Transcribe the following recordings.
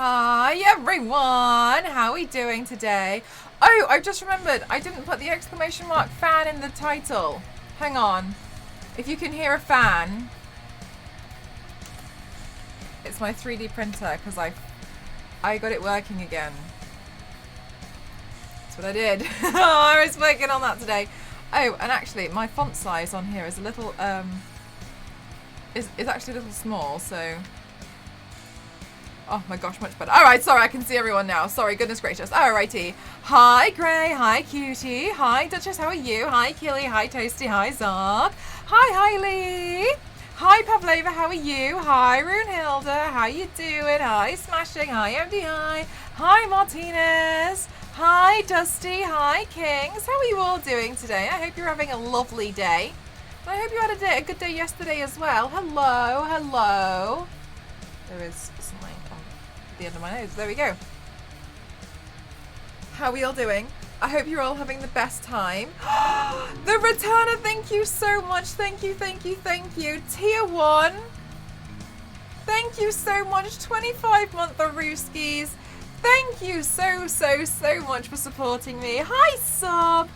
Hi everyone, how are we doing today? Oh, I just remembered, I didn't put the exclamation mark fan in the title. Hang on. If you can hear a fan, it's my 3D printer because I got it working again. That's what I did. I was working on that today. Oh, and actually my font size on here is a little is actually a little small, so oh my gosh, much better. Alright, sorry, I can see everyone now. Sorry, goodness gracious. Alrighty. Hi, Gray. Hi, Cutie. Hi, Duchess. How are you? Hi, Keely. Hi, Toasty. Hi, Zark. Hi, Hailey. Hi, Pavlova. How are you? Hi, Runehilda. How you doing? Hi, Smashing. Hi, MDI. Hi, Martinez. Hi, Dusty. Hi, Kings. How are you all doing today? I hope you're having a lovely day. I hope you had a good day yesterday as well. Hello. Hello. There is something on the end of my nose. There we go. How are we all doing? I hope you're all having the best time. The returner, thank you so much. Thank you, thank you, thank you. Tier 1. Thank you so much. 25-month Arooskies. Thank you so much for supporting me. Hi, Sub.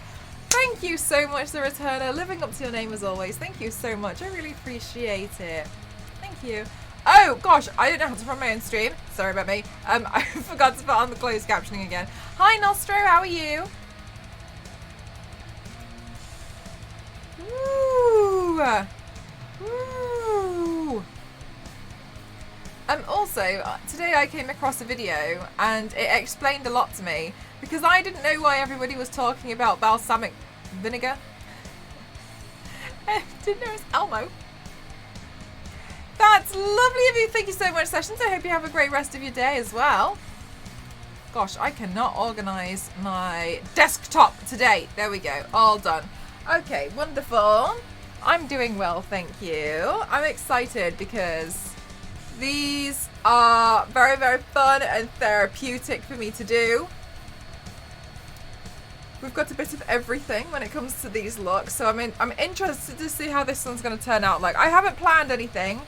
Thank you so much, the returner. Living up to your name as always. Thank you so much. I really appreciate it. Thank you. Oh gosh, I don't know how to run my own stream. Sorry about me. I forgot to put on the closed captioning again. Hi Nostro, how are you? Woo! Woo! Also, today I came across a video and it explained a lot to me because I didn't know why everybody was talking about balsamic vinegar. I didn't know it was Elmo. That's lovely of you. Thank you so much, Sessions. I hope you have a great rest of your day as well. Gosh, I cannot organise my desktop today. There we go. All done. Okay, wonderful. I'm doing well, thank you. I'm excited because these are very, very fun and therapeutic for me to do. We've got a bit of everything when it comes to these looks, so I'm interested to see how this one's going to turn out. Like, I haven't planned anything.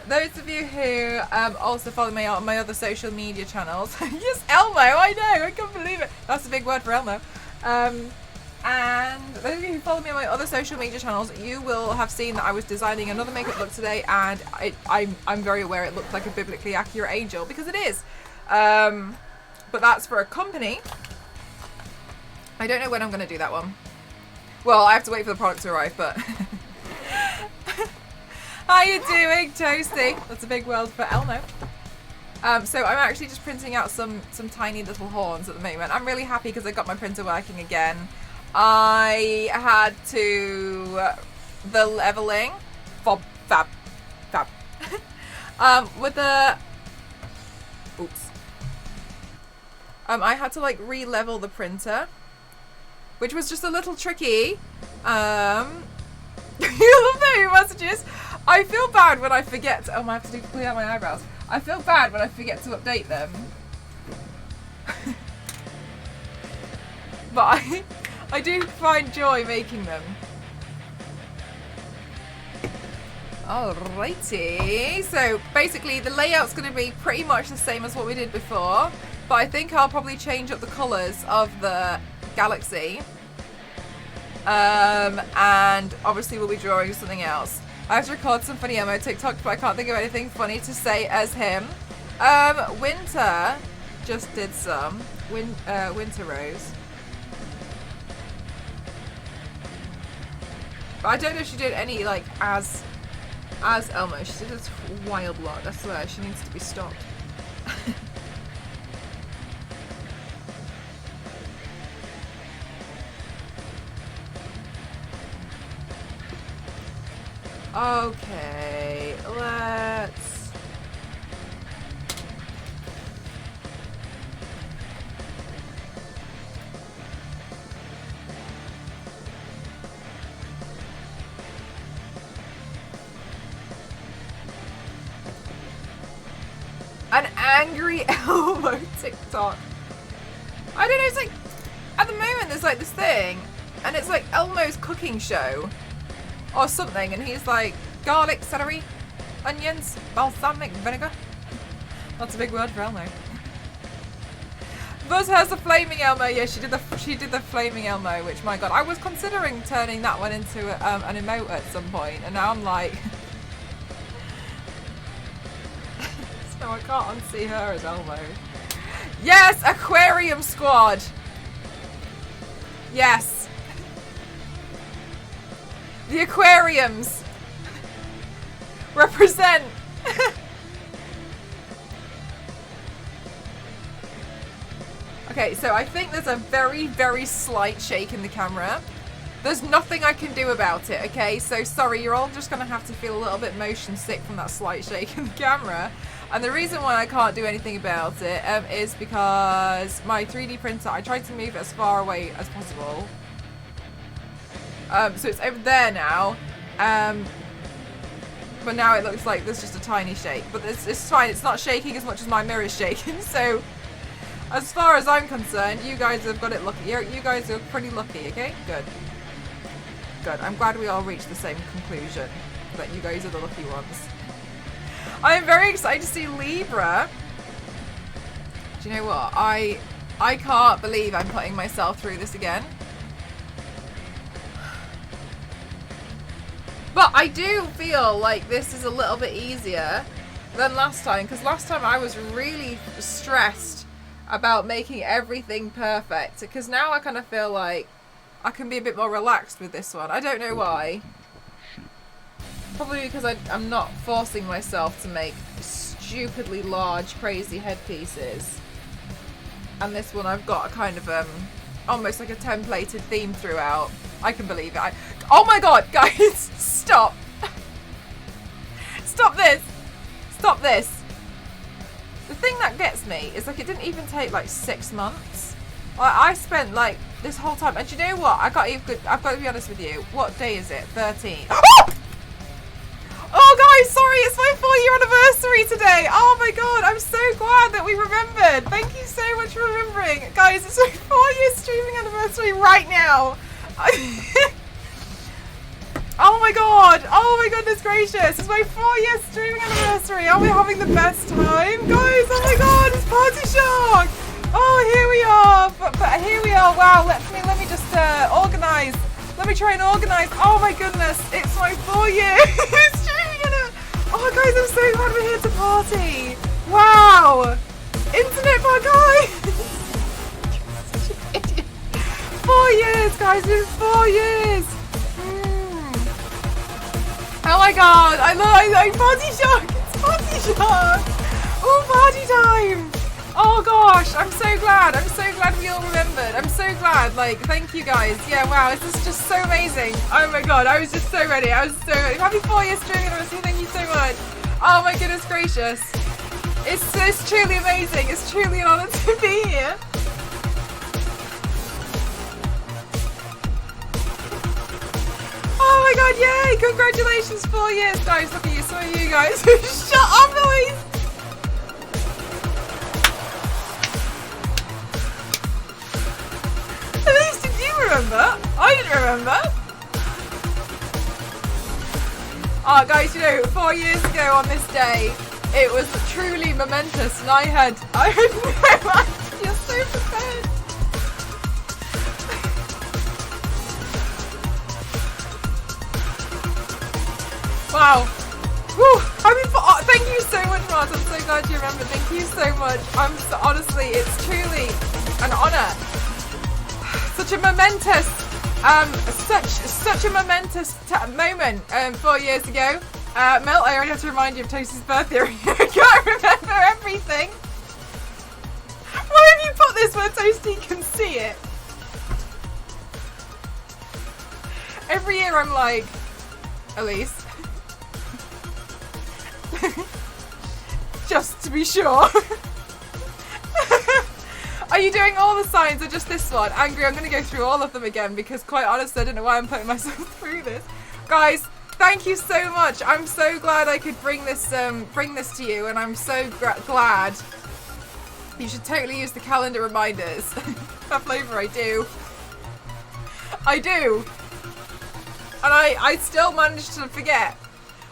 Those of you who also follow me on my other social media channels, yes, Elmo, I know, I can't believe it. That's a big word for Elmo. And those of you who follow me on my other social media channels, you will have seen that I was designing another makeup look today, and I'm very aware it looked like a biblically accurate angel, because it is. But that's for a company. I don't know when I'm going to do that one. Well, I have to wait for the product to arrive, but... How you doing, Toasty? That's a big word for Elmo. So I'm actually just printing out some tiny little horns at the moment. I'm really happy because I got my printer working again. I had to... the leveling... fab. With the... Oops. I had to, like, re-level the printer, which was just a little tricky. You love the messages. I feel bad when I forget. Oh, I have to clean out my eyebrows. I feel bad when I forget to update them. But I do find joy making them. Alrighty. So basically the layout's going to be pretty much the same as what we did before. But I think I'll probably change up the colours of the galaxy. And obviously we'll be drawing something else. I have to record some funny Elmo TikTok, but I can't think of anything funny to say as him. Winter just did some. Winter Rose. But I don't know if she did any, like, as Elmo. She did a wild lot, I swear. She needs to be stopped. Okay, let's... An angry Elmo TikTok. I don't know, it's like, at the moment there's like this thing, and it's like Elmo's cooking show. Or something, and he's like, garlic, celery, onions, balsamic vinegar. That's a big word for Elmo. Buzz has a flaming Elmo. Yeah, she did the flaming Elmo, which, my god, I was considering turning that one into an emote at some point, and now I'm like, so I can't unsee her as Elmo. Yes, Aquarium Squad. Yes, the aquariums represent. Okay, so I think there's a very, very slight shake in the camera. There's nothing I can do about it, okay? So sorry, you're all just going to have to feel a little bit motion sick from that slight shake in the camera. And the reason why I can't do anything about it is because my 3D printer, I tried to move it as far away as possible. So it's over there now. But now it looks like there's just a tiny shake. But it's fine, it's not shaking as much as my mirror's shaking, so... As far as I'm concerned, you guys have got it lucky. You guys are pretty lucky, okay? Good. Good. I'm glad we all reached the same conclusion. That you guys are the lucky ones. I am very excited to see Libra. Do you know what? I can't believe I'm putting myself through this again. But I do feel like this is a little bit easier than last time. Because last time I was really stressed about making everything perfect, because now I kind of feel like I can be a bit more relaxed with this one. I don't know why. Probably because I'm not forcing myself to make stupidly large, crazy headpieces. And this one I've got a kind of almost like a templated theme throughout. I can believe it. Oh my god, guys, stop! Stop this! Stop this! The thing that gets me is like it didn't even take like 6 months. I spent like this whole time, and do you know what? I've got to be honest with you. What day is it? 13. Oh guys, sorry, it's my 4-year anniversary today. Oh my god, I'm so glad that we remembered. Thank you so much for remembering, guys. It's my 4-year streaming anniversary right now. Oh my god! Oh my goodness gracious! It's my 4-year streaming anniversary! Are we having the best time? Guys, oh my god, it's Party Shark! Oh, here we are! But here we are, wow, let me just organise. Let me try and organise. Oh my goodness, it's my 4-year streaming anniversary! Oh guys, I'm so glad we're here to party! Wow! Internet bar guys! Such an idiot. 4 years, guys, it's 4 years! Oh my god, I love Party Shark! It's Party Shark! Oh, party time! Oh gosh, I'm so glad. I'm so glad we all remembered. I'm so glad. Like, thank you guys. Yeah, wow, this is just so amazing. Oh my god, I was just so ready. I was so ready. Happy 4-year streaming anniversary. Thank you so much. Oh my goodness gracious. It's truly amazing. It's truly an honor to be here. Oh my god, yay! Congratulations, 4 years, guys. Look at you, some of you guys. Shut up, boys! At least did you remember? I didn't remember. Oh, guys, you know, 4 years ago on this day, it was truly momentous, and I had no idea. You're so prepared. Wow. Woo. Thank you so much, Mart. I'm so glad you remembered. Thank you so much. Honestly, it's truly an honour. Such a momentous, such a momentous moment 4 years ago. Mel, I already have to remind you of Toast's birth theory. I can't remember everything. Why have you put this where Toasty can see it? Every year I'm like, Elise. Just to be sure. Are you doing all the signs or just this one? Angry, I'm going to go through all of them again because quite honestly I don't know why I'm putting myself through this. Guys, thank you so much. I'm so glad I could bring this to you, and I'm so glad. You should totally use the calendar reminders. That flavour, I do. I do. And I still managed to forget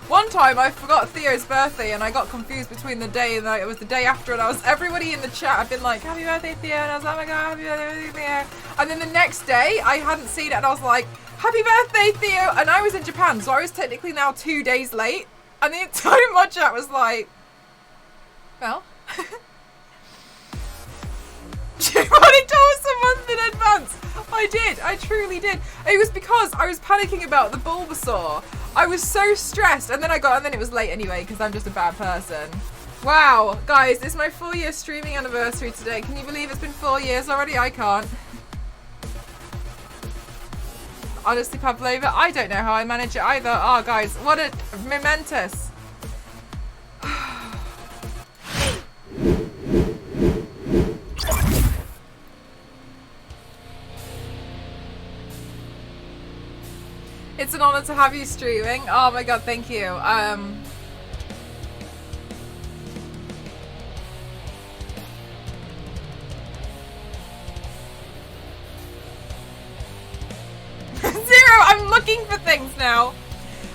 One time I forgot Theo's birthday and I got confused between the day and it was the day after, and everybody in the chat had been like, happy birthday Theo, and I was like, oh my god, happy birthday Theo. And then the next day I hadn't seen it and I was like, happy birthday Theo, and I was in Japan, so I was technically now 2 days late, and the entire mod chat was like, well, you've already told us a month in advance. I did, I truly did. It was because I was panicking about the Bulbasaur. I was so stressed, and then it was late anyway because I'm just a bad person. Wow, guys, it's my 4-year streaming anniversary today. Can you believe it's been 4 years already? I can't. Honestly, Pavlova, I don't know how I manage it either. Oh, guys, what a momentous. It's an honor to have you streaming. Oh my god, thank you. Zero, I'm looking for things now.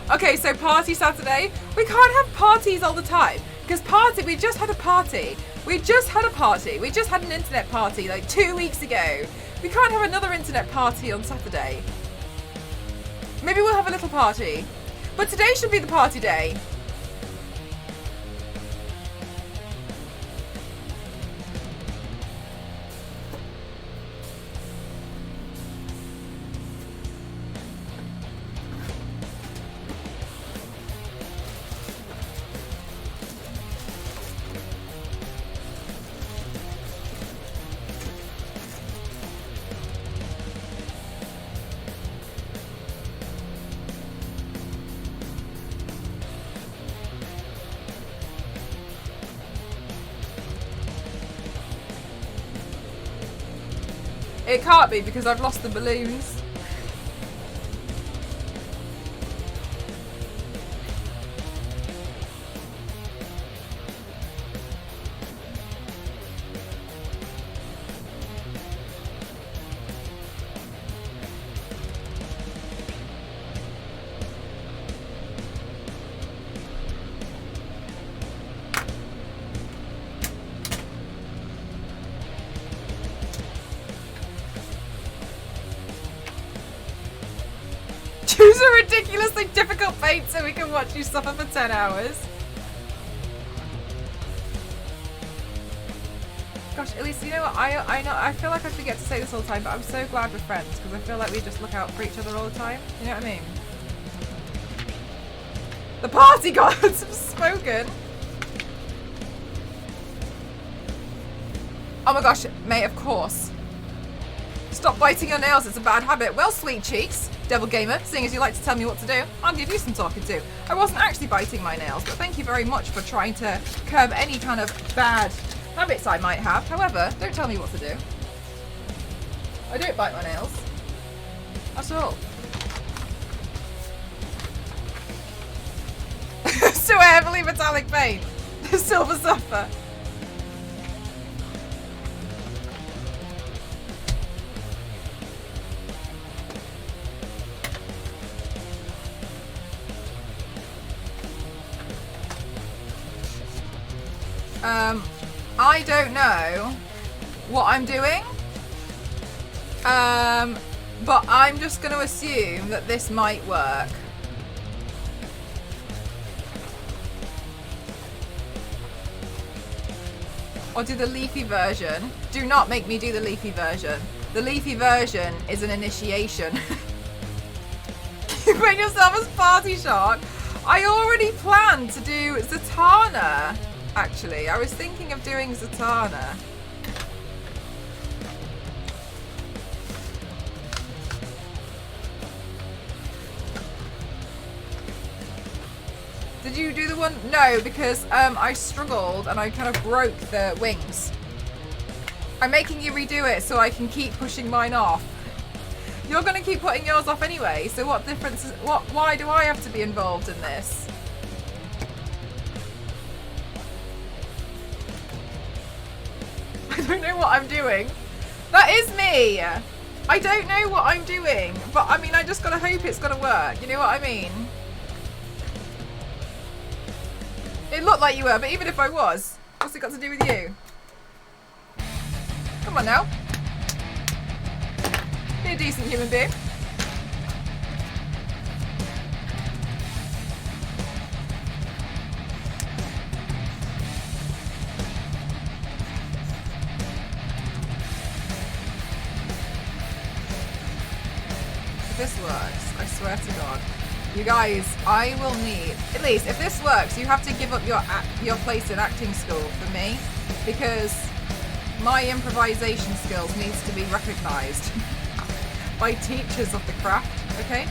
Okay, so party Saturday. We can't have parties all the time. Because we just had a party. We just had an internet party like 2 weeks ago. We can't have another internet party on Saturday. Maybe we'll have a little party. But today should be the party day. It can't be because I've lost the balloons. Choose a ridiculously difficult paint so we can watch you suffer for 10 hours. Gosh, Elise, you know what? I feel like I forget to say this all the time, but I'm so glad we're friends because I feel like we just look out for each other all the time. You know what I mean? The party gods have spoken. Oh my gosh, mate, of course. Stop biting your nails, it's a bad habit. Well, sweet cheeks, Devil Gamer, seeing as you like to tell me what to do, I'll give you some talking to. I wasn't actually biting my nails, but thank you very much for trying to curb any kind of bad habits I might have. However, don't tell me what to do. I don't bite my nails. That's all. So heavily metallic paint. The Silver Surfer. I don't know what I'm doing, but I'm just going to assume that this might work. Or do the leafy version. Do not make me do the leafy version. The leafy version is an initiation. You put yourself as Party Shark. I already planned to do Zatanna. Actually, I was thinking of doing Zatanna. Did you do the one? No, because I struggled and I kind of broke the wings. I'm making you redo it so I can keep pushing mine off. You're going to keep putting yours off anyway, so what difference is, why do I have to be involved in this? I don't know what I'm doing. That is me. I don't know what I'm doing, but I mean, I just gotta hope it's gonna work. You know what I mean? It looked like you were, but even if I was, what's it got to do with you? Come on now. Be a decent human being. If this works, I swear to God. You guys, I will need, at least if this works, you have to give up your place in acting school for me, because my improvisation skills needs to be recognised by teachers of the craft, okay?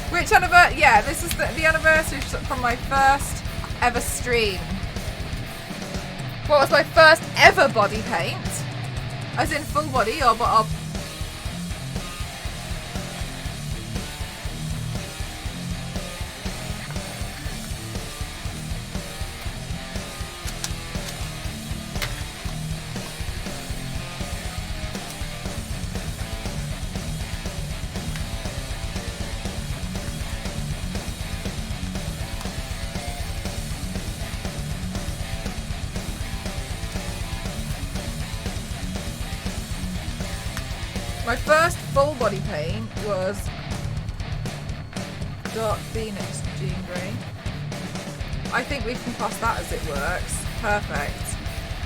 Which anniversary? Yeah, this is the anniversary from my first ever stream. What was my first ever body paint? As in full body or my first full body paint was Dark Phoenix Jean Grey. I think we can class that as it works. Perfect.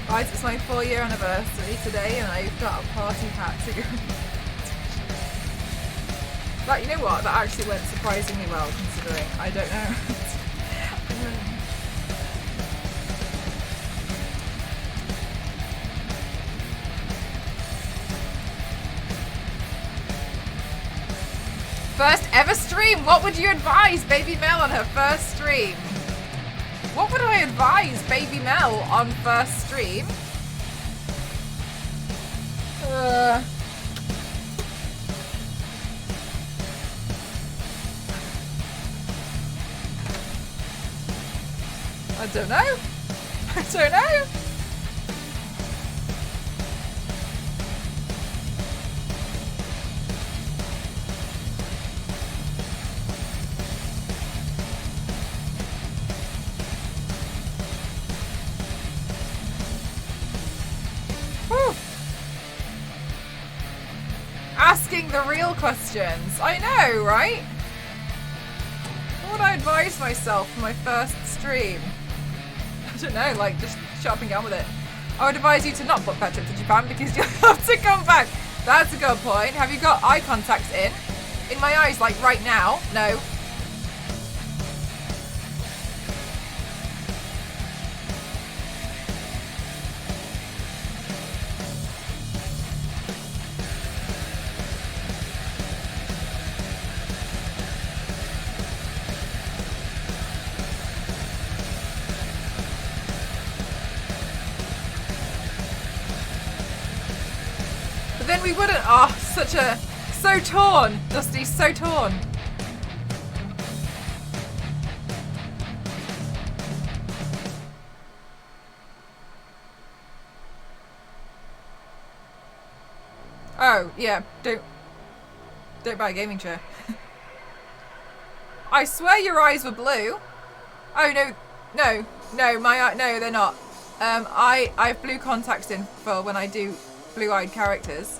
Guys, it's my 4-year anniversary today and I've got a party hat to go. But you know what? That actually went surprisingly well considering. I don't know. First ever stream. What would you advise Baby Mel on her first stream? What would I advise Baby Mel on first stream? I don't know. I don't know. Asking the real questions. I know, right? What would I advise myself for my first stream? I don't know, like just shopping on with it. I would advise you to not book that trip to Japan because you'll have to come back. That's a good point. Have you got eye contact in? In my eyes, like right now? No. Then we wouldn't. Oh, so torn, Dusty, so torn. Oh yeah, don't buy a gaming chair. I swear your eyes were blue. Oh no, my no, they're not. I have blue contacts in for when I do blue-eyed characters.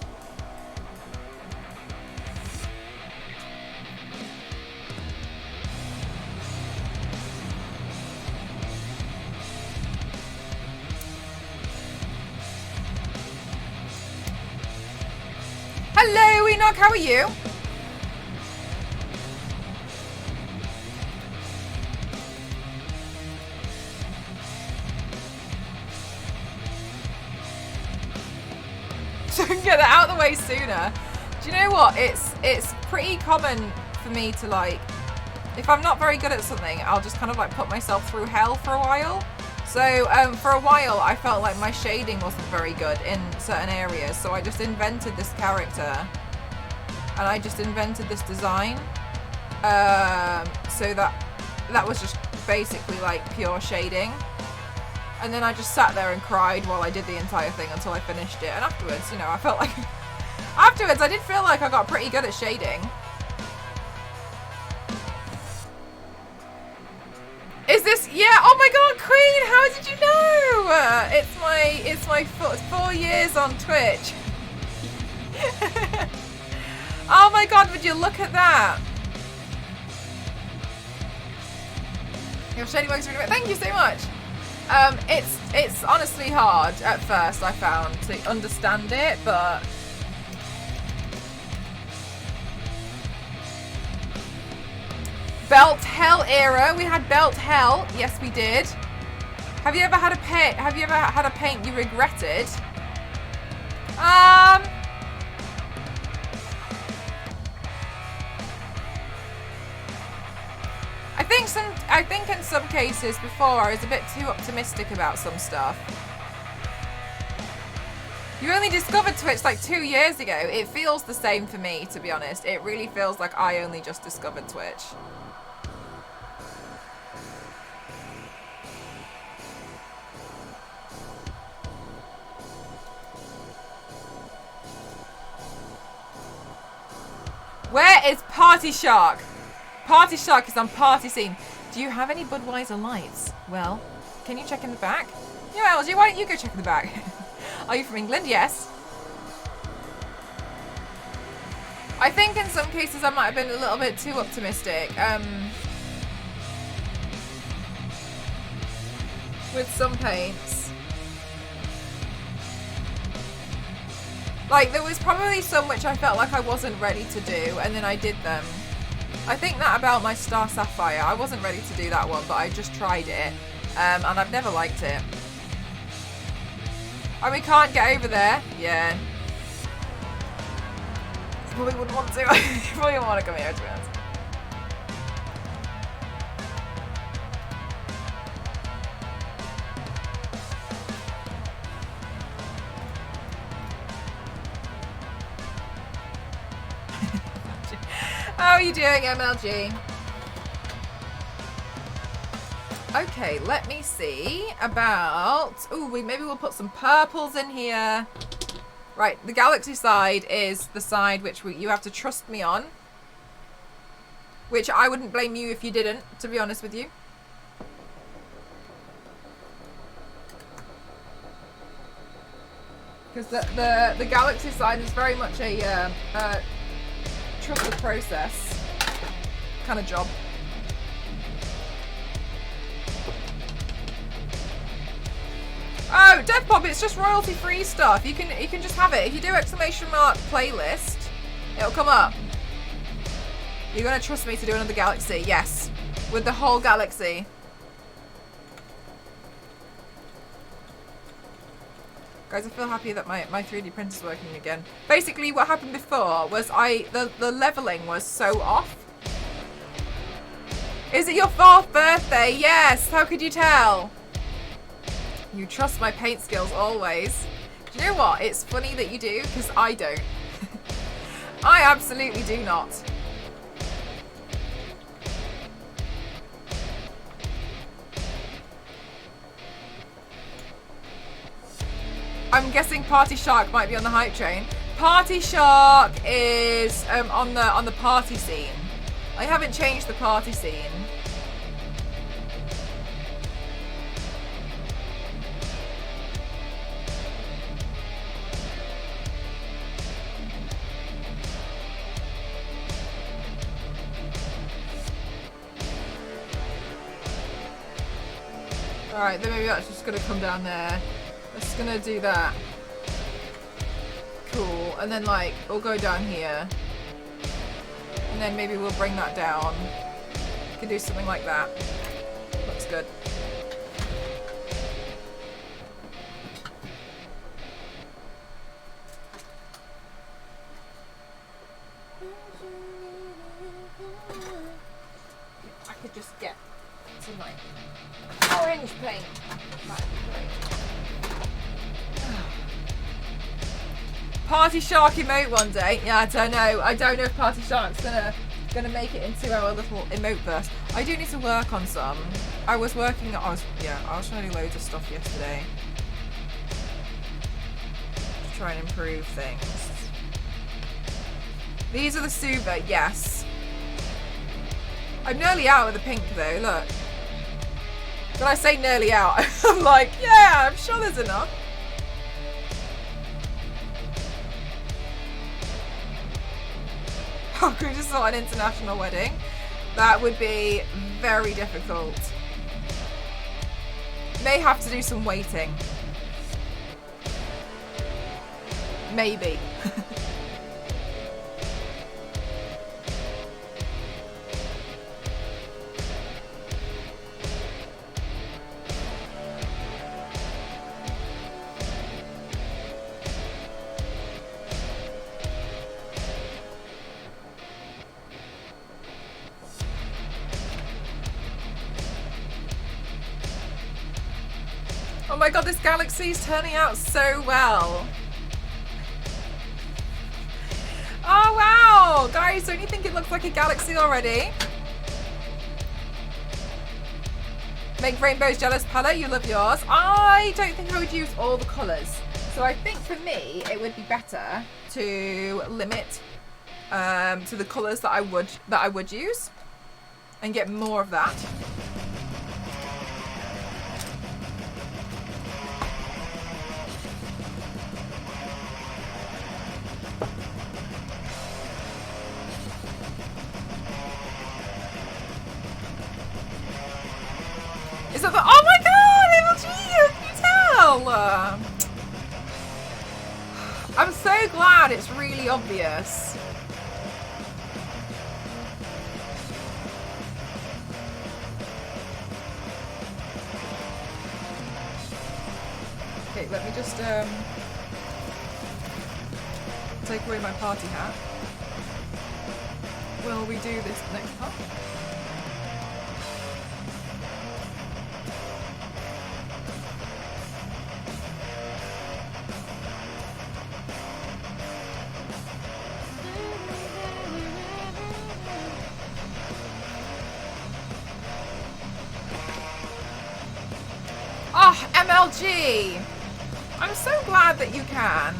Hello, Enoch, how are you? So I can get that out of the way sooner. Do you know what? It's pretty common for me to, like, if I'm not very good at something, I'll just kind of like put myself through hell for a while. So for a while I felt like my shading wasn't very good in certain areas, so I just invented this character and I just invented this design, so that was just basically like pure shading. And then I just sat there and cried while I did the entire thing until I finished it. And afterwards, you know, I felt like... afterwards, I did feel like I got pretty good at shading. Queen, how did you know? It's my 4 years on Twitch. Oh my god, would you look at that? Your shady bugs are really thank you so much. It's honestly hard at first, I found, to understand it, but Belt Hell era. We had Belt Hell. Yes, we did. Have you ever had a paint? Have you ever had a paint you regretted? I think in some cases before I was a bit too optimistic about some stuff. You only discovered Twitch like 2 years ago. It feels the same for me, to be honest. It really feels like I only just discovered Twitch. Where is Party Shark? Party Shark is on party scene. Do you have any Budweiser lights? Well, can you check in the back? Yeah, LG, why don't you go check in the back? Are you from England? Yes. I think in some cases I might have been a little bit too optimistic. With some paints. Like, there was probably some which I felt like I wasn't ready to do, and then I did them. I think that about my Star Sapphire. I wasn't ready to do that one, but I just tried it, and I've never liked it. And we can't get over there. Yeah. You probably wouldn't want to. You probably wouldn't want to come here, to be honest. How are you doing, MLG? Okay, let me see about... Ooh, maybe we'll put some purples in here. Right, the galaxy side is the side which you have to trust me on. Which I wouldn't blame you if you didn't, to be honest with you. Because the galaxy side is very much a trust the process kind of job. Oh, Death Pop, it's just royalty free stuff. You can just have it. If you do exclamation mark playlist, it'll come up. You're gonna trust me to do another galaxy? Yes. With the whole galaxy. Guys, I feel happy that my 3D printer's working again. Basically, what happened before was the leveling was so off. Is it your 4th birthday? Yes! How could you tell? You trust my paint skills always. Do you know what? It's funny that you do, because I don't. I absolutely do not. I'm guessing Party Shark might be on the hype train. Party Shark is on the party scene. I haven't changed the party scene. Alright, then maybe that's just gonna come down there. Just gonna do that. Cool. And then like we'll go down here. And then maybe we'll bring that down. We can do something like that. Looks good. I could just get some like orange paint. That'd be great. Party Shark emote one day. Yeah, I don't know. I don't know if Party Shark's gonna make it into our little emote burst. I do need to work on some. I was trying to do loads of stuff yesterday to try and improve things. These are the Suva, yes. I'm nearly out of the pink though, look. When I say nearly out, I'm like, yeah, I'm sure there's enough. Oh, could just not an international wedding? That would be very difficult. May have to do some waiting. Maybe. Oh my god, this galaxy's turning out so well. Oh wow! Guys, don't you think it looks like a galaxy already? Make rainbows jealous palette, you love yours. I don't think I would use all the colours. So I think for me, it would be better to limit to the colours that I would use and get more of that. Is that the, oh my god, MLG, can you tell? I'm so glad it's really obvious. Okay, let me just take away my party hat. Will we do this next part? Oh, MLG! I'm so glad that you can.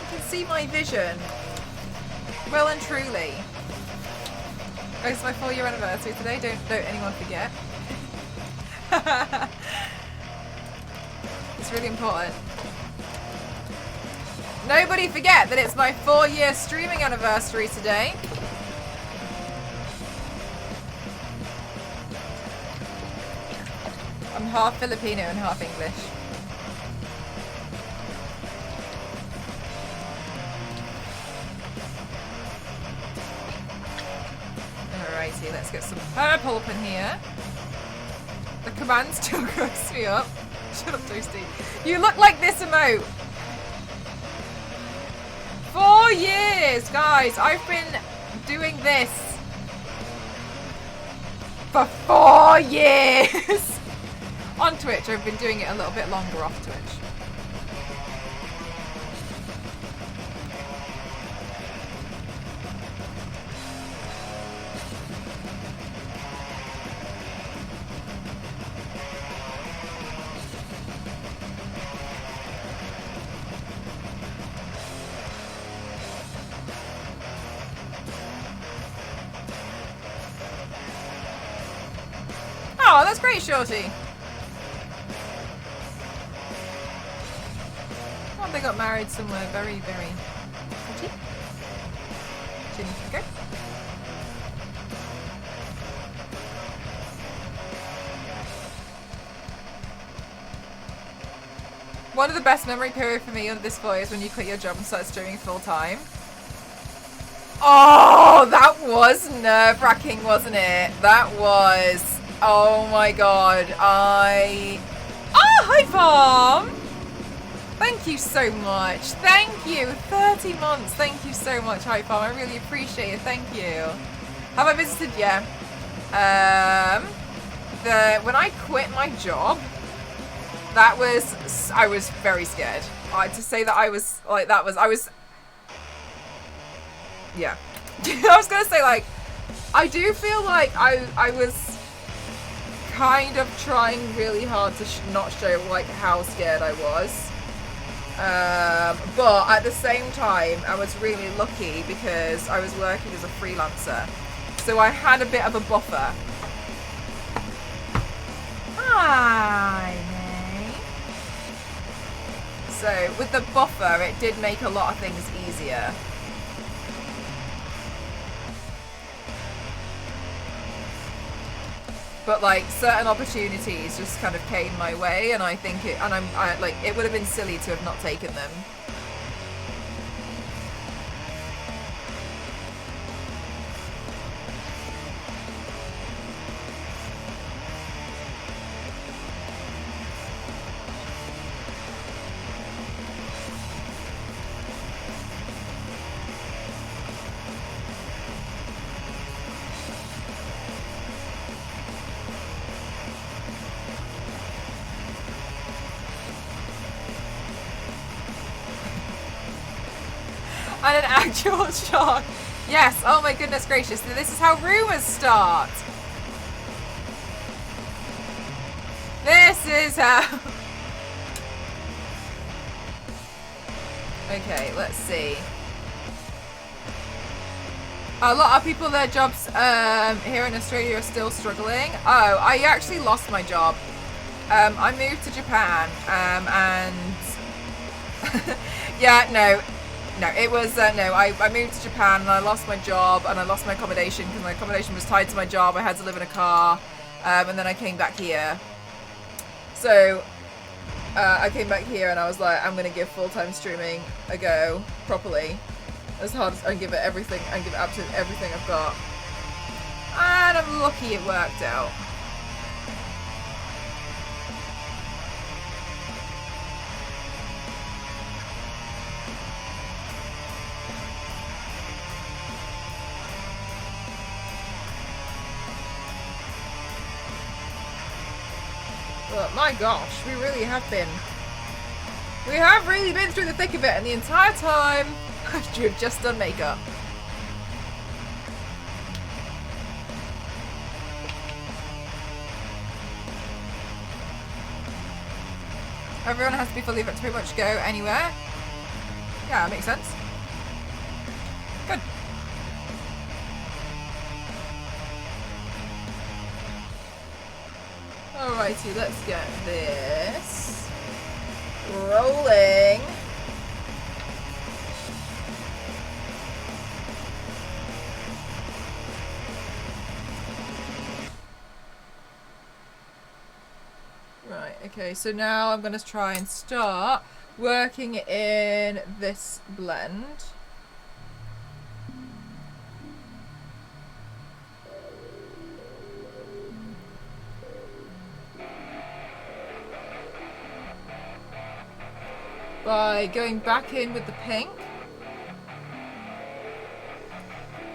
You can see my vision. Well and truly. Oh, it's my 4-year anniversary today. Don't anyone forget. It's really important. Nobody forget that it's my 4-year streaming anniversary today. I'm half Filipino and half English. Alrighty, let's get some purple up in here. The command still cracks me up. Shut up, Toasty. You look like this emote. 4 years, guys. I've been doing this for 4 years. On Twitch, I've been doing it a little bit longer off Twitch. Oh, that's great, Shorty. Oh, they got married somewhere very, very pretty. Okay. One of the best memory period for me on this boy is when you quit your job and started streaming full time. Oh, that was nerve-wracking, wasn't it? That was, oh my god, oh, hi Farm! Thank you so much. Thank you. 30 months. Thank you so much, Hi Farm. I really appreciate it. Thank you. Have I visited? Yeah. When I quit my job, I was very scared. To say that I was like, yeah. I was gonna say, like, I do feel like I was kind of trying really hard to not show like how scared I was. But at the same time, I was really lucky because I was working as a freelancer. So I had a bit of a buffer. So with the buffer, it did make a lot of things easier. But like certain opportunities just kind of came my way, and I think it, and like it would have been silly to have not taken them. And an actual shock. Yes, oh my goodness gracious. This is how rumors start. This is how... Okay, let's see. A lot of people, their jobs here in Australia are still struggling. Oh, I actually lost my job. I moved to Japan and... yeah, no, it was, I moved to Japan and I lost my job and I lost my accommodation because my accommodation was tied to my job. I had to live in a car, and then I came back here. So, I came back here and I was like, I'm going to give full-time streaming a go, properly. As hard as, and give it everything, and give it absolutely everything I've got. And I'm lucky it worked out. But my gosh, we really have been. We have really been through the thick of it, and the entire time, you've just done makeup. Everyone has to be fully to pretty much go anywhere. Yeah, that makes sense. Good. Alrighty, let's get this rolling. Right, okay, so now I'm going to try and start working in this blend. By going back in with the pink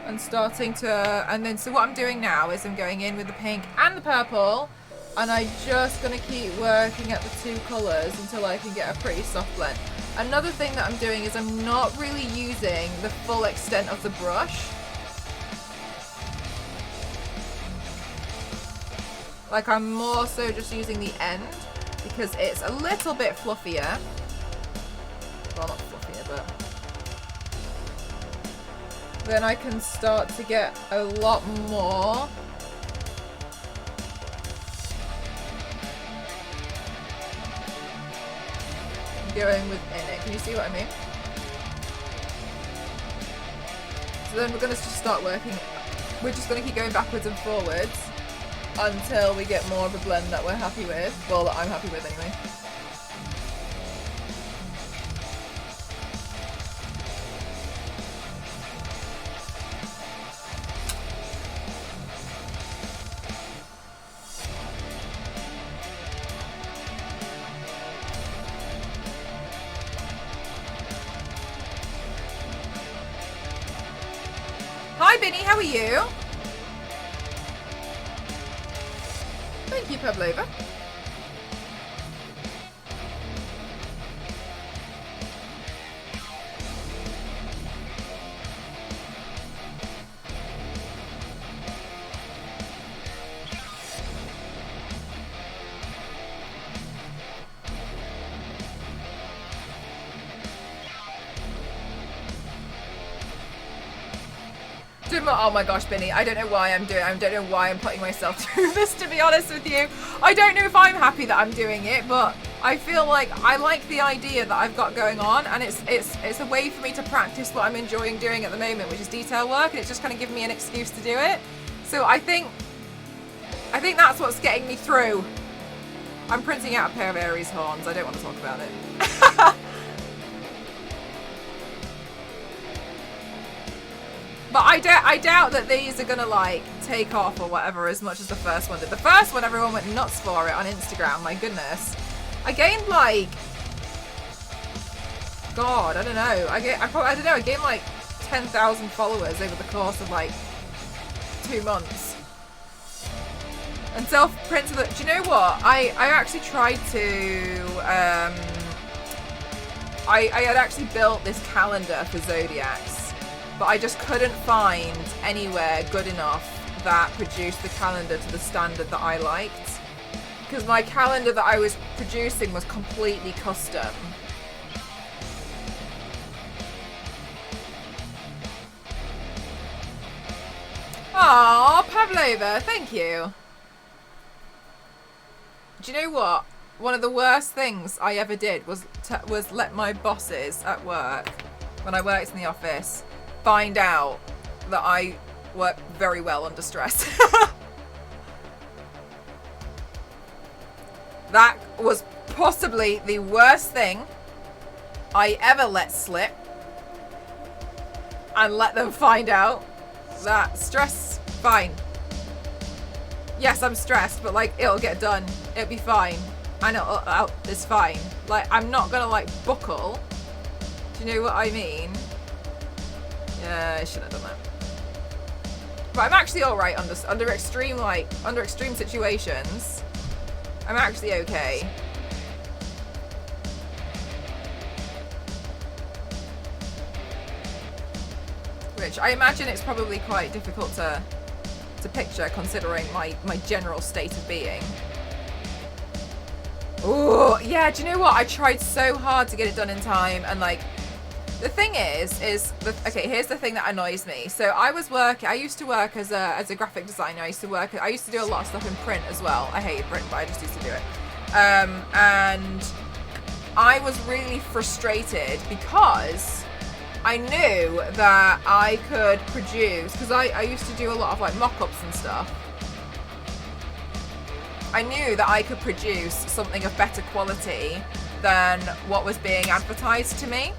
and starting to, and then so what I'm doing now is I'm going in with the pink and the purple, and I'm just going to keep working at the two colours until I can get a pretty soft blend. Another thing that I'm doing is I'm not really using the full extent of the brush. Like, I'm more so just using the end because it's a little bit fluffier. Well, not fluffier, but then I can start to get a lot more going within it. Can you see what I mean? So then we're going to just start working. We're just going to keep going backwards and forwards until we get more of a blend that we're happy with. Well, that I'm happy with anyway. Hi Binny, how are you? Thank you, Pavlova. Oh my gosh, Binny, I don't know why I don't know why I'm putting myself through this, to be honest with you. I don't know if I'm happy that I'm doing it, but I feel like I like the idea that I've got going on, and it's a way for me to practice what I'm enjoying doing at the moment, which is detail work, and it's just kind of giving me an excuse to do it. So I think that's what's getting me through. I'm printing out a pair of Aries horns. I don't want to talk about it. But I doubt that these are gonna like take off or whatever as much as the first one did. The first one, everyone went nuts for it on Instagram. My goodness, I gained like, God, I don't know. I gained like 10,000 followers over the course of like 2 months. And self-printed. Do you know what? I actually tried to. I had actually built this calendar for zodiacs. But I just couldn't find anywhere good enough that produced the calendar to the standard that I liked. Because my calendar that I was producing was completely custom. Aww, Pavlova, thank you. Do you know what? One of the worst things I ever did was let my bosses at work, when I worked in the office, find out that I work very well under stress. That was possibly the worst thing I ever let slip, and let them find out that stress, fine. Yes, I'm stressed, but like it'll get done. It'll be fine. And it's fine. Like I'm not gonna like buckle. Do you know what I mean? Yeah, I shouldn't have done that. But I'm actually alright under extreme situations. I'm actually okay. Which I imagine it's probably quite difficult to picture considering my general state of being. Oh, yeah, do you know what? I tried so hard to get it done in time, and like the thing is okay, here's the thing that annoys me. So I used to work as a graphic designer. I used to do a lot of stuff in print as well. I hated print, but I just used to do it. And I was really frustrated because I knew that I could produce, because I used to do a lot of like mock-ups and stuff. I knew that I could produce something of better quality than what was being advertised to me.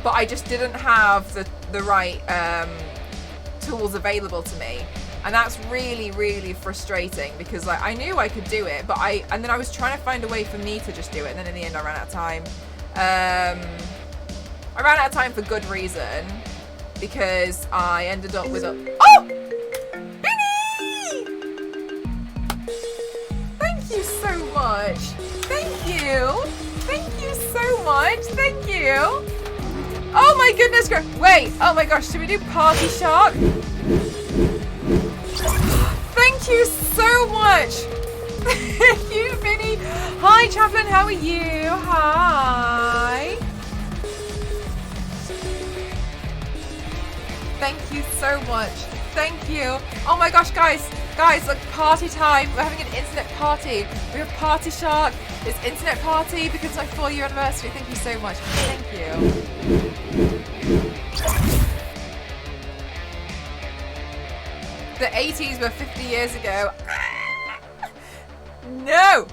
But I just didn't have the right tools available to me, and that's really, really frustrating because like I knew I could do it, but then I was trying to find a way for me to just do it, and then in the end I ran out of time. I ran out of time for good reason, because I ended up with Benny! Thank you so much. Thank you. Thank you so much. Thank you. Oh my goodness, wait, oh my gosh, should we do Party Shark? Thank you so much. Thank you, Vinny. Hi, Chaplain, how are you? Hi. Thank you so much. Thank you. Oh my gosh, guys, look, party time. We're having an internet party. We have Party Shark. It's internet party because it's my 4-year anniversary. Thank you so much. Thank you. The 80s were 50 years ago. No.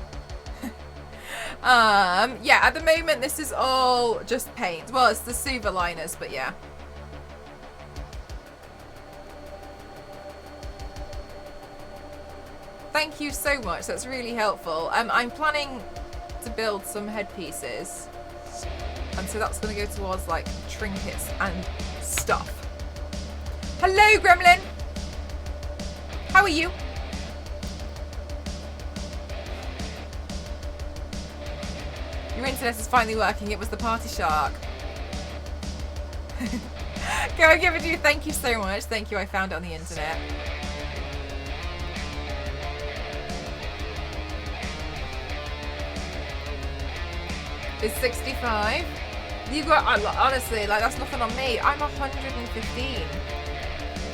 Yeah, at the moment this is all just paint. Well, it's the Suva liners, but yeah. Thank you so much. That's really helpful. I'm planning to build some headpieces, and so that's going to go towards like trinkets and stuff. Hello, Gremlin. How are you? Your internet is finally working. It was the Party Shark. Go and give it to you. Thank you so much. Thank you. I found it on the internet. It's 65. You got, honestly, like that's nothing on me. I'm 115.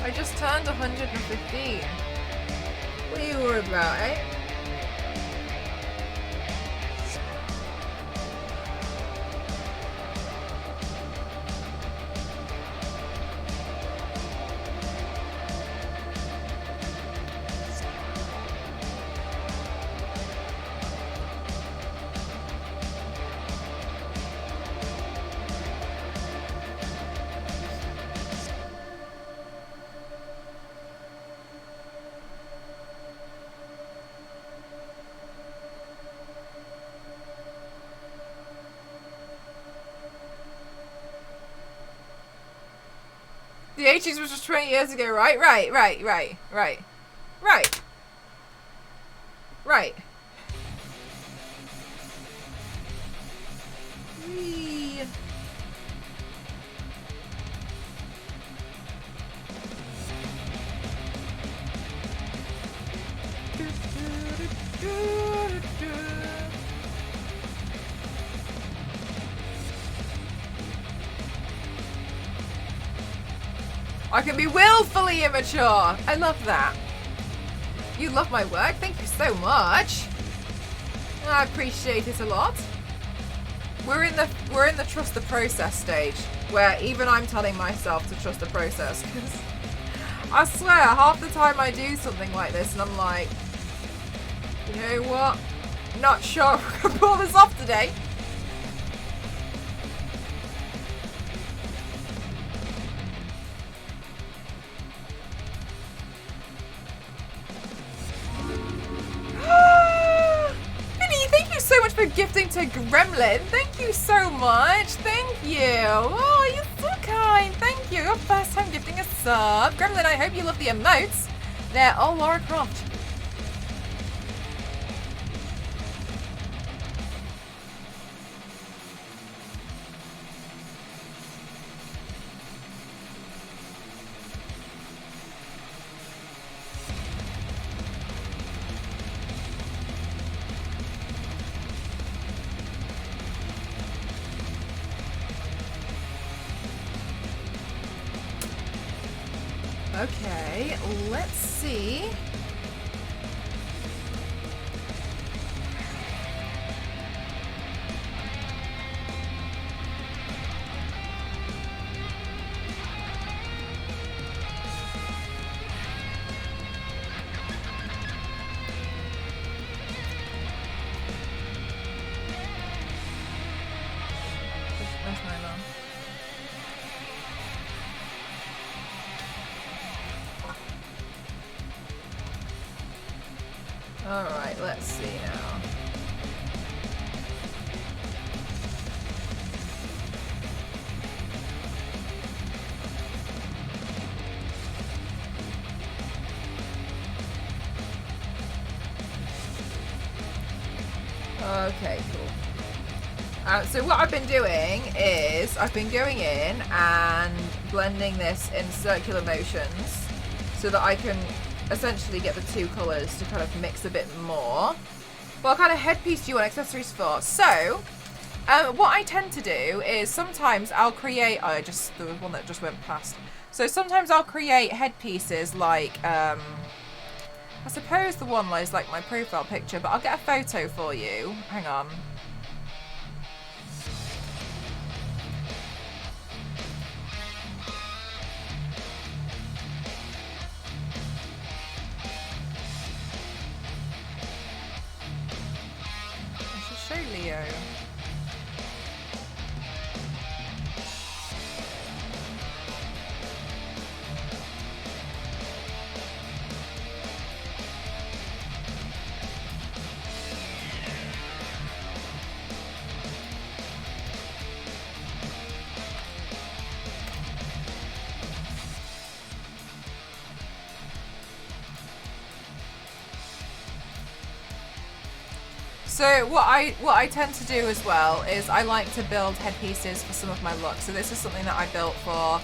I just turned 115. What are you worried about, eh? 80s was just 20 years ago, right? Right. Whee. I can be willfully immature. I love that. You love my work. Thank you so much. I appreciate it a lot. We're in the trust the process stage where even I'm telling myself to trust the process, because I swear half the time I do something like this and I'm like, you know what? Not sure if I can pull this off today. So much for gifting to Gremlin. Thank you so much. Thank you. Oh, you're so kind. Thank you. Your first time gifting a sub. Gremlin, I hope you love the emotes. They're all Lara Croft. Okay, let's see. Where's my alarm? Alright, let's see now. Okay, cool. So what I've been doing is I've been going in and blending this in circular motions so that I can essentially get the two colours to kind of mix a bit more. What kind of headpiece do you want accessories for? So, what I tend to do is sometimes I'll create, there was one that just went past. So sometimes I'll create headpieces like, I suppose the one is like my profile picture, but I'll get a photo for you. Hang on. Leo. So what I tend to do as well is I like to build headpieces for some of my looks. So this is something that I built for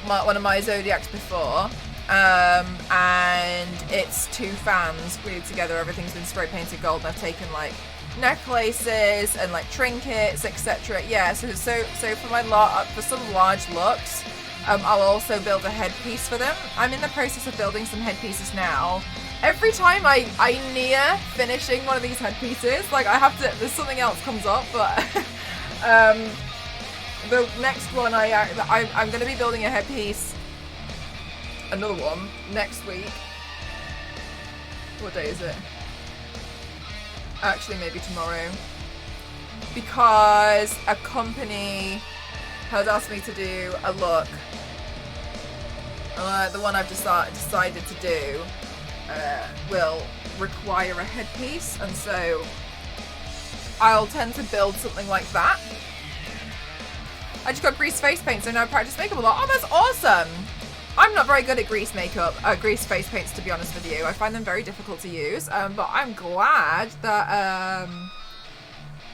one of my zodiacs before, and it's two fans glued together. Everything's been spray painted gold, and I've taken like necklaces and like trinkets, etc. Yeah. So for my for some large looks, I'll also build a headpiece for them. I'm in the process of building some headpieces now. Every time I near finishing one of these headpieces, like there's something else comes up, but the next one I'm going to be building a headpiece, another one, next week. What day is it? Actually, maybe tomorrow. Because a company has asked me to do a look. The one I've decided to do will require a headpiece, and so I'll tend to build something like that. I just got grease face paint, so now I practice makeup a lot. Oh, that's awesome! I'm not very good at grease makeup, grease face paints, to be honest with you. I find them very difficult to use, but I'm glad that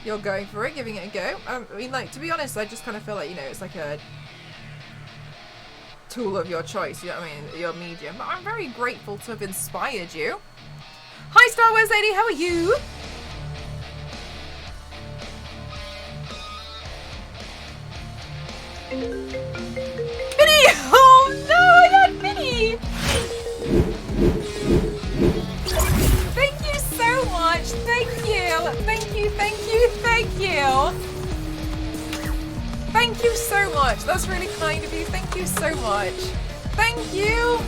you're going for it, giving it a go. I mean, like, to be honest, I just kind of feel like, you know, it's like a tool of your choice, you know what I mean, your medium. But I'm very grateful to have inspired you. Hi, Star Wars lady, how are you? Minnie! Oh no, I got Minnie! Thank you so much. Thank you. Thank you, thank you, thank you. Thank you so much. That's really kind of you. Thank you so much. Thank you.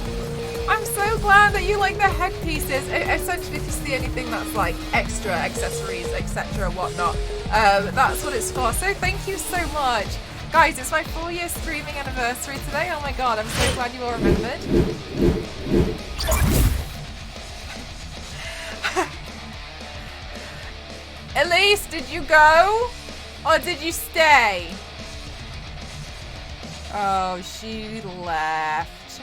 I'm so glad that you like the headpieces. Essentially, if you see anything that's like extra accessories, etc., whatnot, that's what it's for. So thank you so much. Guys, it's my 4-year streaming anniversary today. Oh my god, I'm so glad you all remembered. Elise, did you go? Or did you stay? Oh, she left.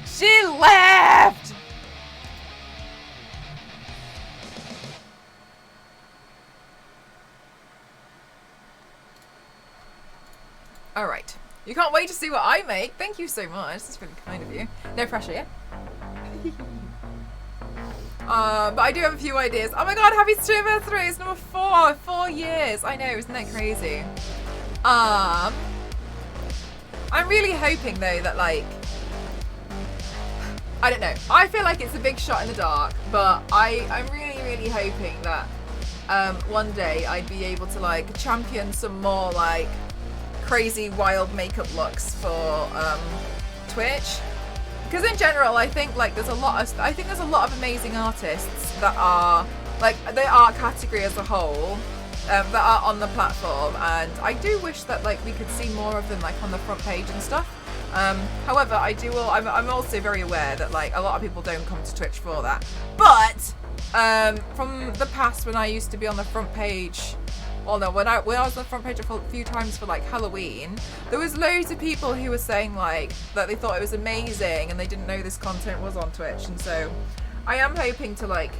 She left! Alright. You can't wait to see what I make. Thank you so much. That's really kind of you. No pressure, yeah? But I do have a few ideas. Oh my god, happy stream anniversary! It's number 4. 4 years. I know, isn't that crazy? I'm really hoping though that, like, I don't know. I feel like it's a big shot in the dark, but I'm really hoping that one day I'd be able to like champion some more like crazy wild makeup looks for Twitch. Because in general, I think like there's a lot of amazing artists that are like the art category as a whole that are on the platform, and I do wish that like we could see more of them like on the front page and stuff. However, I'm also very aware that like a lot of people don't come to Twitch for that. But from the past, when I used to be on the front page, well, no, when I was on the front page a few times for like Halloween, there was loads of people who were saying like that they thought it was amazing and they didn't know this content was on Twitch, and so I am hoping to like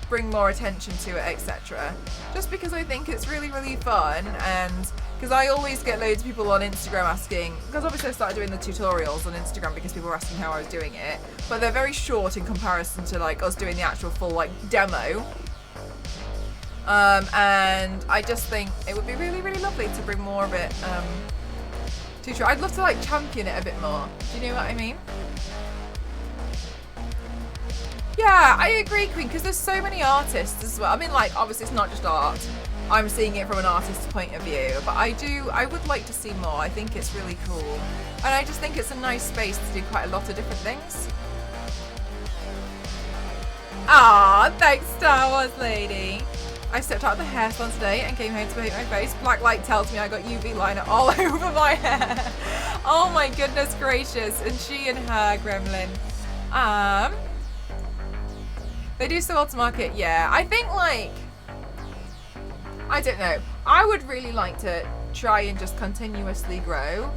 bring more attention to it, etc. Just because I think it's really fun, and because I always get loads of people on Instagram asking, because obviously I started doing the tutorials on Instagram because people were asking how I was doing it, but they're very short in comparison to like us doing the actual full like demo. And I just think it would be really lovely to bring more of it to try. I'd love to like champion it a bit more. Do you know what I mean? Yeah, I agree, Queen, because there's so many artists as well. I mean, like, obviously it's not just art. I'm seeing it from an artist's point of view, but I would like to see more. I think it's really cool. And I just think it's a nice space to do quite a lot of different things. Ah, thanks, Star Wars lady. I stepped out of the hair salon today and came home to paint my face. Black light tells me I got UV liner all over my hair. Oh my goodness gracious. And she and her gremlin. They do so well to market, yeah. I think like, I don't know. I would really like to try and just continuously grow.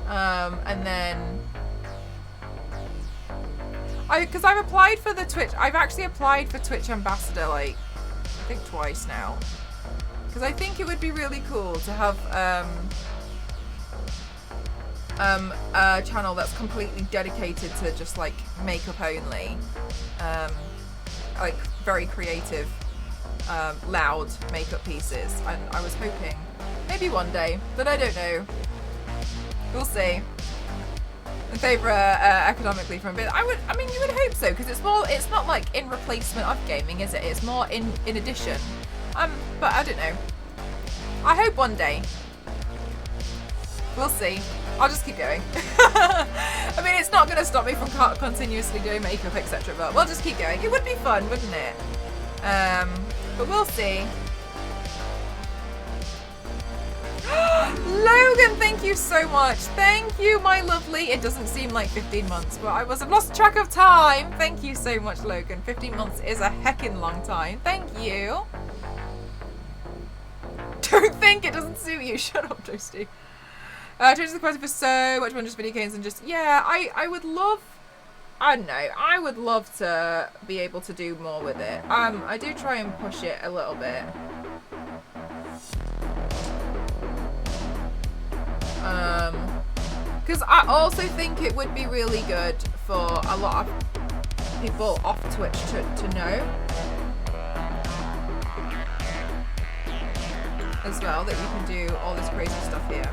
And then, because I've applied for the Twitch, I've actually applied for Twitch Ambassador like, I think twice now. Because I think it would be really cool to have a channel that's completely dedicated to just like makeup only. Like very creative, loud makeup pieces. And I was hoping maybe one day, but I don't know. We'll see. In favour economically from a bit. I mean, you would hope so, because it's not like in replacement of gaming, is it? It's more in addition. But I don't know. I hope one day. We'll see. I'll just keep going. I mean, it's not going to stop me from continuously doing makeup, etc. But we'll just keep going. It would be fun, wouldn't it? But we'll see. Logan, thank you so much. Thank you, my lovely. It doesn't seem like 15 months, but I've lost track of time. Thank you so much, Logan. 15 months is a heckin' long time. Thank you. Don't think it doesn't suit you. Shut up, Toasty. Change the quality for so much more just video games and just, yeah, I would love, I don't know, I would love to be able to do more with it. I do try and push it a little bit. Because I also think it would be really good for a lot of people off Twitch to know as well that you can do all this crazy stuff here.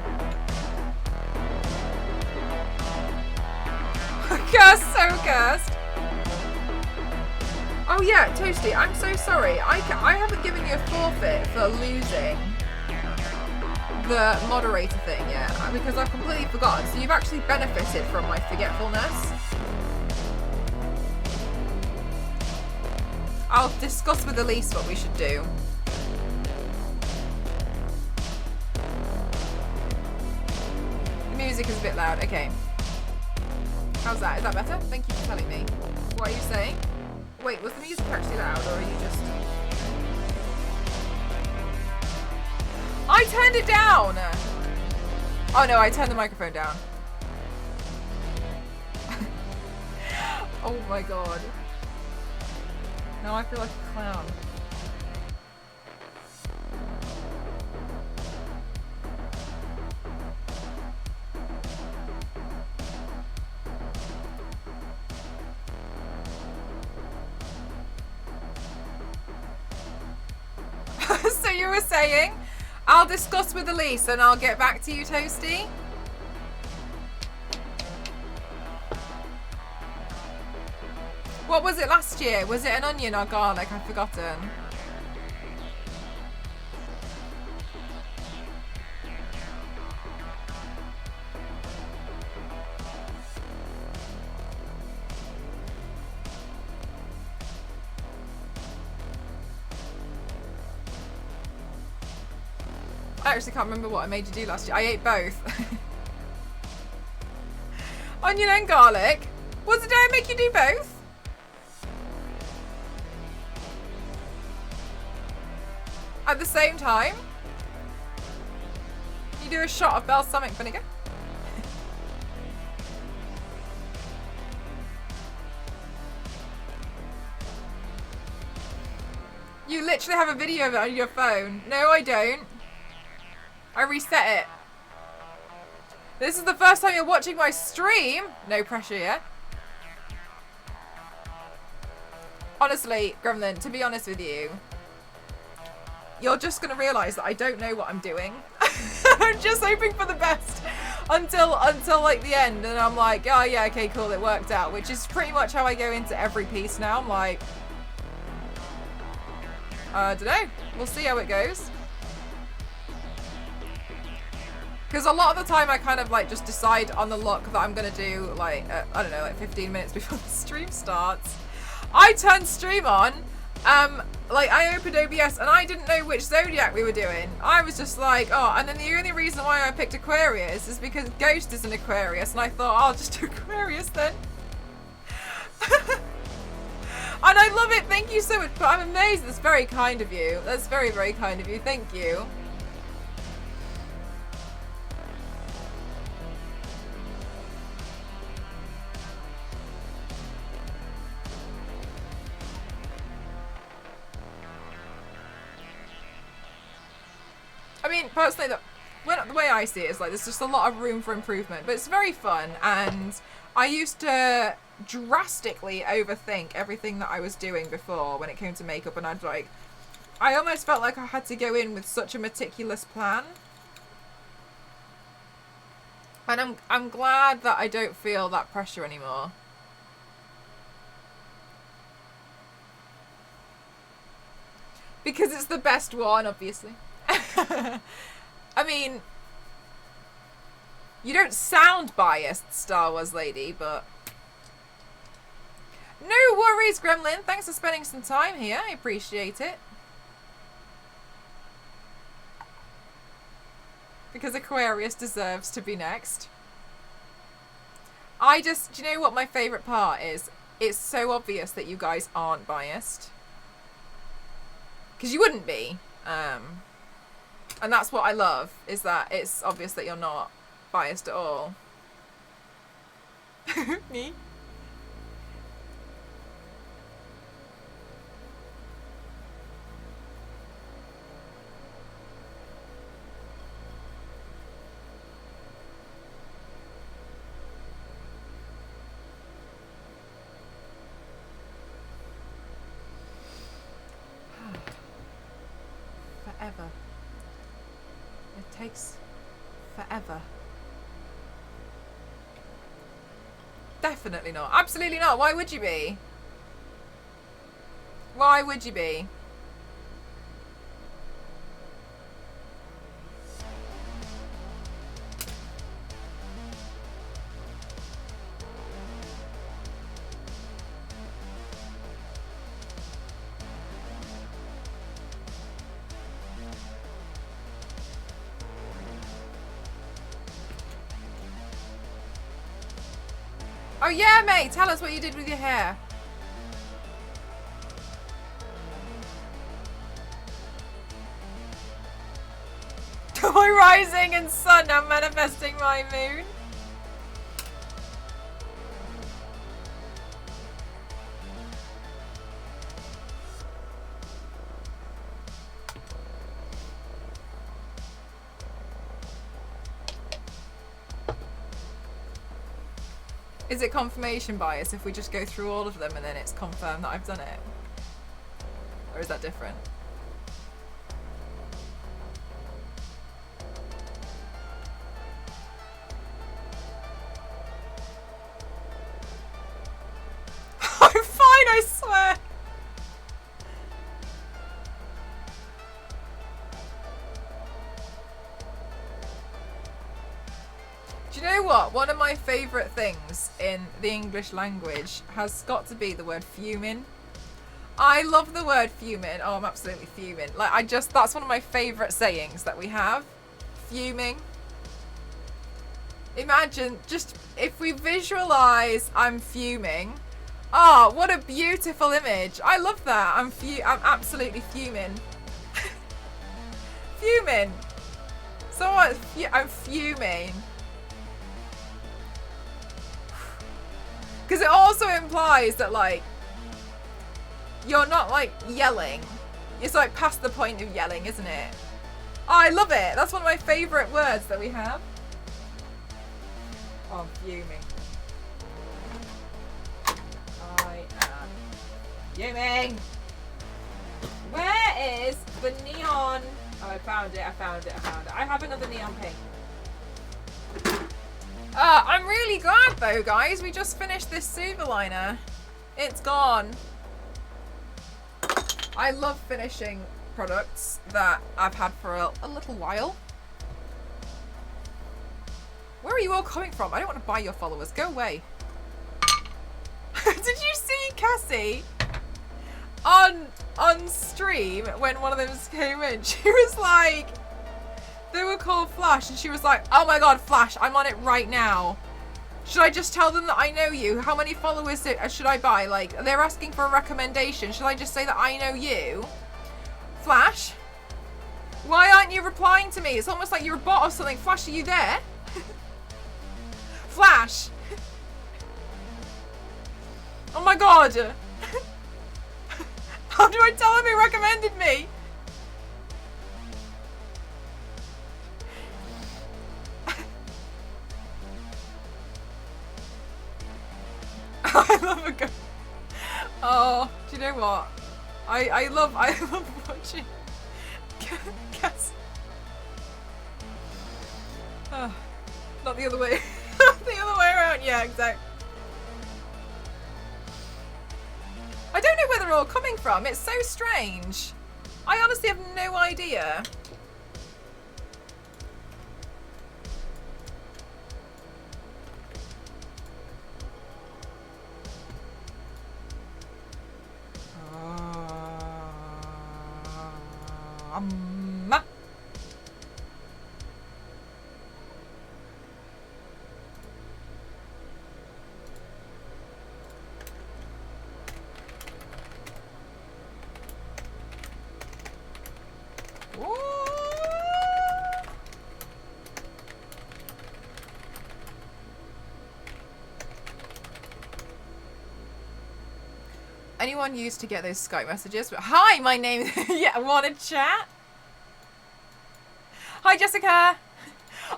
Cursed, so cursed. Oh yeah, Toasty, I'm so sorry. I haven't given you a forfeit for losing the moderator thing yet because I've completely forgotten. So you've actually benefited from my forgetfulness. I'll discuss with Elise what we should do. The music is a bit loud. Okay. How's that? Is that better? Thank you for telling me. What are you saying? Wait, was the music actually loud or are you just... I turned it down! Oh no, I turned the microphone down. Oh my god. Now I feel like a clown. So you were saying, I'll discuss with Elise and I'll get back to you, Toasty. What was it last year? Was it an onion or garlic? I've forgotten. I actually can't remember what I made you do last year. I ate both. Onion and garlic. Did I make you do both? At the same time? You do a shot of balsamic vinegar? You literally have a video of it on your phone. No, I don't. I reset it. This is the first time you're watching my stream. No pressure, yeah? Honestly, Gremlin, to be honest with you, you're just going to realise that I don't know what I'm doing. I'm just hoping for the best until like the end. And I'm like, oh yeah, okay, cool, it worked out. Which is pretty much how I go into every piece now. I'm like, I don't know. We'll see how it goes. Because a lot of the time I kind of like just decide on the look that I'm going to do like, I don't know, like 15 minutes before the stream starts. I turned stream on, like I opened OBS and I didn't know which zodiac we were doing. I was just like, oh, and then the only reason why I picked Aquarius is because Ghost is an Aquarius and I thought, I'll just do Aquarius then. And I love it, thank you so much, but I'm amazed, that's very kind of you. That's very, very kind of you, thank you. I mean, personally, the way I see it is like there's just a lot of room for improvement, but it's very fun. And I used to drastically overthink everything that I was doing before when it came to makeup, and I almost felt like I had to go in with such a meticulous plan. And I'm glad that I don't feel that pressure anymore. Because it's the best one, obviously. I mean, you don't sound biased, Star Wars lady, but... No worries, Gremlin. Thanks for spending some time here. I appreciate it. Because Aquarius deserves to be next. Do you know what my favourite part is? It's so obvious that you guys aren't biased. Because you wouldn't be. And that's what I love, is that it's obvious that you're not. biased at all. Me? Forever. It takes forever. Definitely not. Absolutely not. Why would you be? Why would you be? Oh yeah, mate, tell us what you did with your hair. My rising and sun now manifesting my moon. Is it confirmation bias if we just go through all of them and then it's confirmed that I've done it? Or is that different? I'm fine, I swear! Do you know what? One of my favourite things in the English language has got to be the word fuming. I love the word fuming. Oh, I'm absolutely fuming. Like, that's one of my favourite sayings that we have. Fuming. Imagine, just, if we visualise I'm fuming. Oh, what a beautiful image. I love that. I'm absolutely fuming. Fuming. So what? I'm fuming. Because it also implies that, like, you're not, like, yelling. It's, like, past the point of yelling, isn't it? Oh, I love it. That's one of my favourite words that we have. Oh, I'm fuming. I am fuming. Where is the neon? Oh, I found it. I have another neon pink. I'm really glad though, guys. We just finished this silver liner. It's gone. I love finishing products that I've had for a little while. Where are you all coming from? I don't want to buy your followers. Go away. Did you see Cassie on stream when one of them came in? She was like, they were called Flash, and she was like, oh my god, Flash, I'm on it right now. Should I just tell them that I know you? How many followers should I buy? Like, they're asking for a recommendation. Should I just say that I know you? Flash? Why aren't you replying to me? It's almost like you're a bot or something. Flash, are you there? Flash! Oh my god! How do I tell him he recommended me? I love a go. Oh, do you know what? I love watching cats. Oh, not the other way. The other way around. Yeah, exactly. I don't know where they're all coming from. It's so strange. I honestly have no idea. anyone used to get those Skype messages? But hi, my name. Yeah, wanna chat? Hi, Jessica.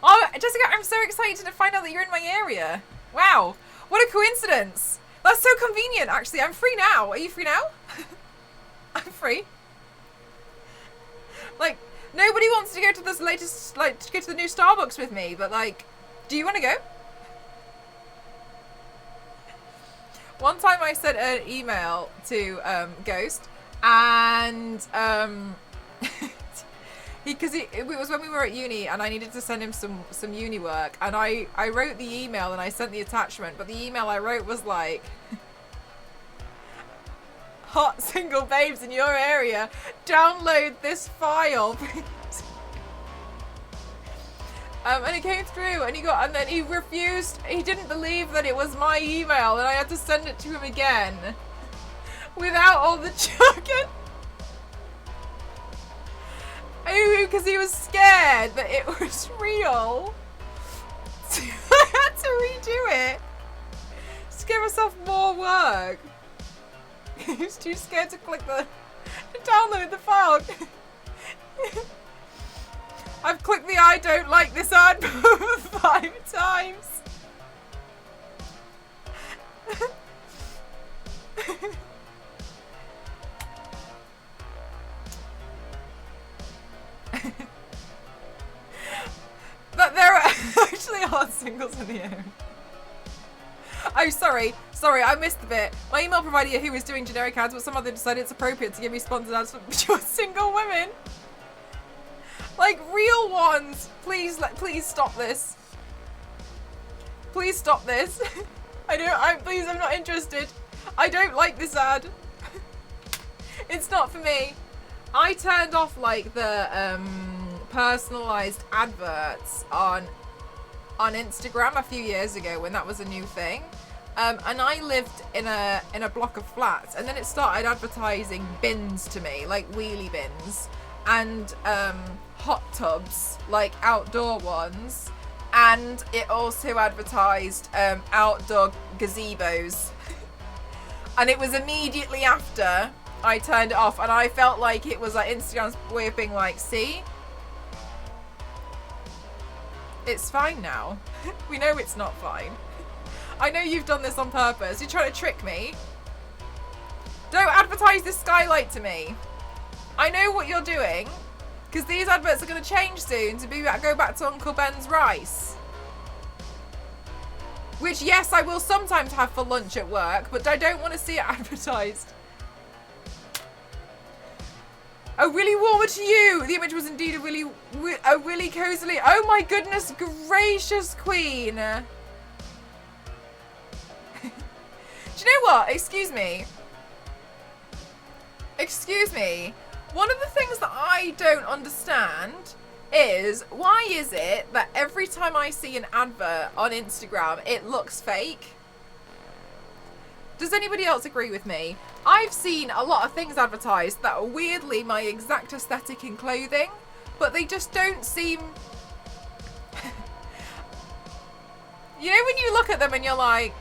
Oh, Jessica, I'm so excited to find out that you're in my area. Wow, what a coincidence. That's so convenient, actually. I'm free now. Are you free now? I'm free. Like, nobody wants to go to this latest, like, to go to the new Starbucks with me, but, like, do you want to go? One time I sent an email to Ghost, and it was when we were at uni, and I needed to send him some uni work, and I wrote the email and I sent the attachment, but the email I wrote was like, hot single babes in your area, download this file. And it came through, and then he refused. He didn't believe that it was my email, and I had to send it to him again without all the jargon. Because he was scared that it was real. So I had to redo it to give myself more work. He was too scared to download the file. I've clicked the I don't like this ad 5 times. But there are actually hot singles in the area. Oh, sorry, I missed the bit. My email provider who was doing generic ads, but some other decided it's appropriate to give me sponsored ads for pure single women. Like real ones. Please stop this. Please stop this. Please, I'm not interested. I don't like this ad. It's not for me. I turned off like the personalized adverts on Instagram a few years ago when that was a new thing. And I lived in a block of flats, and then it started advertising bins to me, like wheelie bins and hot tubs, like outdoor ones, and it also advertised outdoor gazebos. And it was immediately after I turned it off, and I felt like it was like Instagram's way of being like, see, it's fine now. We know it's not fine. I know you've done this on purpose. You're trying to trick me. Don't advertise this skylight to me. I know what you're doing, because these adverts are going to change soon to go back to Uncle Ben's rice. Which, yes, I will sometimes have for lunch at work, but I don't want to see it advertised. Oh, really warmer to you. The image was indeed a really cozily. Oh my goodness gracious, Queen. Do you know what? Excuse me. One of the things that I don't understand is, why is it that every time I see an advert on Instagram, it looks fake? Does anybody else agree with me? I've seen a lot of things advertised that are weirdly my exact aesthetic in clothing, but they just don't seem... You know when you look at them and you're like,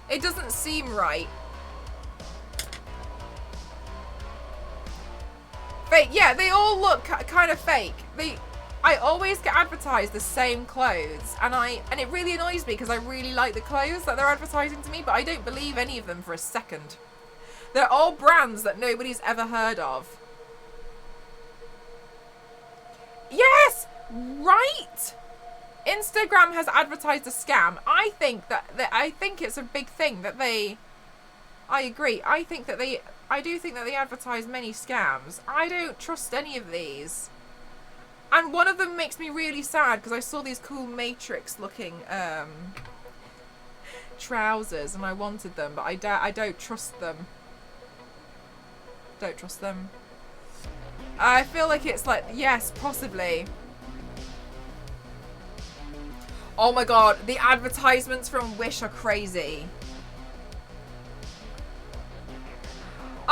it doesn't seem right. Fake, yeah, they all look kind of fake. I always get advertised the same clothes, and it really annoys me because I really like the clothes that they're advertising to me, but I don't believe any of them for a second. They're all brands that nobody's ever heard of. Yes, right. Instagram has advertised a scam. I think it's a big thing that they. I agree. I do think that they advertise many scams. I don't trust any of these. And one of them makes me really sad because I saw these cool Matrix looking trousers and I wanted them, but I don't trust them. Don't trust them. I feel like it's like, yes, possibly. Oh my god, the advertisements from Wish are crazy.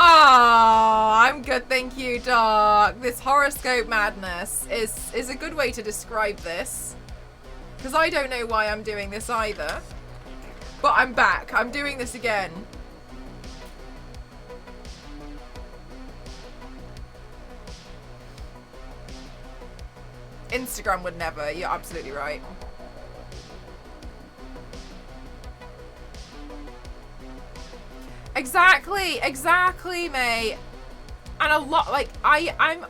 Ah, I'm good, thank you, Doc. This horoscope madness is a good way to describe this. Because I don't know why I'm doing this either. But I'm back. I'm doing this again. Instagram would never. You're absolutely right. Exactly, exactly, mate. And a lot, like, I'm...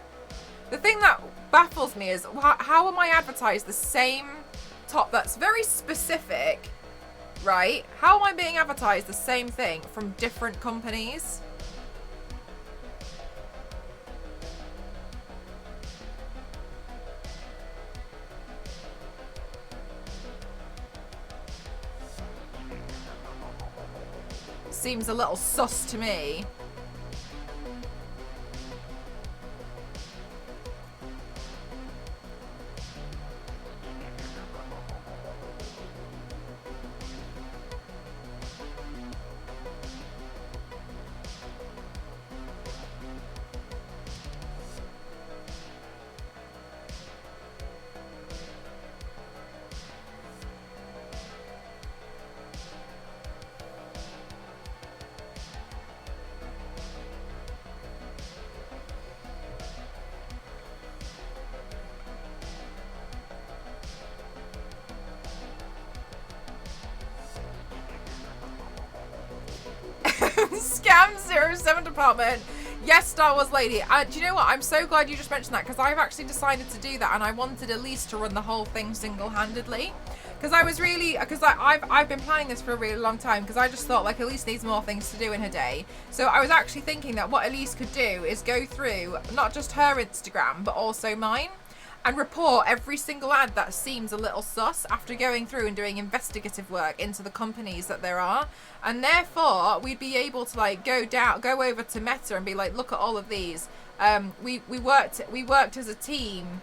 The thing that baffles me is, how am I advertised the same top that's very specific, right? How am I being advertised the same thing from different companies? Seems a little sus to me. Scam 07 department. Yes, Star Wars lady. Do you know what? I'm so glad you just mentioned that, because I've actually decided to do that, and I wanted Elise to run the whole thing single-handedly. Because I was really, because I've been planning this for a really long time, because I just thought, like, Elise needs more things to do in her day. So I was actually thinking that what Elise could do is go through not just her Instagram, but also mine, and report every single ad that seems a little sus after going through and doing investigative work into the companies that there are. And therefore, we'd be able to, like, go over to Meta and be like, look at all of these. We worked as a team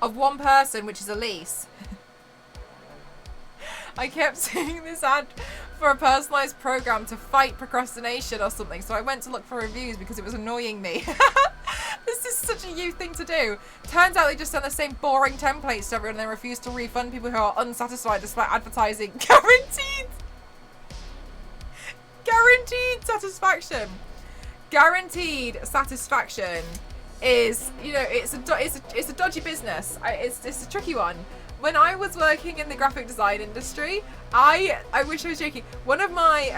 of one person, which is Elise. I kept seeing this ad for a personalized program to fight procrastination or something, so I went to look for reviews because it was annoying me. This is such a you thing to do. Turns out they just send the same boring templates to everyone and they refuse to refund people who are unsatisfied despite advertising. Guaranteed satisfaction. Guaranteed satisfaction is, you know, it's a dodgy business. It's a tricky one. When I was working in the graphic design industry, I wish I was joking. One of my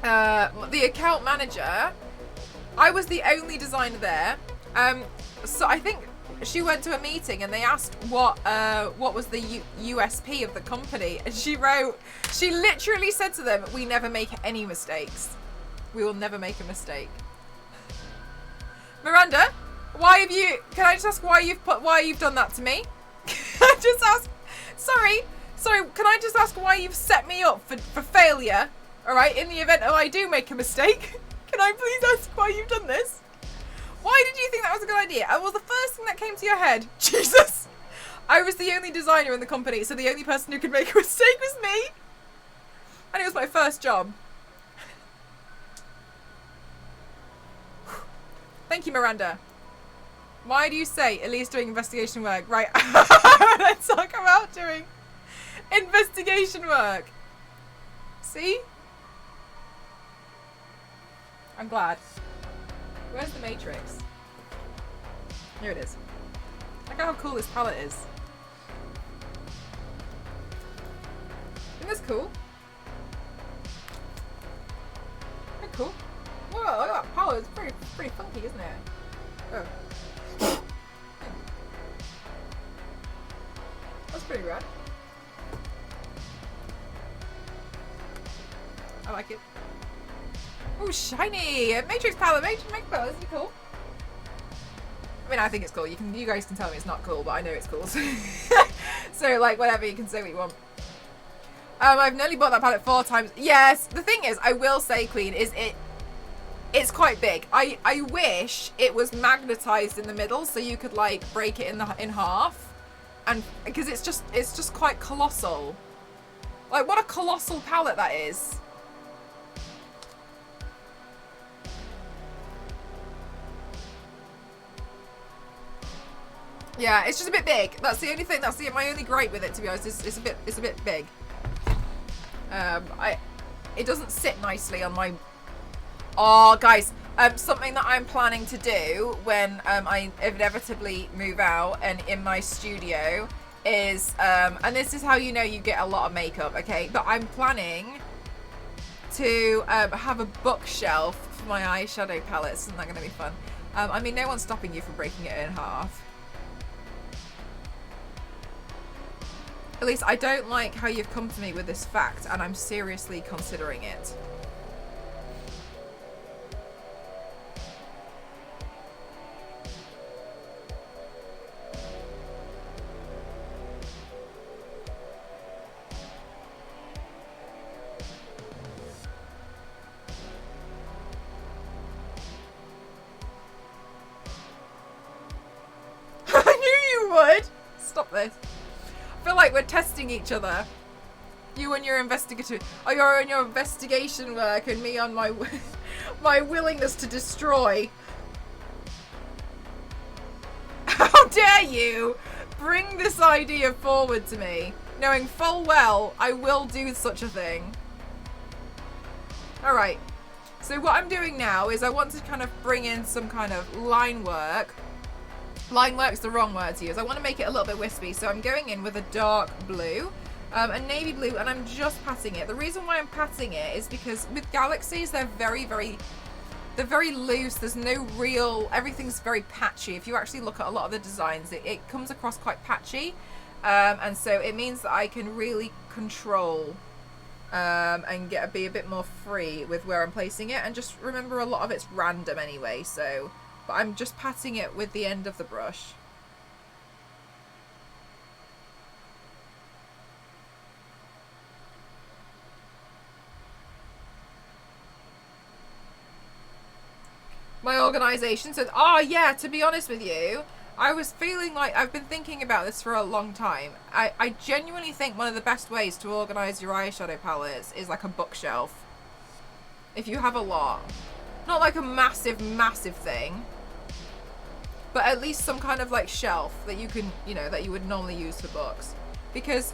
the account manager, I was the only designer there. So I think she went to a meeting and they asked what was the USP of the company, and she literally said to them, "We never make any mistakes. We will never make a mistake." Miranda, can I just ask why you've done that to me? Can I just ask, sorry, can I just ask why you've set me up for failure, alright, in the event that I do make a mistake? Can I please ask why you've done this? Why did you think that was a good idea? It was the first thing that came to your head. Jesus! I was the only designer in the company, so the only person who could make a mistake was me. And it was my first job. Thank you, Miranda. Why do you say Elise doing investigation work? Right, let's talk about doing investigation work. See? I'm glad. Where's the Matrix? Here it is. Look at how cool this palette is. Isn't this cool? Very cool. Whoa, look at that palette. It's pretty funky, isn't it? Oh. That's pretty rad. I like it. Oh, shiny! Matrix palette, Matrix palette, isn't it cool? I mean, I think it's cool. You guys can tell me it's not cool, but I know it's cool. So like, whatever, you can say what you want. I've nearly bought that palette 4 times. Yes, the thing is, I will say, Queen, is it's quite big. I wish it was magnetized in the middle so you could like break it in half. And because it's just quite colossal. Like, what a colossal palette that is. Yeah, it's just a bit big. That's the only thing. That's my only gripe with it, to be honest. It's a bit big. It doesn't sit nicely on my... Oh, guys, something that I'm planning to do when I inevitably move out and in my studio is, and this is how you know you get a lot of makeup, okay? But I'm planning to have a bookshelf for my eyeshadow palettes. Isn't that going to be fun? I mean, no one's stopping you from breaking it in half. At least I don't like how you've come to me with this fact, and I'm seriously considering it. I knew you would! Stop this. I feel like we're testing each other. You and your investigative, oh, you're on your investigation work, and me on my my willingness to destroy. How dare you bring this idea forward to me, knowing full well I will do such a thing. All right. So what I'm doing now is I want to kind of bring in some kind of line work. Line work's the wrong word to use. I want to make it a little bit wispy, so I'm going in with a dark blue, a navy blue, and I'm just patting it. The reason why I'm patting it is because with galaxies, they're very loose. There's no real, everything's very patchy. If you actually look at a lot of the designs, it comes across quite patchy, and so it means that I can really control and be a bit more free with where I'm placing it. And just remember, a lot of it's random anyway, so... But I'm just patting it with the end of the brush. My organisation said, oh yeah, to be honest with you, I was feeling like I've been thinking about this for a long time. I genuinely think one of the best ways to organise your eyeshadow palettes is like a bookshelf. If you have a lot. Not like a massive thing, but at least some kind of like shelf that you can, you know, that you would normally use for books, because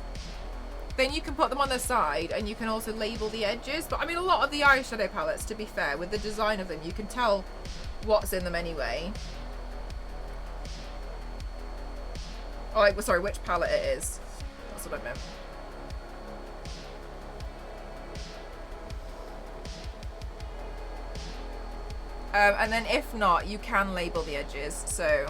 then you can put them on the side and you can also label the edges. But I mean, a lot of the eyeshadow palettes, to be fair, with the design of them, you can tell what's in them anyway. Oh, like, sorry, which palette it is. That's what I meant. And then if not, you can label the edges, so...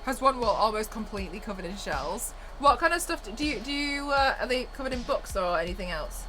Has one wall almost completely covered in shells. What kind of stuff do you are they covered in books or anything else?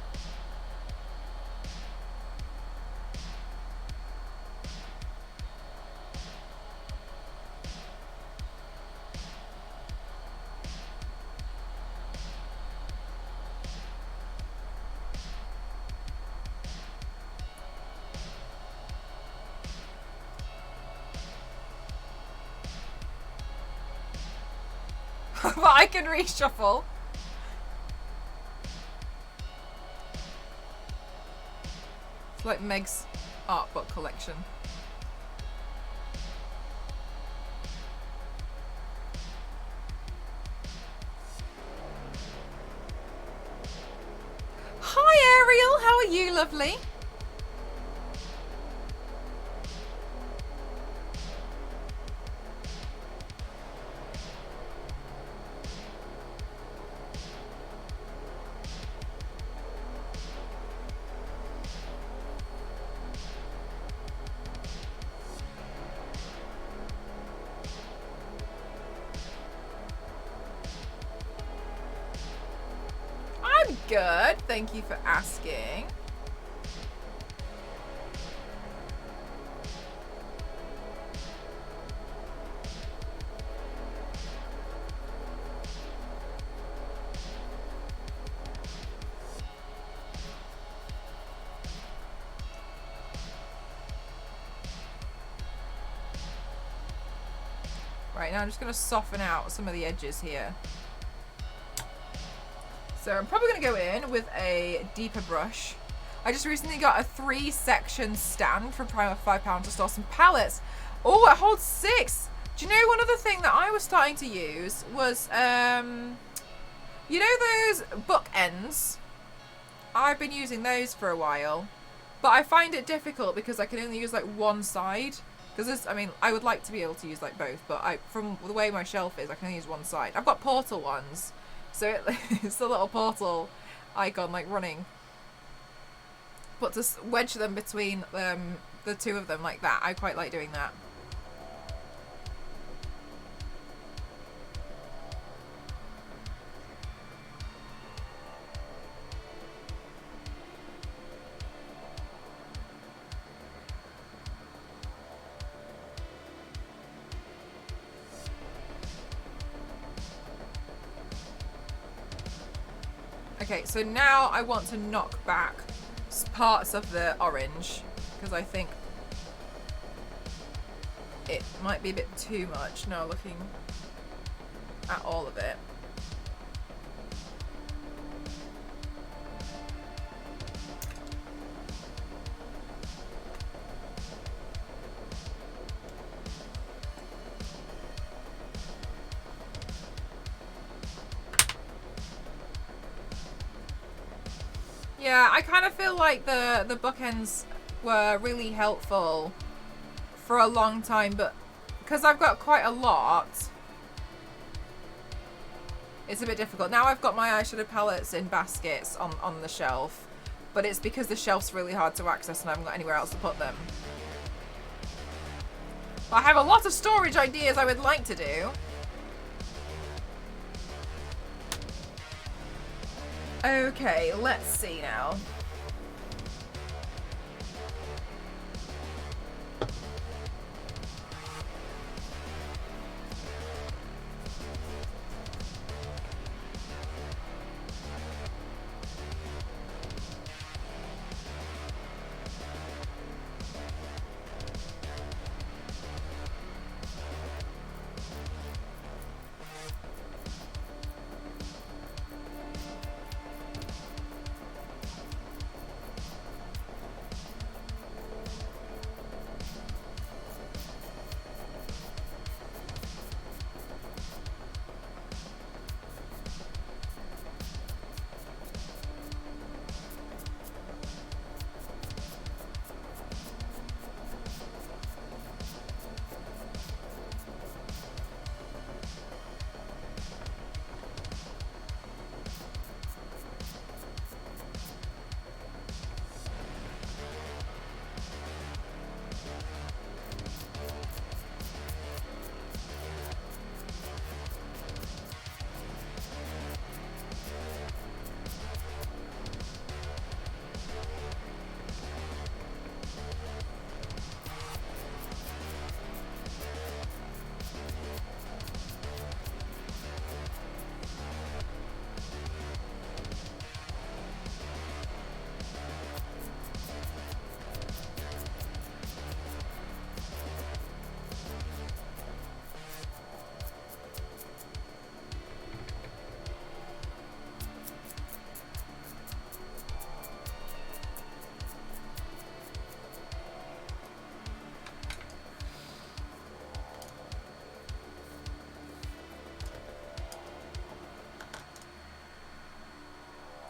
But I can reshuffle. It's like Meg's art book collection. Hi Ariel, how are you, lovely? Good, thank you for asking. Right, now I'm just going to soften out some of the edges here. So I'm probably going to go in with a deeper brush. I just recently got a 3-section stand for £5 to store some pallets. Oh, it holds 6. Do you know one other thing that I was starting to use was, you know those bookends? I've been using those for a while, but I find it difficult because I can only use like one side. Because I mean, I would like to be able to use like both, but from the way my shelf is, I can only use one side. I've got portal ones, so it's the little portal icon like running. But to wedge them between the two of them like that, I quite like doing that. Okay, so now I want to knock back parts of the orange because I think it might be a bit too much now looking at all of it. Yeah, I kind of feel like the bookends were really helpful for a long time, but because I've got quite a lot, it's a bit difficult. Now I've got my eyeshadow palettes in baskets on the shelf, but it's because the shelf's really hard to access and I haven't got anywhere else to put them. But I have a lot of storage ideas I would like to do. Okay, let's see now.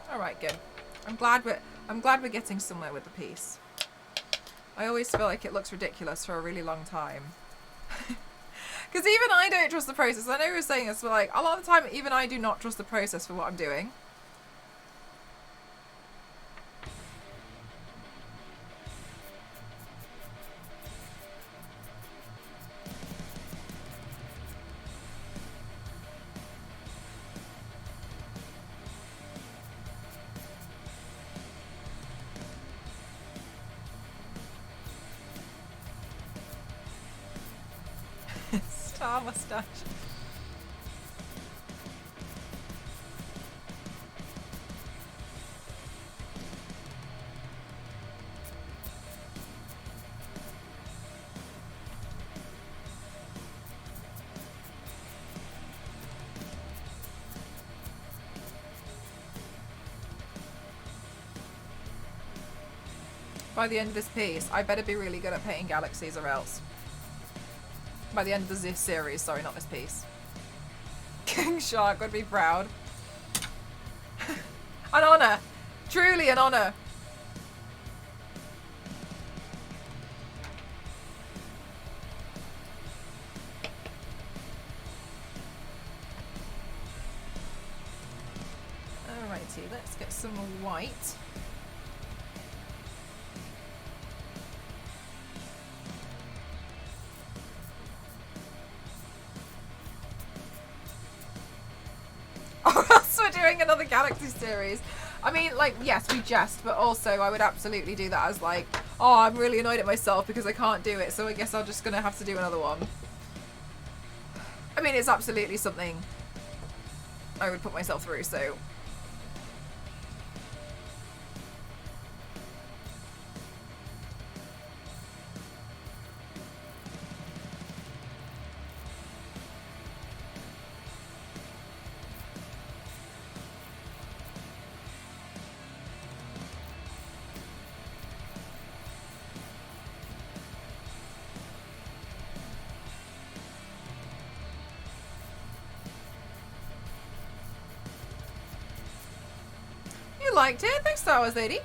All right, good. I'm glad we're getting somewhere with the piece. I always feel like it looks ridiculous for a really long time. Because even I don't trust the process. I know we were saying this, but like a lot of the time, even I do not trust the process for what I'm doing. Star mustache. by the end of this piece. I better be really good at painting galaxies or else. By the end of this series, sorry, not this piece. King Shark would be proud. An honour. Truly an honour. Alrighty, let's get some white. Or else we're doing another Galaxy series. I mean, like, yes, we jest, but also I would absolutely do that as like, oh, I'm really annoyed at myself because I can't do it, so I guess I'm just gonna have to do another one. I mean, it's absolutely something I would put myself through, so. You liked it? Thanks, Star Wars Lady.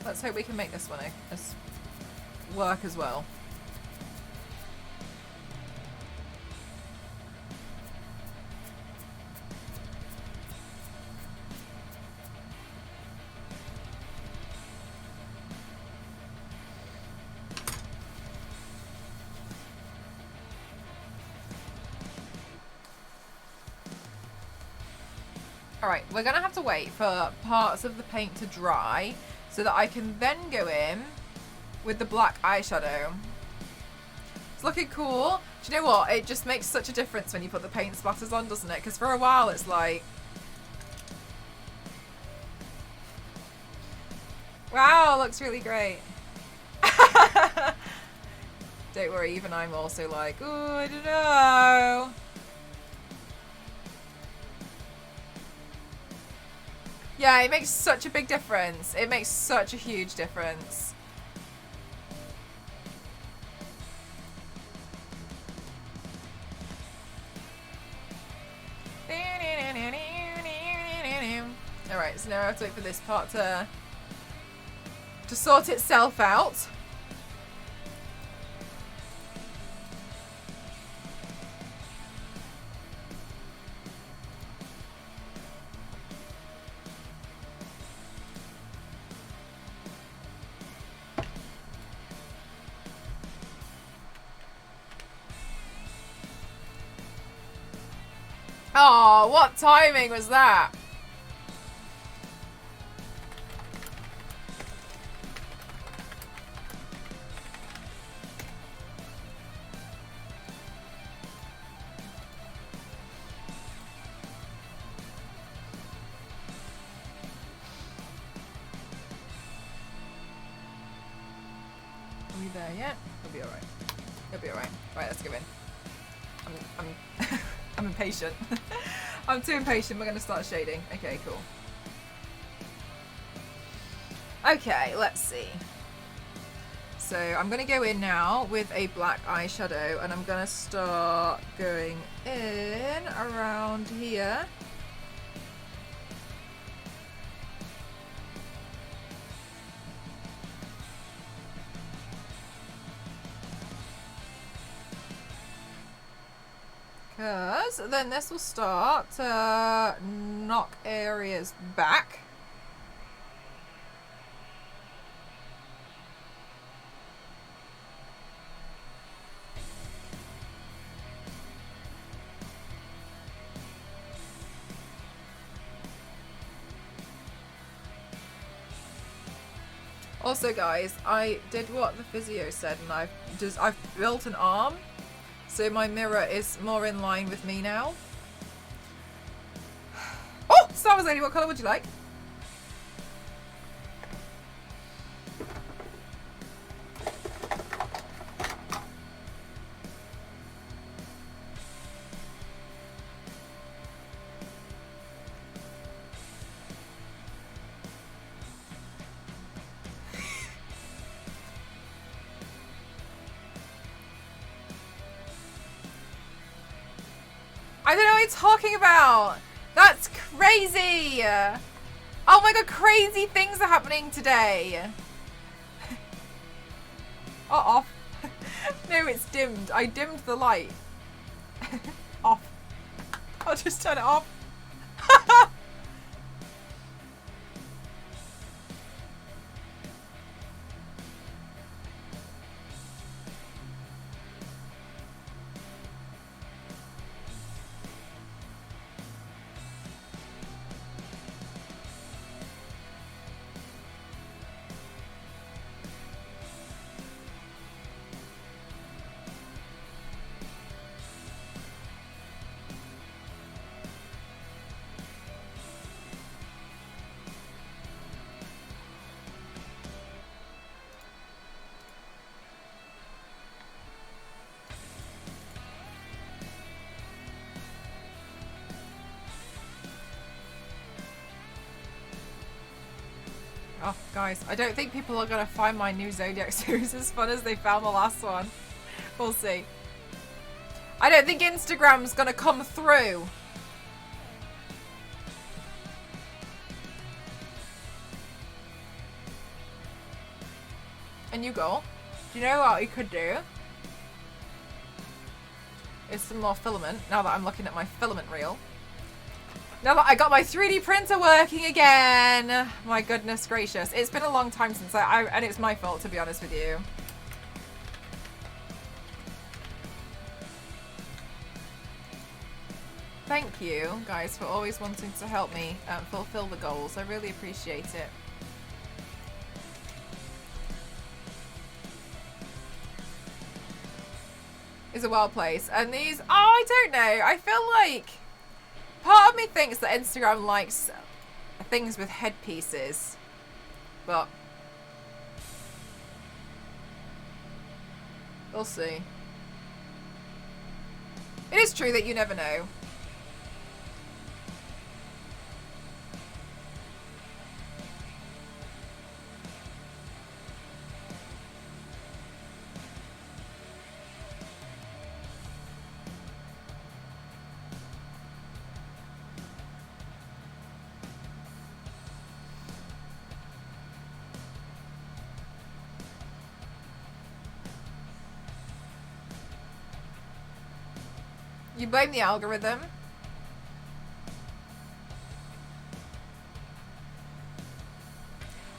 Let's hope we can make this one work as well. Alright, we're going to have to wait for parts of the paint to dry so that I can then go in with the black eyeshadow. It's looking cool. Do you know what? It just makes such a difference when you put the paint splatters on, doesn't it? Because for a while it's like... Wow, looks really great. Don't worry, even I'm also like, oh, I don't know. Yeah, it makes such a big difference. It makes such a huge difference. Alright, so now I have to wait for this part to sort itself out. Oh, what timing was that? Are we there yet? It'll be alright. It'll be alright. Right, let's go in. I'm impatient. I'm too impatient. We're going to start shading. Okay, cool. Okay, let's see. So I'm going to go in now with a black eyeshadow and I'm going to start going in around here. Because then this will start to knock areas back. Also, guys, I did what the physio said, and I've built an arm, so my mirror is more in line with me now. Oh, Star Wars Lady, what colour would you like? I don't know what you're talking about. That's crazy. Oh my god, crazy things are happening today. Oh, off. No, it's dimmed. I dimmed the light. Off. I'll just turn it off. Oh, guys, I don't think people are going to find my new Zodiac series as fun as they found the last one. We'll see. I don't think Instagram's going to come through. And you go. Do you know what you could do? Is some more filament, now that I'm looking at my filament reel. Now that I got my 3D printer working again. My goodness gracious. It's been a long time since and it's my fault, to be honest with you. Thank you, guys, for always wanting to help me fulfill the goals. I really appreciate it. It's a wild place. And these, oh, I don't know. I feel like part of me thinks that Instagram likes things with headpieces, but we'll see. It is true that you never know. You blame the algorithm.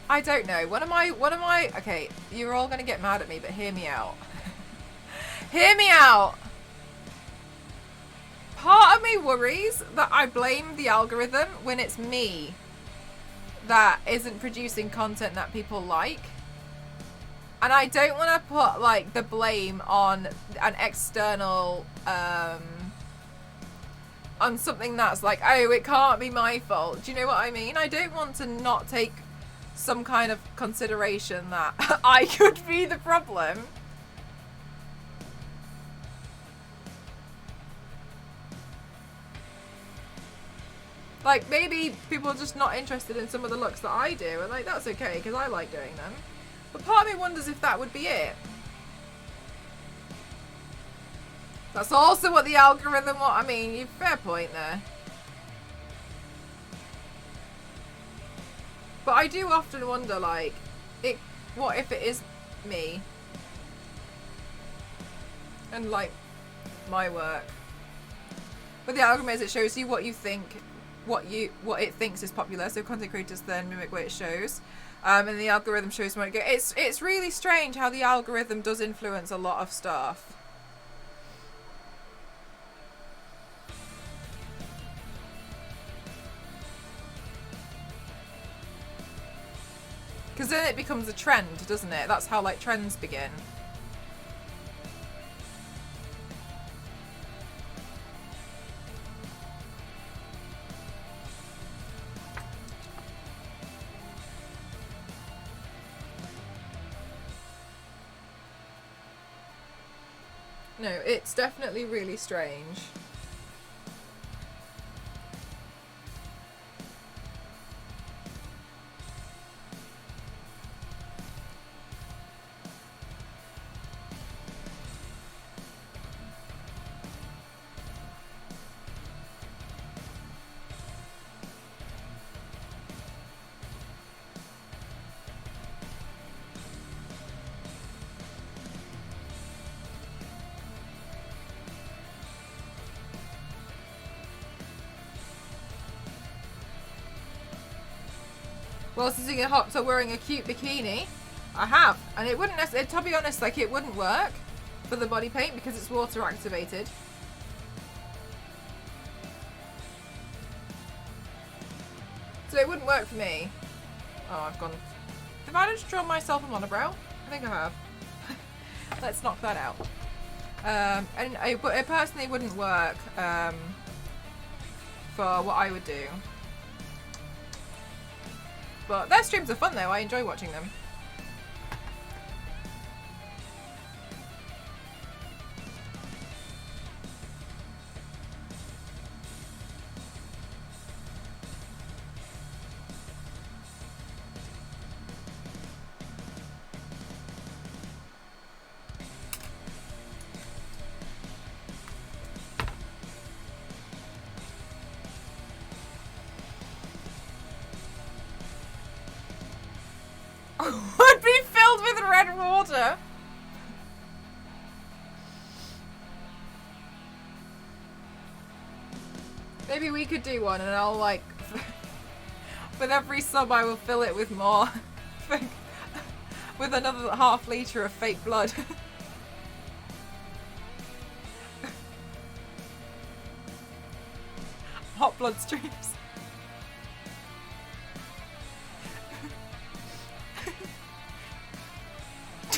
I don't know. What am I, okay, you're all gonna get mad at me, but hear me out. Hear me out. Part of me worries that I blame the algorithm when it's me that isn't producing content that people like. And I don't want to put, like, the blame on an external, on something that's like, oh, it can't be my fault. Do you know what I mean? I don't want to not take some kind of consideration that I could be the problem. Like, maybe people are just not interested in some of the looks that I do, and, like, that's okay, because I like doing them. But part of me wonders if that would be it. That's also what the algorithm I mean, you've fair point there. But I do often wonder, like, what if it is me? And, like, my work. But the algorithm is, it shows you what you think, what it thinks is popular. So content creators then mimic what it shows. And the algorithm shows what it goes. It's really strange how the algorithm does influence a lot of stuff. Because then it becomes a trend, doesn't it? That's how like trends begin. No, it's definitely really strange. Well, sitting at hot, so wearing a cute bikini. I have, and it wouldn't necessarily, to be honest, like it wouldn't work for the body paint because it's water activated. So it wouldn't work for me. Oh, I've gone. Have I just drawn myself a monobrow? I think I have. Let's knock that out. But it personally wouldn't work for what I would do. But their streams are fun though, I enjoy watching them. Would be filled with red water. Maybe we could do one and I'll like, with every sub I will fill it with more, with another ½ litre of fake blood. Hot blood streams.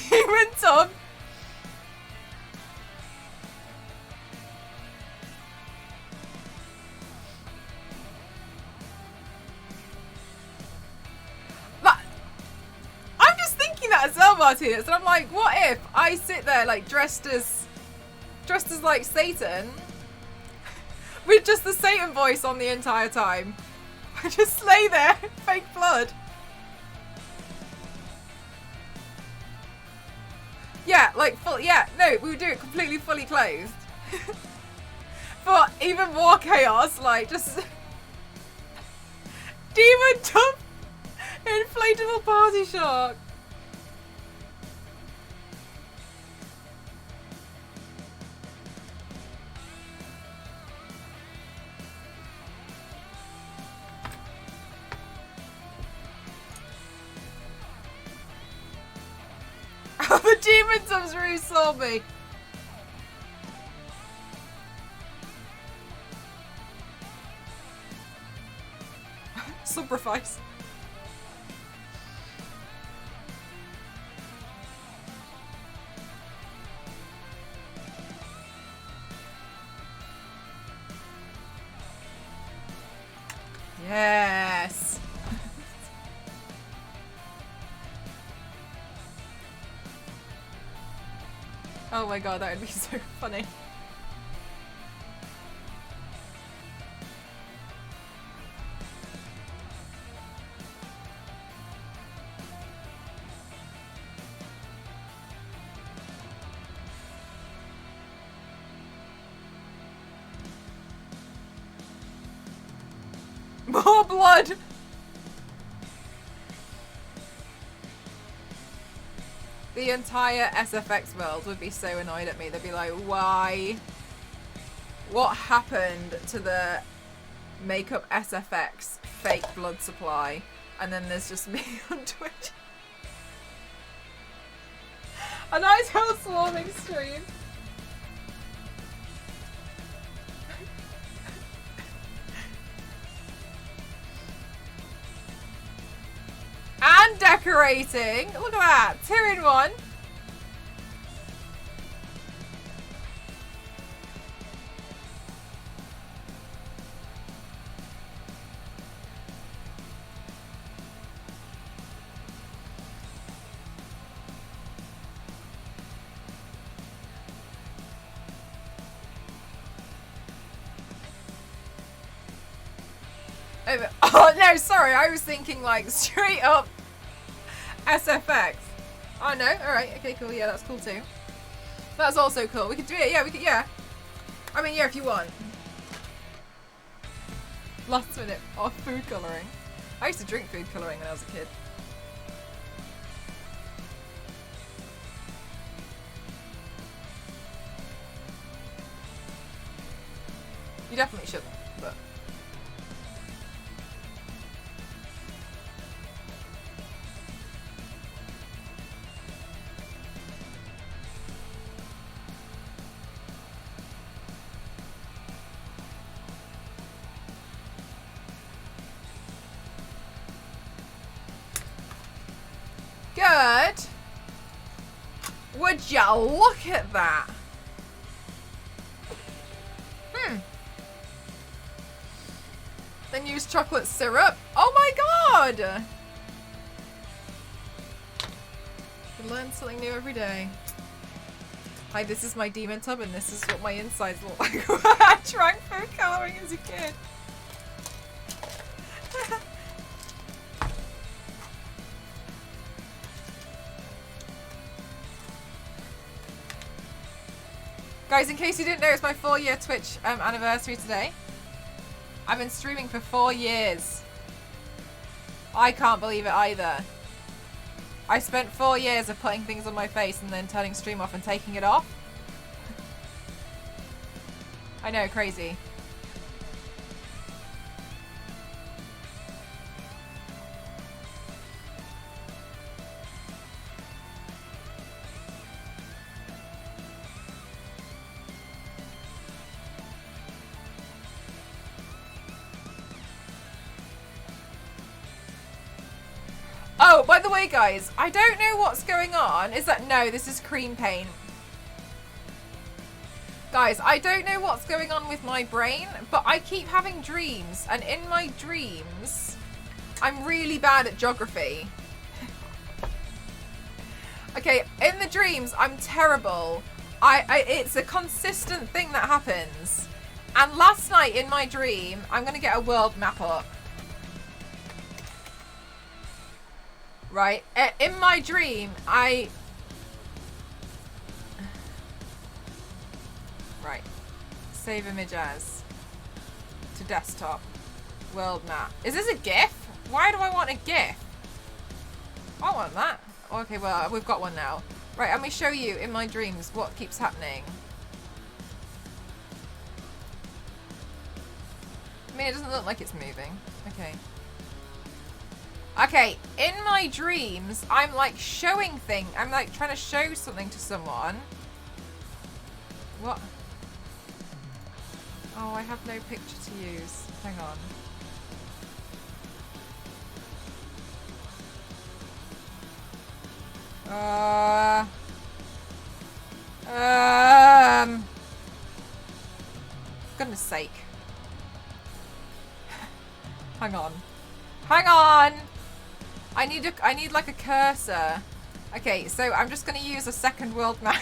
Demon tub. But I'm just thinking that as well, Martinez, and I'm like, what if I sit there like dressed as like Satan, with just the Satan voice on the entire time? I just lay there, fake blood. Yeah, like full. Yeah, no, we would do it completely fully clothed. For even more chaos, like just demon tub, inflatable party shark. The demon tubs really saw me. Sacrifice. Yes. Oh my god, that would be so funny. More blood! The entire SFX world would be so annoyed at me. They'd be like, why? What happened to the makeup SFX fake blood supply? And then there's just me on Twitch. A nice housewarming stream. And decorating. Look at that. 2 in 1. Oh no, sorry, I was thinking like straight up SFX. Oh no, alright, okay, cool, yeah, that's cool too. That's also cool. We could do it, yeah, we could, yeah. I mean, yeah, if you want. Last minute off food colouring. I used to drink food colouring when I was a kid. You definitely shouldn't, but... Good. Would ya look at that? Then use chocolate syrup. Oh my god! You learn something new every day. Hi, this is my demon tub and this is what my insides look like. I drank food colouring as a kid. Guys, in case you didn't know, it's my 4-year Twitch anniversary today. I've been streaming for 4 years. I can't believe it either. I spent 4 years of putting things on my face and then turning stream off and taking it off. I know, crazy. Oh, by the way, guys, I don't know what's going on. Is that... No, this is cream paint. Guys, I don't know what's going on with my brain, but I keep having dreams. And in my dreams, I'm really bad at geography. Okay, in the dreams, I'm terrible. It's a consistent thing that happens. And last night in my dream, I'm going to get a world map up. Right, in my dream, Right. Save image as. To desktop. World map. Is this a GIF? Why do I want a GIF? I want that. Okay, well, we've got one now. Right, let me show you in my dreams what keeps happening. I mean, it doesn't look like it's moving. Okay. Okay, in my dreams, I'm like showing things. I'm like trying to show something to someone. What? Oh, I have no picture to use. Hang on. Goodness sake. Hang on. Hang on! I need like a cursor. Okay, so I'm just gonna use a second world map.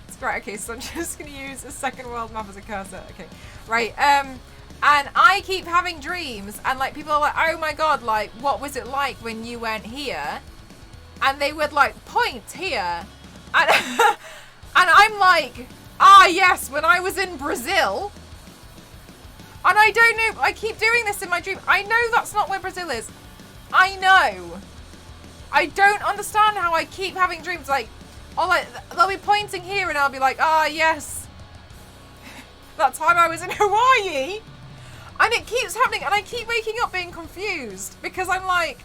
It's right, okay, so I'm just gonna use a second world map as a cursor. Okay. Right, and I keep having dreams and like people are like, oh my god, like what was it like when you went here? And they would like point here. And and I'm like, ah yes, when I was in Brazil. And I don't know, I keep doing this in my dream. I know that's not where Brazil is. I know. I don't understand how I keep having dreams. Like, oh, like they'll be pointing here and I'll be like, ah, yes. That time I was in Hawaii. And it keeps happening and I keep waking up being confused. Because I'm like,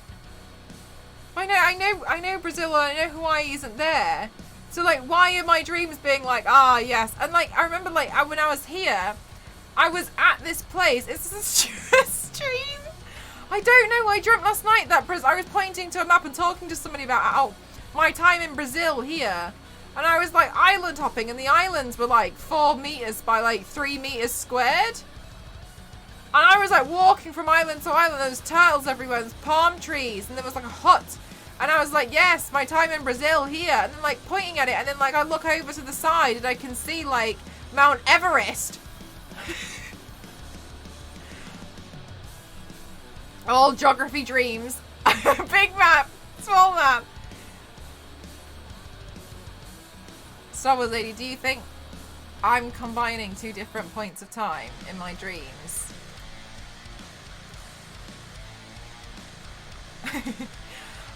I know Brazil and I know Hawaii isn't there. So like, why are my dreams being like, ah, yes. And like, I remember like when I was here, I was at this place. It's a stream. I I don't know. I dreamt last night that I was pointing to a map and talking to somebody about my time in Brazil here. And I was like island hopping, and the islands were like 4 meters by like 3 meters squared. And I was like walking from island to island. There was turtles everywhere, there's palm trees, and there was like a hut. And I was like, yes, my time in Brazil here. And then like pointing at it, and then like I look over to the side and I can see like Mount Everest. All geography dreams. Big map, small map. Star Wars Lady, do you think I'm combining 2 different points of time in my dreams?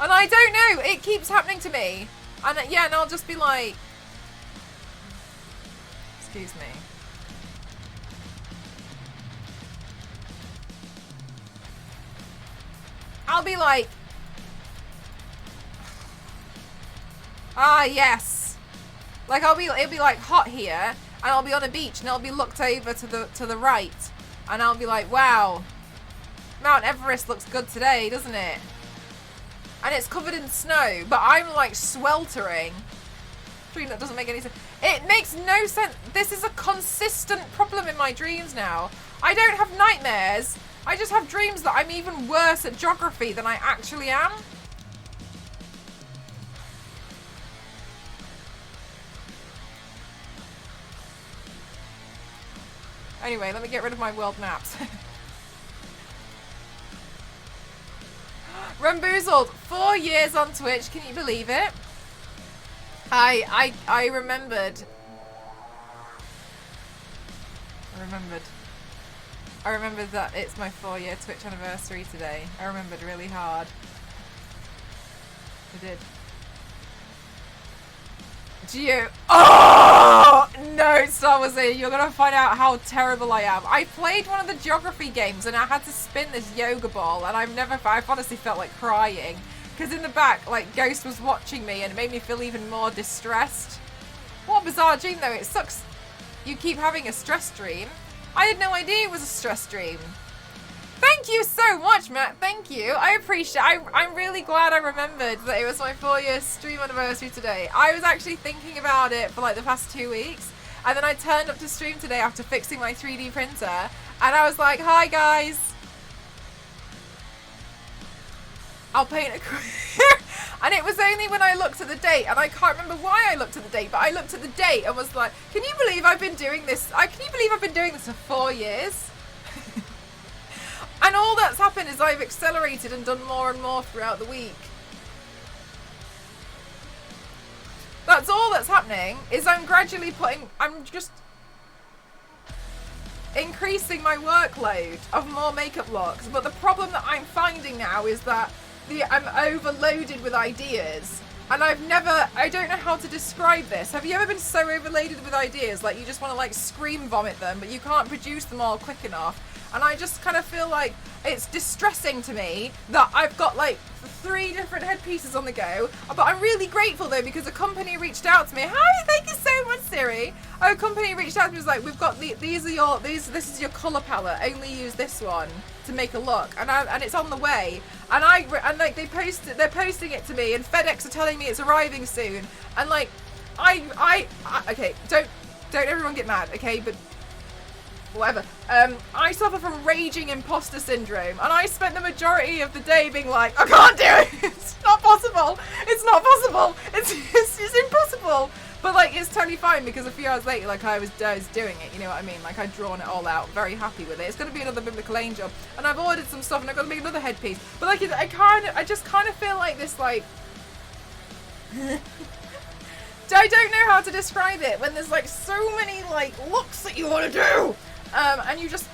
And I don't know, it keeps happening to me. And yeah, and I'll just be like, excuse me. I'll be like, ah, yes. Like it'll be like hot here, and I'll be on a beach, and I'll be looked over to the right, and I'll be like, wow, Mount Everest looks good today, doesn't it? And it's covered in snow, but I'm like sweltering. Dream that doesn't make any sense. It makes no sense. This is a consistent problem in my dreams now. I don't have nightmares. I just have dreams that I'm even worse at geography than I actually am. Anyway, let me get rid of my world maps. Ramboozled, 4 years on Twitch, can you believe it? I remembered. I remembered that it's my 4-year Twitch anniversary today. I remembered really hard. I did. Geo. Oh no, Star Wars, you're gonna find out how terrible I am. I played one of the geography games and I had to spin this yoga ball, and I've honestly felt like crying because in the back, like Ghost was watching me, and it made me feel even more distressed. What a bizarre dream though. It sucks. You keep having a stress dream. I had no idea it was a stress dream. Thank you so much, Matt. Thank you. I appreciate it. I'm really glad I remembered that it was my 4-year stream anniversary today. I was actually thinking about it for like the past 2 weeks. And then I turned up to stream today after fixing my 3D printer. And I was like, hi guys. I'll paint a career. And it was only when I looked at the date, and I can't remember why I looked at the date, but I looked at the date and was like, can you believe I've been doing this? Can you believe I've been doing this for 4 years? And all that's happened is I've accelerated and done more and more throughout the week. That's all that's happening, is I'm just increasing my workload of more makeup looks. But the problem that I'm finding now is that I'm overloaded with ideas. And I don't know how to describe this. Have you ever been so overloaded with ideas, like you just want to like scream vomit them, but you can't produce them all quick enough? And I just kind of feel like it's distressing to me that I've got like 3 different headpieces on the go. But I'm really grateful though, because a company reached out to me. Hi, thank you so much, Siri. A company reached out to me, was like, we've got this is your color palette. Only use this one to make a look, and it's on the way. And like they're posting it to me, and FedEx are telling me it's arriving soon. And like I okay, don't everyone get mad, okay? But whatever. I suffer from raging imposter syndrome, and I spent the majority of the day being like, I can't do it. It's not possible. It's not possible. It's impossible. But like, it's totally fine, because a few hours later, like I was doing it. You know what I mean? Like I'd drawn it all out, very happy with it. It's gonna be another biblical angel, and I've ordered some stuff, and I've got to make another headpiece. But like, I just kind of feel like this, like. I don't know how to describe it when there's like so many like looks that you want to do. And you just,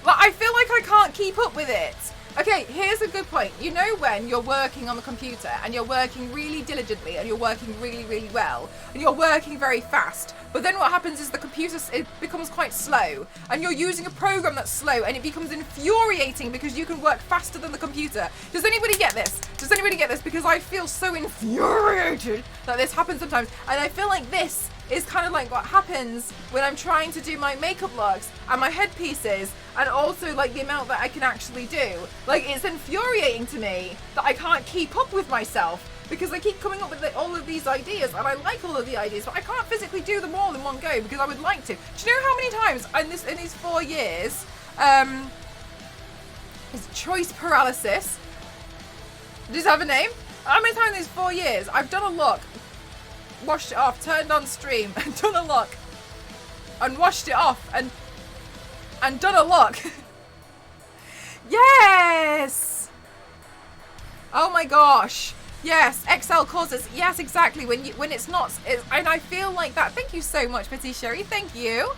like, I feel like I can't keep up with it. Okay, here's a good point. You know when you're working on the computer and you're working really diligently and you're working really, really well and you're working very fast, but then what happens is the computer, it becomes quite slow, and you're using a program that's slow, and it becomes infuriating because you can work faster than the computer. Does anybody get this? Does anybody get this? Because I feel so infuriated that this happens sometimes. And I feel like this is kind of like what happens when I'm trying to do my makeup looks and my headpieces, and also like the amount that I can actually do. Like, it's infuriating to me that I can't keep up with myself, because I keep coming up with all of these ideas, and I like all of the ideas, but I can't physically do them all in one go because I would like to. Do you know how many times in these 4 years, is choice paralysis? Does it have a name? How many times in these 4 years I've done a look, washed it off, turned on stream, and done a look, and washed it off, and done a look. Yes! Oh my gosh. Yes, Excel causes. Yes, exactly. When it's not, and I feel like that. Thank you so much, Petit Sherry. Thank you.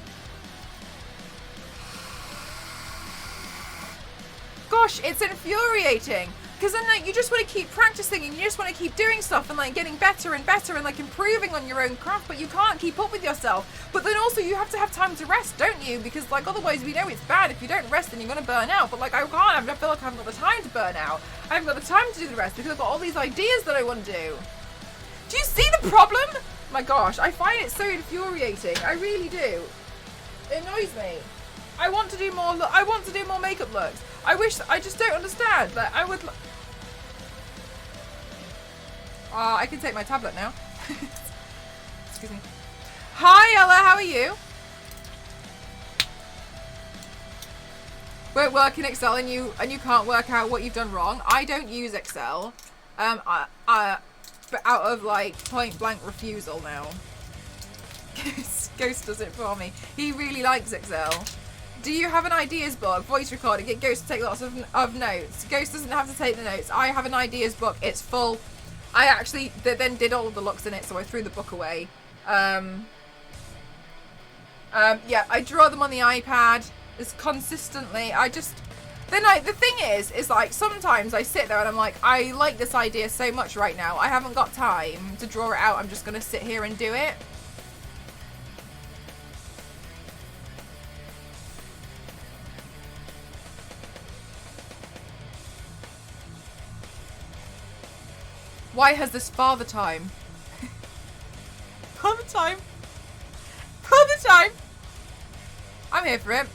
Gosh, it's infuriating. Because then, like, you just want to keep practicing, and you just want to keep doing stuff and like getting better and better and like improving on your own craft, but you can't keep up with yourself. But then also you have to have time to rest, don't you? Because like otherwise we know it's bad. If you don't rest, then you're gonna burn out. But like I feel like I haven't got the time to burn out. I haven't got the time to do the rest because I've got all these ideas that I want to do. Do you see the problem? My gosh, I find it so infuriating. I really do. It annoys me. I want to do more. I want to do more makeup looks. I just don't understand that I would. I can take my tablet now. Excuse me. Hi Ella, how are you? Won't work in Excel and you can't work out what you've done wrong. I don't use Excel. But out of like point blank refusal now. Ghost does it for me. He really likes Excel. Do you have an ideas book? Voice recording. Get Ghost to take lots of notes. Ghost doesn't have to take the notes. I have an ideas book. It's full. I actually then did all of the looks in it, so I threw the book away. Yeah, I draw them on the iPad. It's consistently. The thing is like sometimes I sit there and I'm like, I like this idea so much right now. I haven't got time to draw it out. I'm just gonna sit here and do it. Why has this father time? Father time? Father time? I'm here for it.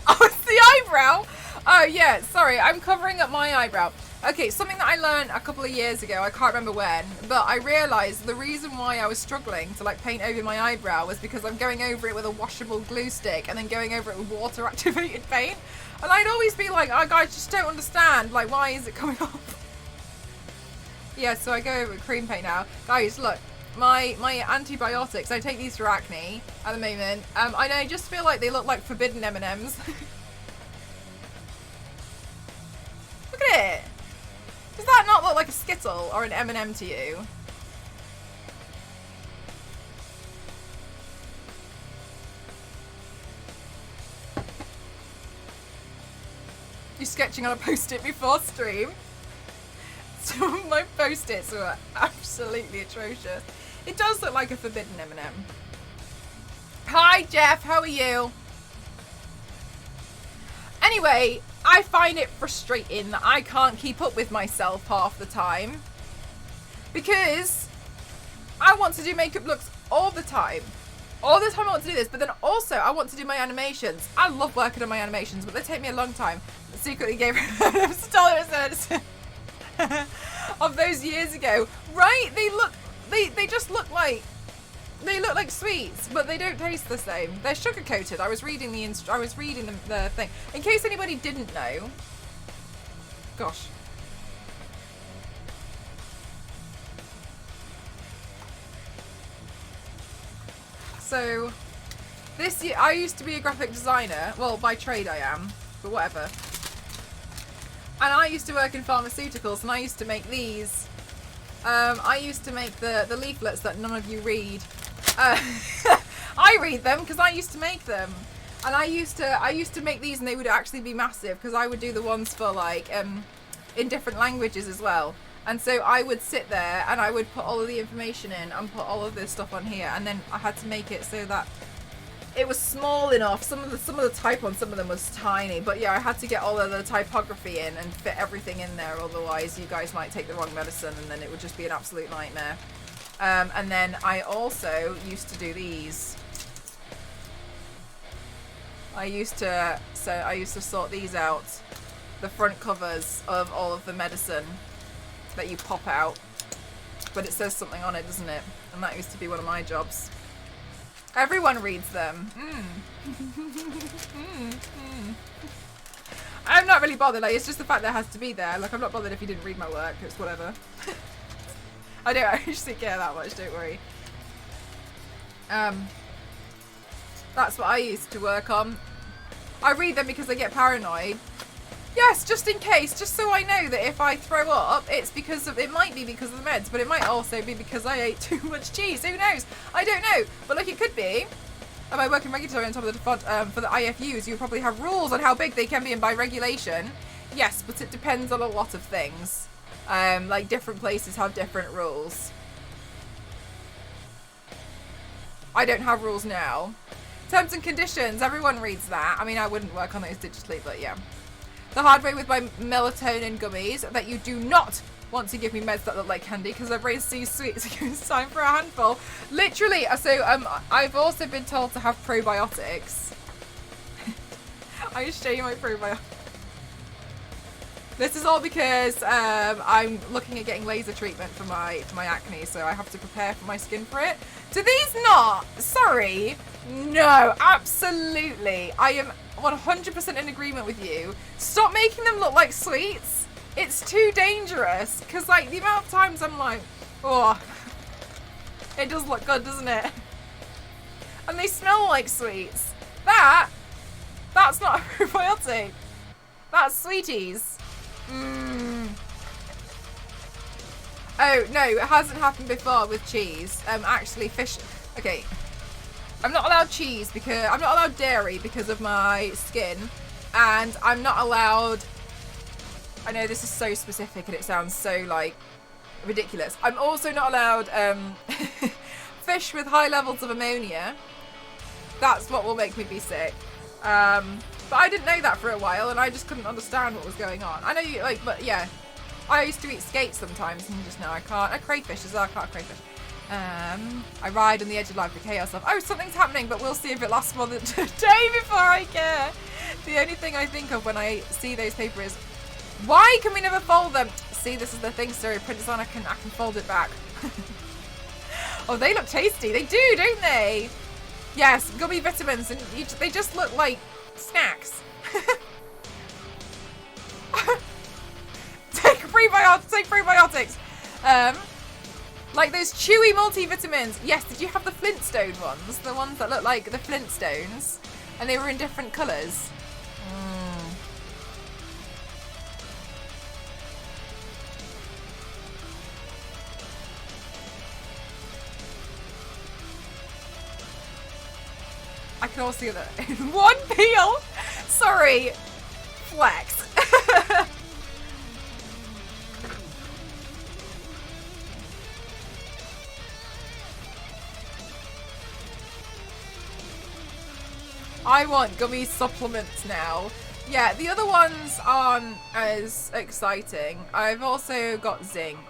Oh, it's the eyebrow! Oh, yeah, sorry, I'm covering up my eyebrow. Okay, something that I learned a couple of years ago, I can't remember when, but I realised the reason why I was struggling to like paint over my eyebrow was because I'm going over it with a washable glue stick and then going over it with water activated paint. And I'd always be like, oh, guys, just don't understand. Like, why is it coming off? Yeah, so I go over with cream paint now. Guys, look, my antibiotics, I take these for acne at the moment. And I just feel like they look like forbidden M&Ms. Look at it. Does that not look like a Skittle or an M&M to you? You're sketching on a post-it before stream? Some of my post-its were absolutely atrocious. It does look like a forbidden M&M. Hi Jeff, how are you? Anyway, I find it frustrating that I can't keep up with myself half the time. Because I want to do makeup looks all the time. All the time I want to do this, but then also I want to do my animations. I love working on my animations, but they take me a long time. I secretly gave her of those years ago. Right? They just look like sweets, but they don't taste the same. They're sugar coated. I was reading the thing. In case anybody didn't know. Gosh. So, this year, I used to be a graphic designer. Well, by trade I am, but whatever. And I used to work in pharmaceuticals, and I used to make these. I used to make the leaflets that none of you read. I read them because I used to make them. And I used to make these, and they would actually be massive because I would do the ones for like in different languages as well. And so I would sit there and I would put all of the information in and put all of this stuff on here, and then I had to make it so that it was small enough. Some of the type on some of them was tiny, but yeah, I had to get all of the typography in and fit everything in there. Otherwise, you guys might take the wrong medicine, and then it would just be an absolute nightmare. And then I also used to do these. I used to sort these out, the front covers of all of the medicine that you pop out, but it says something on it, doesn't it? And that used to be one of my jobs. Everyone reads them. I'm not really bothered. Like, it's just the fact that it has to be there. Like, I'm not bothered if you didn't read my work. It's whatever. I don't actually care that much. Don't worry. That's what I used to work on. I read them because I get paranoid. Yes, just in case, just so I know that if I throw up, it's because of, it might be because of the meds, but it might also be because I ate too much cheese. Who knows? I don't know. But look, it could be. And by working regulatory on top of the font, for the IFUs, you probably have rules on how big they can be, and by regulation, yes, but it depends on a lot of things. Like different places have different rules. I don't have rules now. Terms and conditions, everyone reads that. I mean, I wouldn't work on those digitally, but yeah. The hard way with my melatonin gummies, that you do not want to give me meds that look like candy because their brain's too sweet, so it's time for a handful. Literally, so I've also been told to have probiotics. I will show you my probiotics. This is all because I'm looking at getting laser treatment for my acne, so I have to prepare for my skin for it. Do these not? Sorry. No, absolutely. I am 100% in agreement with you. Stop making them look like sweets. It's too dangerous. Because, like, the amount of times I'm like, oh, it does look good, doesn't it? And they smell like sweets. That's not a probiotic. That's sweeties. Oh, no, it hasn't happened before with cheese. Actually, fish. Okay. I'm not allowed cheese because I'm not allowed dairy because of my skin, and I'm not allowed. I know this is so specific and it sounds so like ridiculous. I'm also not allowed fish with high levels of ammonia. That's what will make me be sick. But I didn't know that for a while, and I just couldn't understand what was going on. I know you like, but yeah, I used to eat skates sometimes, and just now I can't. Crayfish as well. I can't crayfish. I ride on the edge of life with chaos of, oh, something's happening, but we'll see if it lasts more than a day before I care. The only thing I think of when I see those papers is, why can we never fold them? See, this is the thing, Siri. Print this on, I can fold it back. Oh, they look tasty. They do, don't they? Yes, gummy vitamins, and they just look like snacks. Take prebiotics. Like those chewy multivitamins. Yes, did you have the Flintstone ones? The ones that look like the Flintstones? And they were in different colours. I can also see that in one peel. Sorry. Flex. I want gummy supplements now. Yeah, the other ones aren't as exciting. I've also got zinc.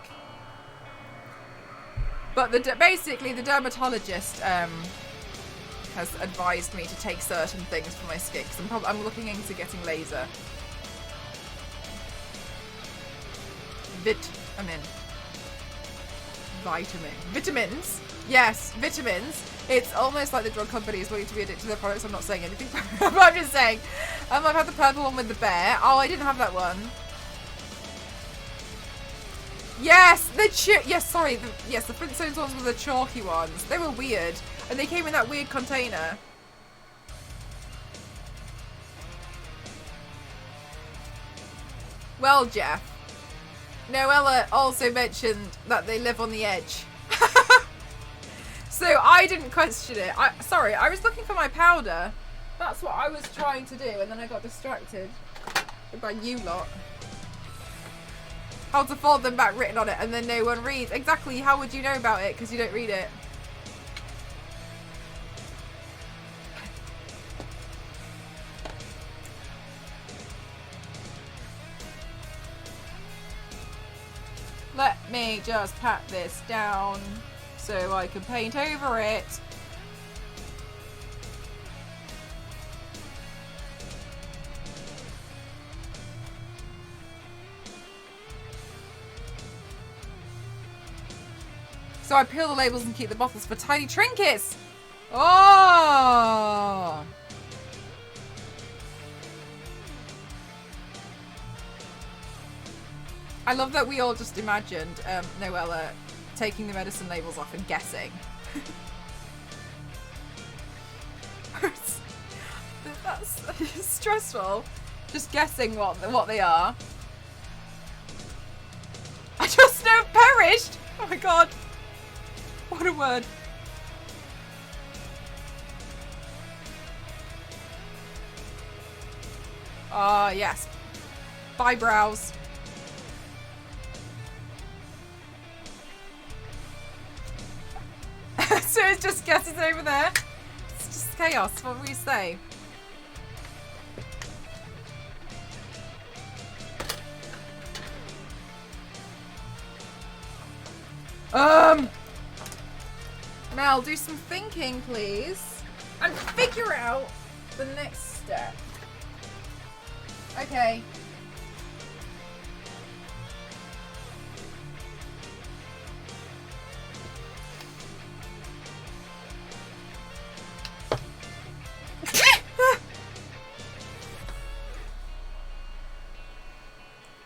But basically the dermatologist has advised me to take certain things for my skin, because I'm looking into getting laser. Vitamins? Yes, vitamins. It's almost like the drug companies want you to be addicted to their products. I'm not saying anything, but I'm just saying. I've had the purple one with the bear. Oh, I didn't have that one. Yes, the Flintstones ones were the chalky ones. They were weird, and they came in that weird container. Well, Jeff, Noella also mentioned that they live on the edge. So I didn't question it. Sorry, I was looking for my powder. That's what I was trying to do, and then I got distracted by you lot. How to fold them back written on it, and then no one reads. Exactly, how would you know about it? Because you don't read it. Let me just pat this down so I can paint over it. So I peel the labels and keep the bottles for tiny trinkets. Oh! I love that we all just imagined Noella taking the medicine labels off and guessing. That's stressful. Just guessing what they are. I just know perished! Oh my god. What a word. Ah, yes. Bye, brows. So it just guesses over there. It's just chaos. What do we say? Mel, do some thinking, please. And figure out the next step. Okay.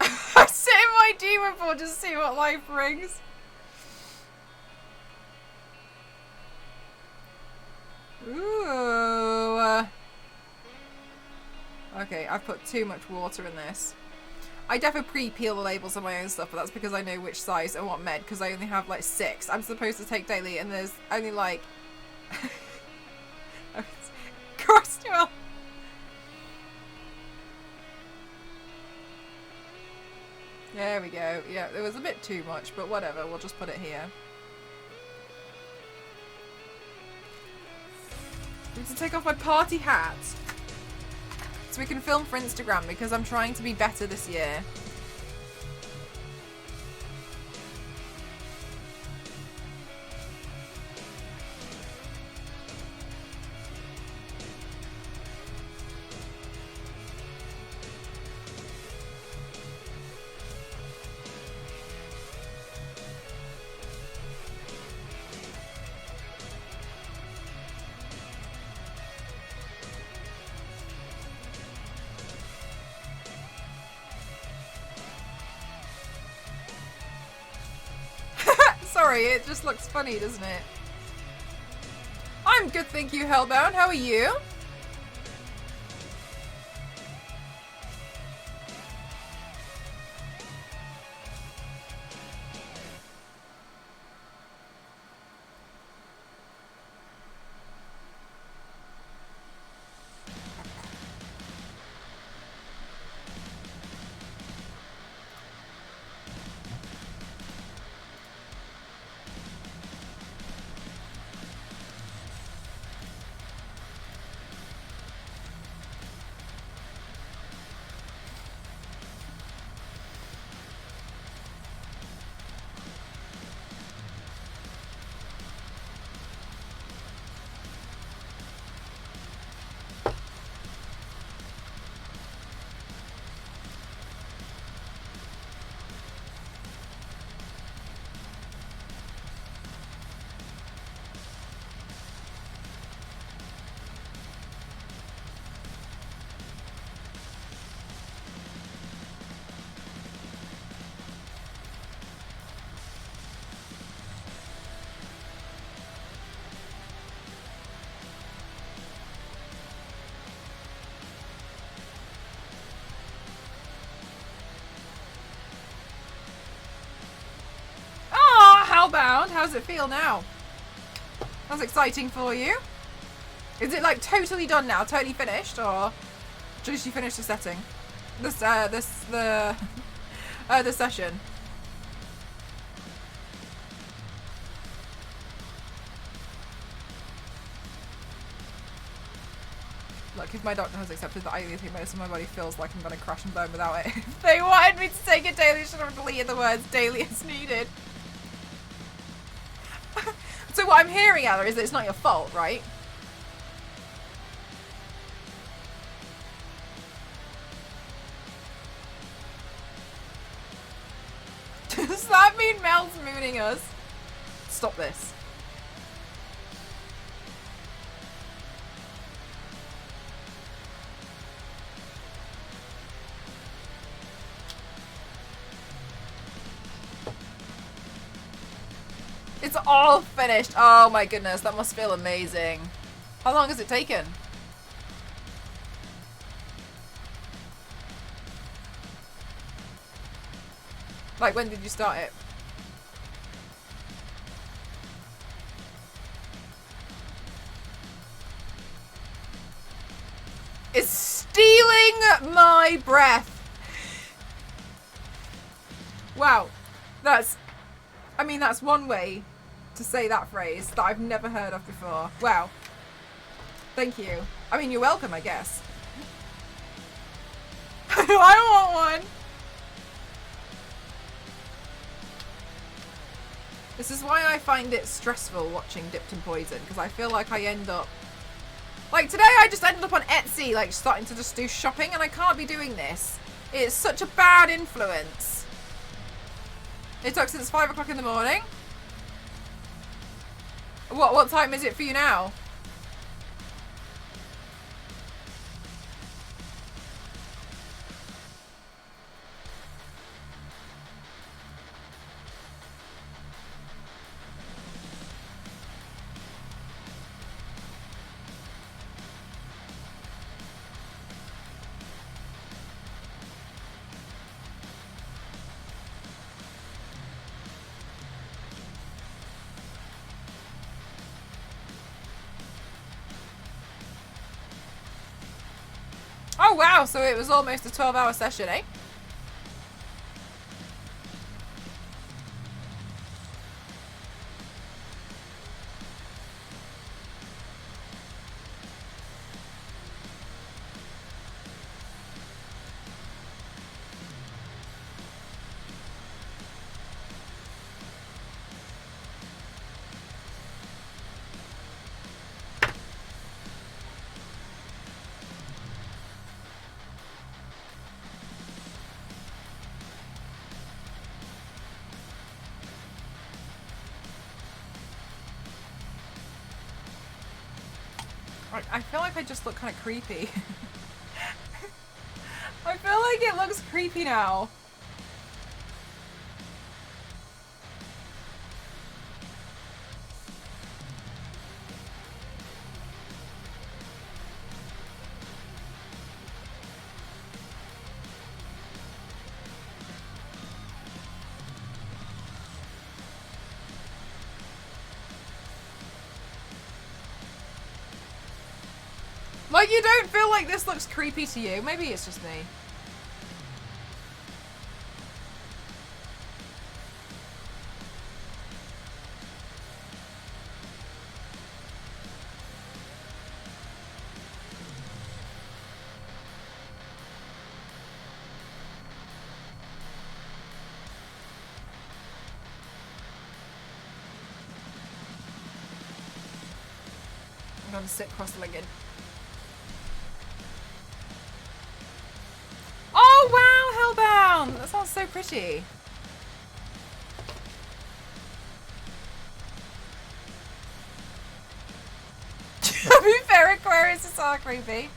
I sit in my demon board to see what life brings. Ooh. Okay, I've put too much water in this. I definitely pre-peel the labels on my own stuff, but that's because I know which size and what med, because I only have like 6. I'm supposed to take daily, and there's only like... Christ, well. There we go. Yeah, there was a bit too much, but whatever. We'll just put it here. I need to take off my party hat so we can film for Instagram, because I'm trying to be better this year. Sorry, it just looks funny, doesn't it? I'm good, thank you, Hellbound. How are you? Bound, how does it feel now? That's exciting for you. Is it like totally done now, totally finished, or just you finished the setting? The session. Look, if my doctor has accepted that I think most of my body feels like I'm going to crash and burn without it. If they wanted me to take it daily, I should have deleted the words daily as needed. So what I'm hearing, Ella, is that it's not your fault, right? Does that mean Mel's mooning us? Stop this. It's all finished. Oh my goodness, that must feel amazing. How long has it taken? Like, when did you start it? It's stealing my breath. Wow. That's one way to say that phrase that I've never heard of before. Wow. Thank you. I mean, you're welcome, I guess. I want one. This is why I find it stressful watching Dipped in Poison, because I feel like I end up... Like, today I just ended up on Etsy, like, starting to just do shopping, and I can't be doing this. It's such a bad influence. It took since 5 o'clock in the morning. What time is it for you now? Oh wow, so it was almost a 12-hour session, eh? I feel like I just look kind of creepy. I feel like it looks creepy now. Like, you don't feel like this looks creepy to you? Maybe it's just me. I'm gonna sit cross-legged. Oh wow, Hellbound! That sounds so pretty. To be fair, Aquarius is so creepy.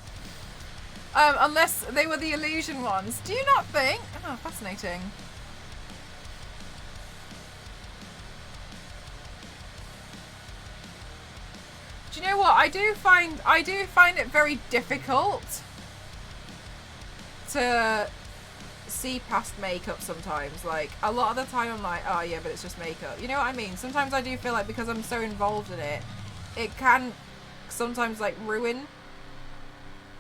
Unless they were the illusion ones. Do you not think? Oh, fascinating. Do you know what? I do find it very difficult to see past makeup sometimes. Like, a lot of the time I'm like, oh yeah, but it's just makeup. You know what I mean? Sometimes I do feel like because I'm so involved in it, it can sometimes like ruin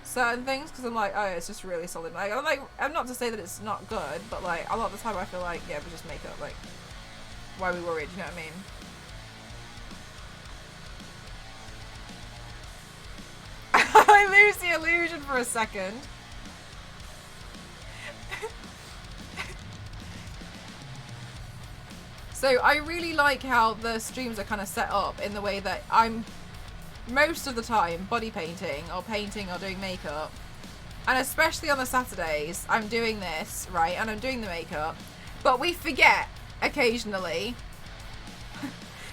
certain things because I'm like, oh, it's just really solid. Like, I'm not to say that it's not good, but like a lot of the time I feel like, yeah, but just makeup. Like, why are we worried? You know what I mean? I lose the illusion for a second? So I really like how the streams are kind of set up in the way that I'm most of the time body painting or doing makeup. And especially on the Saturdays, I'm doing this, right? And I'm doing the makeup. But we forget occasionally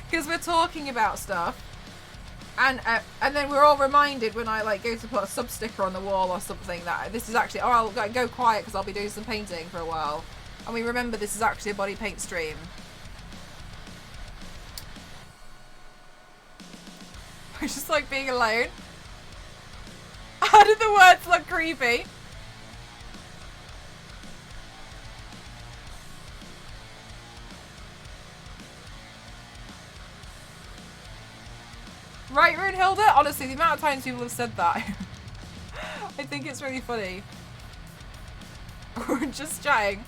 because we're talking about stuff. And then we're all reminded when I like go to put a sub sticker on the wall or something that this is actually, or I'll go quiet because I'll be doing some painting for a while. And we remember this is actually a body paint stream. I just like being alone. How did the words look creepy? Right, Runehilda? Honestly, the amount of times people have said that. I think it's really funny. We're just chatting.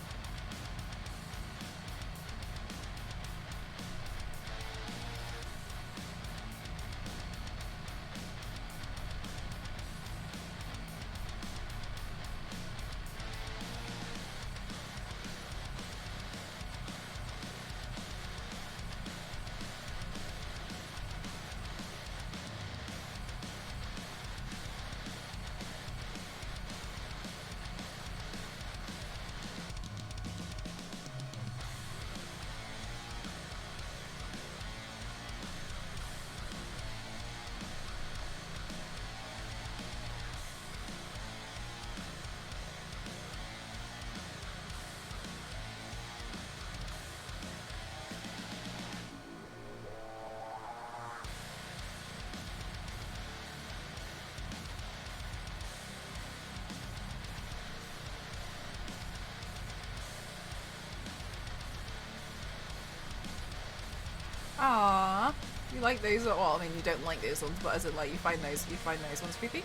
Aww. You like those? Well, I mean, you don't like those ones, but as in, like, you find those ones creepy?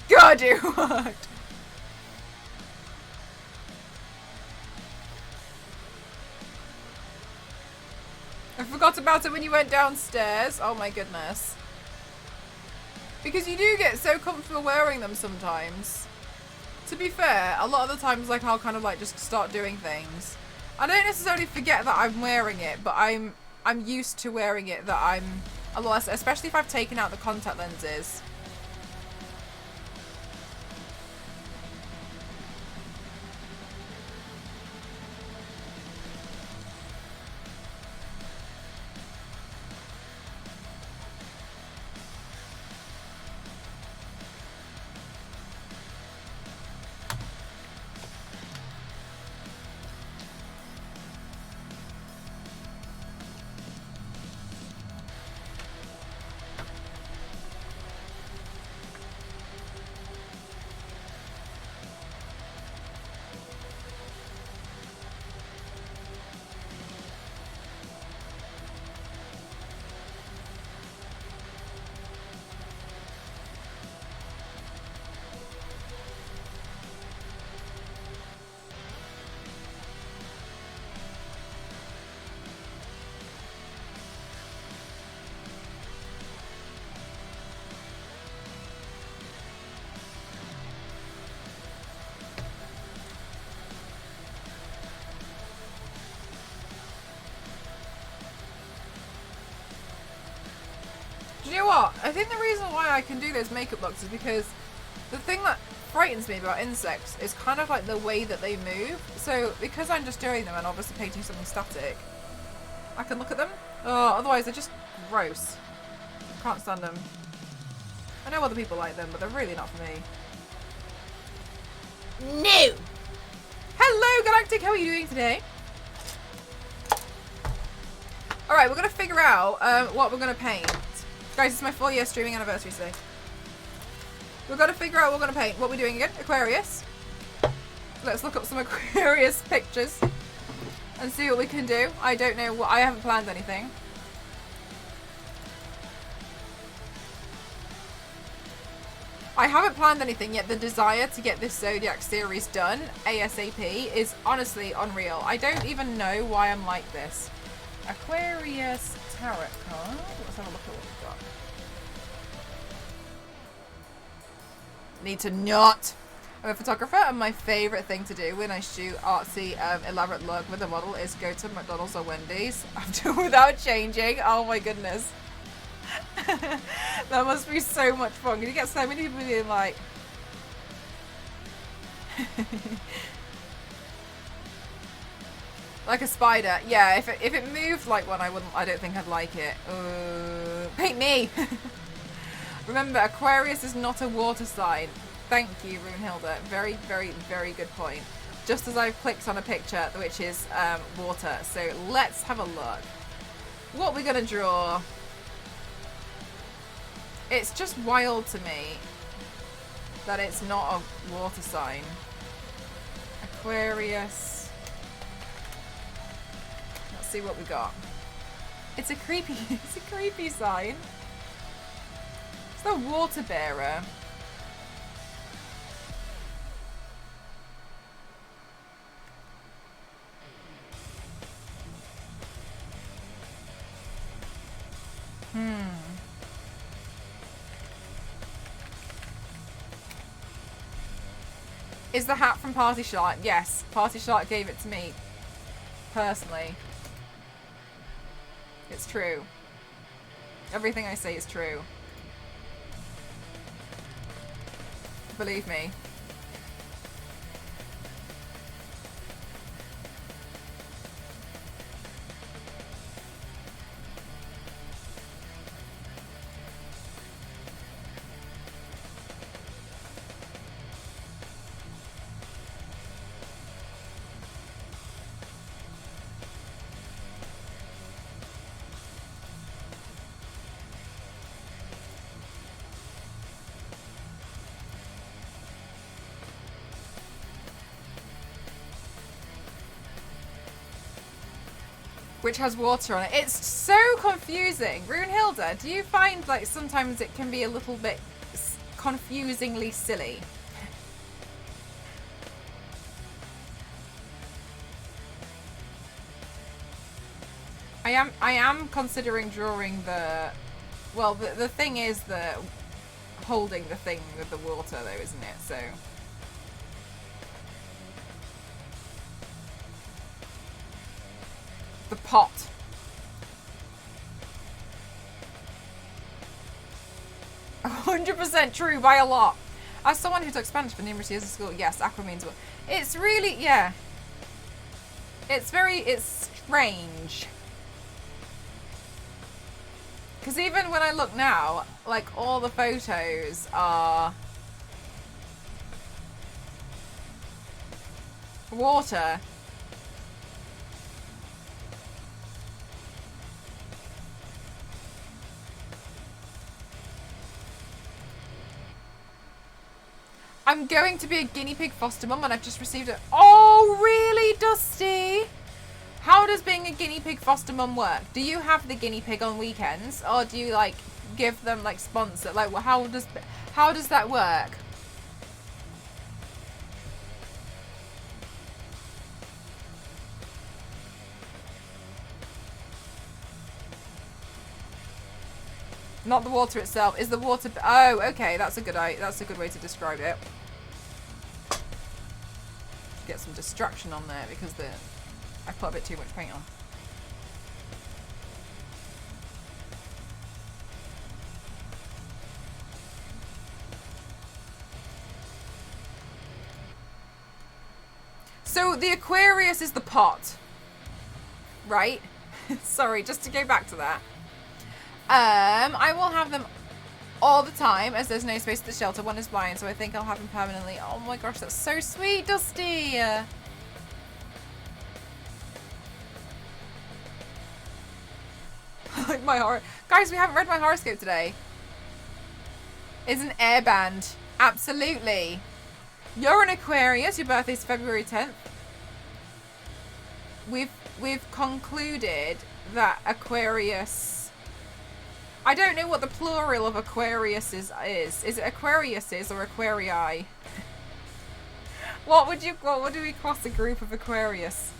God, it worked! I forgot about it when you went downstairs. Oh my goodness. Because you do get so comfortable wearing them sometimes. To be fair, a lot of the times, like, I'll kind of like just start doing things. I don't necessarily forget that I'm wearing it, but I'm used to wearing it, that I'm a lot less, especially if I've taken out the contact lenses. Do you know what? I think the reason why I can do those makeup looks is because the thing that frightens me about insects is kind of like the way that they move. So because I'm just doing them and obviously painting something static, I can look at them. Oh, otherwise they're just gross. Can't stand them. I know other people like them, but they're really not for me. No! Hello, Galactic! How are you doing today? Alright, we're going to figure out what we're going to paint. Guys, it's my 4-year streaming anniversary today. We've got to figure out what we're going to paint. What we're doing again? Aquarius. Let's look up some Aquarius pictures and see what we can do. I don't know what. I haven't planned anything. I haven't planned anything yet. The desire to get this Zodiac series done ASAP is honestly unreal. I don't even know why I'm like this. Aquarius tarot card. Let's have a look at what we've got. Need to not. I'm a photographer, and my favourite thing to do when I shoot artsy, elaborate look with a model is go to McDonald's or Wendy's after without changing. Oh my goodness. That must be so much fun. You get so many people being like like a spider. Yeah, if it moved like one, I don't think I'd like it. Paint me. Remember, Aquarius is not a water sign. Thank you, Runehilda. Very, very, very good point. Just as I've clicked on a picture which is water. So let's have a look. What we're gonna draw. It's just wild to me that it's not a water sign. Aquarius. Let's see what we got. It's a creepy sign. It's the water bearer. Is the hat from Party Shark? Yes, Party Shark gave it to me. Personally. It's true. Everything I say is true. Believe me. Which has water on it. It's so confusing. Runehilda, do you find like sometimes it can be a little bit confusingly silly? I am considering drawing the, well, the thing is the holding the thing with the water though, isn't it? So the pot. A 100% true by a lot. As someone who took Spanish for numerous years in school, yes, aqua means what? It's really, yeah. It's strange. Because even when I look now, like all the photos are water. I'm going to be a guinea pig foster mum and I've just received it. Oh, really, Dusty? How does being a guinea pig foster mum work? Do you have the guinea pig on weekends, or do you like give them like sponsor? Like, how does that work? Not the water itself. Is the water? Oh, okay. That's a good way to describe it. Get some distraction on there because I put a bit too much paint on. So the Aquarius is the pot, right? Sorry, just to go back to that. I will have them all the time as there's no space at the shelter. One is blind, so I think I'll have them permanently. Oh my gosh, that's so sweet, Dusty. like my guys, we haven't read my horoscope today. Is an airband. Absolutely. You're an Aquarius. Your birthday's February 10th. We've concluded that Aquarius. I don't know what the plural of Aquarius is. Is it Aquariuses or Aquarii? What would we class a group of Aquarius?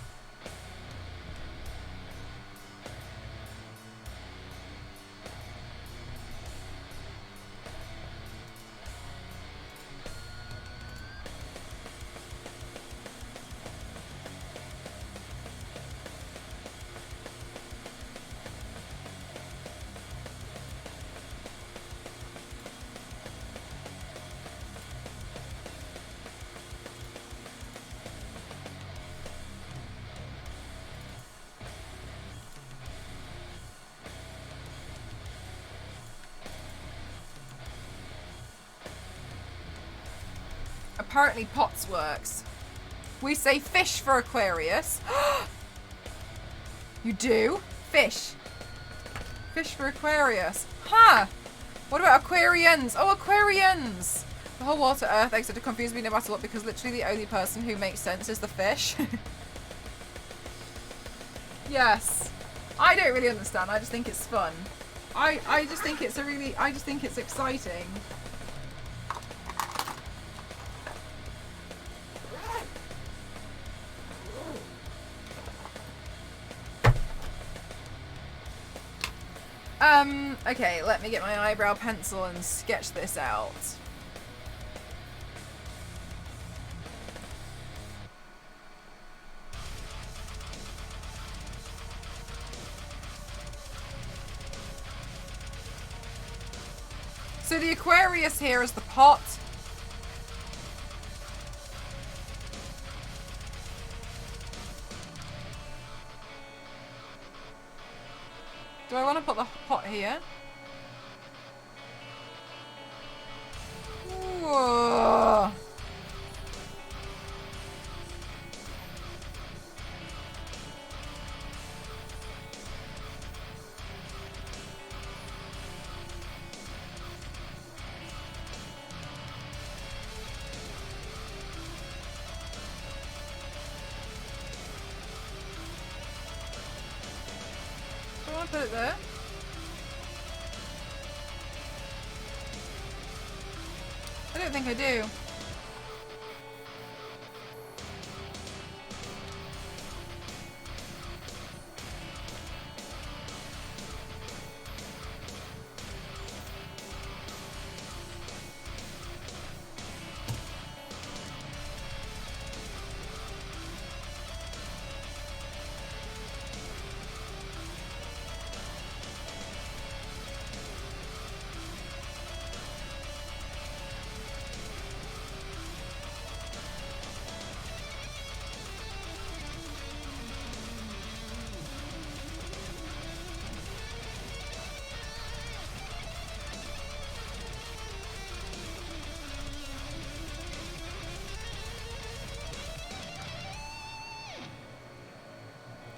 Apparently pots works. We say fish for Aquarius. You do? Fish. Fish for Aquarius. Huh. What about Aquarians? Oh, Aquarians. The whole water earth exit to confuse me no matter what, because literally the only person who makes sense is the fish. Yes. I don't really understand. I just think it's fun. I just think it's I just think it's exciting. Okay, let me get my eyebrow pencil and sketch this out. So the Aquarius here is the pot. Do I want to put the pot here? Ooh. Do I want to put it there? I don't think I do.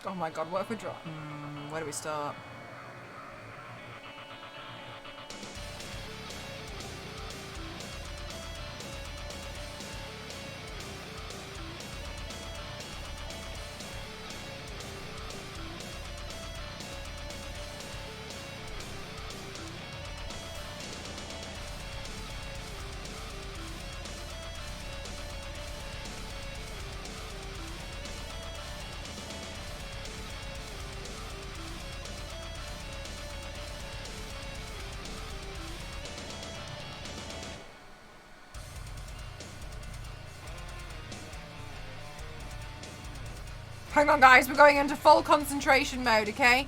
Oh my god, what if we drop? Where do we start? Hang on, guys. We're going into full concentration mode, okay?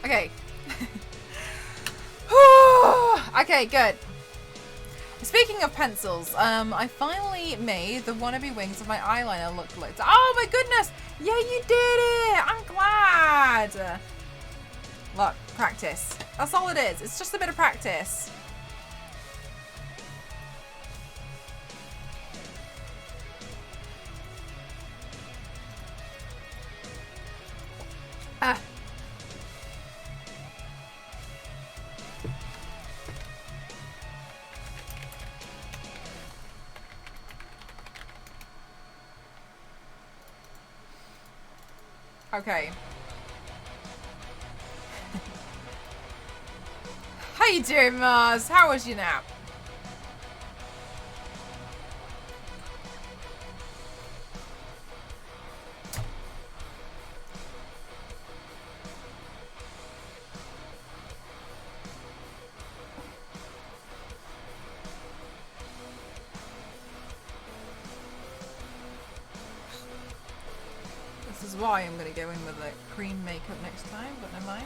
Okay. Okay, good. Speaking of pencils, I finally made the wannabe wings of my eyeliner look like. Oh my goodness! Yeah, you did it! I'm glad! Look, practice. That's all it is. It's just a bit of practice. Ah. Okay. How you doing, Mars? How was your nap? This is why I'm going to go in with a cream makeup next time, but never mind.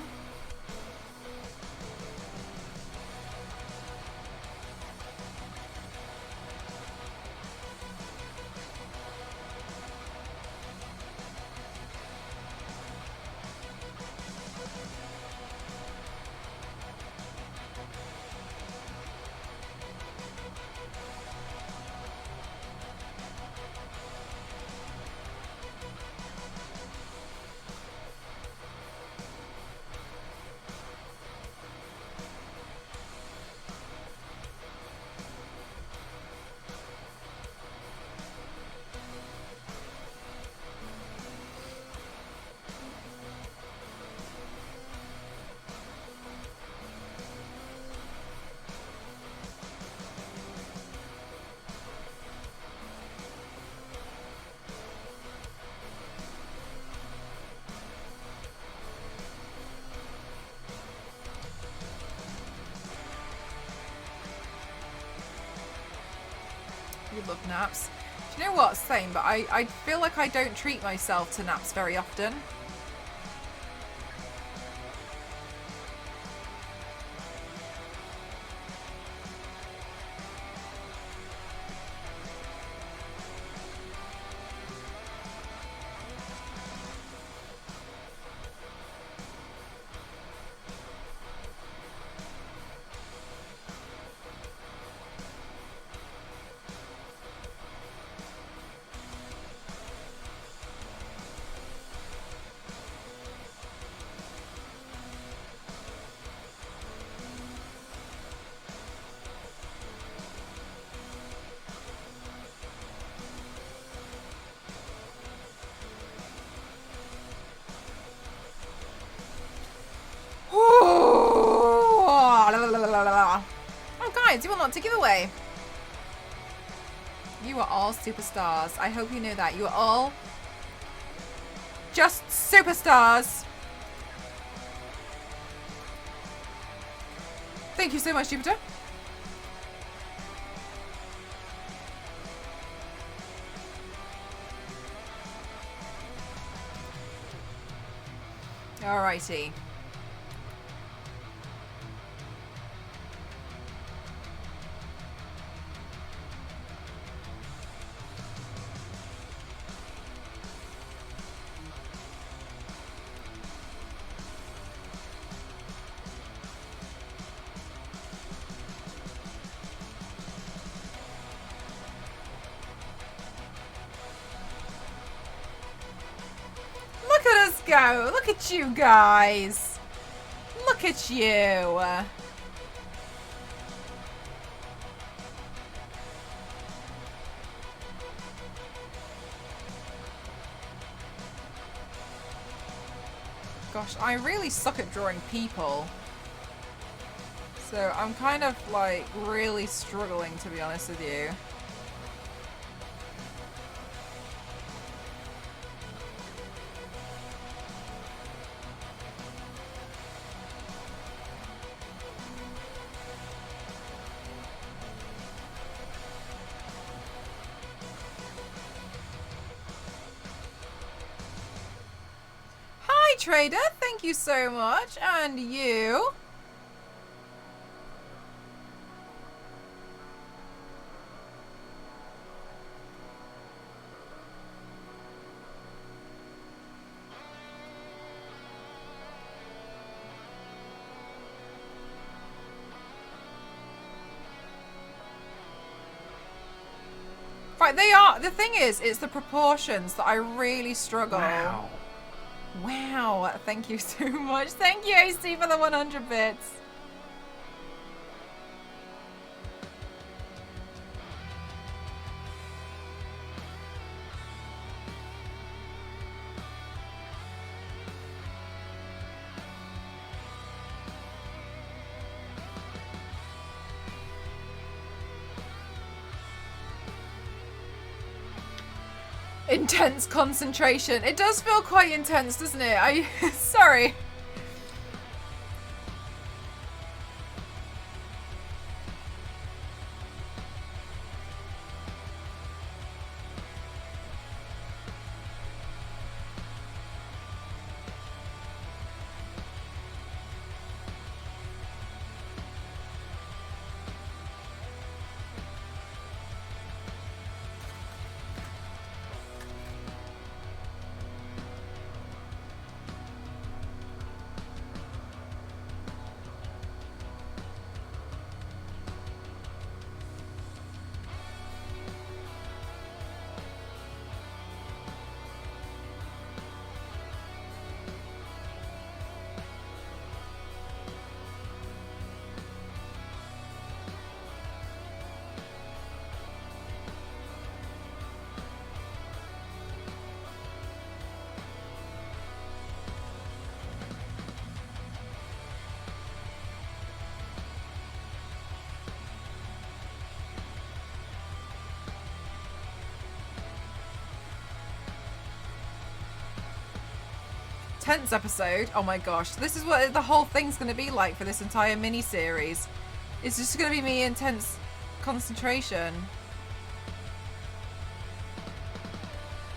You love naps. Do you know what? Same, but I feel like I don't treat myself to naps very often. Oh, guys, you want not to give away. You are all superstars. I hope you know that. You are all just superstars. Thank you so much, Jupiter. Alrighty. Look at us go. Look at you guys. Look at you. Gosh, I really suck at drawing people. So I'm kind of like really struggling, to be honest with you. Trader, thank you so much. And you. Right, they are. The thing is, it's the proportions that I really struggle. Wow. Wow. Thank you so much. Thank you, AC, for the 100 bits. Intense concentration. It does feel quite intense, doesn't it? Sorry. Tense episode. Oh my gosh. This is what the whole thing's going to be like for this entire mini-series. It's just going to be me intense concentration.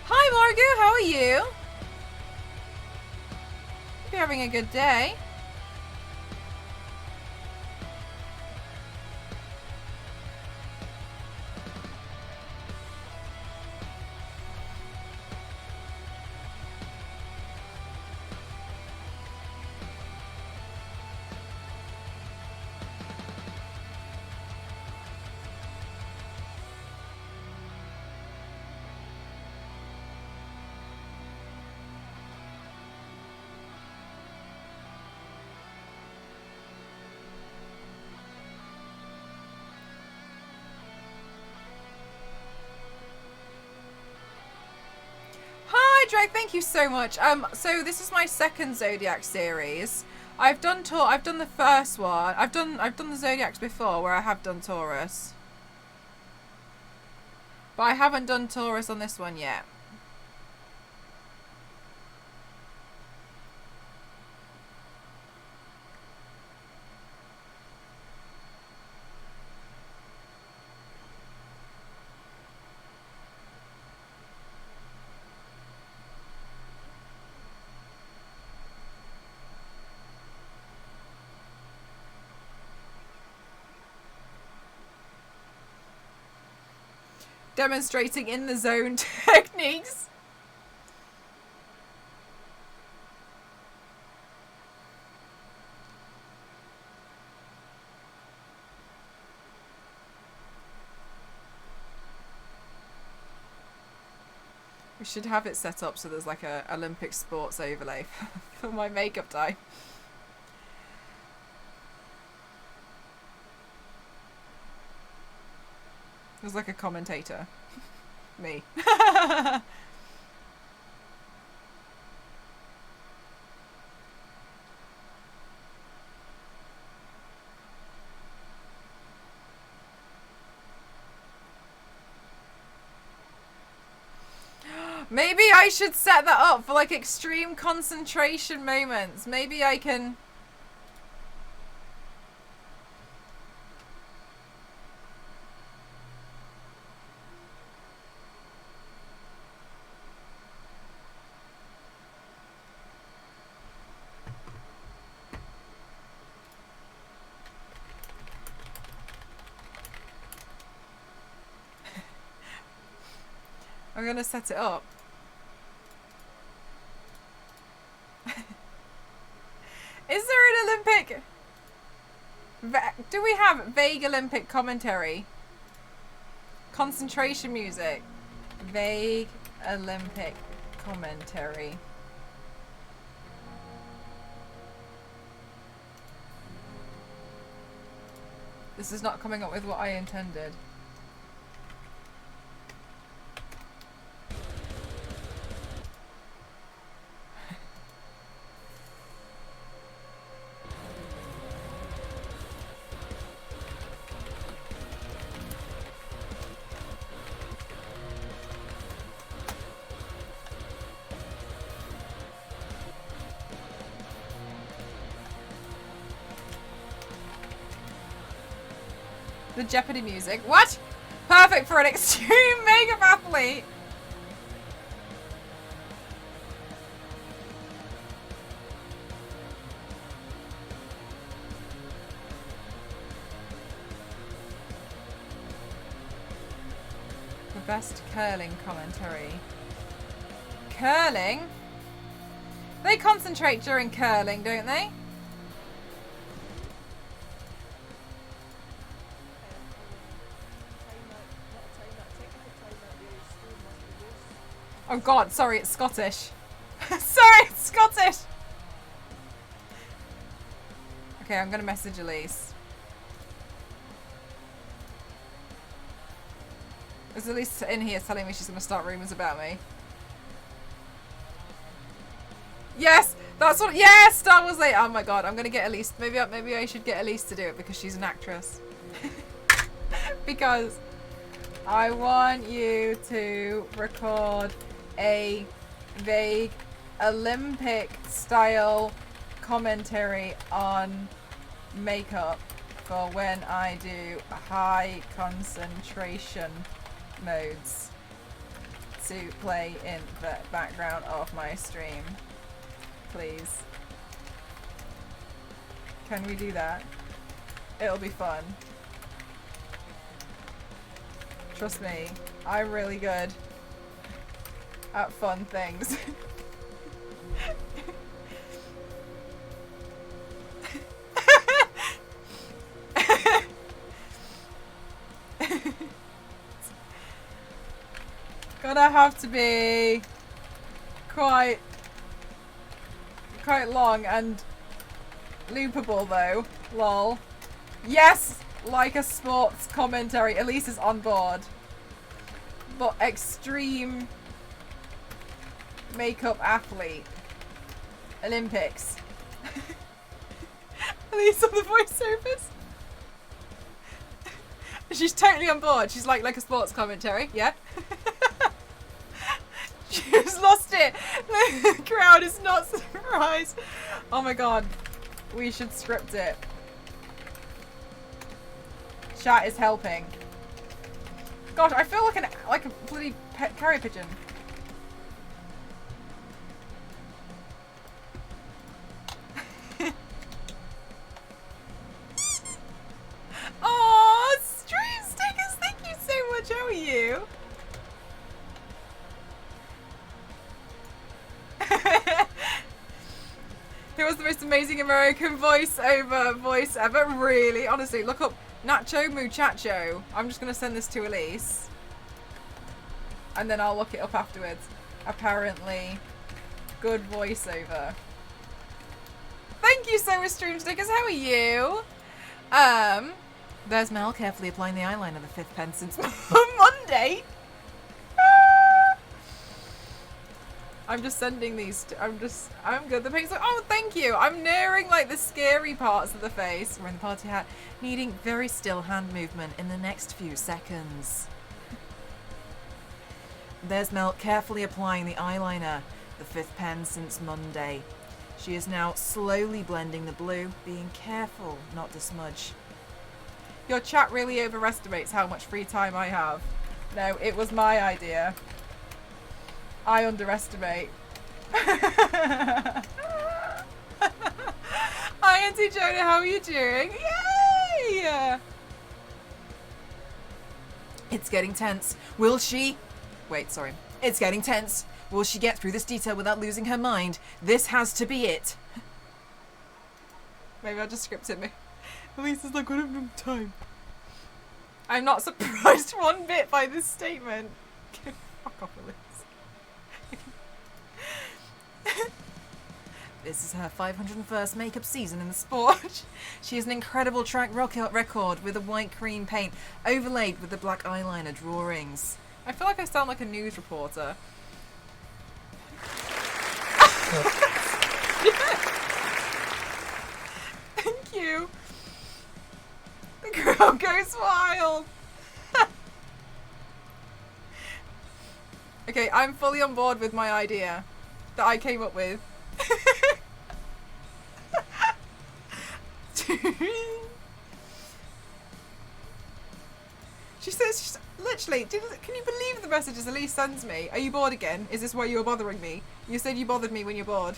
Hi, Margot. How are you? Hope you're having a good day. Drake, thank you so much. So this is my second Zodiac series. I've done the first one. I've done the Zodiacs before where I have done Taurus. But I haven't done Taurus on this one yet. Demonstrating in the zone techniques. We should have it set up so there's like a Olympic sports overlay for my makeup time. There's like a commentator. Me. Maybe I should set that up for like extreme concentration moments. Maybe I can... I'm gonna set it up. Is there an Olympic? Do we have vague Olympic commentary? Concentration music. Vague Olympic commentary. This is not coming up with what I intended. The Jeopardy music. What? Perfect for an extreme makeup athlete. The best curling commentary. Curling? They concentrate during curling, don't they? Oh god, sorry, it's Scottish. Sorry, it's Scottish! Okay, I'm gonna message Elise. Is Elise in here telling me she's gonna start rumours about me? Yes! That's what- yes! Star Wars late! Oh my god, I'm gonna get Elise. Maybe I should get Elise to do it because she's an actress. Because I want you to record a vague Olympic style commentary on makeup for when I do high concentration modes to play in the background of my stream. Please. Can we do that? It'll be fun. Trust me, I'm really good at fun things. Gonna have to be quite long and loopable though. Lol. Yes! Like a sports commentary. Elise is on board. But extreme makeup athlete. Olympics. Elise on the voiceovers. She's totally on board. She's like a sports commentary. Yeah. She's lost it. The crowd is not surprised. Oh my god. We should script it. Chat is helping. Gosh, I feel like a bloody pet carrier pigeon. Oh, stream stickers! Thank you so much. How are you? Who was the most amazing American voice ever? Really? Honestly, look up Nacho Muchacho. I'm just going to send this to Elise. And then I'll look it up afterwards. Apparently, good voiceover. Thank you so much, stream stickers. How are you? There's Mel carefully applying the eyeliner the fifth pen since Monday. I'm just sending these I'm good. The pics are, oh, thank you. I'm nearing like the scary parts of the face. We're in the party hat. Needing very still hand movement in the next few seconds. There's Mel carefully applying the eyeliner, the fifth pen since Monday. She is now slowly blending the blue, being careful not to smudge. Your chat really overestimates how much free time I have. No, it was my idea. I underestimate. Hi, Auntie Jonah, how are you doing? Yay! It's getting tense. Will she? Wait, sorry. It's getting tense. Will she get through this detail without losing her mind? This has to be it. Maybe I'll just script it. Elise is like, I don't have time. I'm not surprised one bit by this statement. Fuck off, Elise. This is her 501st makeup season in the sport. She has an incredible track record with a white cream paint overlaid with the black eyeliner drawings. I feel like I sound like a news reporter. Thank you. The crowd goes wild. Okay, I'm fully on board with my idea that I came up with. She says, literally, can you believe the messages Elise sends me? Are you bored again? Is this why you were bothering me? You said you bothered me when you're bored.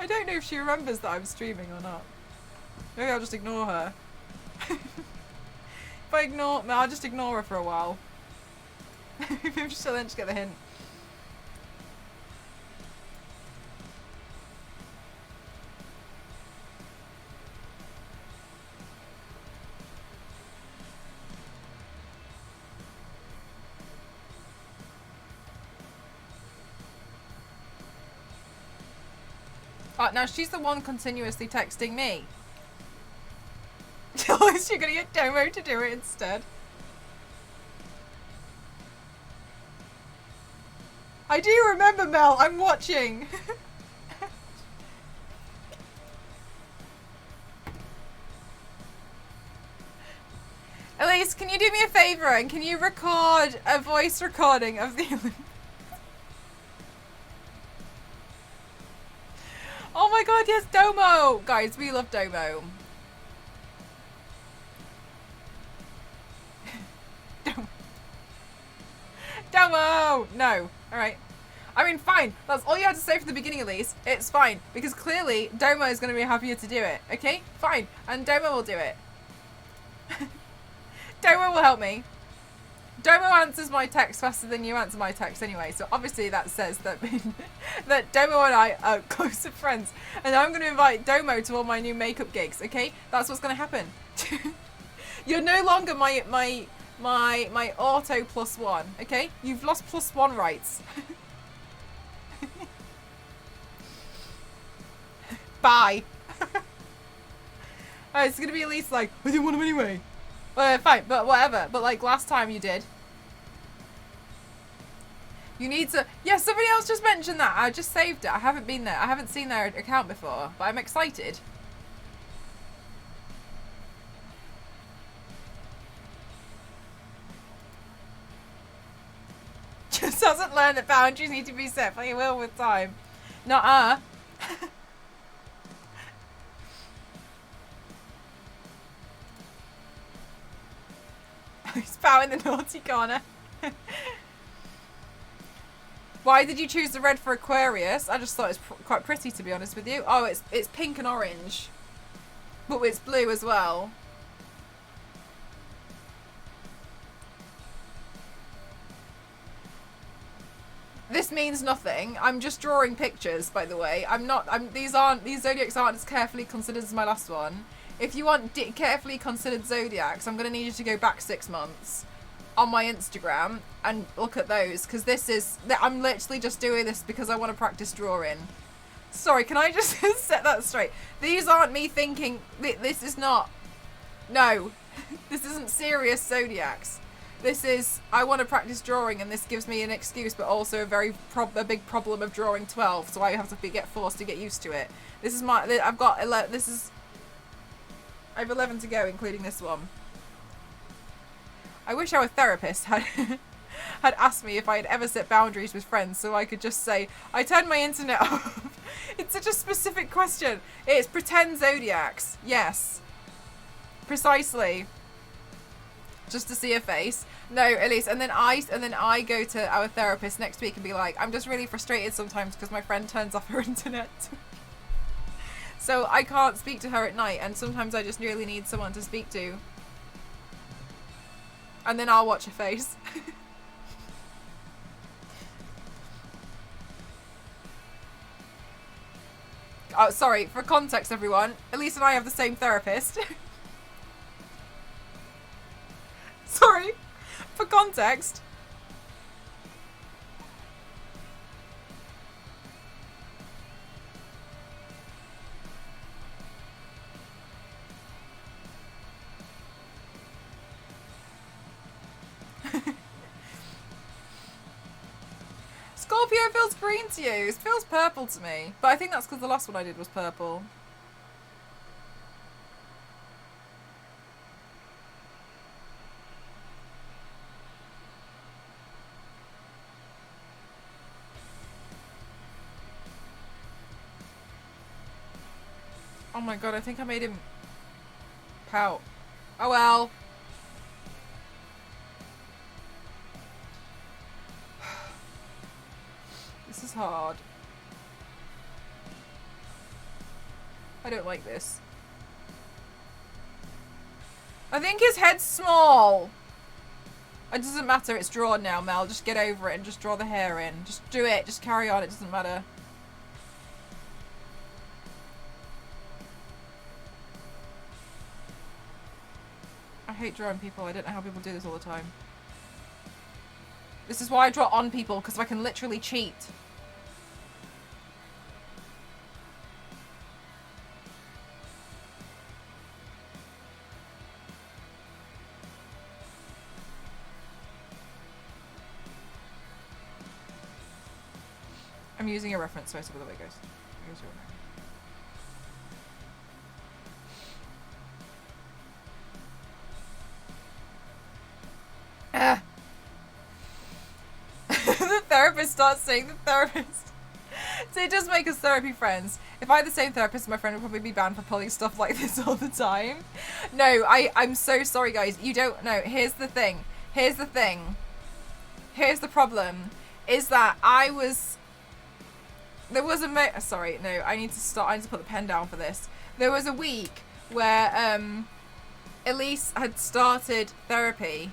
I don't know if she remembers that I'm streaming or not. Maybe I'll just ignore her. If I ignore, no, I'll just ignore her for a while. Maybe she'll then just get the hint. Now she's the one continuously texting me. You're gonna get Domo to do it instead. I do remember, Mel. I'm watching. Elise, can you do me a favour and can you record a voice recording of the Olympics? Oh my god, yes, Domo! Guys, we love Domo. Domo! No. Alright. I mean, fine. That's all you had to say from the beginning, Elise. It's fine. Because clearly, Domo is going to be happier to do it. Okay? Fine. And Domo will do it. Domo will help me. Domo answers my text faster than you answer my text anyway, so obviously that says that that Domo and I are closer friends, and I'm going to invite Domo to all my new makeup gigs. Okay, that's what's going to happen. You're no longer my auto +1. Okay, you've lost +1 rights. Bye. Oh, it's going to be at least like I didn't want him anyway. Fine, but whatever. But like last time you did. You need to... Yeah, somebody else just mentioned that. I just saved it. I haven't been there. I haven't seen their account before, but I'm excited. Just hasn't learned that boundaries need to be set, but he will with time. Nuh-uh. He's bowing the naughty corner. Why did you choose the red for Aquarius? I just thought it's quite pretty, to be honest with you. Oh, it's pink and orange, but it's blue as well. This means nothing. I'm just drawing pictures, by the way. These zodiacs aren't as carefully considered as my last one. If you want carefully considered zodiacs, I'm going to need you to go back 6 months on my Instagram and look at those, because I'm literally just doing this because I want to practice drawing. Sorry, can I just set that straight? These aren't me thinking, this is not, no, this isn't serious zodiacs. This is, I want to practice drawing, and this gives me an excuse, but also a big problem of drawing 12, so I have to get forced to get used to it. This is I have 11 to go, including this one. I wish our therapist had asked me if I had ever set boundaries with friends, so I could just say, I turned my internet off. It's such a specific question. It's pretend zodiacs. Yes. Precisely. Just to see a face. No, Elise. And then I go to our therapist next week and be like, I'm just really frustrated sometimes because my friend turns off her internet. So I can't speak to her at night, and sometimes I just really need someone to speak to. And then I'll watch her face. Oh, sorry, for context everyone, Elise and I have the same therapist. Sorry, for context. Scorpio feels green to you. It feels purple to me. But I think that's because the last one I did was purple. Oh my god, I think I made him pout. Oh well. This is hard. I don't like this. I think his head's small. It doesn't matter, it's drawn now, Mel. Just get over it and just draw the hair in. Just do it, just carry on, it doesn't matter. I hate drawing people, I don't know how people do this all the time. This is why I draw on people, because I can literally cheat. I'm using a reference, so I see where the way goes. Here's your The therapist starts saying the therapist. So it does make us therapy friends. If I had the same therapist, my friend would probably be banned for pulling stuff like this all the time. No, I'm so sorry, guys. You don't know. Here's the thing. Here's the thing. Here's the problem. Is that there was a sorry, no, I need to put the pen down for this. There was a week where Elise had started therapy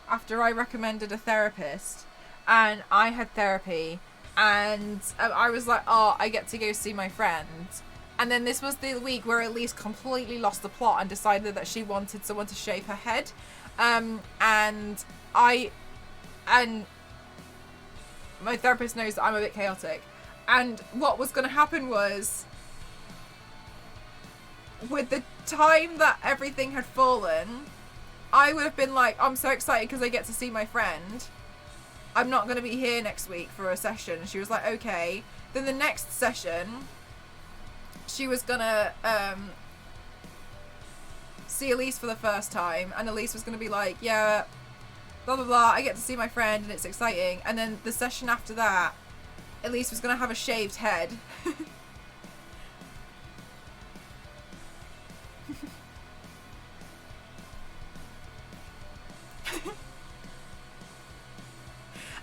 after I recommended a therapist, and I had therapy, and I was like, oh, I get to go see my friend. And then this was the week where Elise completely lost the plot and decided that she wanted someone to shave her head. And my therapist knows that I'm a bit chaotic. And what was going to happen was, with the time that everything had fallen, I would have been like, I'm so excited because I get to see my friend. I'm not going to be here next week for a session. She was like, okay. Then the next session, she was going to see Elise for the first time. And Elise was going to be like, yeah, blah, blah, blah. I get to see my friend and it's exciting. And then the session after that, Elise was going to have a shaved head.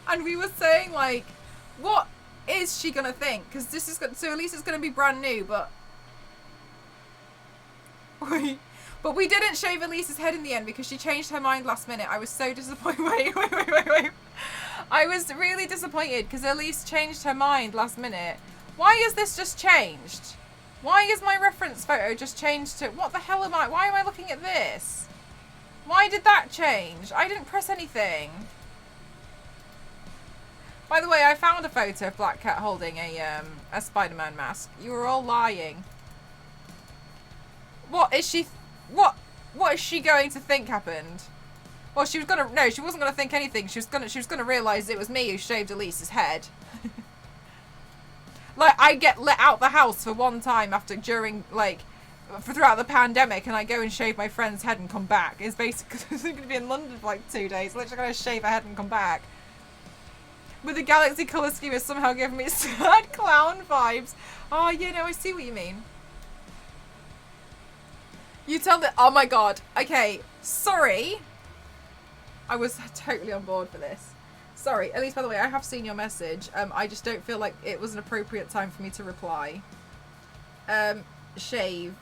And we were saying, like, what is she going to think? Because this is so Elise is going to be brand new, but we didn't shave Elise's head in the end because she changed her mind last minute. I was so disappointed. Wait. I was really disappointed because Elise changed her mind last minute. Why is this just changed? Why is my reference photo just changed to... What the hell am I... Why am I looking at this? Why did that change? I didn't press anything. By the way, I found a photo of Black Cat holding a Spider-Man mask. You were all lying. What is she... What is she going to think happened? Well, she was gonna... No, she wasn't gonna think anything. She was gonna realise it was me who shaved Elise's head. Like, I get let out the house for one time throughout the pandemic, and I go and shave my friend's head and come back. It's basically going to be in London for like 2 days. Literally going to shave her head and come back. With the galaxy colour scheme is somehow giving me sad clown vibes. Oh, yeah, no, I see what you mean. You tell the... Oh my god. Okay, sorry. I was totally on board for this. Sorry, at least by the way, I have seen your message. I just don't feel like it was an appropriate time for me to reply. Shave.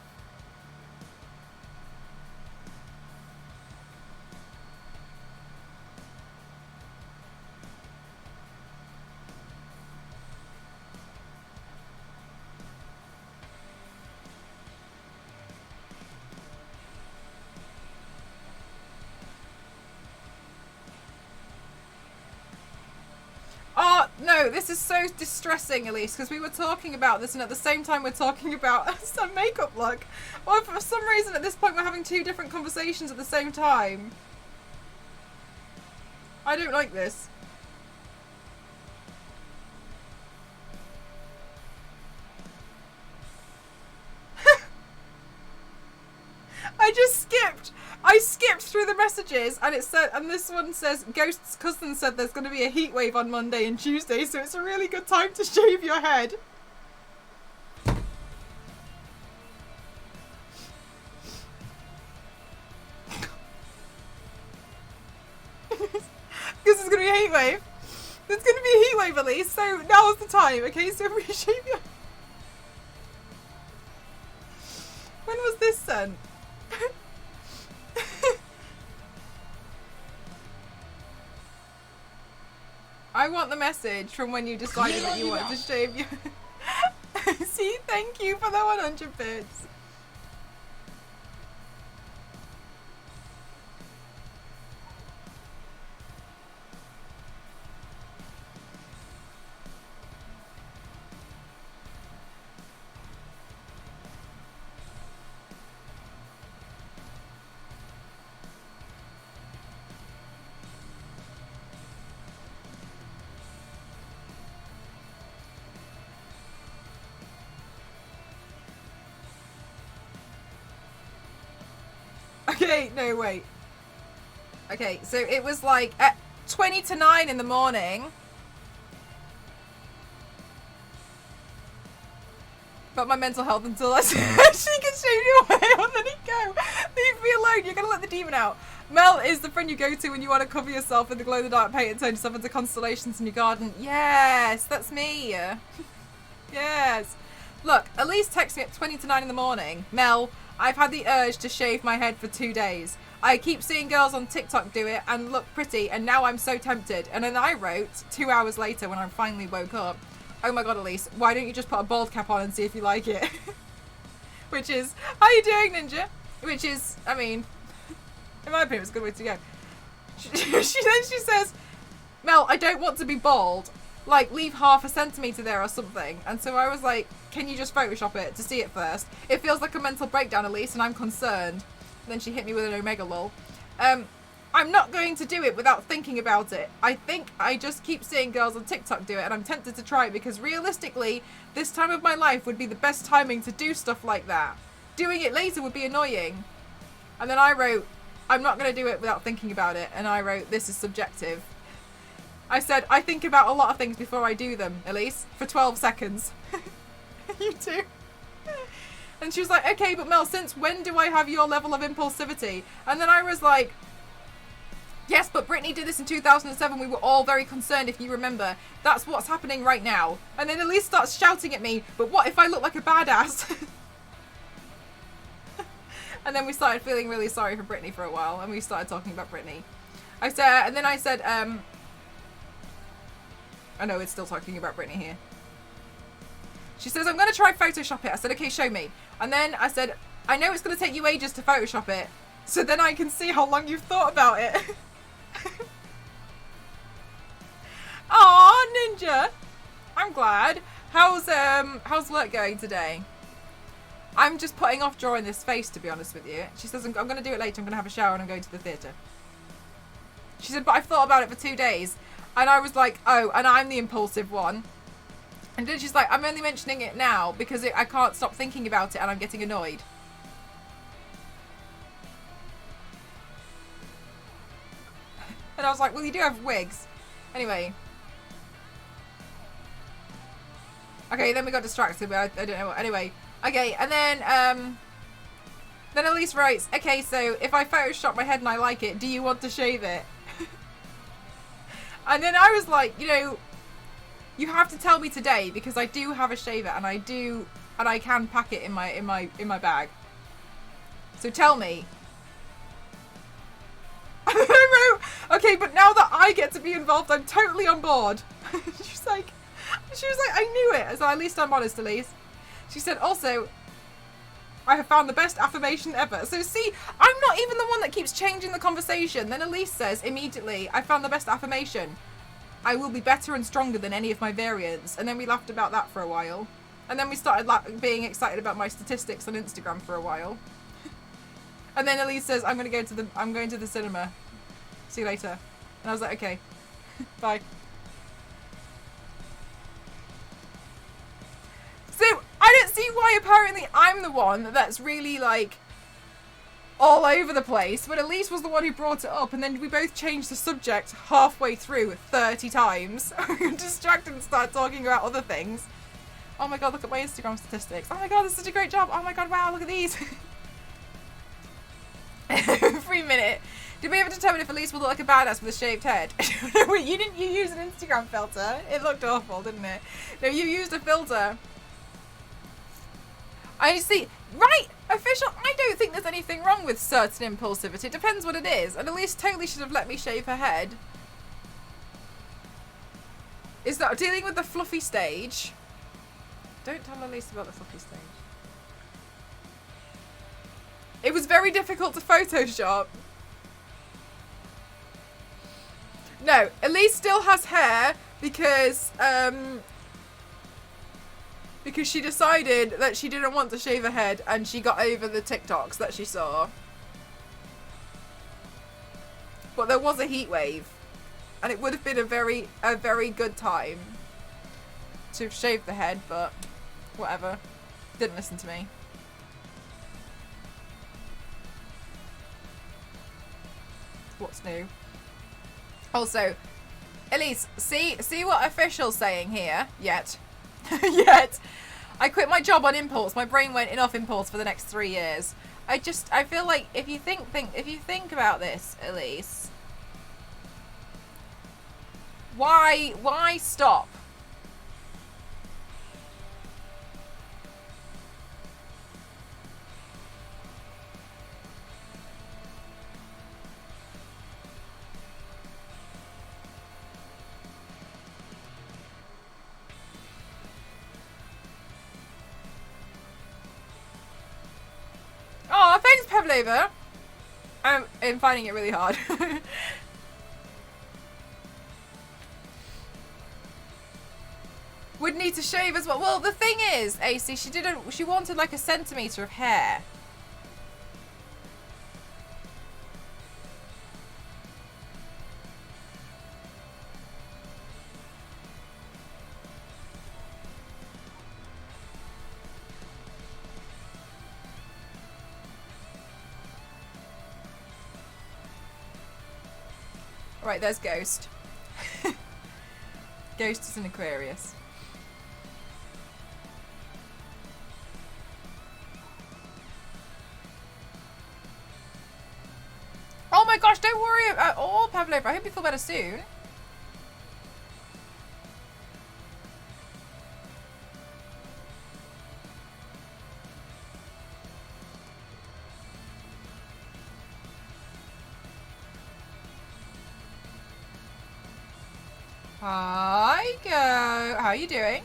No, this is so distressing, Elise, because we were talking about this, and at the same time we're talking about some makeup look. Well, for some reason at this point we're having two different conversations at the same time. I don't like this. I skipped through the messages, and it said, and this one says, Ghost's cousin said there's going to be a heat wave on Monday and Tuesday, so it's a really good time to shave your head. Because there's going to be a heat wave. There's going to be a heat wave, at least, so now's the time, okay? So if we shave your... When was this sent? I want the message from when you decided that you wanted to shave your... See, thank you for the 100 bits. Okay, no, wait. Okay, so it was like at 20 to 9 in the morning. But my mental health until I she can shave you away. Oh, let it go. Leave me alone. You're going to let the demon out. Mel is the friend you go to when you want to cover yourself in the glow-in-the-dark paint and turn yourself into constellations in your garden. Yes, that's me. Yes. Look, Elise texts me at 20 to 9 in the morning. Mel, I've had the urge to shave my head for 2 days. I keep seeing girls on TikTok do it and look pretty, and now I'm so tempted. And then I wrote 2 hours later when I finally woke up, oh my god, Elise, why don't you just put a bald cap on and see if you like it? Which is, how you doing, Ninja? Which is, I mean, in my opinion, it's a good way to go. She says, Mel, I don't want to be bald. Like, leave half a centimetre there or something. And so I was like, can you just Photoshop it to see it first? It feels like a mental breakdown, Elise, and I'm concerned. And then she hit me with an omega lol. I'm not going to do it without thinking about it. I think I just keep seeing girls on TikTok do it, and I'm tempted to try it because realistically, this time of my life would be the best timing to do stuff like that. Doing it later would be annoying. And then I wrote, I'm not going to do it without thinking about it. And I wrote, this is subjective. I said, I think about a lot of things before I do them, Elise, for 12 seconds. You too. And she was like, okay, but Mel, since when do I have your level of impulsivity? And then I was like, yes, but Brittany did this in 2007. We were all very concerned, if you remember. That's what's happening right now. And then Elise starts shouting at me, but what if I look like a badass? And then we started feeling really sorry for Brittany for a while, and we started talking about Brittany. I said, and then I said, I know it's still talking about Brittany here. She says, I'm going to try Photoshop it. I said, okay, show me. And then I said, I know it's going to take you ages to Photoshop it, so then I can see how long you've thought about it. Aw, Ninja. I'm glad. How's work going today? I'm just putting off drawing this face, to be honest with you. She says, I'm going to do it later. I'm going to have a shower and I'm going to the theatre. She said, but I've thought about it for 2 days. And I was like, oh, and I'm the impulsive one. And then she's like, I'm only mentioning it now because I can't stop thinking about it and I'm getting annoyed. And I was like, well, you do have wigs. Anyway. Okay, then we got distracted, but I don't know what. Anyway. Okay, and then Elise writes, okay, so if I Photoshop my head and I like it, do you want to shave it? And then I was like, you know, you have to tell me today because I do have a shaver and I can pack it in my bag. So tell me. And then I wrote, okay, but now that I get to be involved, I'm totally on board. She was like, I knew it. So at least I'm honest, Elise. She said, also, I have found the best affirmation ever. So see, I'm not even the one that keeps changing the conversation. Then Elise says immediately, I found the best affirmation. I will be better and stronger than any of my variants. And then we laughed about that for a while. And then we started being excited about my statistics on Instagram for a while. And then Elise says, I'm going to the cinema. See you later. And I was like, okay. Bye. So, I don't see why apparently I'm the one that's really, like, all over the place, but Elise was the one who brought it up, and then we both changed the subject halfway through 30 times. We were distracted and started talking about other things. Oh my god, look at my Instagram statistics. Oh my god, this is such a great job. Oh my god, wow, look at these. Free minute. Did we ever determine if Elise will look like a badass with a shaved head? Wait, you used an Instagram filter? It looked awful, didn't it? No, you used a filter. I see. Right, official. I don't think there's anything wrong with certain impulsivity. It depends what it is. And Elise totally should have let me shave her head. Is that dealing with the fluffy stage? Don't tell Elise about the fluffy stage. It was very difficult to Photoshop. No, Elise still has hair because she decided that she didn't want to shave her head and she got over the TikToks that she saw. But there was a heat wave and it would have been a very good time to shave the head, but whatever. Didn't listen to me. What's new? Also, Elise, see what official's saying here? Yet. Yet. I quit my job on impulse. My brain went enough impulse for the next 3 years. I feel like if you think about this, Elise, why stop? Oh, thanks, Pavlova. I'm finding it really hard. Would need to shave as well. Well, the thing is, AC, she wanted like a centimetre of hair. Right, there's Ghost. Ghost is an Aquarius. Oh my gosh, don't worry at all, Pavlova. I hope you feel better soon. Hi, Go. How are you doing?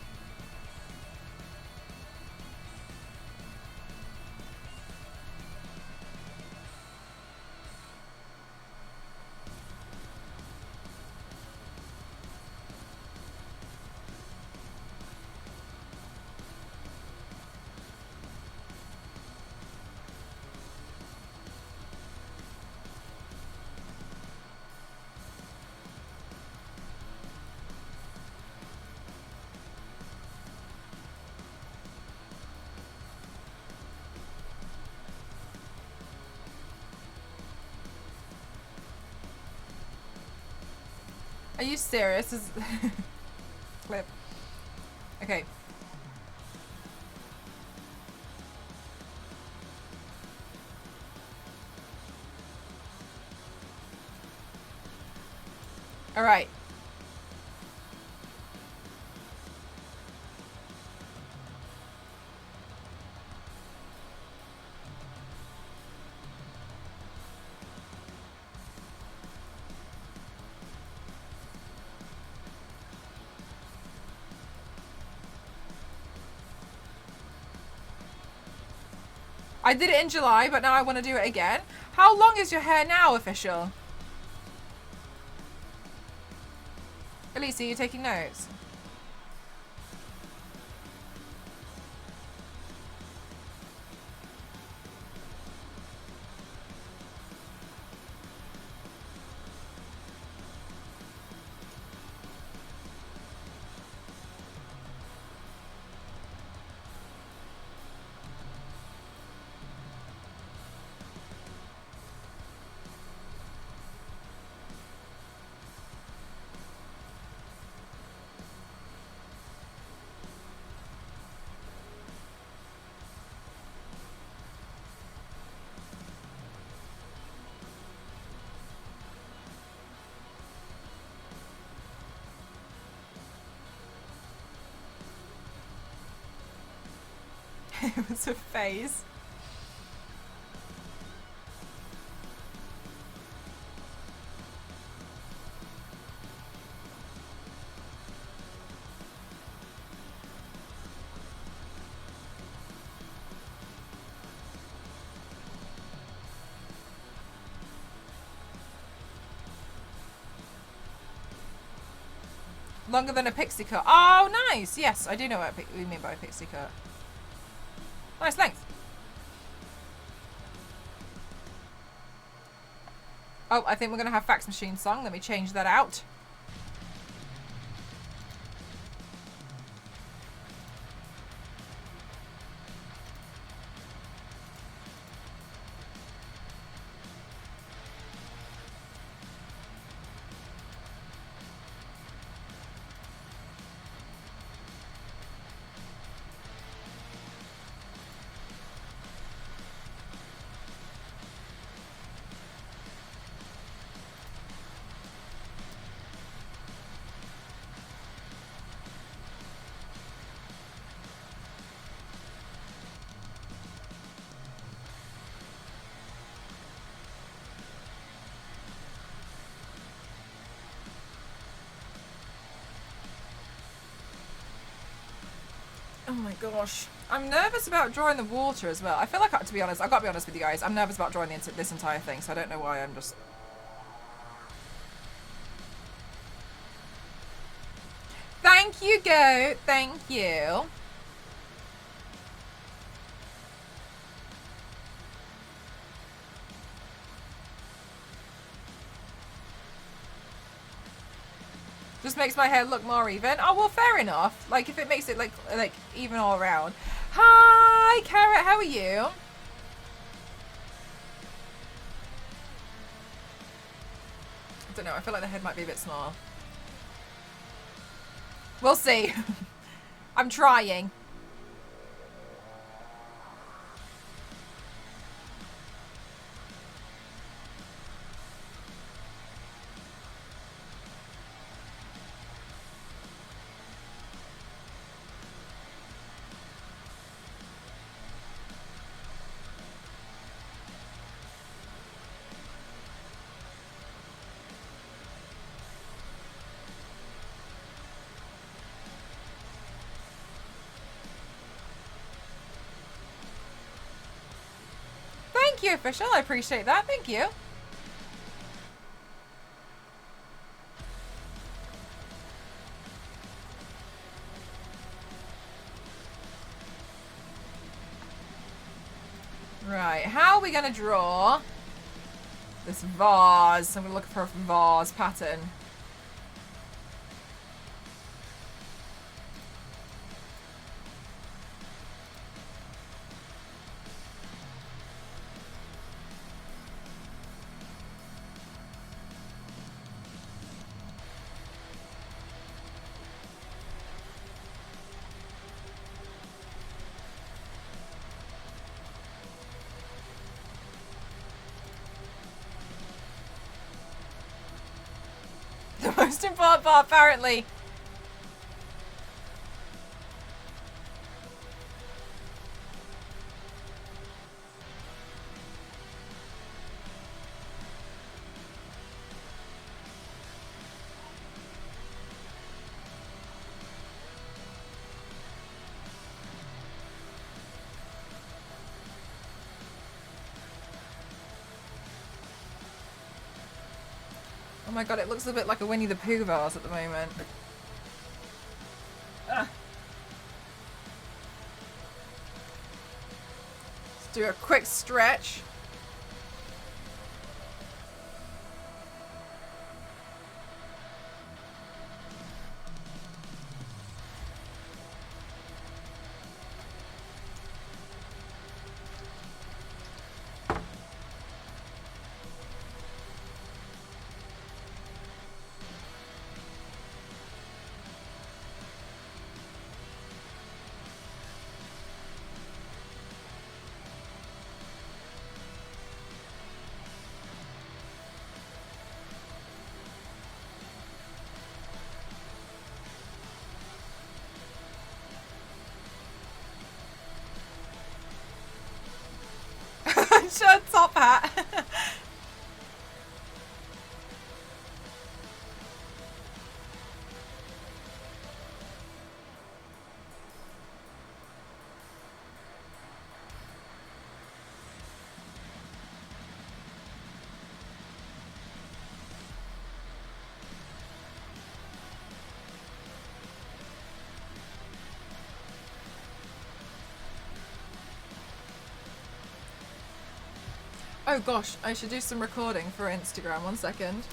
Are you serious? Clip. Okay. All right. I did it in July, but now I want to do it again. How long is your hair now, official? Elise, are you taking notes? It was a phase. Longer than a pixie cut. Oh, nice. Yes, I do know what you mean by a pixie cut. Nice length. Oh, I think we're going to have fax machine song. Let me change that out. Oh my gosh. I'm nervous about drawing the water as well. I feel like, to be honest, I've got to be honest with you guys, I'm nervous about drawing this entire thing, so I don't know why. I'm just... Thank you, Goat. Thank you. Just makes my hair look more even. Oh, well, fair enough. Like, if it makes it, like even all around. Hi, Carrot. How are you? I don't know. I feel like the head might be a bit small. We'll see. I'm trying. Thank you, Official. I appreciate that. Thank you. Right, how are we going to draw this vase? I'm going to look for a vase pattern. The most important part, apparently. Oh my god, it looks a bit like a Winnie the Pooh vase at the moment. Ugh. Let's do a quick stretch. Shirt, top hat. Oh gosh, I should do some recording for Instagram. 1 second.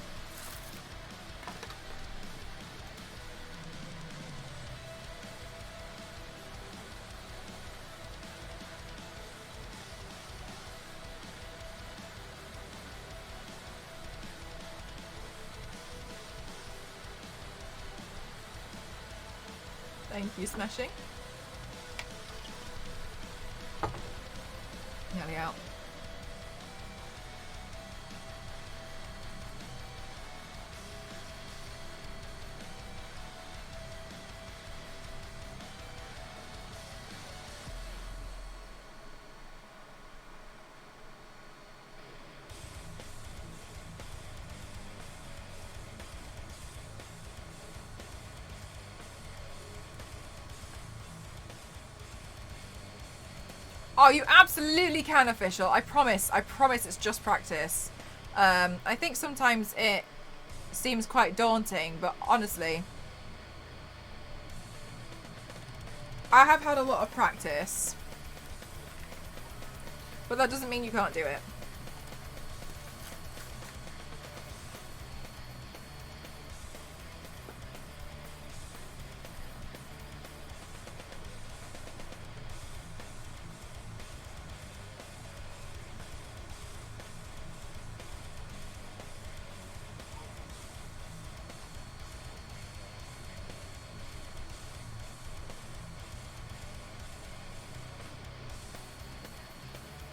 Thank you, Smashing. Nearly out. Oh, you absolutely can, Official. I promise it's just practice. I think sometimes it seems quite daunting, but honestly, I have had a lot of practice, but that doesn't mean you can't do it.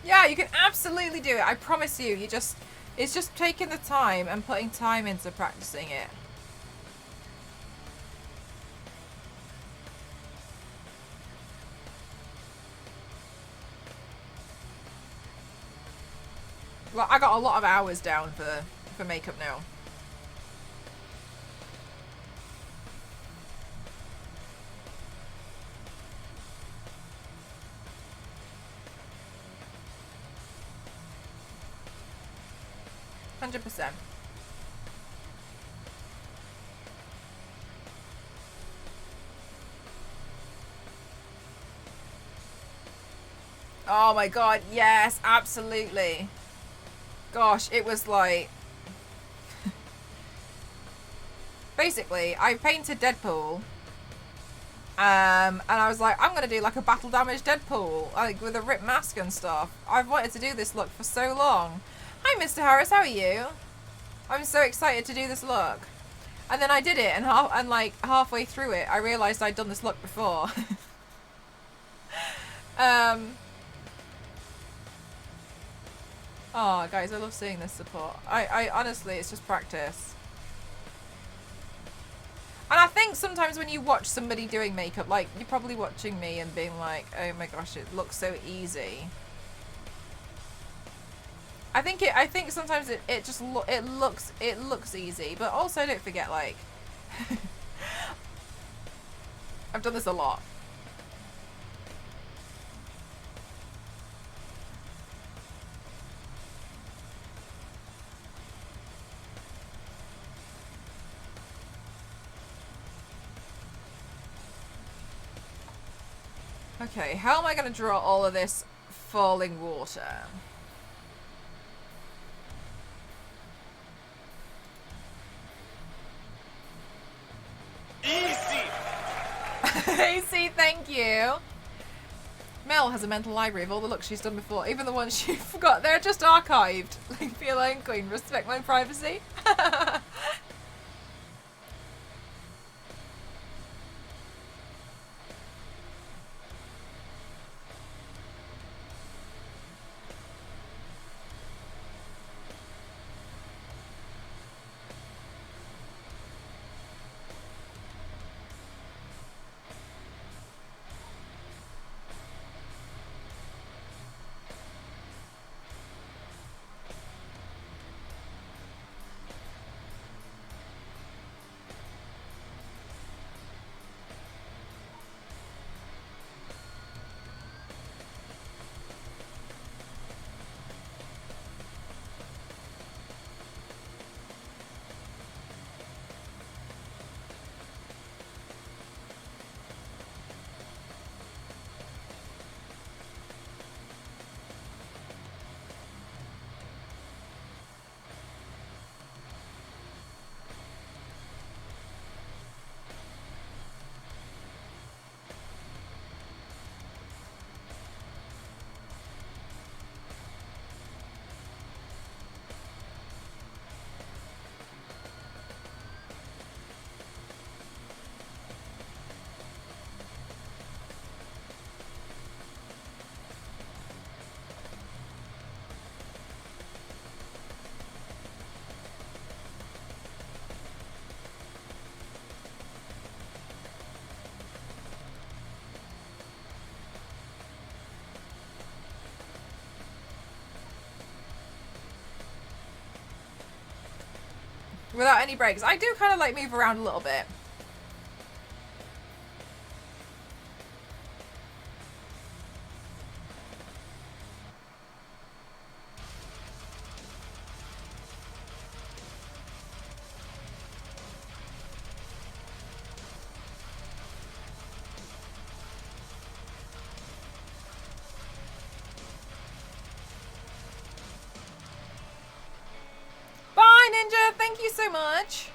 Yeah, you can absolutely do it. I promise you. It's just taking the time and putting time into practicing it. Well, I got a lot of hours down for makeup now. %. Oh my god, yes, absolutely. Gosh, it was like... Basically, I painted Deadpool. And I was like, I'm going to do like a battle damage Deadpool, like with a ripped mask and stuff. I've wanted to do this look for so long. Hi, Mr. Harris, how are you? I'm so excited to do this look. And then I did it, and like halfway through it, I realised I'd done this look before. Oh, guys, I love seeing this support. I honestly, it's just practice. And I think sometimes when you watch somebody doing makeup, like, you're probably watching me and being like, oh my gosh, it looks so easy. I think sometimes it just looks easy, but also don't forget, like, I've done this a lot. Okay, how am I going to draw all of this falling water? Easy! AC, thank you. Mel has a mental library of all the looks she's done before, even the ones she forgot. They're just archived. Leave me alone, Queen. Respect my privacy. Without any breaks. I do kind of like move around a little bit. Bye, Ninja. Thank you so much.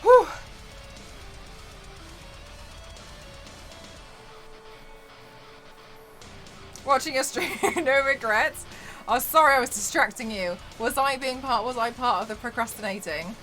Whew. Watching a stream, no regrets. Oh, sorry, I was distracting you. Was I part of the procrastinating?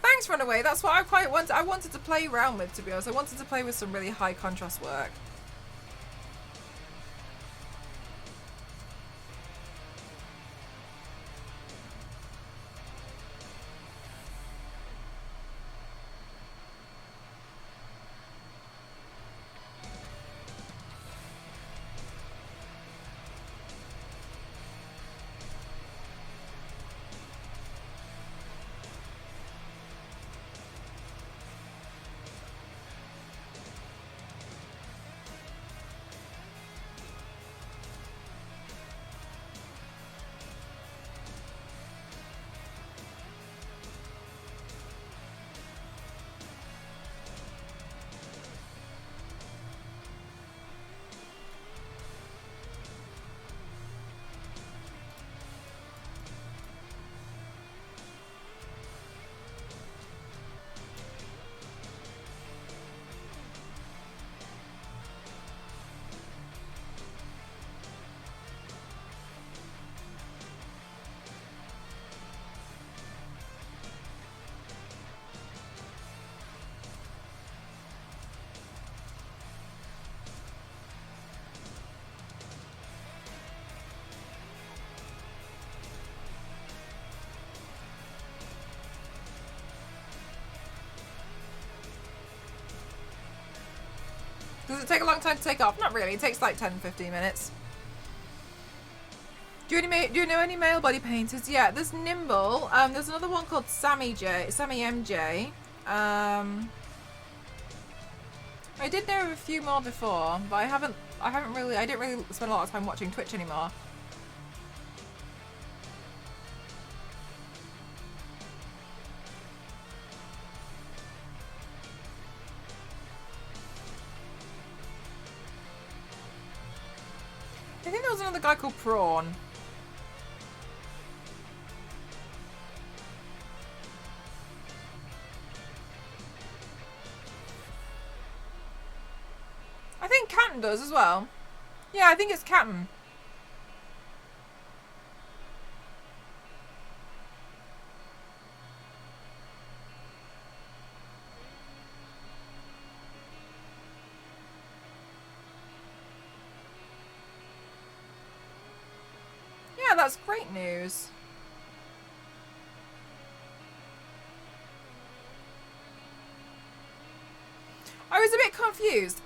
Thanks, Runaway. That's what I quite wanted. I wanted to play around with, to be honest. I wanted to play with some really high contrast work. Does it take a long time to take off? Not really. It takes like 10-15 minutes. Do you know any male body painters? Yeah, there's Nimble. There's another one called Sammy MJ. I did know of a few more before, but I didn't really spend a lot of time watching Twitch anymore. I think there was another guy called Prawn. I think Captain does as well. Yeah, I think it's Captain. Yeah, that's great news. I was a bit confused.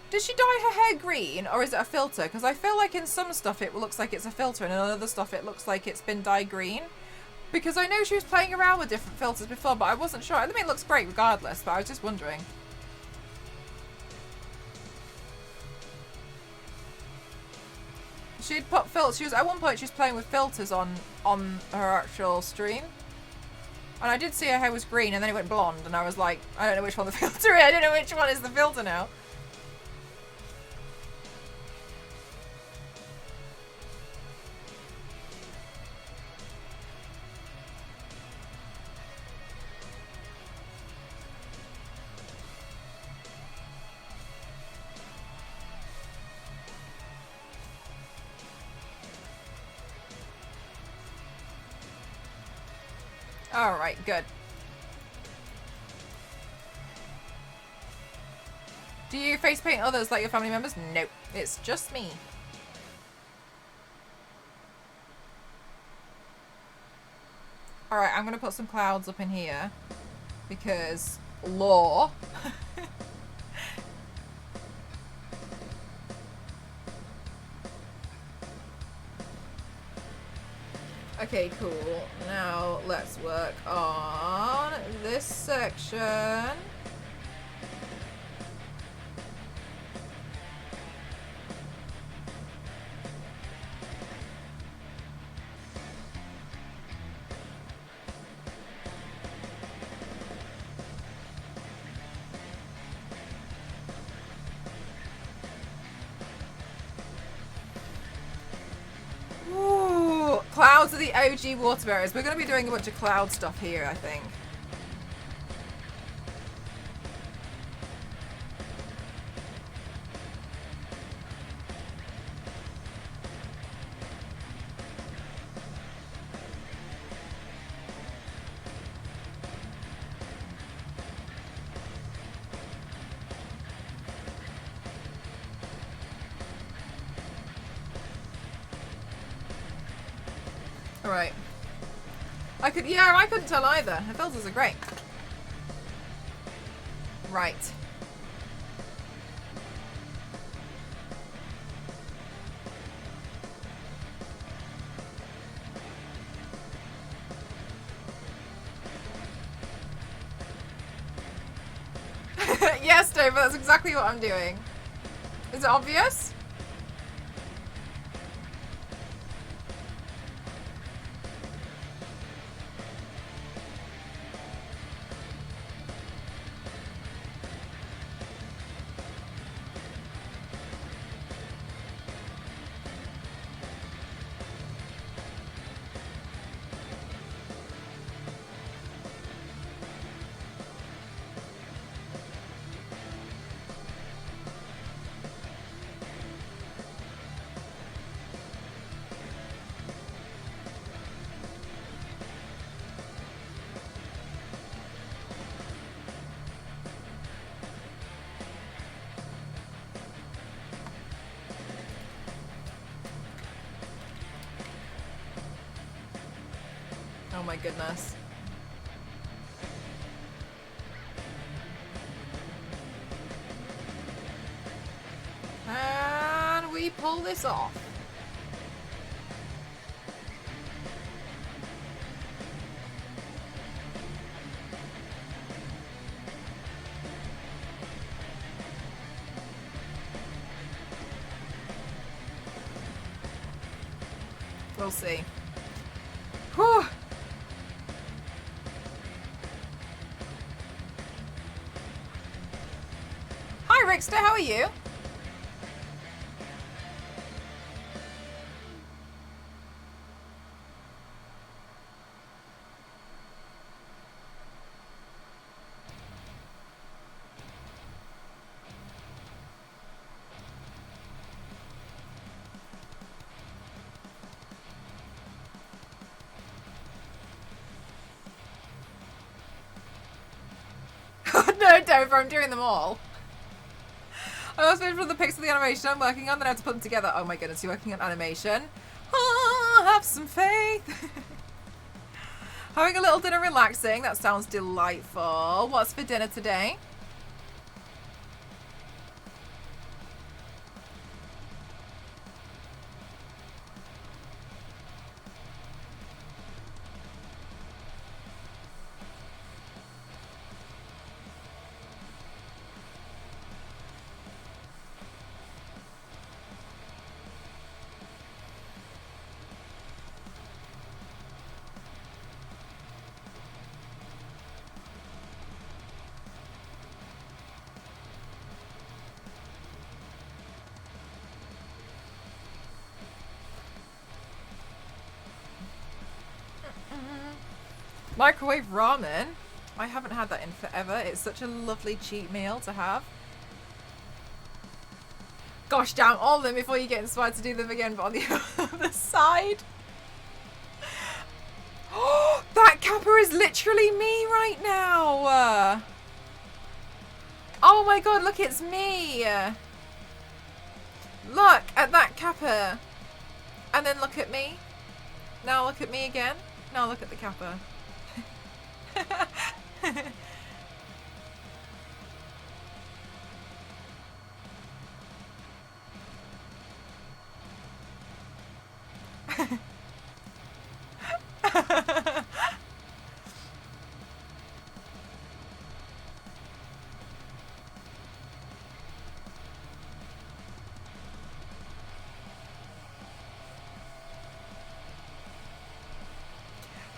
Did she dye her hair green, or is it a filter? Because I feel like in some stuff it looks like it's a filter, and in other stuff it looks like it's been dyed green. Because I know she was playing around with different filters before, but I wasn't sure. I mean, it looks great regardless, but I was just wondering. She'd put filters. At one point she was playing with filters on her actual stream. And I did see her hair was green, and then it went blonde, and I was like, I don't know which one the filter is. I don't know which one is the filter now. Alright, good. Do you face paint others like your family members? Nope, it's just me. Alright, I'm gonna put some clouds up in here because law. Okay, cool. Now let's work on this section. Clouds are the OG water barriers. We're going to be doing a bunch of cloud stuff here, I think. Right. I couldn't tell either. The filters are great. Right. Yes, Dave, that's exactly what I'm doing. Is it obvious? Oh my goodness. pull this off? We'll see. Whew. Hi, Rickster. How are you? No, Dover, I'm doing them all. I was waiting for the pics of the animation I'm working on, then I have to put them together. Oh my goodness, you're working on animation? Oh, have some faith. Having a little dinner relaxing. That sounds delightful. What's for dinner today? Microwave ramen? I haven't had that in forever. It's such a lovely cheap meal to have. Gosh damn, all of them before you get inspired to do them again, but on the other side. Oh, that kappa is literally me right now. Oh my god, look, it's me. Look at that kappa. And then look at me. Now look at me again. Now look at the kappa.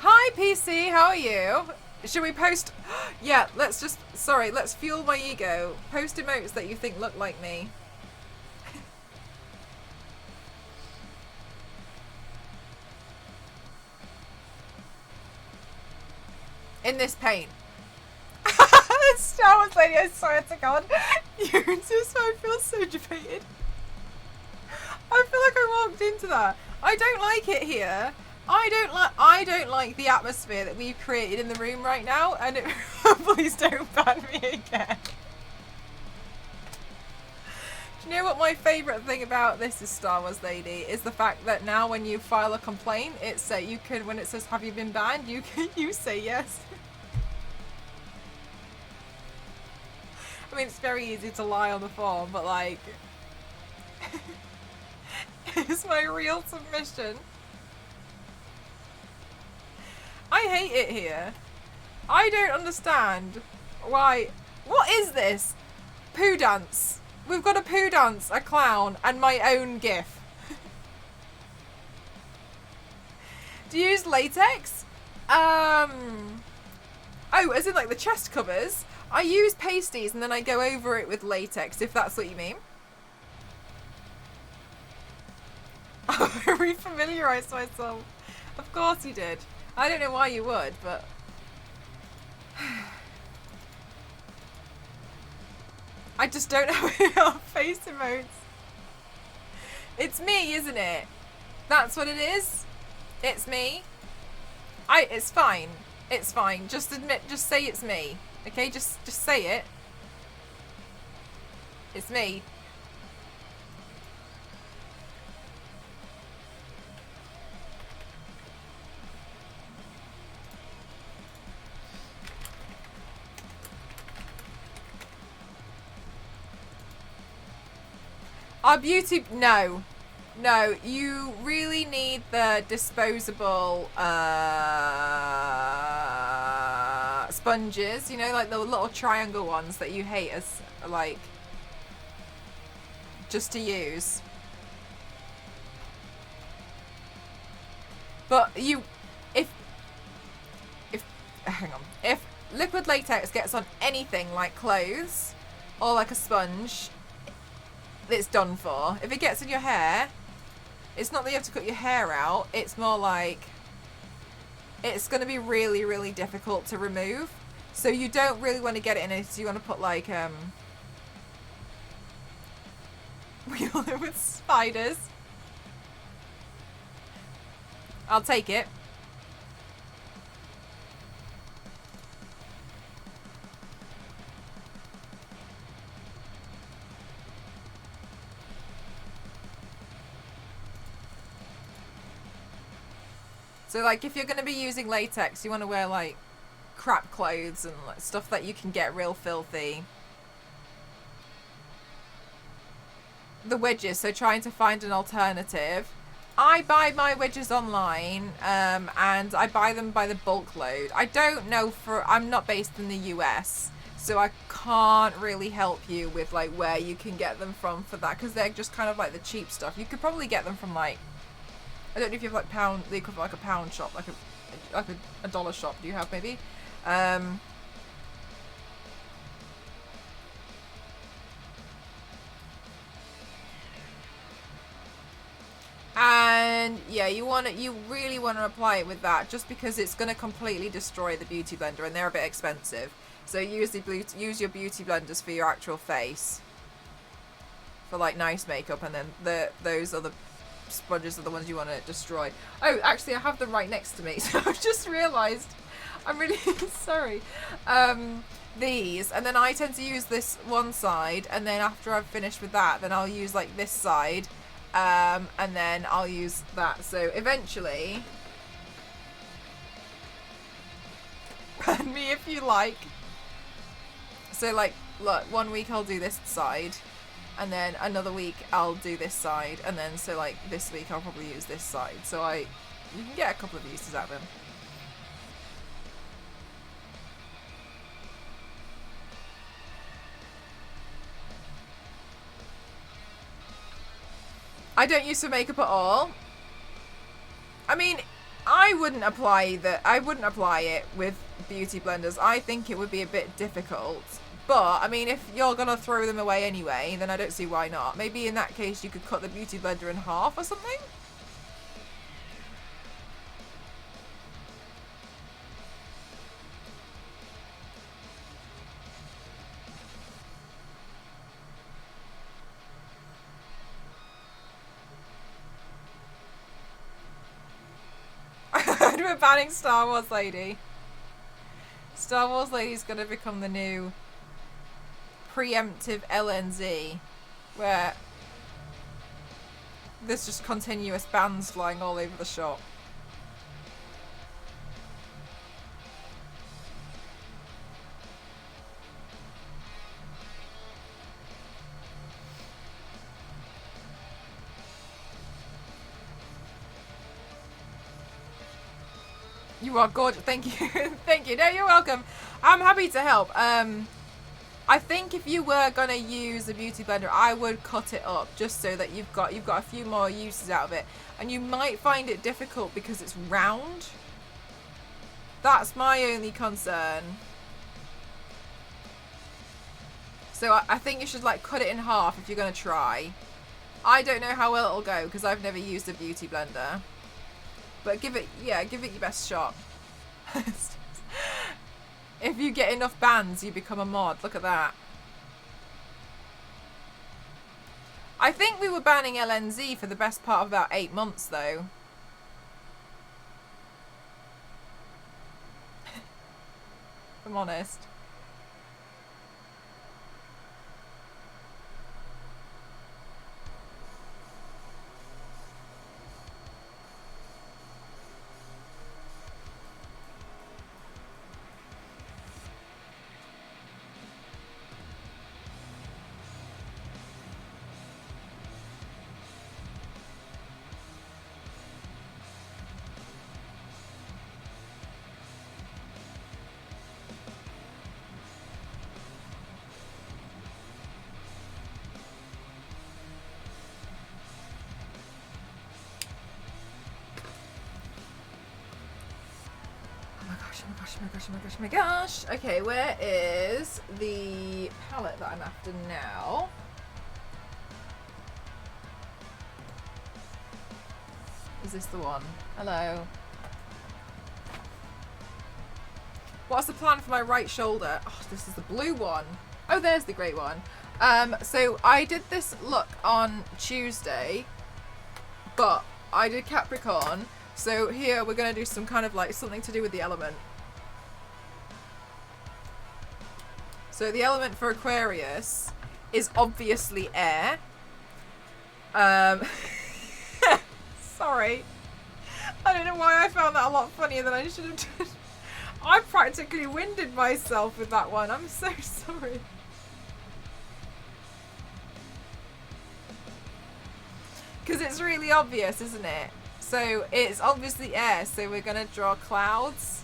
Hi PC, how are you? Should we post? Yeah, let's just, sorry, let's fuel my ego. Post emotes that you think look like me. In this paint. Star Wars lady, I swear to God. You just, I feel so defeated. I feel like I walked into that. I don't like it here. I don't like the atmosphere that we've created in the room right now, and please don't ban me again. Do you know what my favourite thing about this is, Star Wars lady, is the fact that now when you file a complaint, it's you could, when it says have you been banned, you say yes. I mean, it's very easy to lie on the form, but like, it's my real submission. I hate it here. I don't understand why. What is this? Poo dance. We've got a poo dance, a clown, and my own GIF. Do you use latex? Oh, as in like the chest covers? I use pasties and then I go over it with latex, if that's what you mean. I refamiliarized myself. Of course you did. I don't know why you would, but... I just don't have enough face emotes. It's me, isn't it? That's what it is? It's me? It's fine. It's fine. Just say it's me. Okay, just say it. It's me. Our beauty, no. No, you really need the disposable sponges, you know, like the little triangle ones that you hate as, like, just to use. But if hang on, if liquid latex gets on anything like clothes or like a sponge, it's done for. If it gets in your hair, it's not that you have to cut your hair out, it's more like it's going to be really, really difficult to remove. So you don't really want to get it in it, so you want to put like wheel it with spiders. I'll take it. So like if you're going to be using latex, you want to wear like crap clothes and like stuff that you can get real filthy. The wedges, so trying to find an alternative. I buy my wedges online, and I buy them by the bulk load. I don't know I'm not based in the US, so I can't really help you with like where you can get them from for that, because they're just kind of like the cheap stuff. You could probably get them from like, I don't know if you have like the equivalent like a pound shop, like a dollar shop. Do you have maybe? And yeah, you really want to apply it with that, just because it's going to completely destroy the beauty blender, and they're a bit expensive. So use your beauty blenders for your actual face, for like nice makeup, and then those other sponges are the ones you want to destroy. Oh, actually, I have them right next to me, so I've just realised. I'm really sorry. These, and then I tend to use this one side, and then after I've finished with that, then I'll use like this side. And then I'll use that. So eventually, ban me if you like. So like, look, 1 week I'll do this side, and then another week I'll do this side, and then so like this week I'll probably use this side. So you can get a couple of uses out of them. I don't use for makeup at all. I mean, I wouldn't apply it with beauty blenders. I think it would be a bit difficult. But, I mean, if you're going to throw them away anyway, then I don't see why not. Maybe in that case you could cut the beauty blender in half or something? We're banning Star Wars Lady. Star Wars Lady's going to become the new preemptive LNZ, where there's just continuous bans flying all over the shop. You are gorgeous. Thank you. Thank you. No, you're welcome. I'm happy to help. I think if you were gonna use a beauty blender, I would cut it up just so that you've got a few more uses out of it. And you might find it difficult because it's round. That's my only concern. So I think you should like cut it in half if you're gonna try. I don't know how well it'll go because I've never used a beauty blender. But give it your best shot. If you get enough bans, you become a mod. Look at that. I think we were banning LNZ for the best part of about 8 months, though. If I'm honest. gosh, oh my gosh, oh my gosh, oh my gosh, oh my gosh. Okay, where is the palette that I'm after now? Is this the one? Hello. What's the plan for my right shoulder? Oh, this is the blue one. Oh, there's the grey one. So I did this look on Tuesday, but I did Capricorn. So here we're going to do some kind of like something to do with the element. So the element for Aquarius is obviously air. Sorry. I don't know why I found that a lot funnier than I should have done. I practically winded myself with that one. I'm so sorry. Because it's really obvious, isn't it? So it's obviously air, so we're going to draw clouds.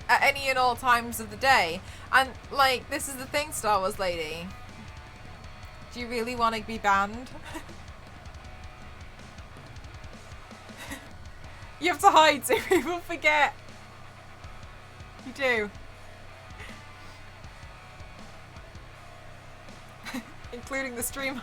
At any and all times of the day. And, like, this is the thing, Star Wars lady. Do you really want to be banned? You have to hide so people forget. You do. Including the streamer.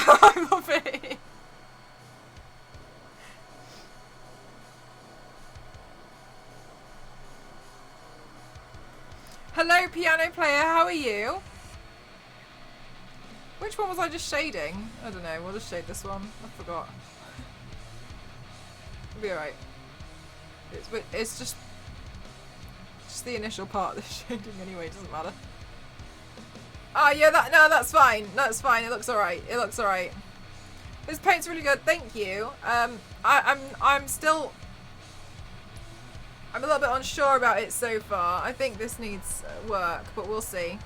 I love it. Hello, piano player. How are you? Which one was I just shading? I don't know. We'll just shade this one. I forgot. It'll be alright. It's just the initial part of the shading anyway. It doesn't matter. Oh yeah, no, that's fine. That's fine. It looks alright. It looks alright. This paint's really good. Thank you. I'm a little bit unsure about it so far. I think this needs work, but we'll see.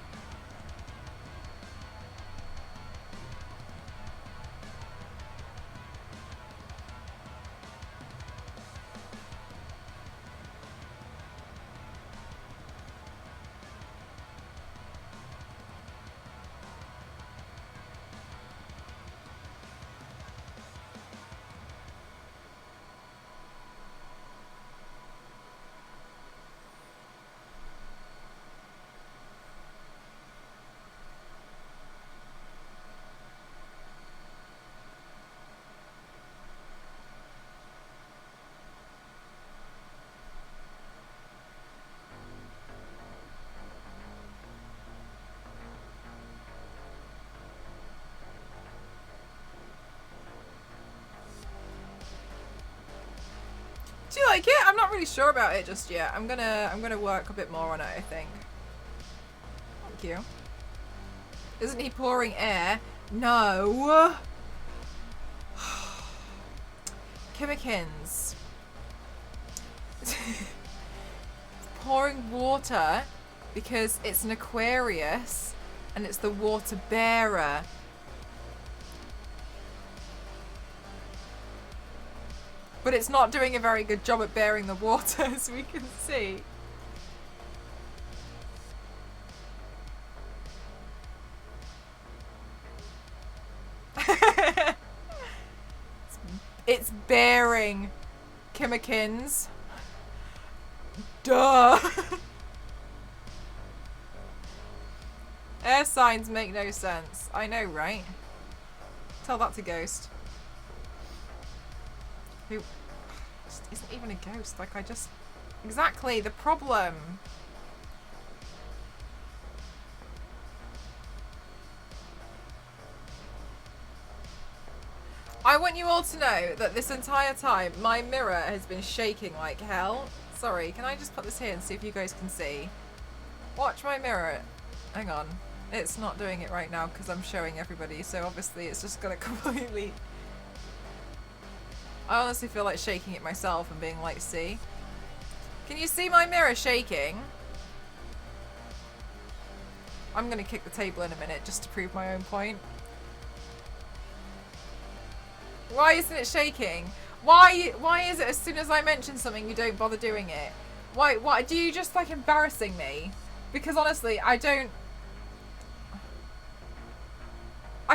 Do you like it? I'm not really sure about it just yet. I'm gonna work a bit more on it, I think. Thank you. Isn't he pouring air? No. Kimmikins. Pouring water because it's an Aquarius and it's the water bearer. But it's not doing a very good job at bearing the water, as we can see. It's bearing, Kimmikins. Duh! Air signs make no sense. I know, right? Tell that to Ghost. Who just isn't even a ghost. Like, I just... Exactly, the problem. I want you all to know that this entire time, my mirror has been shaking like hell. Sorry, can I just put this here and see if you guys can see? Watch my mirror. Hang on. It's not doing it right now because I'm showing everybody, so obviously it's just gonna completely... I honestly feel like shaking it myself and being like, see? Can you see my mirror shaking? I'm going to kick the table in a minute just to prove my own point. Why isn't it shaking? Why is it as soon as I mention something you don't bother doing it? Why do you just like embarrassing me? Because honestly, I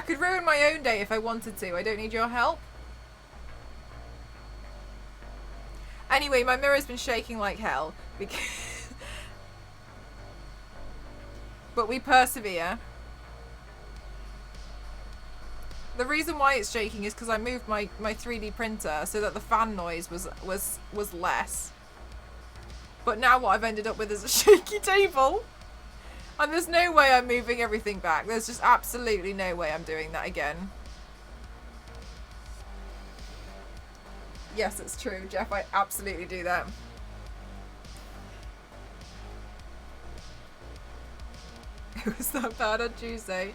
could ruin my own day if I wanted to. I don't need your help. Anyway, my mirror's been shaking like hell because but we persevere. The reason why it's shaking is because I moved my 3D printer so that the fan noise was less. But now what I've ended up with is a shaky table. And there's no way I'm moving everything back. There's just absolutely no way I'm doing that again. Yes, it's true, Jeff. I absolutely do that. It was that bad on Tuesday.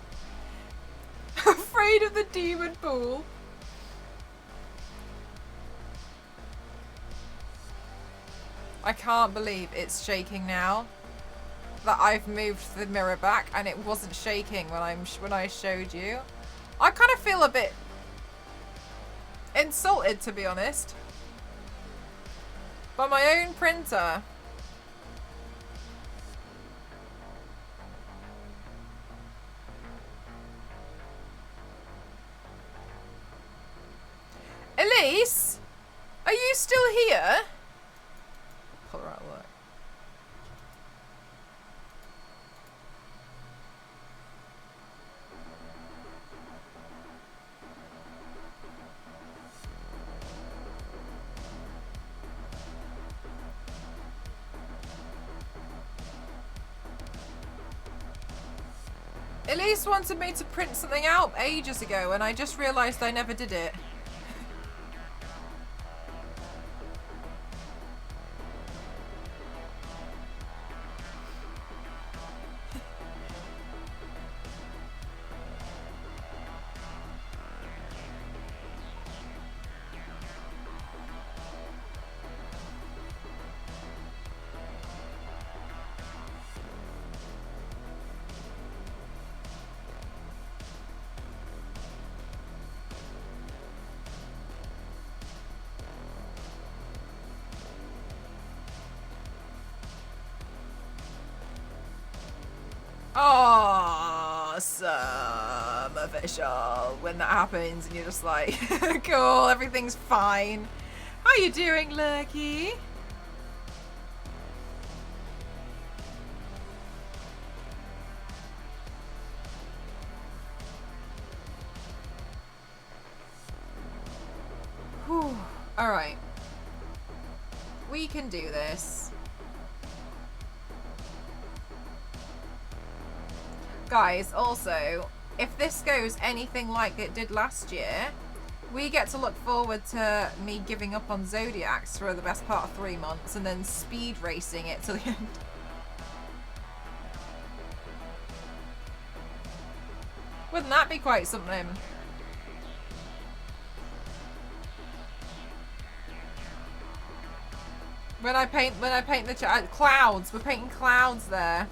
Afraid of the demon pool. I can't believe it's shaking now. That I've moved the mirror back and it wasn't shaking when I showed you. I kind of feel a bit insulted, to be honest, by my own printer. Elise, are you still here? Pull her out of work. Elise wanted me to print something out ages ago and I just realised I never did it. Awesome official when that happens and you're just like cool, everything's fine. How you doing, Lucky? Whew. All right, we can do this. Guys, also, if this goes anything like it did last year, we get to look forward to me giving up on Zodiacs for the best part of 3 months and then speed racing it to the end. Wouldn't that be quite something? When I paint the clouds, we're painting clouds there.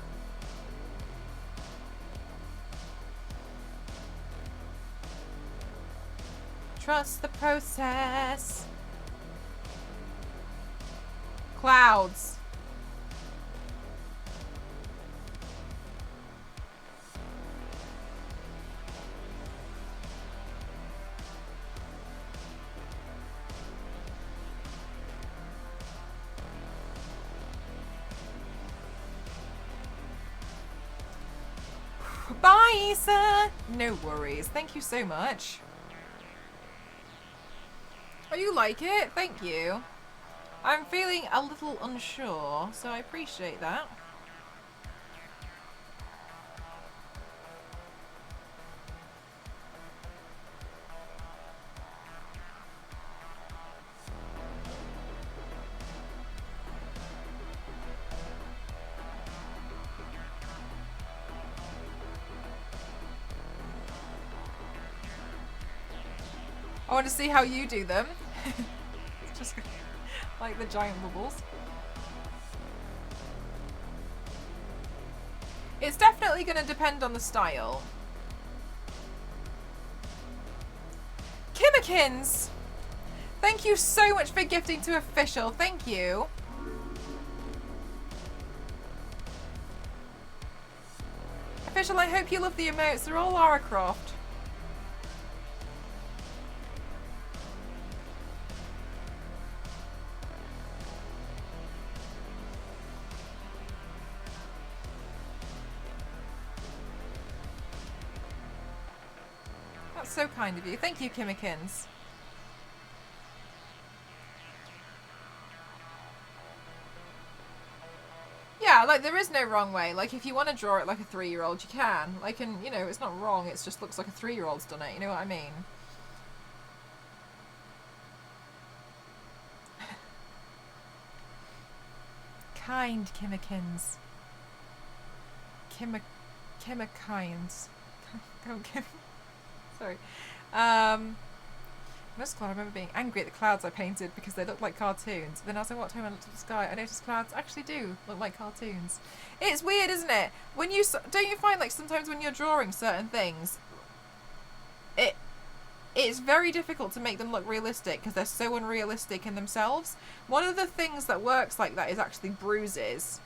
Trust the process. Clouds. Bye, Issa. No worries. Thank you so much. Oh, you like it? Thank you. I'm feeling a little unsure, so I appreciate that. I want to see how you do them. Just like the giant bubbles. It's definitely going to depend on the style. Kimmikins! Thank you so much for gifting to Official. Thank you. Official, I hope you love the emotes. They're all Lara Croft. That's so kind of you. Thank you, Kimmikins. Yeah, like, there is no wrong way. Like, if you want to draw it like a 3-year-old, you can. Like, and, you know, it's not wrong. It just looks like a 3-year-old's done it. You know what I mean? Kind Kimmikins. Kimmikins. Sorry. Most cloud, I remember being angry at the clouds I painted because they looked like cartoons. Then as I walked home and looked at the sky, I noticed clouds actually do look like cartoons. It's weird, isn't it? When you don't you find like sometimes when you're drawing certain things, it's very difficult to make them look realistic because they're so unrealistic in themselves. One of the things that works like that is actually bruises.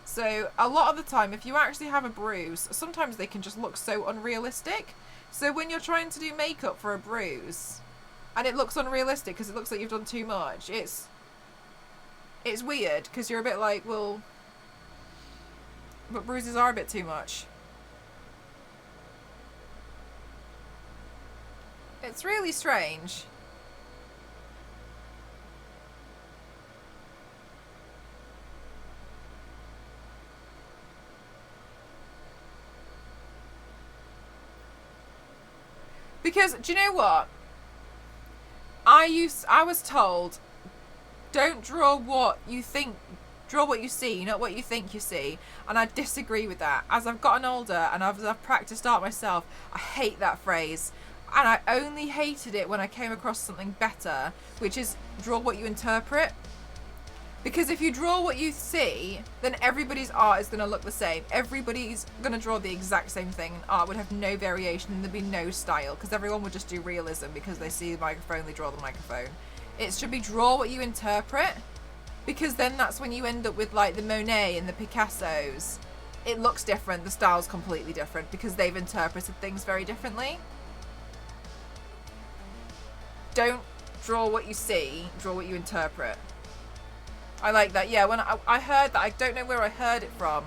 So a lot of the time, if you actually have a bruise, sometimes they can just look so unrealistic. So when you're trying to do makeup for a bruise, and it looks unrealistic because it looks like you've done too much, it's weird because you're a bit like, well, but bruises are a bit too much. It's really strange. Because, do you know what? I was told, don't draw what you think, draw what you see, not what you think you see. And I disagree with that. As I've gotten older and as I've practiced art myself, I hate that phrase. And I only hated it when I came across something better, which is draw what you interpret. Because if you draw what you see, then everybody's art is going to look the same. Everybody's going to draw the exact same thing. Art would have no variation and there'd be no style because everyone would just do realism because they see the microphone, they draw the microphone. It should be draw what you interpret, because then that's when you end up with like the Monet and the Picassos. It looks different, the style's completely different because they've interpreted things very differently. Don't draw what you see, draw what you interpret. I like that. Yeah, when I heard that, I don't know where I heard it from,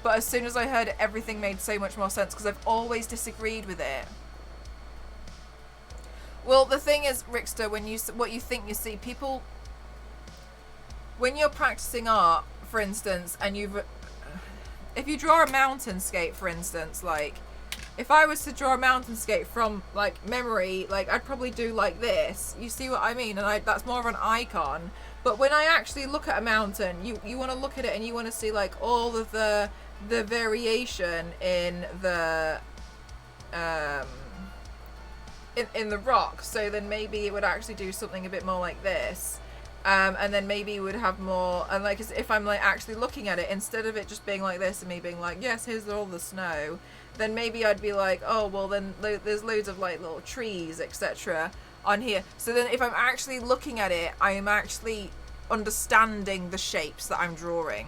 but as soon as I heard it, everything made so much more sense because I've always disagreed with it. Well, the thing is, Rickster, when what you think you see, people, when you're practicing art, for instance, and if you draw a mountainscape, for instance, like, if I was to draw a mountainscape from, like, memory, like, I'd probably do like this. You see what I mean? And that's more of an icon. But when I actually look at a mountain, you want to look at it and you want to see, like, all of the variation in the in the rock. So then maybe it would actually do something a bit more like this. And then maybe it would have more, and like if I'm like actually looking at it, instead of it just being like this and me being like, yes, here's all the snow, then maybe I'd be like, oh, well then there's loads of like little trees, etc. on here. So then if I'm actually looking at it, I am actually understanding the shapes that I'm drawing.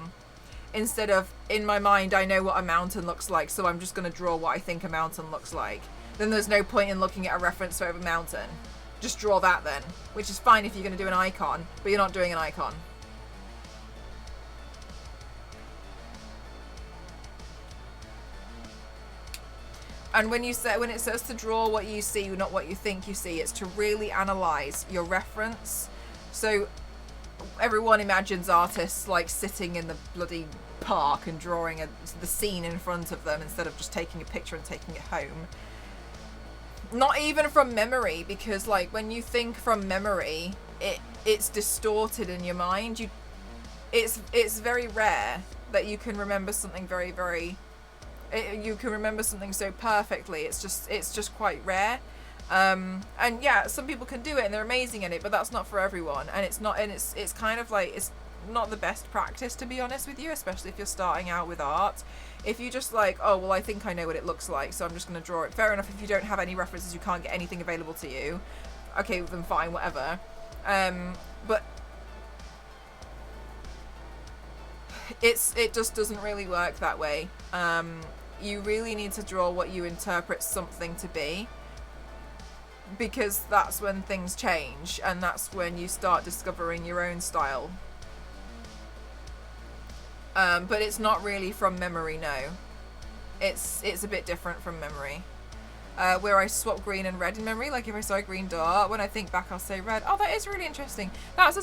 Instead of, in my mind, I know what a mountain looks like, so I'm just going to draw what I think a mountain looks like. Then there's no point in looking at a reference to a mountain. Just draw that then, which is fine if you're going to do an icon, but you're not doing an icon. And when it says to draw what you see, not what you think you see, it's to really analyze your reference. So everyone imagines artists like sitting in the bloody park and drawing the scene in front of them instead of just taking a picture and taking it home. Not even from memory, because like when you think from memory, it's distorted in your mind. It's very rare that you can remember something you can remember something so perfectly. It's just quite rare. And yeah, some people can do it and they're amazing in it, but that's not for everyone. And it's kind of like not the best practice, to be honest with you, especially if you're starting out with art. If you just like, oh, well, I think I know what it looks like, so I'm just going to draw it. Fair enough. If you don't have any references, you can't get anything available to you. Okay, then fine, whatever. But it just doesn't really work that way. You really need to draw what you interpret something to be, because that's when things change, and that's when you start discovering your own style. But it's not really from memory, no. It's a bit different from memory. Where I swap green and red in memory, like if I saw a green dot, when I think back I'll say red. Oh, that is really interesting. That's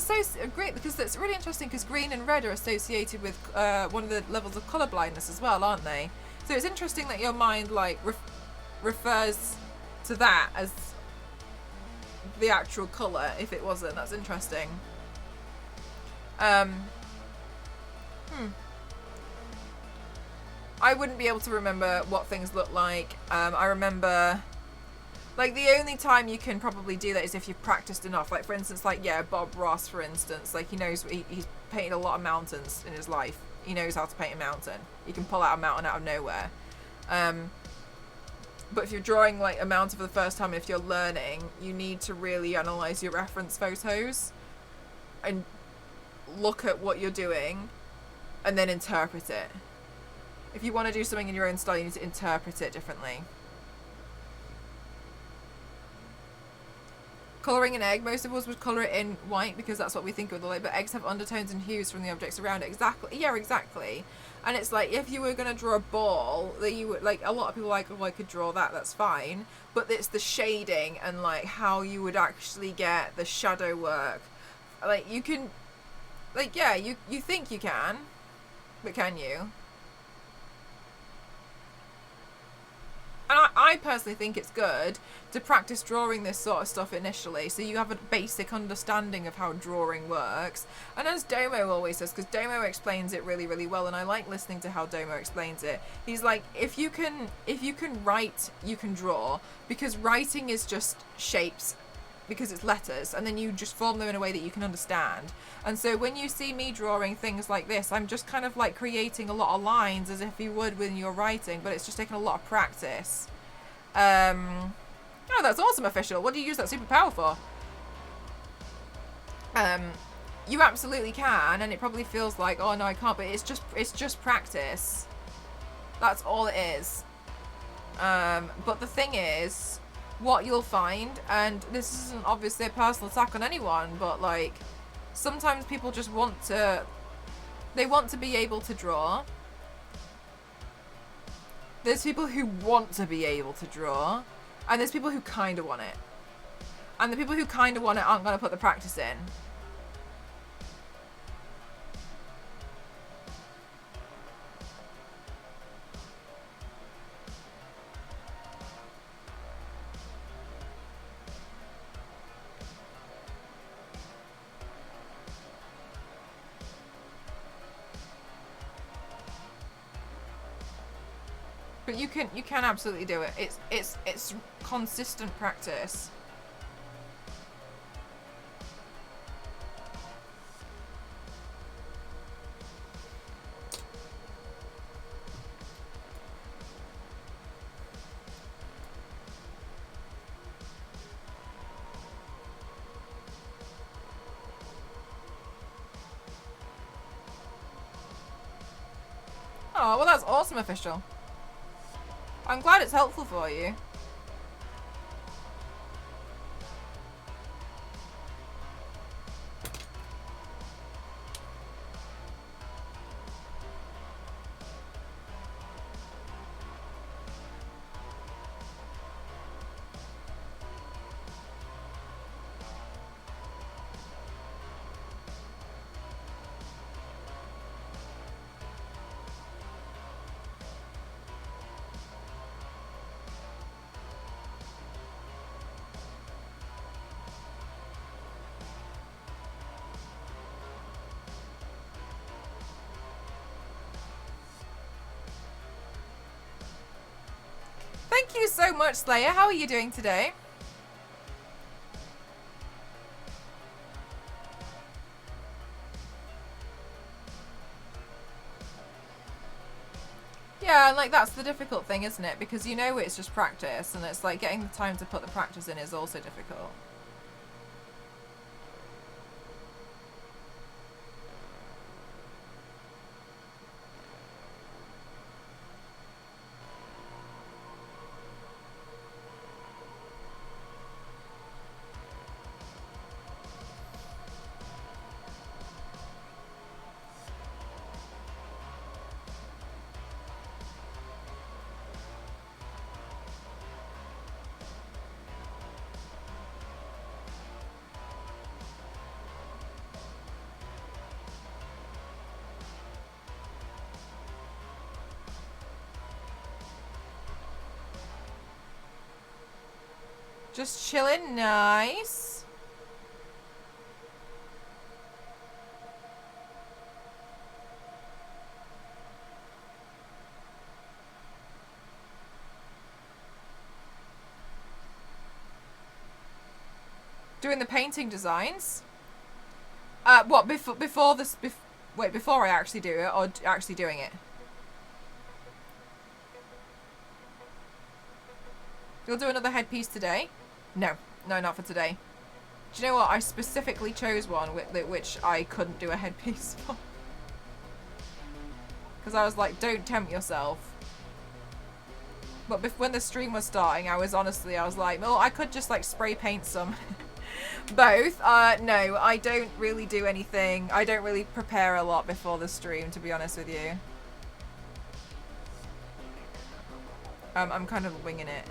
great, because that's really interesting, because green and red are associated with one of the levels of colour blindness as well, aren't they? So it's interesting that your mind like refers to that as the actual colour if it wasn't. That's interesting. I wouldn't be able to remember what things look like. I remember, like, the only time you can probably do that is if you've practiced enough. Like, for instance, like, yeah, Bob Ross, for instance, like, he knows, he's painted a lot of mountains in his life. He knows how to paint a mountain. He can pull out a mountain out of nowhere. But if you're drawing, like, a mountain for the first time, and if you're learning, you need to really analyze your reference photos and look at what you're doing and then interpret it. If you want to do something in your own style, you need to interpret it differently. Colouring an egg, most of us would colour it in white because that's what we think of the light, but eggs have undertones and hues from the objects around it. Exactly. Yeah, exactly. And it's like, if you were going to draw a ball, that you would, like, a lot of people are like, oh, I could draw that, that's fine. But it's the shading and, like, how you would actually get the shadow work. Like, you can, like, yeah, you think you can, but can you? And I personally think it's good to practice drawing this sort of stuff initially, so you have a basic understanding of how drawing works. And as Domo always says, because Domo explains it really, really well, and I like listening to how Domo explains it. He's like, if you can write, you can draw, because writing is just shapes, because it's letters, and then you just form them in a way that you can understand. And so when you see me drawing things like this, I'm just kind of like creating a lot of lines as if you would when you're writing, but it's just taken a lot of practice. Oh, that's awesome, Official. What do you use that superpower for? You absolutely can, and it probably feels like, oh no, I can't, but it's just practice. That's all it is. But the thing is, what you'll find, and this isn't obviously a personal attack on anyone, but like, sometimes people just want to be able to draw. There's people who want to be able to draw, and there's people who kind of want it. And the people who kind of want it aren't going to put the practice in. But you can absolutely do it. It's consistent practice. Oh, well, that's awesome, Official. I'm glad it's helpful for you. Thank you so much, Slayer. How are you doing today? Yeah, like that's the difficult thing, isn't it? Because you know it's just practice, and it's like getting the time to put the practice in is also difficult. Just chilling, nice. Doing the painting designs. What before this? Wait, before I actually do it, or actually doing it? You'll do another headpiece today? No, no, not for today. Do you know what? I specifically chose one which I couldn't do a headpiece for. Because I was like, don't tempt yourself. But when the stream was starting, I was like, well, I could just like spray paint some. Both. No, I don't really do anything. I don't really prepare a lot before the stream, to be honest with you. I'm kind of winging it.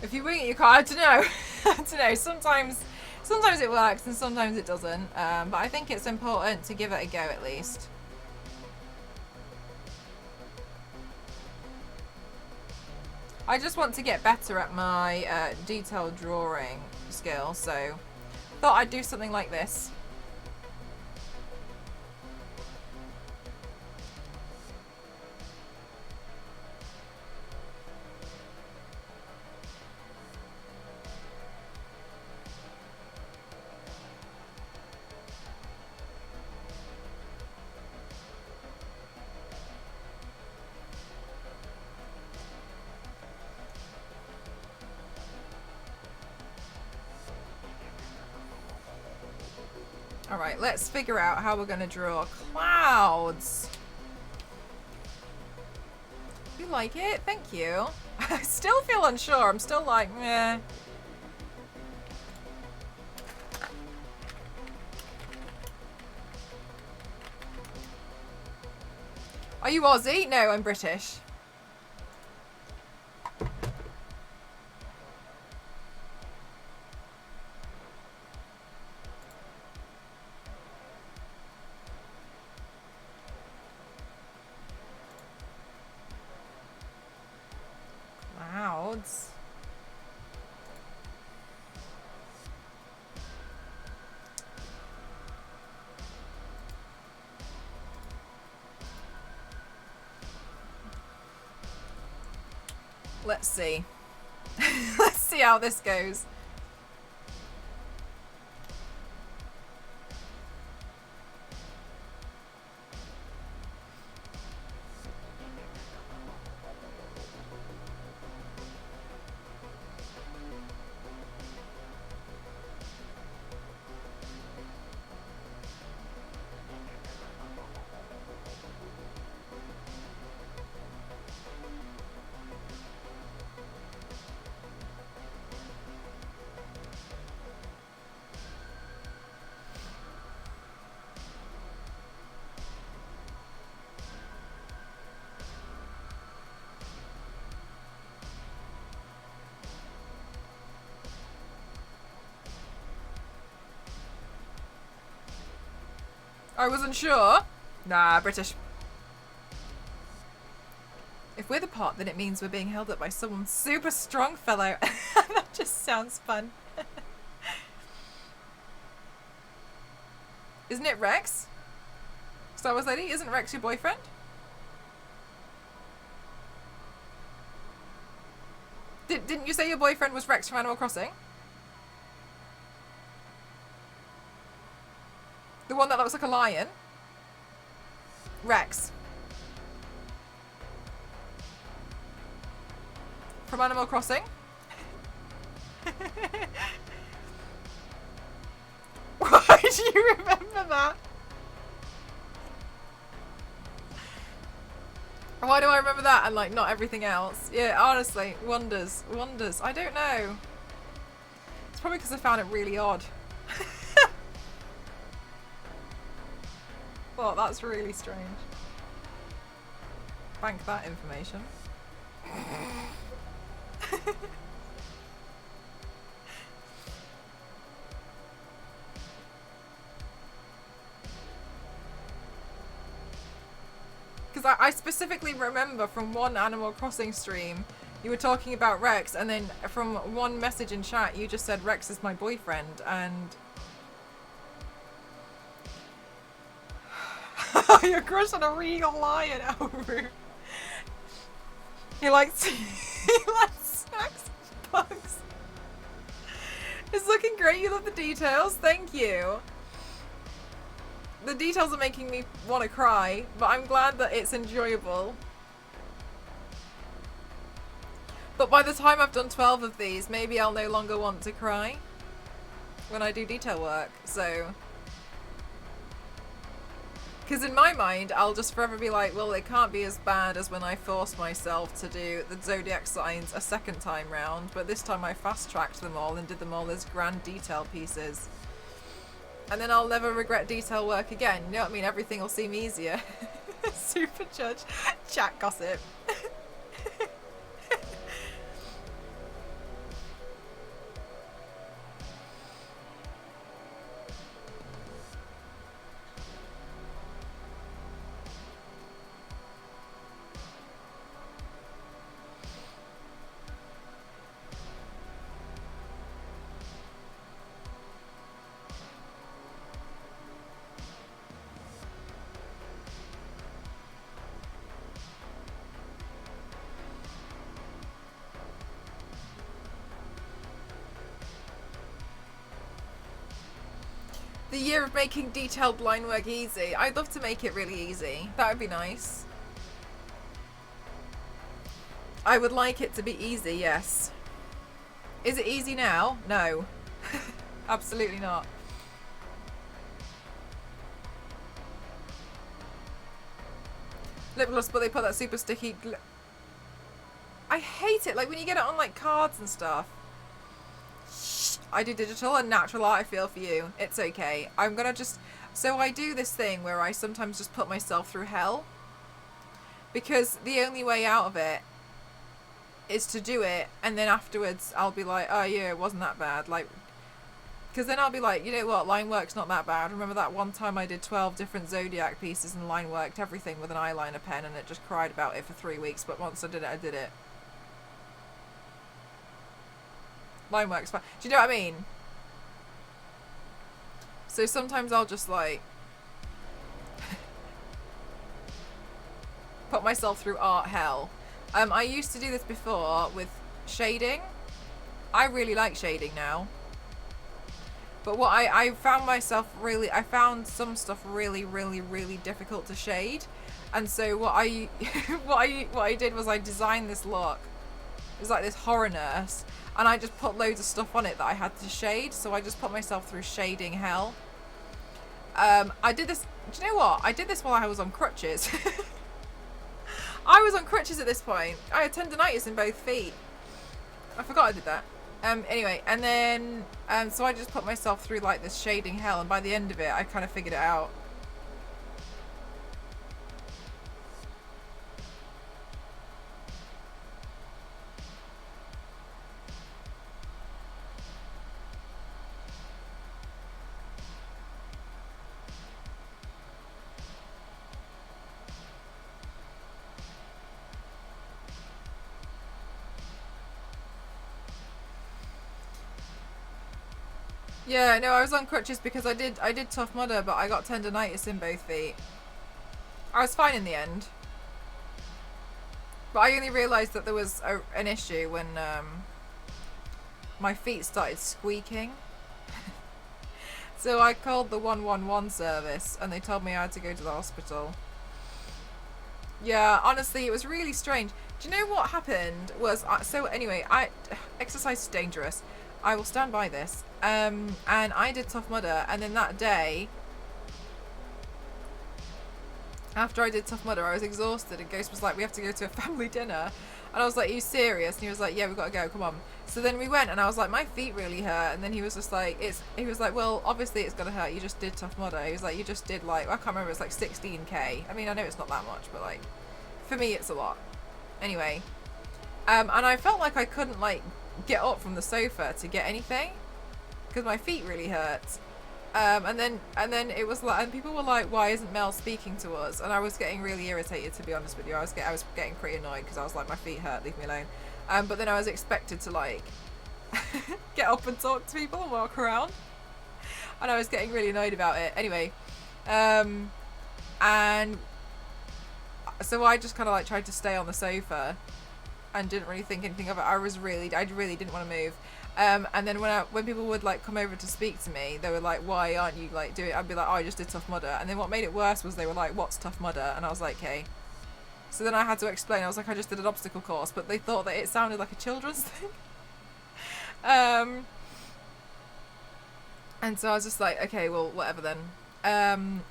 If you wing it, you can't. I don't know. I don't know. Sometimes it works and sometimes it doesn't. But I think it's important to give it a go at least. I just want to get better at my detailed drawing skill, so thought I'd do something like this. Alright, let's figure out how we're going to draw clouds. You like it? Thank you. I still feel unsure. I'm still like, meh. Are you Aussie? No, I'm British. Clouds. Let's see. Let's see how this goes. I wasn't sure. Nah, British. If we're the pot, then it means we're being held up by someone super strong fellow. That just sounds fun. Isn't it Rex? Star Wars lady, isn't Rex your boyfriend? Didn't you say your boyfriend was Rex from Animal Crossing? The one that looks like a lion? Rex. From Animal Crossing? Why do you remember that? Why do I remember that and like not everything else? Yeah, honestly, wonders. I don't know. It's probably because I found it really odd. Well, that's really strange. Bank that information. Because I specifically remember from one Animal Crossing stream, you were talking about Rex, and then from one message in chat, you just said Rex is my boyfriend, and... You're crushing a regal lion, Elru. He likes snacks and bugs. It's looking great, you love the details, thank you. The details are making me want to cry, but I'm glad that it's enjoyable. But by the time I've done 12 of these, maybe I'll no longer want to cry when I do detail work, so... Because in my mind, I'll just forever be like, well, it can't be as bad as when I forced myself to do the zodiac signs a second time round, but this time I fast-tracked them all and did them all as grand detail pieces. And then I'll never regret detail work again. You know what I mean? Everything will seem easier. Super judge. Chat gossip. The year of making detailed line work easy. I'd love to make it really easy. That would be nice. I would like it to be easy, yes. Is it easy now? No. Absolutely not. Lip gloss, but they put that super sticky... I hate it. Like when you get it on like cards and stuff. I do digital and natural art, I feel for you. It's okay. I'm gonna just... So I do this thing where I sometimes just put myself through hell. Because the only way out of it is to do it, and then afterwards I'll be like, oh yeah, it wasn't that bad. Like, because then I'll be like, you know what, line work's not that bad. Remember that one time I did 12 different zodiac pieces and line worked everything with an eyeliner pen and it just cried about it for 3 weeks, but once I did it, I did it. Line work's fine. Do you know what I mean? So sometimes I'll just like put myself through art hell. I used to do this before with shading. I really like shading now. But what I found myself really, I found some stuff really, really, really difficult to shade. And so what I what I did was I designed this look. It was like this horror nurse. And I just put loads of stuff on it that I had to shade. So I just put myself through shading hell. I did this, do you know what? I did this while I was on crutches. I was on crutches at this point. I had tendonitis in both feet. I forgot I did that. Anyway, and then, so I just put myself through like this shading hell. And by the end of it, I kind of figured it out. Yeah, no, I was on crutches because I did Tough Mudder, but I got tendonitis in both feet. I was fine in the end. But I only realised that there was an issue when my feet started squeaking. So I called the 111 service and they told me I had to go to the hospital. Yeah, honestly, it was really strange. Do you know what happened was, so anyway, exercise is dangerous. I will stand by this. And I did Tough Mudder, and then that day, after I did Tough Mudder, I was exhausted, and Ghost was like, we have to go to a family dinner. And I was like, are you serious? And he was like, yeah, we've got to go, come on. So then we went, and I was like, my feet really hurt. And then he was just like, he was like, well, obviously it's going to hurt. You just did Tough Mudder. He was like, you just did like, I can't remember, it's like 16K. I mean, I know it's not that much, but like, for me, it's a lot. Anyway, and I felt like I couldn't like get up from the sofa to get anything because my feet really hurt. And then it was like, and people were like, why isn't Mel speaking to us? And I was getting really irritated, to be honest with you. I was getting pretty annoyed because I was like, my feet hurt, leave me alone. But then I was expected to like get up and talk to people and walk around, and I was getting really annoyed about it. Anyway, and so I just kind of like tried to stay on the sofa and didn't really think anything of it. I really didn't want to move. And then when people would like come over to speak to me, they were like, why aren't you like doing it? I'd be like, oh, I just did Tough Mudder. And then what made it worse was they were like, what's Tough Mudder? And I was like, okay. So then I had to explain. I was like, I just did an obstacle course, but they thought that it sounded like a children's thing. And so I was just like, okay, well, whatever then. And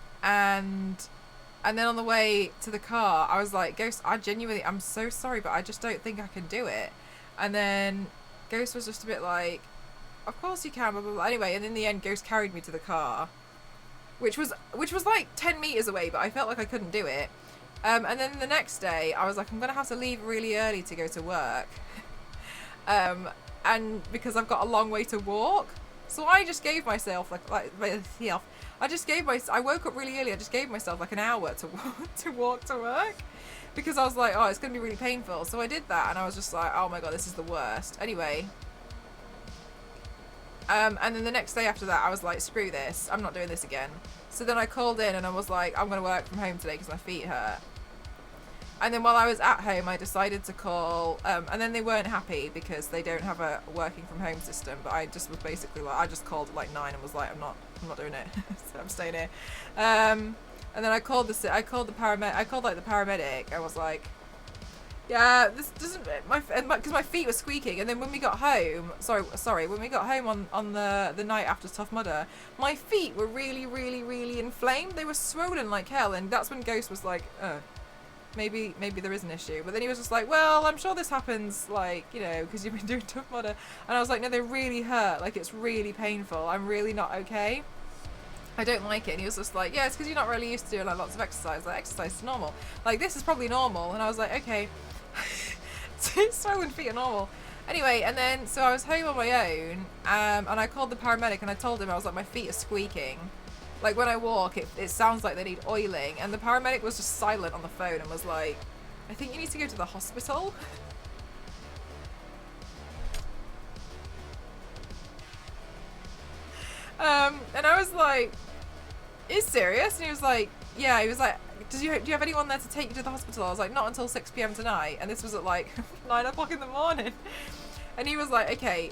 then on the way to the car, I was like, Ghost, I'm so sorry, but I just don't think I can do it. And then Ghost was just a bit like, of course you can, blah, blah, blah. Anyway, and in the end, Ghost carried me to the car, which was like 10 meters away, but I felt like I couldn't do it. And then the next day, I was like, I'm going to have to leave really early to go to work. And because I've got a long way to walk. So I just gave myself I woke up really early. I just gave myself like an hour to walk to work because I was like, oh, it's going to be really painful. So I did that, and I was just like, oh my God, this is the worst. Anyway, and then the next day after that, I was like, screw this. I'm not doing this again. So then I called in and I was like, I'm going to work from home today because my feet hurt. And then while I was at home, I decided to call, and then they weren't happy because they don't have a working from home system. But I just was basically like, I just called at like 9 and was like, I'm not doing it. So I'm staying here. And then I called the paramedic. I was like, yeah, this doesn't, because my feet were squeaking. And then when we got home, when we got home on the night after Tough Mudder, my feet were really, really, really inflamed. They were swollen like hell. And that's when Ghost was like, maybe there is an issue. But then he was just like, well, I'm sure this happens, like, you know, because you've been doing Tough Mudder. And I was like, no, they really hurt. Like, it's really painful. I'm really not okay. I don't like it. And he was just like, yeah, it's because you're not really used to doing like lots of exercise. Like, exercise is normal. Like, this is probably normal. And I was like, okay. Swollen feet are normal. Anyway, and then so I was home on my own, and I called the paramedic and I told him, I was like, my feet are squeaking. Like when I walk, it sounds like they need oiling. And the paramedic was just silent on the phone and was like, I think you need to go to the hospital. And I was like, is serious? And he was like, yeah. He was like, do you have anyone there to take you to the hospital? I was like, not until 6 p.m. tonight. And this was at like 9 o'clock in the morning. And he was like, okay,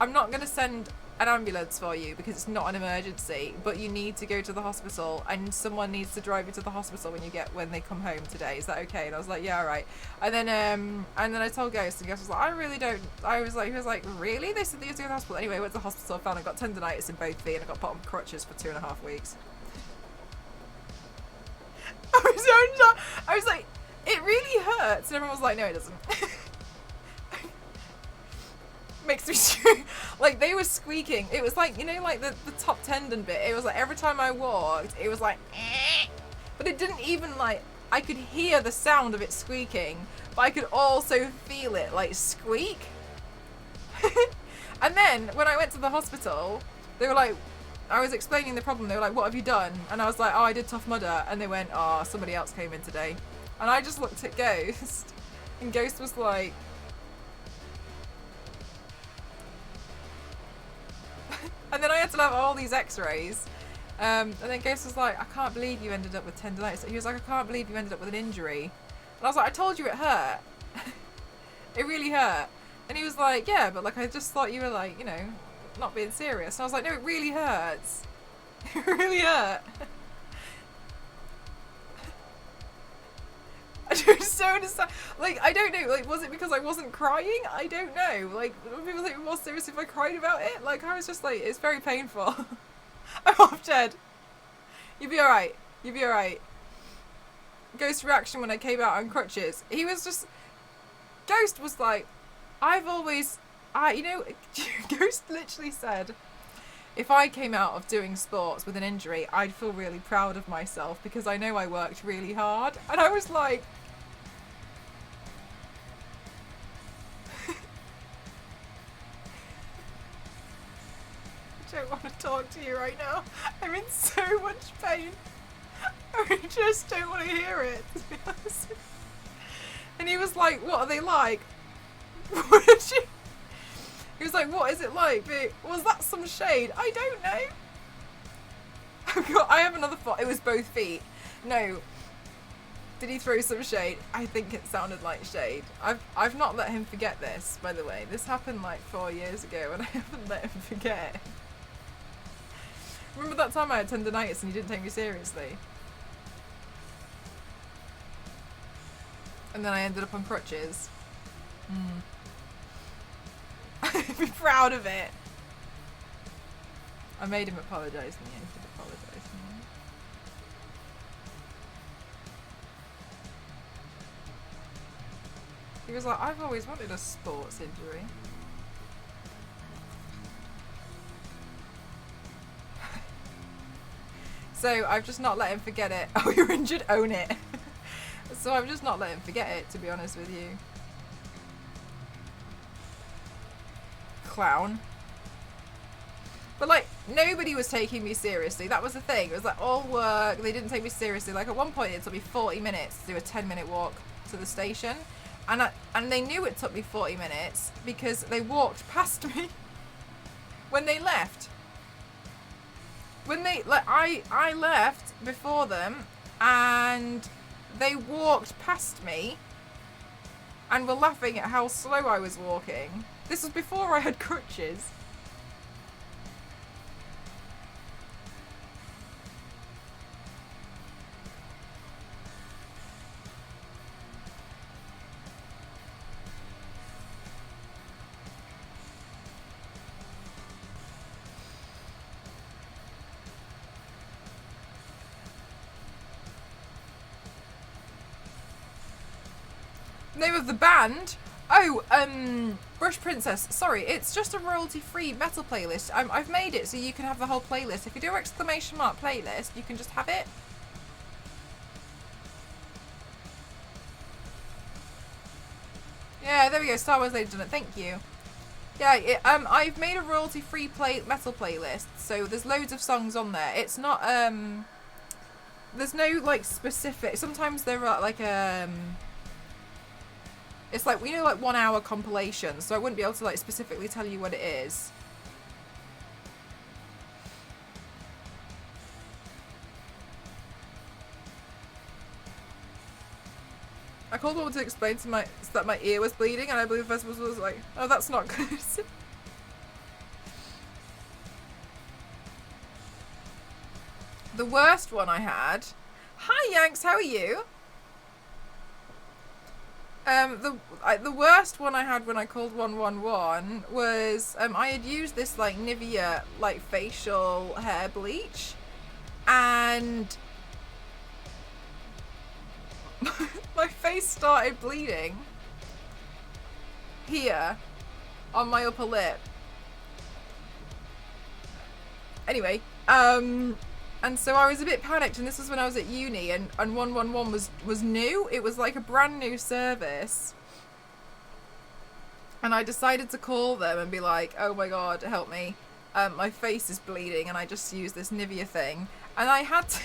I'm not going to send an ambulance for you because it's not an emergency, but you need to go to the hospital and someone needs to drive you to the hospital when they come home today. Is that okay? And I was like, yeah, all right. And then I told Ghost, and Ghost was like, I really don't. He was like, really? They said that you had to go to the hospital. Anyway, I went to the hospital, found I got tendonitis in both feet, and I got put on crutches for 2.5 weeks. I was like, it really hurts. And everyone was like, no, it doesn't. Makes me true. Like, they were squeaking. It was like, you know, like the top tendon bit. It was like every time I walked, it was like, eh. But it didn't even like, I could hear the sound of it squeaking, but I could also feel it like squeak. And then when I went to the hospital, they were like, I was explaining the problem. They were like, what have you done? And I was like, oh, I did Tough Mudder. And they went, oh, somebody else came in today. And I just looked at Ghost, and Ghost was like, And then I had to have all these x-rays. And then Ghost was like, I can't believe you ended up with tendonitis. He was like, I can't believe you ended up with an injury. And I was like, I told you it hurt. It really hurt. And he was like, yeah, but like I just thought you were like, you know, not being serious. And I was like, no, it really hurts. It really hurt. I just don't understand. Like, I don't know. Like, was it because I wasn't crying? I don't know. Like, people think more serious if I cried about it. Like, I was just like, it's very painful. I'm half dead. You'll be alright. You'll be alright. Ghost's reaction when I came out on crutches. He was just... Ghost was like, I've always... you know, Ghost literally said, if I came out of doing sports with an injury, I'd feel really proud of myself because I know I worked really hard. And I was like... I don't want to talk to you right now. I'm in so much pain. I just don't want to hear it, to be honest. And he was like, what are they like? What did you... He was like, what is it like? Was that some shade? I don't know. I have another thought. It was both feet. No. Did he throw some shade? I think it sounded like shade. I've not let him forget this, by the way. This happened like 4 years ago and I haven't let him forget. Remember that time I had tendonitis and he didn't take me seriously? And then I ended up on crutches. I'd be proud of it. I made him apologise and he did apologise. He was like, I've always wanted a sports injury. So I've just not let him forget it. Oh, you're injured? Own it. So I've just not let him forget it, to be honest with you. Clown. But like, nobody was taking me seriously. That was the thing. It was like all work. They didn't take me seriously. Like at one point it took me 40 minutes to do a 10-minute walk to the station. And they knew it took me 40 minutes because they walked past me when they left. When they, like, I left before them and they walked past me and were laughing at how slow I was walking. This was before I had crutches. Name of the band? Oh, Brush Princess. Sorry, it's just a royalty-free metal playlist. I've made it so you can have the whole playlist. If you do ! Playlist, you can just have it. Yeah, there we go. Star Wars Lady done it. Thank you. Yeah, I've made a royalty-free metal playlist, so there's loads of songs on there. It's not there's no like specific. Sometimes there are like it's like, you know, like 1 hour compilations, so I wouldn't be able to like specifically tell you what it is. I called Mum to explain to that my ear was bleeding, and I believe the first was like, oh, that's not good. The worst one I had. Hi Yanks, how are you? The worst one I had when I called 111 was I had used this like Nivea like facial hair bleach, and my face started bleeding here on my upper lip. Anyway, and so I was a bit panicked, and this was when I was at uni, and 111 was new. It was like a brand new service. And I decided to call them and be like, oh my god, help me. My face is bleeding and I just used this Nivea thing. And I had to,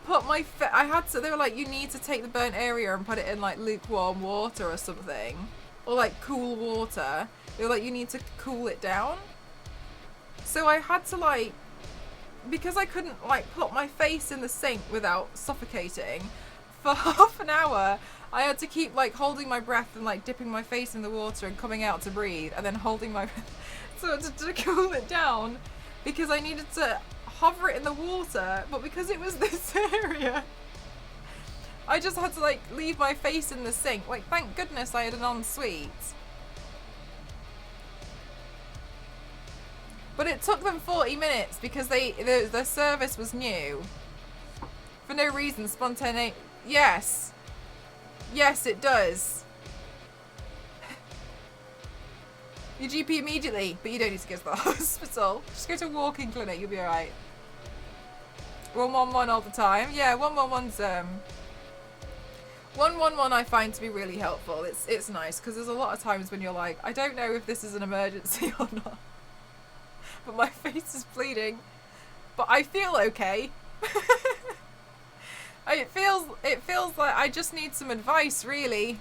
put my they were like, you need to take the burnt area and put it in like lukewarm water or something. Or like cool water. They were like, you need to cool it down. So I had to like, because I couldn't like put my face in the sink without suffocating, for half an hour I had to keep like holding my breath and like dipping my face in the water and coming out to breathe and then holding my breath so to cool it down, because I needed to hover it in the water, but because it was this area I just had to like leave my face in the sink. Like, thank goodness I had an ensuite. But it took them 40 minutes because the service was new. For no reason, spontaneous. Yes. Yes, it does. Your GP immediately, but you don't need to go to the hospital. Just go to a walk-in clinic, you'll be alright. 111 all the time. Yeah, 111's 111 I find to be really helpful. It's nice because there's a lot of times when you're like, I don't know if this is an emergency or not. But my face is bleeding. But I feel okay. It feels like I just need some advice, really.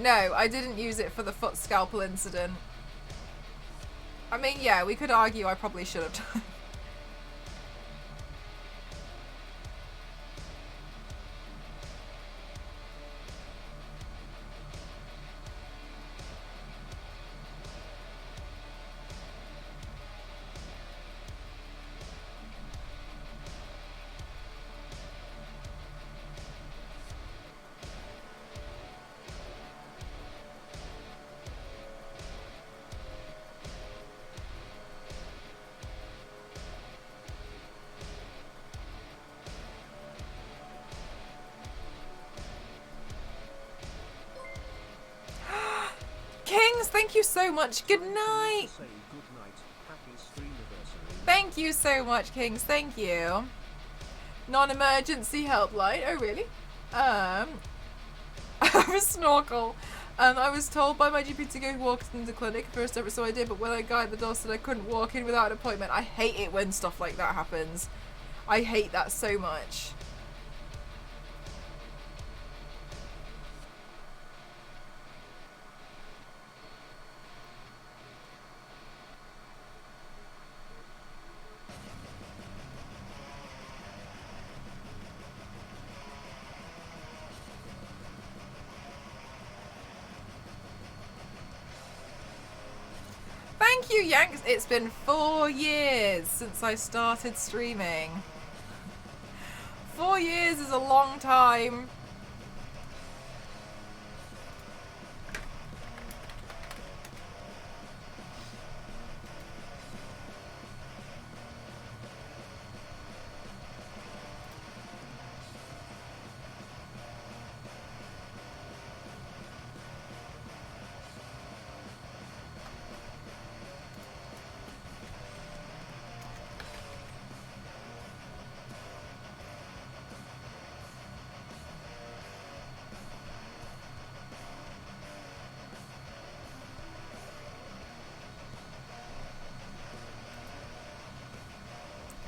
No, I didn't use it for the foot scalpel incident. I mean, yeah, we could argue I probably should have done. Thank you so much. Good night. Thank you so much, Kings. Thank you. Non-emergency helpline. Oh, really? I have a snorkel. I was told by my GP to go walk in the clinic first ever, so I did. But when I got at the door, said I couldn't walk in without an appointment. I hate it when stuff like that happens. I hate that so much. Thank you, Yanks. It's been 4 years since I started streaming. 4 years is a long time.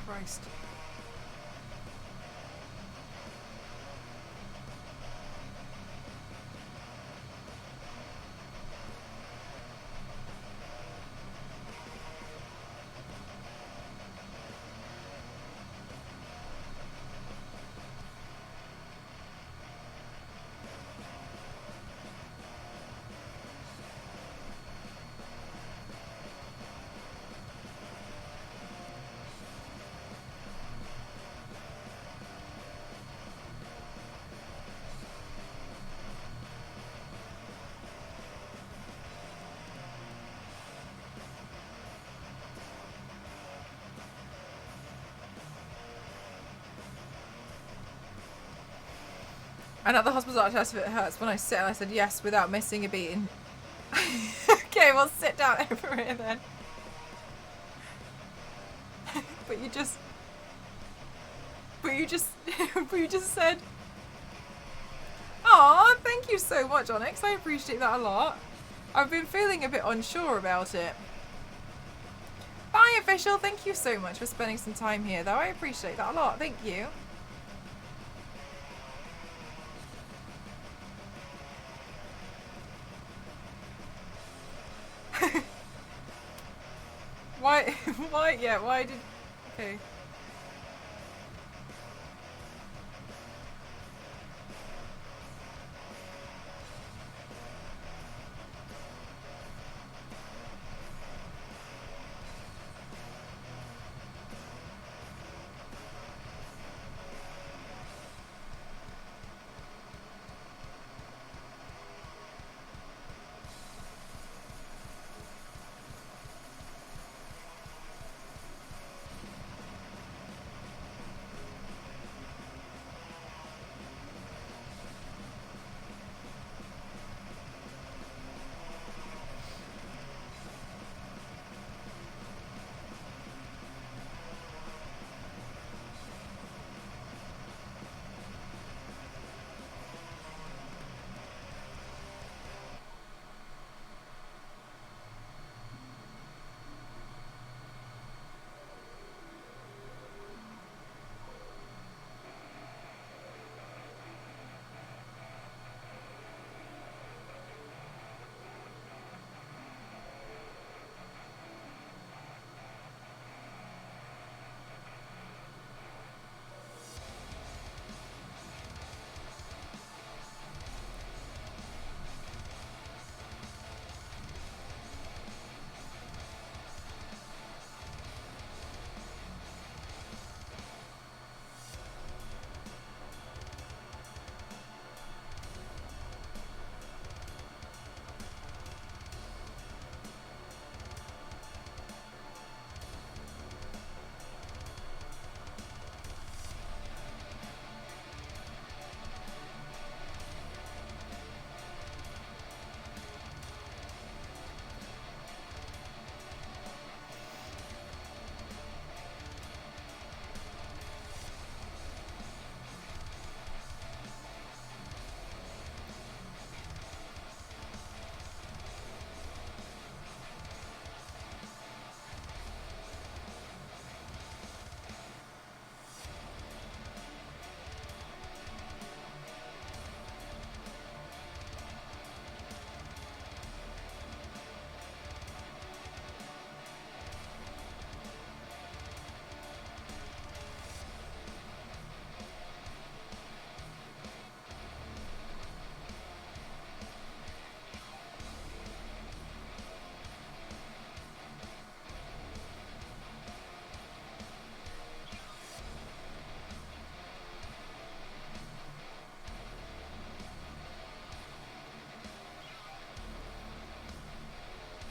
Christ. And at the hospital, I asked if it hurts when I sit, and I said yes without missing a beat. Okay, well, sit down over here then. But you just said, "Aw, thank you so much, Onyx. I appreciate that a lot." I've been feeling a bit unsure about it. Bye, official. Thank you so much for spending some time here, though. I appreciate that a lot. Thank you. Why? Why? Yeah, why did... Okay.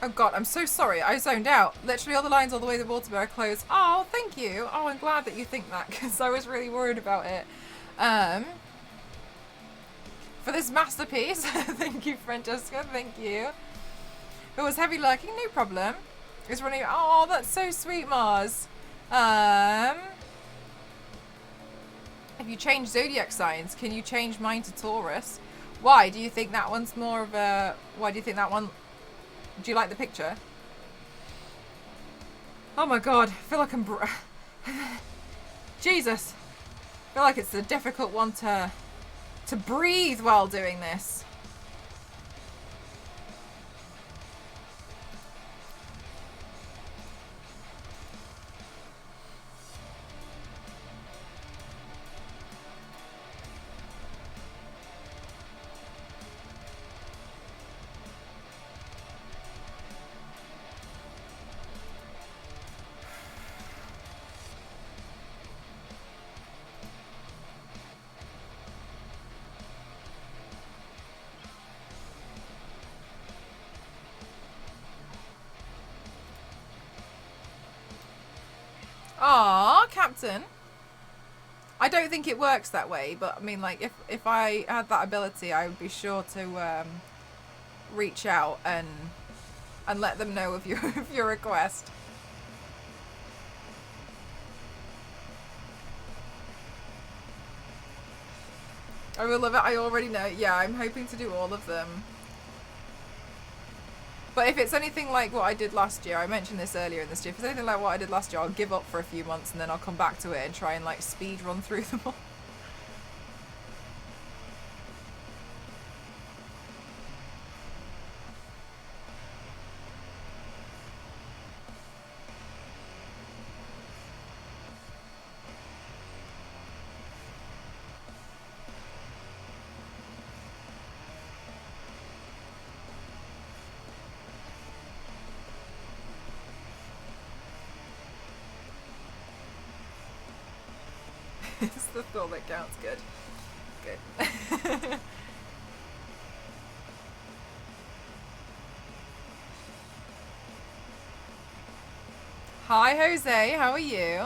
Oh god, I'm so sorry. I zoned out. Literally all the lines all the way to Waterbury are closed. Oh, thank you. Oh, I'm glad that you think that because I was really worried about it. For this masterpiece. Thank you, Francesca. Thank you. It was heavy lurking, no problem. It's running. Oh, that's so sweet, Mars. If you change zodiac signs, can you change mine to Taurus? Why? Do you think that one's more of a... Why do you think that one... Do you like the picture? Oh my god, I feel like I'm... Jesus. I feel like it's a difficult one to breathe while doing this. Aw, Captain. I don't think it works that way, but I mean, like, if I had that ability, I would be sure to reach out and let them know of your of your request. I will love it. I already know. Yeah, I'm hoping to do all of them. But if it's anything like what I did last year, I mentioned this earlier in the stream, if it's anything like what I did last year, I'll give up for a few months and then I'll come back to it and try and like speed run through them all. It's the thought that counts. Good. Good. Hi, Jose. How are you?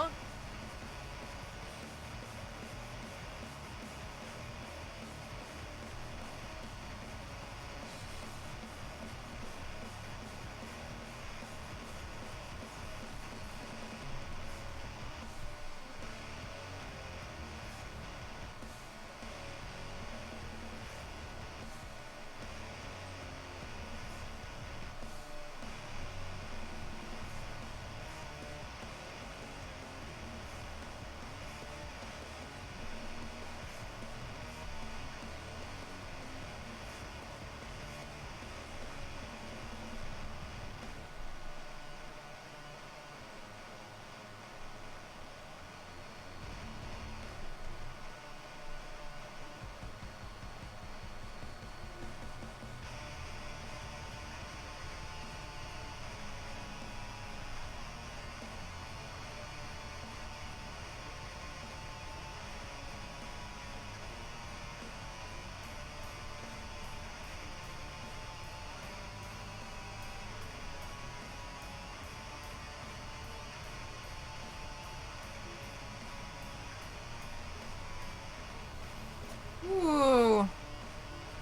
Ooh.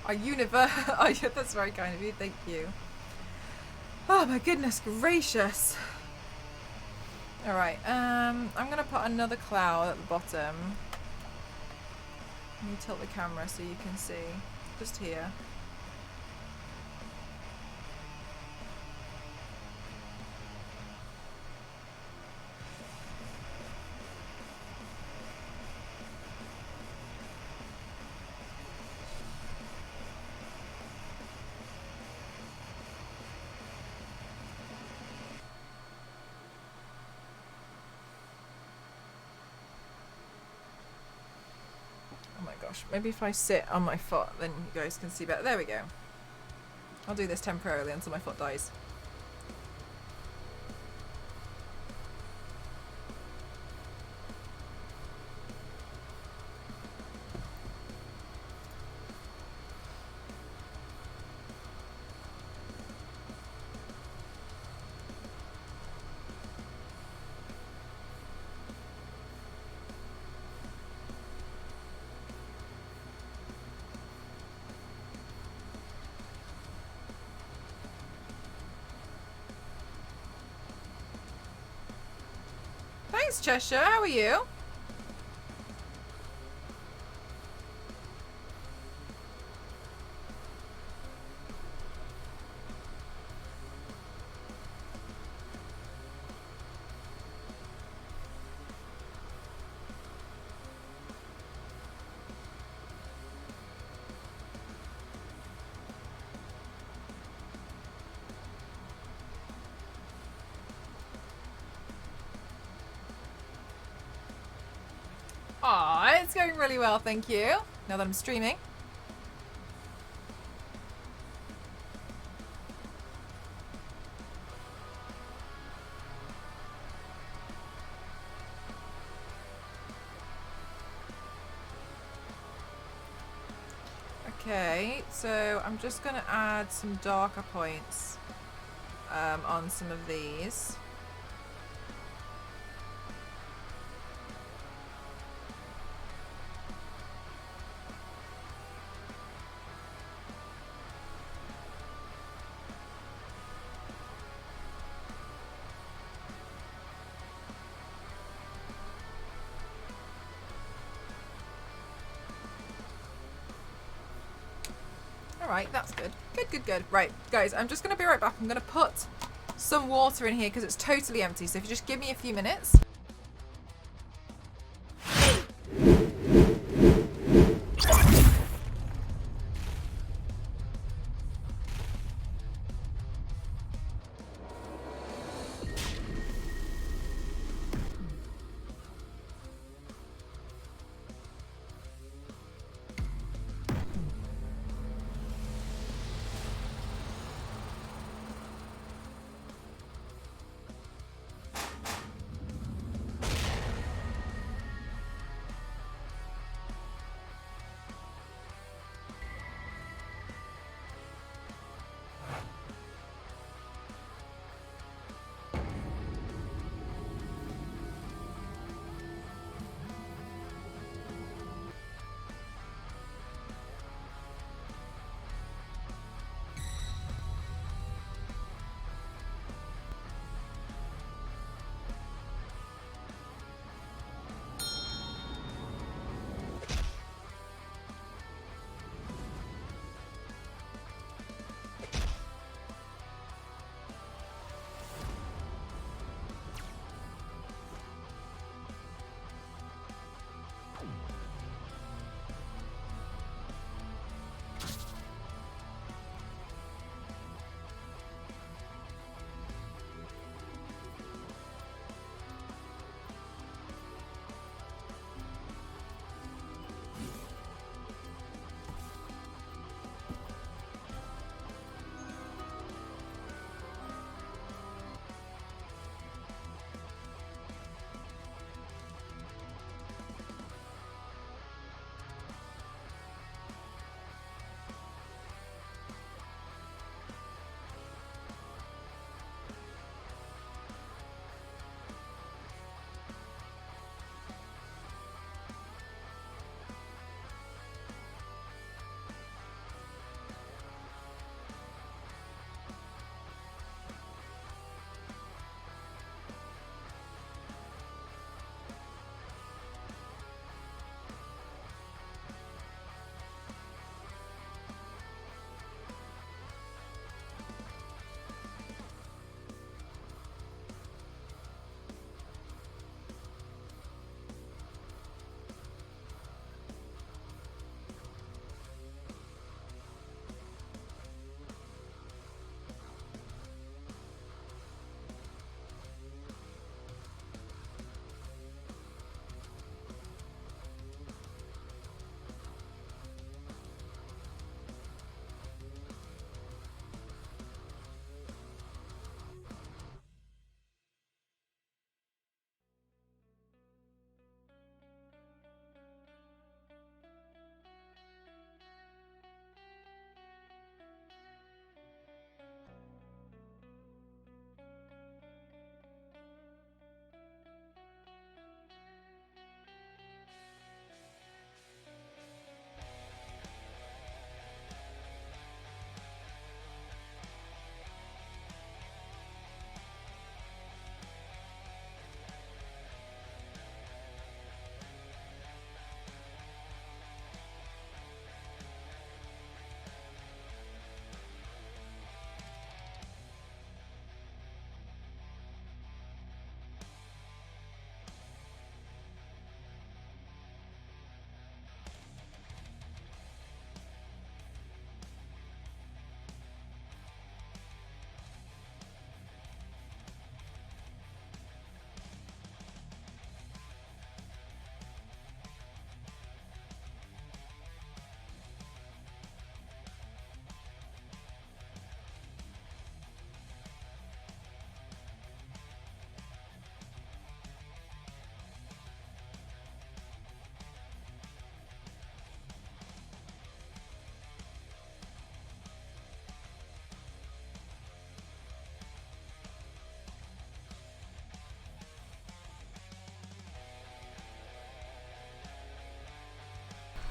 A universe. Oh, yeah, that's very kind of you. Thank you. Oh my goodness gracious. Alright, I'm gonna put another cloud at the bottom. Let me tilt the camera so you can see. Just here. Maybe if I sit on my foot, then you guys can see better. There we go. I'll do this temporarily until my foot dies. Thanks, Cheshire. How are you? Aw, it's going really well, thank you. Now that I'm streaming. Okay, so I'm just going to add some darker points on some of these. right, that's good. Good. Right, guys, I'm just going to be right back. I'm going to put some water in here because it's totally empty. So if you just give me a few minutes.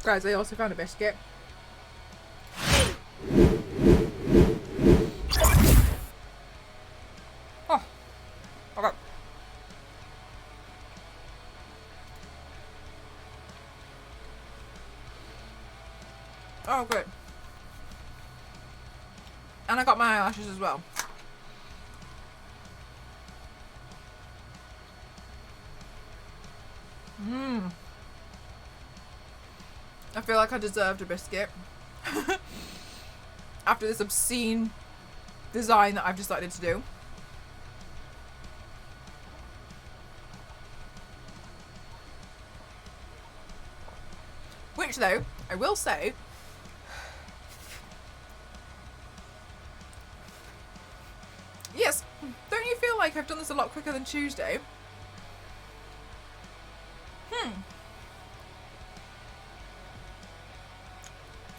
Guys, I also found a biscuit. Oh, okay. Oh, good. And I got my eyelashes as well. I feel like I deserved a biscuit. After this obscene design that I've decided to do. Which, though, I will say, yes, don't you feel like I've done this a lot quicker than Tuesday?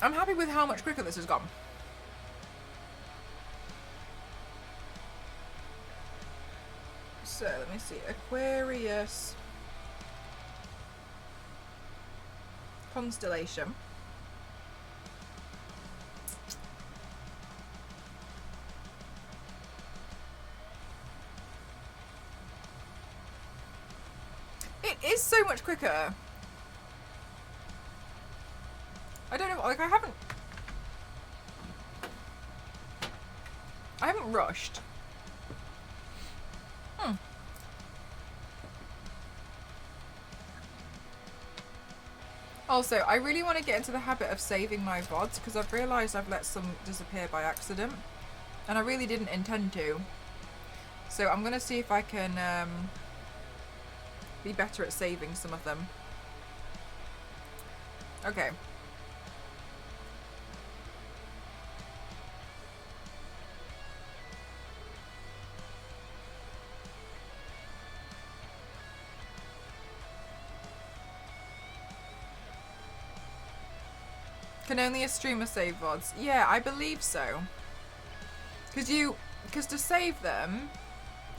I'm happy with how much quicker this has gone. So, let me see. Aquarius constellation. It is so much quicker. I don't know, like I haven't rushed. Also, I really want to get into the habit of saving my VODs because I've realised I've let some disappear by accident and I really didn't intend to. So I'm going to see if I can be better at saving some of them. Okay. Can only a streamer save VODs? Yeah, I believe so. Because to save them,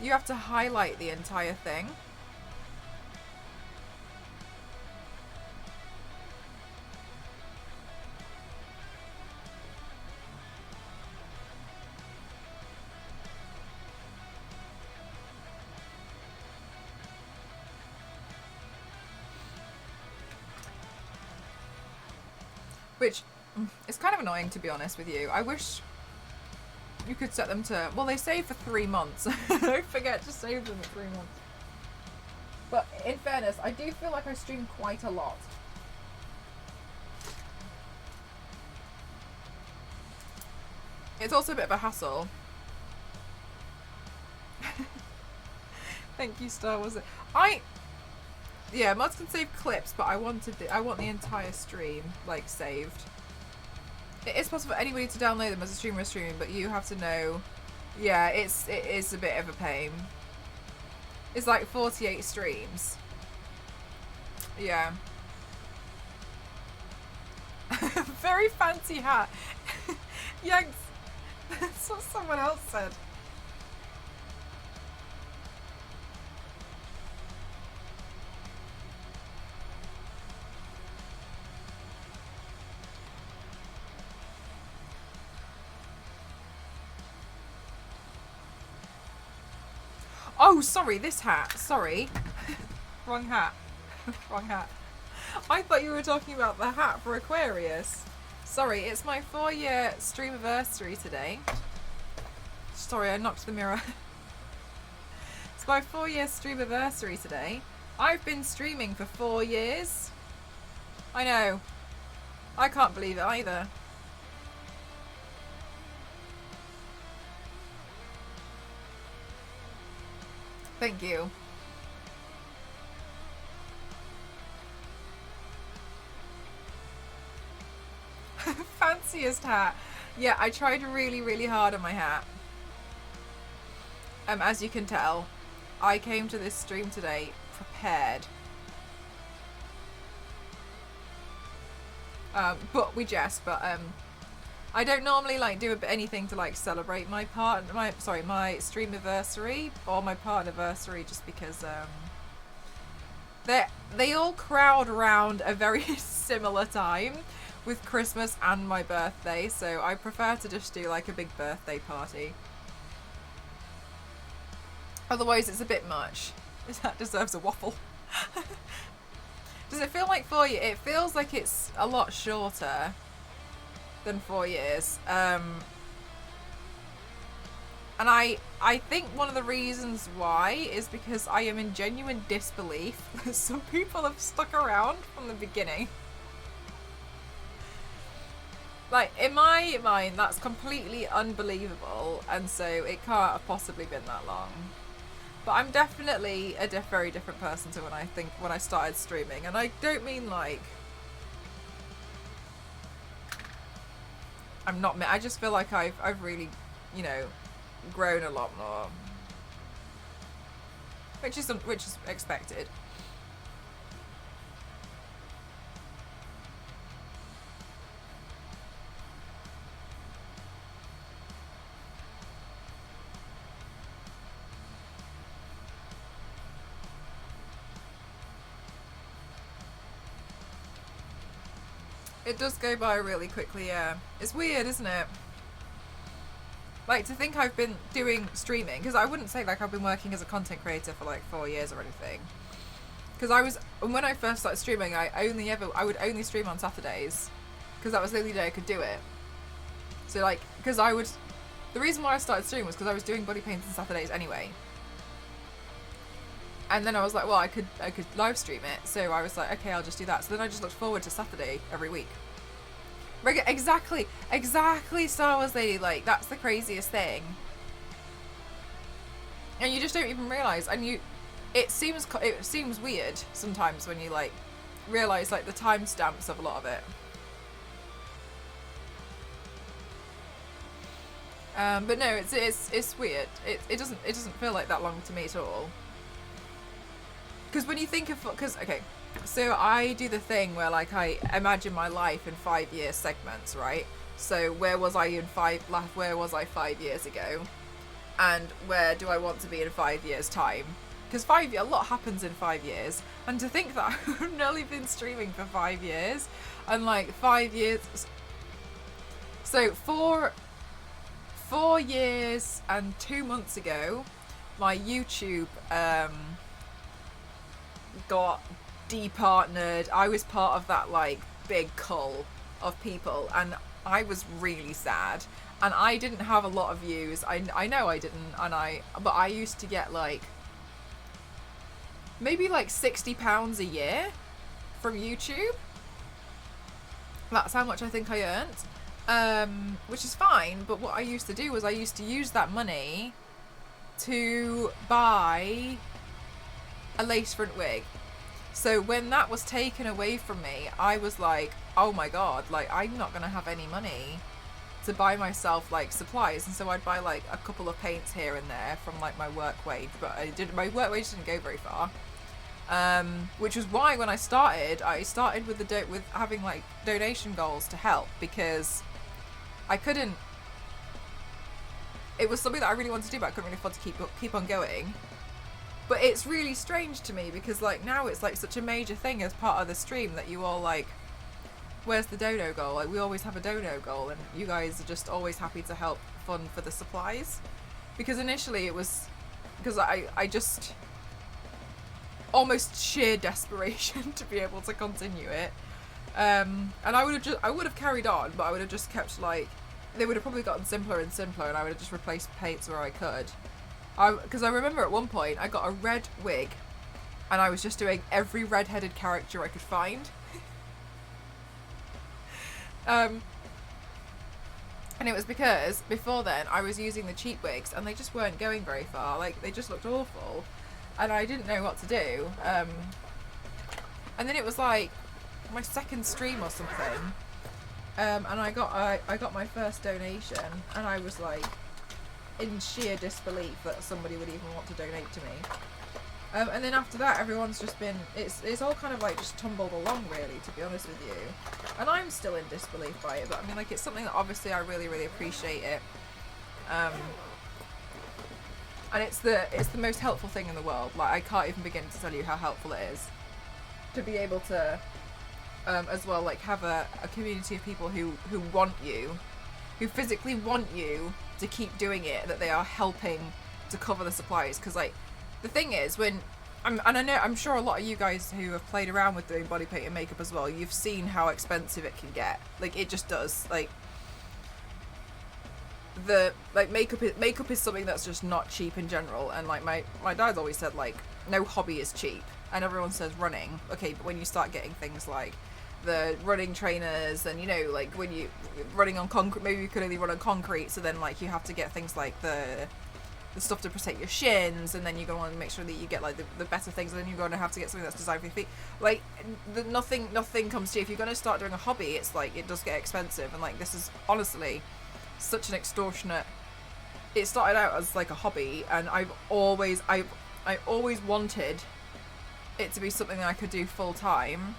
you have to highlight the entire thing. Which is kind of annoying, to be honest with you. I wish you could set them to... Well, they save for 3 months. Don't forget to save them for 3 months. But in fairness, I do feel like I stream quite a lot. It's also a bit of a hassle. Thank you, Star. Was it? Yeah, mods can save clips, but I want the entire stream like saved. It is possible for anybody to download them as a streamer streaming, but you have to know. Yeah, it is a bit of a pain. It's like 48 streams. Yeah. Very fancy hat. Yanks. That's what someone else said. Oh, sorry, this hat. Sorry. Wrong hat. Wrong hat. I thought you were talking about the hat for Aquarius. Sorry, it's my 4-year stream anniversary today. Sorry, I knocked the mirror. It's my 4-year stream anniversary today. I've been streaming for 4 years. I know. I can't believe it either. Thank you. Fanciest hat. Yeah, I tried really, really hard on my hat. As you can tell, I came to this stream today prepared. But we jest, but I don't normally like do anything to like celebrate my stream anniversary or my part anniversary, just because they all crowd around a very similar time with Christmas and my birthday, so I prefer to just do like a big birthday party. Otherwise it's a bit much. That deserves a waffle. Does it feel like 4 years? It feels like it's a lot shorter than 4 years. And I think one of the reasons why is because I am in genuine disbelief that some people have stuck around from the beginning. Like, in my mind, that's completely unbelievable, and so it can't have possibly been that long. But I'm definitely a very different person to when I started streaming, and I don't mean like I'm not. I just feel like I've really, you know, grown a lot more, which is expected. It does go by really quickly, yeah. It's weird, isn't it? Like, to think I've been doing streaming, because I wouldn't say like I've been working as a content creator for like 4 years or anything. Because when I first started streaming, I would only stream on Saturdays, because that was the only day I could do it. So like, the reason why I started streaming was because I was doing body paints on Saturdays anyway. And then I was like, well, I could live stream it. So I was like, okay, I'll just do that. So then I just looked forward to Saturday every week. Exactly, Star Wars Lady. Like, that's the craziest thing. And you just don't even realise. And it seems weird sometimes when you like realise like the timestamps of a lot of it. But no, it's weird. It doesn't feel like that long to me at all. Because when you think of, okay, so I do the thing where like I imagine my life in 5-year segments, right? So where was I 5 years ago, and where do I want to be in 5 years' time? Because a lot happens in 5 years, and to think that I've only been streaming for 5 years, and like 5 years, so 4 years and 2 months ago, my YouTube got departnered. I was part of that like big cull of people, and I was really sad, and I didn't have a lot of views. I know I didn't, but I used to get like maybe like £60 a year from YouTube. That's how much I think I earned, which is fine. But what I used to do was I used to use that money to buy a lace front wig. So when that was taken away from me, I was like, oh my god, like I'm not gonna have any money to buy myself like supplies. And so I'd buy like a couple of paints here and there from like my work wage, but my work wage didn't go very far. Which was why when I started with having like donation goals to help, because I couldn't, it was something that I really wanted to do, but I couldn't really afford to keep on going. But it's really strange to me because like now it's like such a major thing as part of the stream that you all like, where's the dono goal? Like we always have a dono goal, and you guys are just always happy to help fund for the supplies. Because initially it was because I just almost sheer desperation to be able to continue it. And I would have carried on, but I would have just kept like, they would have probably gotten simpler and simpler, and I would have just replaced paints where I could. Because I remember at one point I got a red wig, and I was just doing every red-headed character I could find. And it was because before then I was using the cheap wigs, and they just weren't going very far. Like they just looked awful, and I didn't know what to do. And then it was like my second stream or something, and I got my first donation, and I was like in sheer disbelief that somebody would even want to donate to me. And then after that, everyone's just been, it's all kind of like just tumbled along, really, to be honest with you. And I'm still in disbelief by it, but I mean, like, it's something that obviously I really, really appreciate it. And it's the most helpful thing in the world. Like, I can't even begin to tell you how helpful it is to be able to, as well, like, have a community of people who want you, who physically want you to keep doing it, that they are helping to cover the supplies. Because like the thing is, I'm sure a lot of you guys who have played around with doing body paint and makeup as well, you've seen how expensive it can get. Like it just does. Like makeup is something that's just not cheap in general, and like my dad's always said, like, no hobby is cheap, and everyone says running, okay, but when you start getting things like the running trainers, and you know, like when you running on concrete, maybe you could only run on concrete, so then like you have to get things like the stuff to protect your shins, and then you're going to want to make sure that you get like the better things, and then you're going to have to get something that's designed for your feet. Like nothing comes to you. If you're going to start doing a hobby, it's like it does get expensive, and like this is honestly such an extortionate. It started out as like a hobby, and I always wanted it to be something that I could do full time,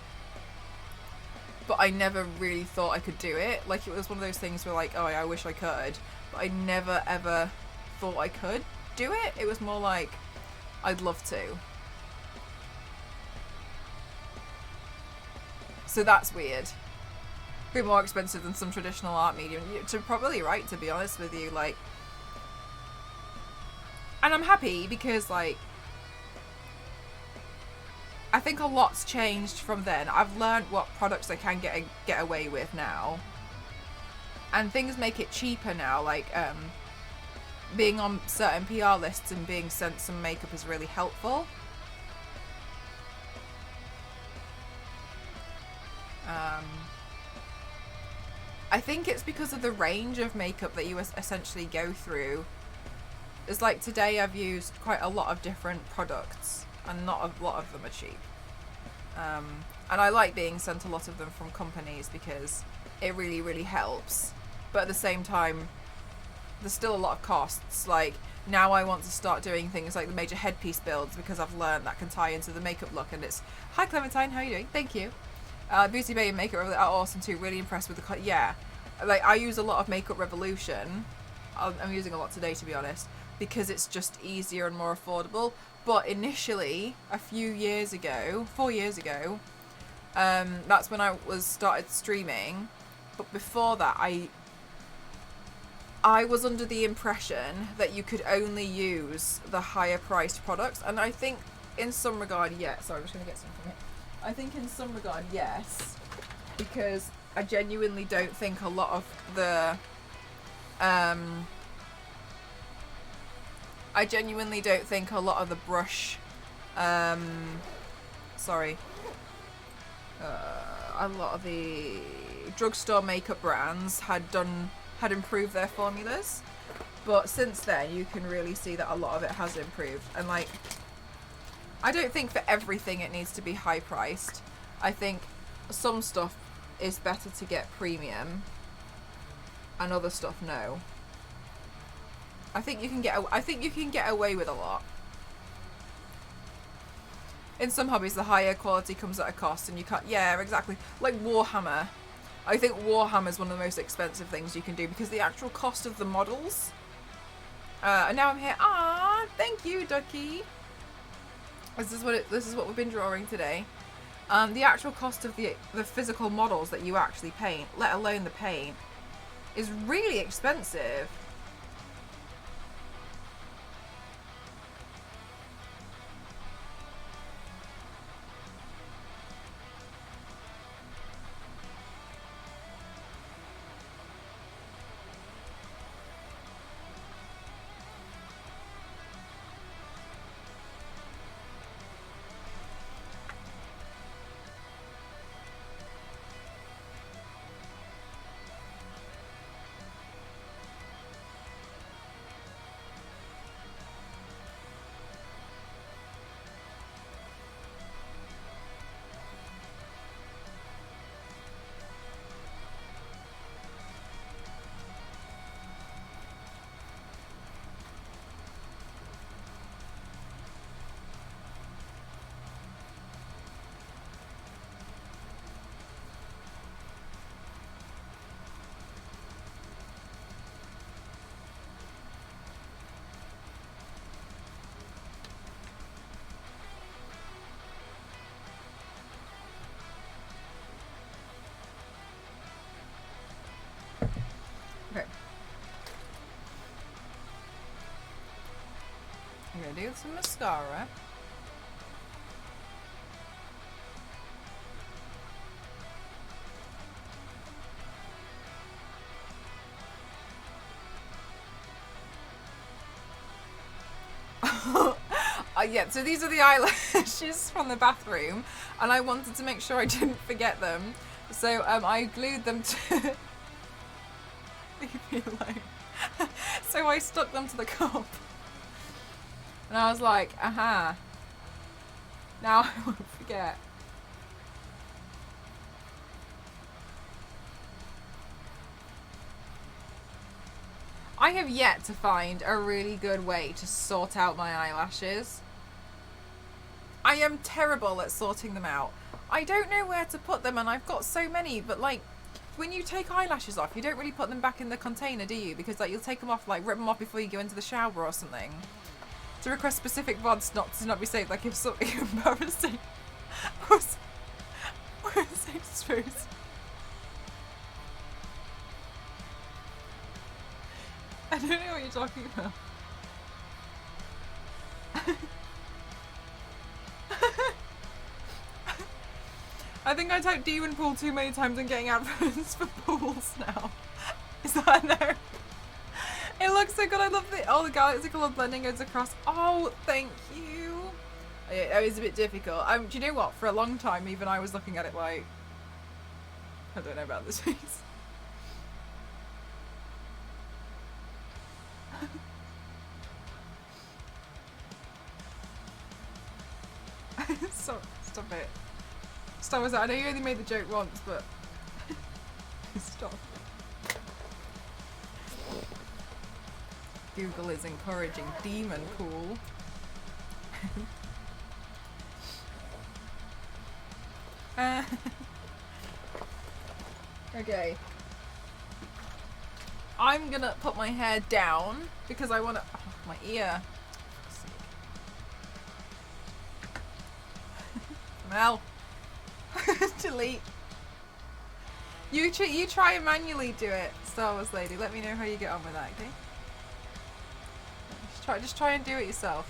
but I never really thought I could do it. Like it was one of those things where like, oh, I wish I could, but I never ever thought I could do it. It was more like I'd love to. So that's weird. A bit more expensive than some traditional art medium. You're probably right, to be honest with you. Like, and I'm happy because like I think a lot's changed from then. I've learned what products I can get away with now, and things make it cheaper now. Like being on certain PR lists and being sent some makeup is really helpful. I think it's because of the range of makeup that you essentially go through. It's like today I've used quite a lot of different products, and not a lot of them are cheap. And I like being sent a lot of them from companies because it really, really helps. But at the same time, there's still a lot of costs. Like now I want to start doing things like the major headpiece builds because I've learned that can tie into the makeup look, and it's, hi Clementine, how are you doing? Thank you. Beauty Bay and Makeup are awesome too. Really impressed with the yeah. Like I use a lot of Makeup Revolution. I'm using a lot today, to be honest, because it's just easier and more affordable. But initially, a few years ago, 4 years ago, that's when I started streaming. But before that, I was under the impression that you could only use the higher priced products, and I think in some regard, yeah. Sorry, I'm just gonna get some from it. I think in some regard, yes, because I genuinely don't think a lot of the brush a lot of the drugstore makeup brands had improved their formulas, but since then you can really see that a lot of it has improved. And like, I don't think for everything it needs to be high priced. I think some stuff is better to get premium, and other stuff no. I think you can get away with a lot. In some hobbies, the higher quality comes at a cost, and you can't. Yeah, exactly. Like Warhammer. I think Warhammer is one of the most expensive things you can do because the actual cost of the models. And now I'm here. Ah, thank you, Ducky. This is what we've been drawing today. The actual cost of the physical models that you actually paint, let alone the paint, is really expensive. Okay. I'm gonna do some mascara. Yeah, so these are the eyelashes from the bathroom, and I wanted to make sure I didn't forget them. So I glued them to... Leave me alone. So I stuck them to the cup. And I was like, aha. Now I won't forget. I have yet to find a really good way to sort out my eyelashes. I am terrible at sorting them out. I don't know where to put them, and I've got so many, but like, when you take eyelashes off, you don't really put them back in the container, do you? Because like, you'll take them off, like rip them off before you go into the shower or something. To request specific VODs not be saved, like if something embarrassing was exposed. I don't know what you're talking about. I think I typed demon pool too many times and getting adverts for pools now. Is that no? It looks so good. I love the galaxy colour blending goes across. Oh, thank you. It was a bit difficult. Do you know what? For a long time, even I was looking at it like, I don't know about this piece. Stop it. Stop it. I know you only made the joke once, but stop. Google is encouraging demon pool. Okay. I'm gonna put my hair down because I wanna. Oh, my ear. Mel. Delete. You try and manually do it, Star Wars lady. Let me know how you get on with that, okay? Just try and do it yourself.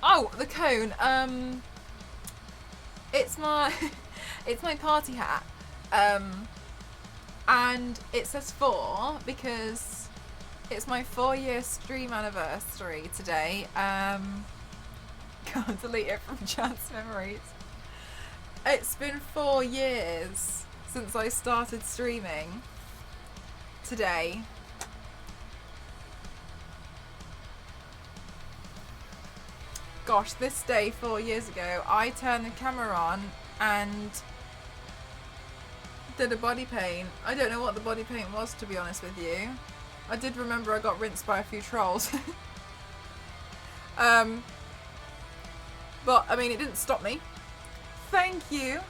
Oh, the cone. It's my it's my party hat. And it says 4 because it's my 4-year stream anniversary today. Can't delete it from chat's memories. It's been 4 years since I started streaming today. Gosh, this day 4 years ago, I turned the camera on and did a body paint. I don't know what the body paint was, to be honest with you. I did remember I got rinsed by a few trolls. But, I mean, it didn't stop me. Thank you,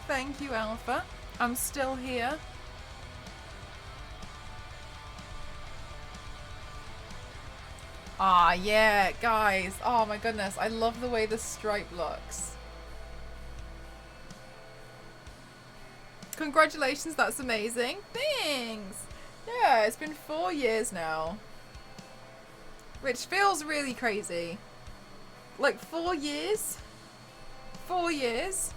Alpha. I'm still here. Ah, yeah, guys. Oh my goodness, I love the way the stripe looks. Congratulations, that's amazing. Thanks. Yeah, it's been 4 years now. Which feels really crazy. Like 4 years? 4 years?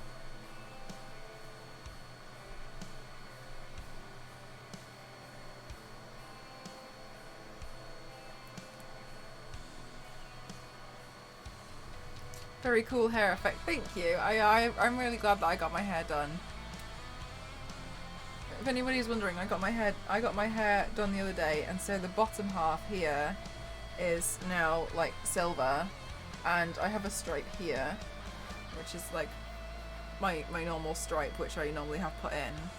Very cool hair effect. Thank you. I'm really glad that I got my hair done. If anybody's wondering, I got my hair done the other day, and so the bottom half here is now like silver, and I have a stripe here, which is like my normal stripe, which I normally have put in.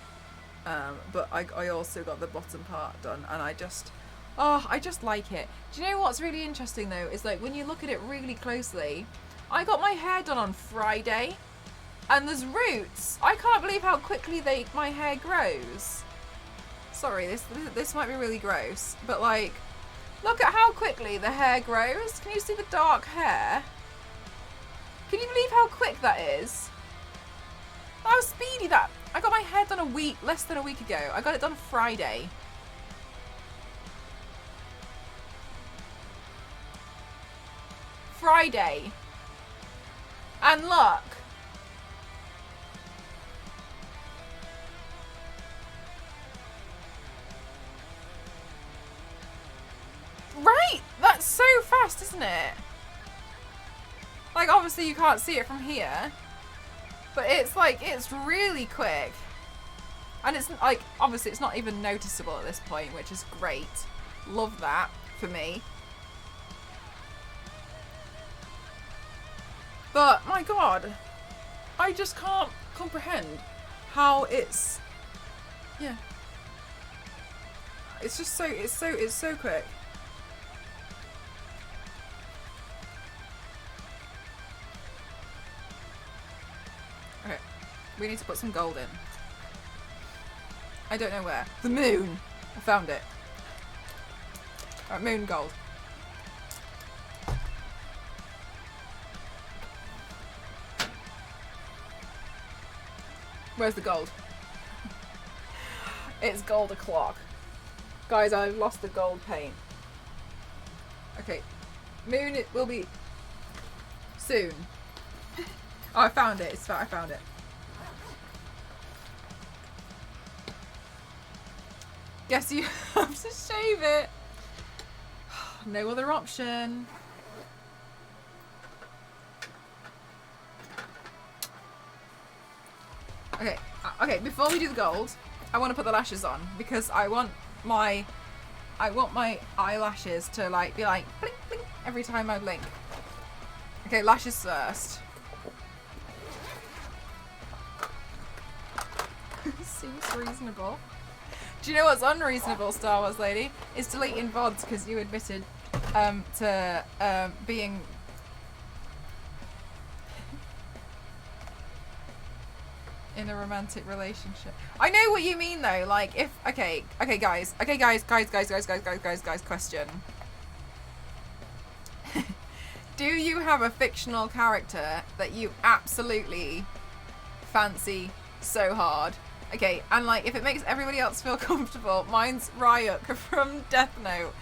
But I also got the bottom part done, and I just like it. Do you know what's really interesting though? Is like when you look at it really closely. I got my hair done on Friday, and there's roots. I can't believe how quickly my hair grows. Sorry, this might be really gross, but like, look at how quickly the hair grows. Can you see the dark hair? Can you believe how quick that is? How speedy that? I got my hair done less than a week ago. I got it done Friday. Friday. And look. Right? That's so fast, isn't it? Like, obviously you can't see it from here. But it's like, it's really quick. And it's like, obviously it's not even noticeable at this point, which is great. Love that for me. But, my God, I just can't comprehend how it's, yeah. It's just it's so quick. Okay, we need to put some gold in. I don't know where. The moon! I found it. Alright, moon gold. Where's the gold? It's gold o'clock. Guys, I've lost the gold paint. Okay. Moon, it will be soon. Oh, I found it. I found it. Guess you have to shave it. No other option. Okay, before we do the gold, I want to put the lashes on because I want my eyelashes to like be like blink blink every time I blink. Okay, lashes first. Seems reasonable. Do you know what's unreasonable, Star Wars lady? Is deleting VODs because you admitted to being in a romantic relationship. I know what you mean though, like if okay guys, question. Do you have a fictional character that you absolutely fancy so hard? Okay, and like if it makes everybody else feel comfortable, mine's Ryuk from Death Note.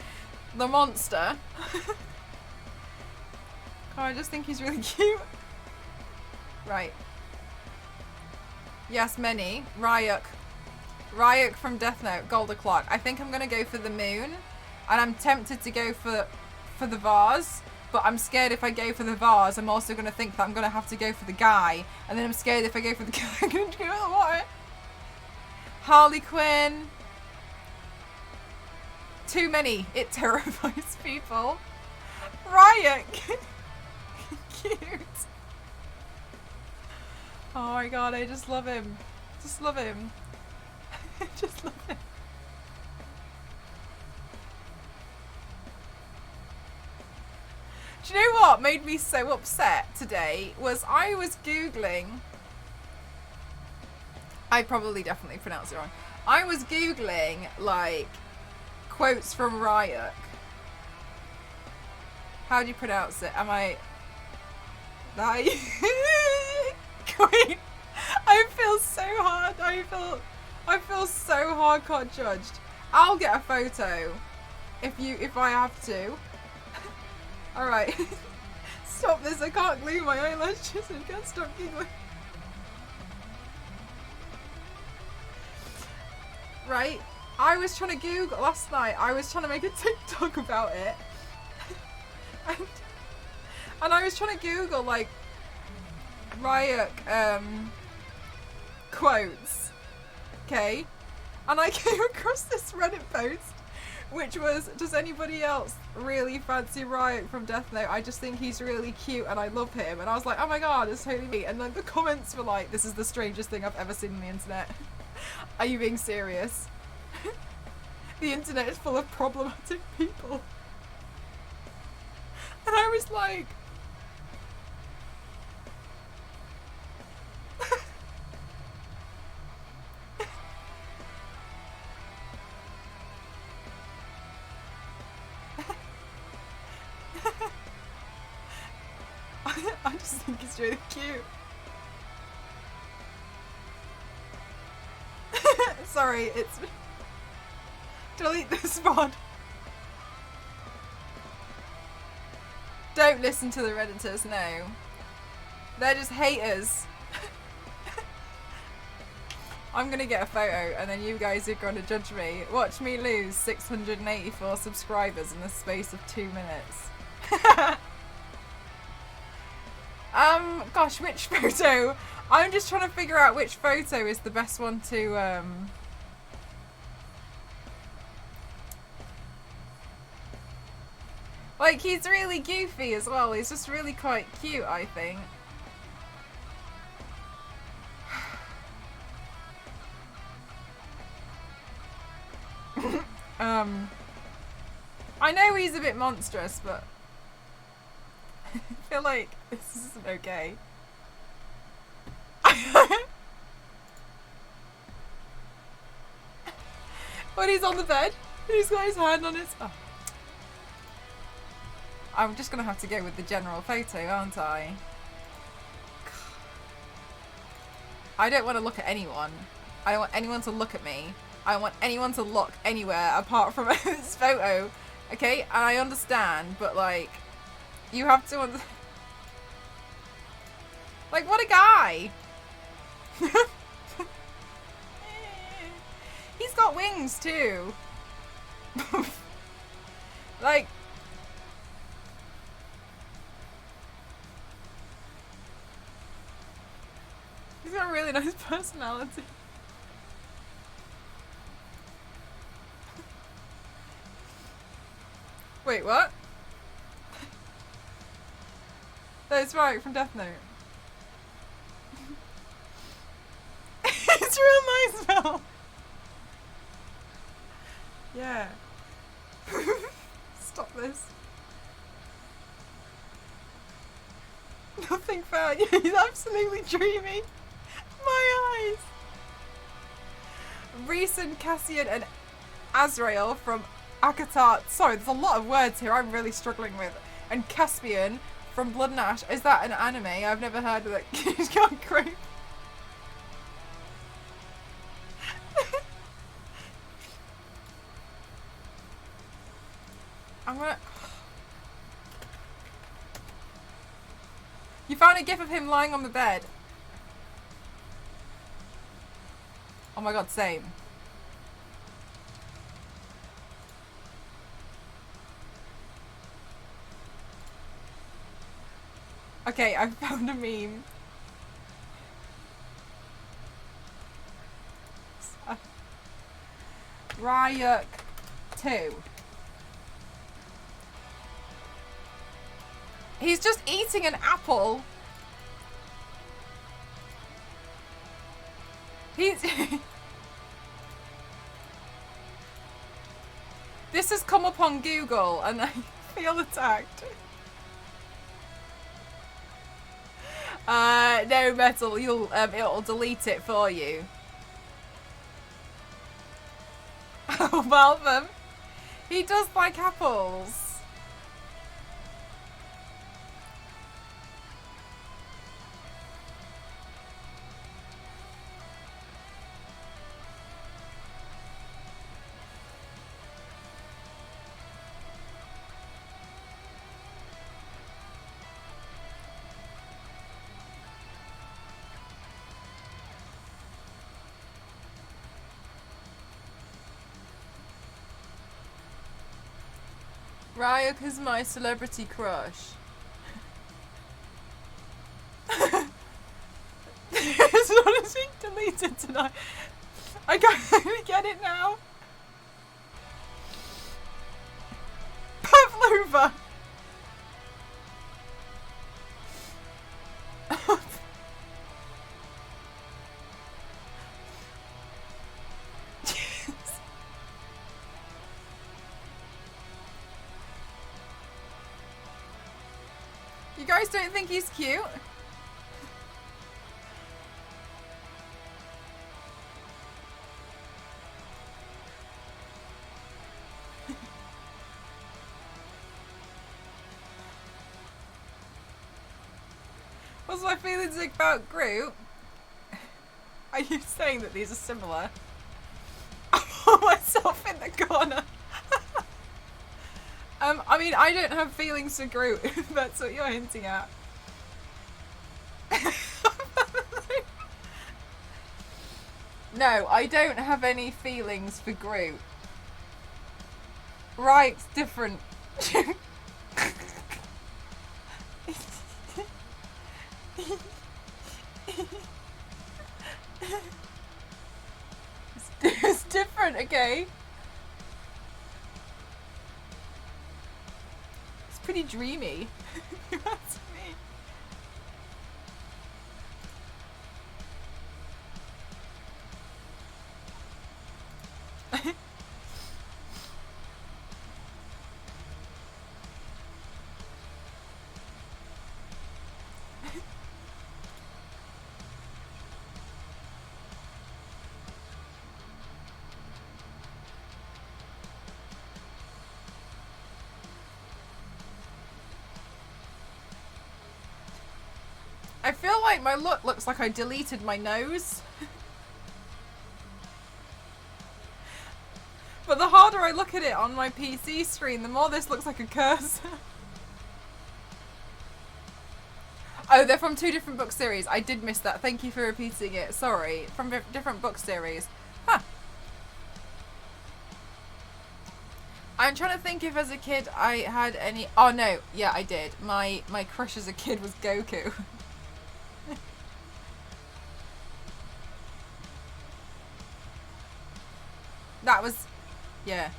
The monster. Oh, I just think he's really cute. Right. Yes, many. Ryuk from Death Note, gold o'clock. I think I'm gonna go for the moon, and I'm tempted to go for the vase, but I'm scared if I go for the vase, I'm also gonna think that I'm gonna have to go for the guy, and then I'm scared if I go for the guy, I'm gonna go for the water. Harley Quinn. Too many. It terrifies people. Ryuk. Cute. Oh my God, I just love him. Just love him. Just love him. Do you know what made me so upset today was I was Googling. I probably definitely pronounced it wrong. I was Googling like quotes from Ryuk. How do you pronounce it? Am I... Queen. I feel so hard. I feel so hardcore judged. I'll get a photo if I have to. All right. Stop this. I can't glue my eyelashes. I can't stop giggling. Right. I was trying to Google last night. I was trying to make a TikTok about it. And I was trying to Google like Ryuk quotes, okay, and I came across this Reddit post which was, does anybody else really fancy Ryuk from Death Note? I just think he's really cute and I love him. And I was like, oh my God, it's totally me. And then the comments were like, this is the strangest thing I've ever seen on the internet. Are you being serious? The internet is full of problematic people. And I was like, I just think it's really cute. Sorry, it's... Delete this mod. Don't listen to the Redditors, no. They're just haters. I'm gonna get a photo and then you guys are gonna judge me. Watch me lose 684 subscribers in the space of 2 minutes. Gosh, which photo? I'm just trying to figure out which photo is the best one to, Like, he's really goofy as well. He's just really quite cute, I think. I know he's a bit monstrous, but I feel like this isn't okay. When he's on the bed, he's got his hand on his... Oh. I'm just going to have to go with the general photo, aren't I? I don't want to look at anyone. I don't want anyone to look at me. I don't want anyone to look anywhere apart from this photo. Okay? And I understand, but like, you have to... Like, what a guy! He's got wings too. Like... He's got a really nice personality. Wait, what? That's right, from Death Note. It's real nice now. Yeah. Stop this. Nothing fair. He's absolutely dreamy. My eyes. Reeson, Cassian and Azrael from Akatar. Sorry, there's a lot of words here I'm really struggling with. And Caspian from Blood and Ash. Is that an anime? I've never heard of it. He's got great. I'm gonna... You found a gif of him lying on the bed. Oh my god, same. Okay, I found a meme. Ryuk 2. He's just eating an apple. He's... This has come up on Google and I feel attacked. No, Metal, you'll it'll delete it for you. Oh, Malcolm. He does like apples. Ryuk is my celebrity crush. It's honestly deleted tonight. I can't get it now. Pavlova. You guys don't think he's cute? What's my feelings about Groot? Are you saying that these are similar? myself in the corner. I mean, I don't have feelings for Groot, if that's what you're hinting at. No, I don't have any feelings for Groot. Right, different. It's different, okay? It's pretty dreamy. That's me. I feel like my look looks like I deleted my nose. But the harder I look at it on my PC screen, the more this looks like a cursor. Oh, they're from 2 different book series. I did miss that. Thank you for repeating it. Sorry. From different book series. Huh. I'm trying to think if as a kid I had any... Oh, no. Yeah, I did. My crush as a kid was Goku. That was... Yeah.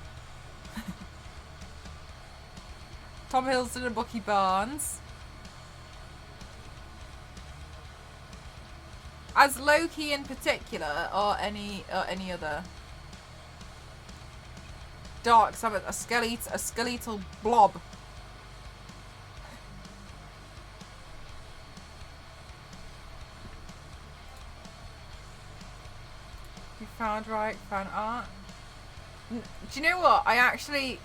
Tom Hiddleston and Bucky Barnes. As Loki in particular, or any other? Dark Summit, a skeletal blob. You found art. Do you know what? I actually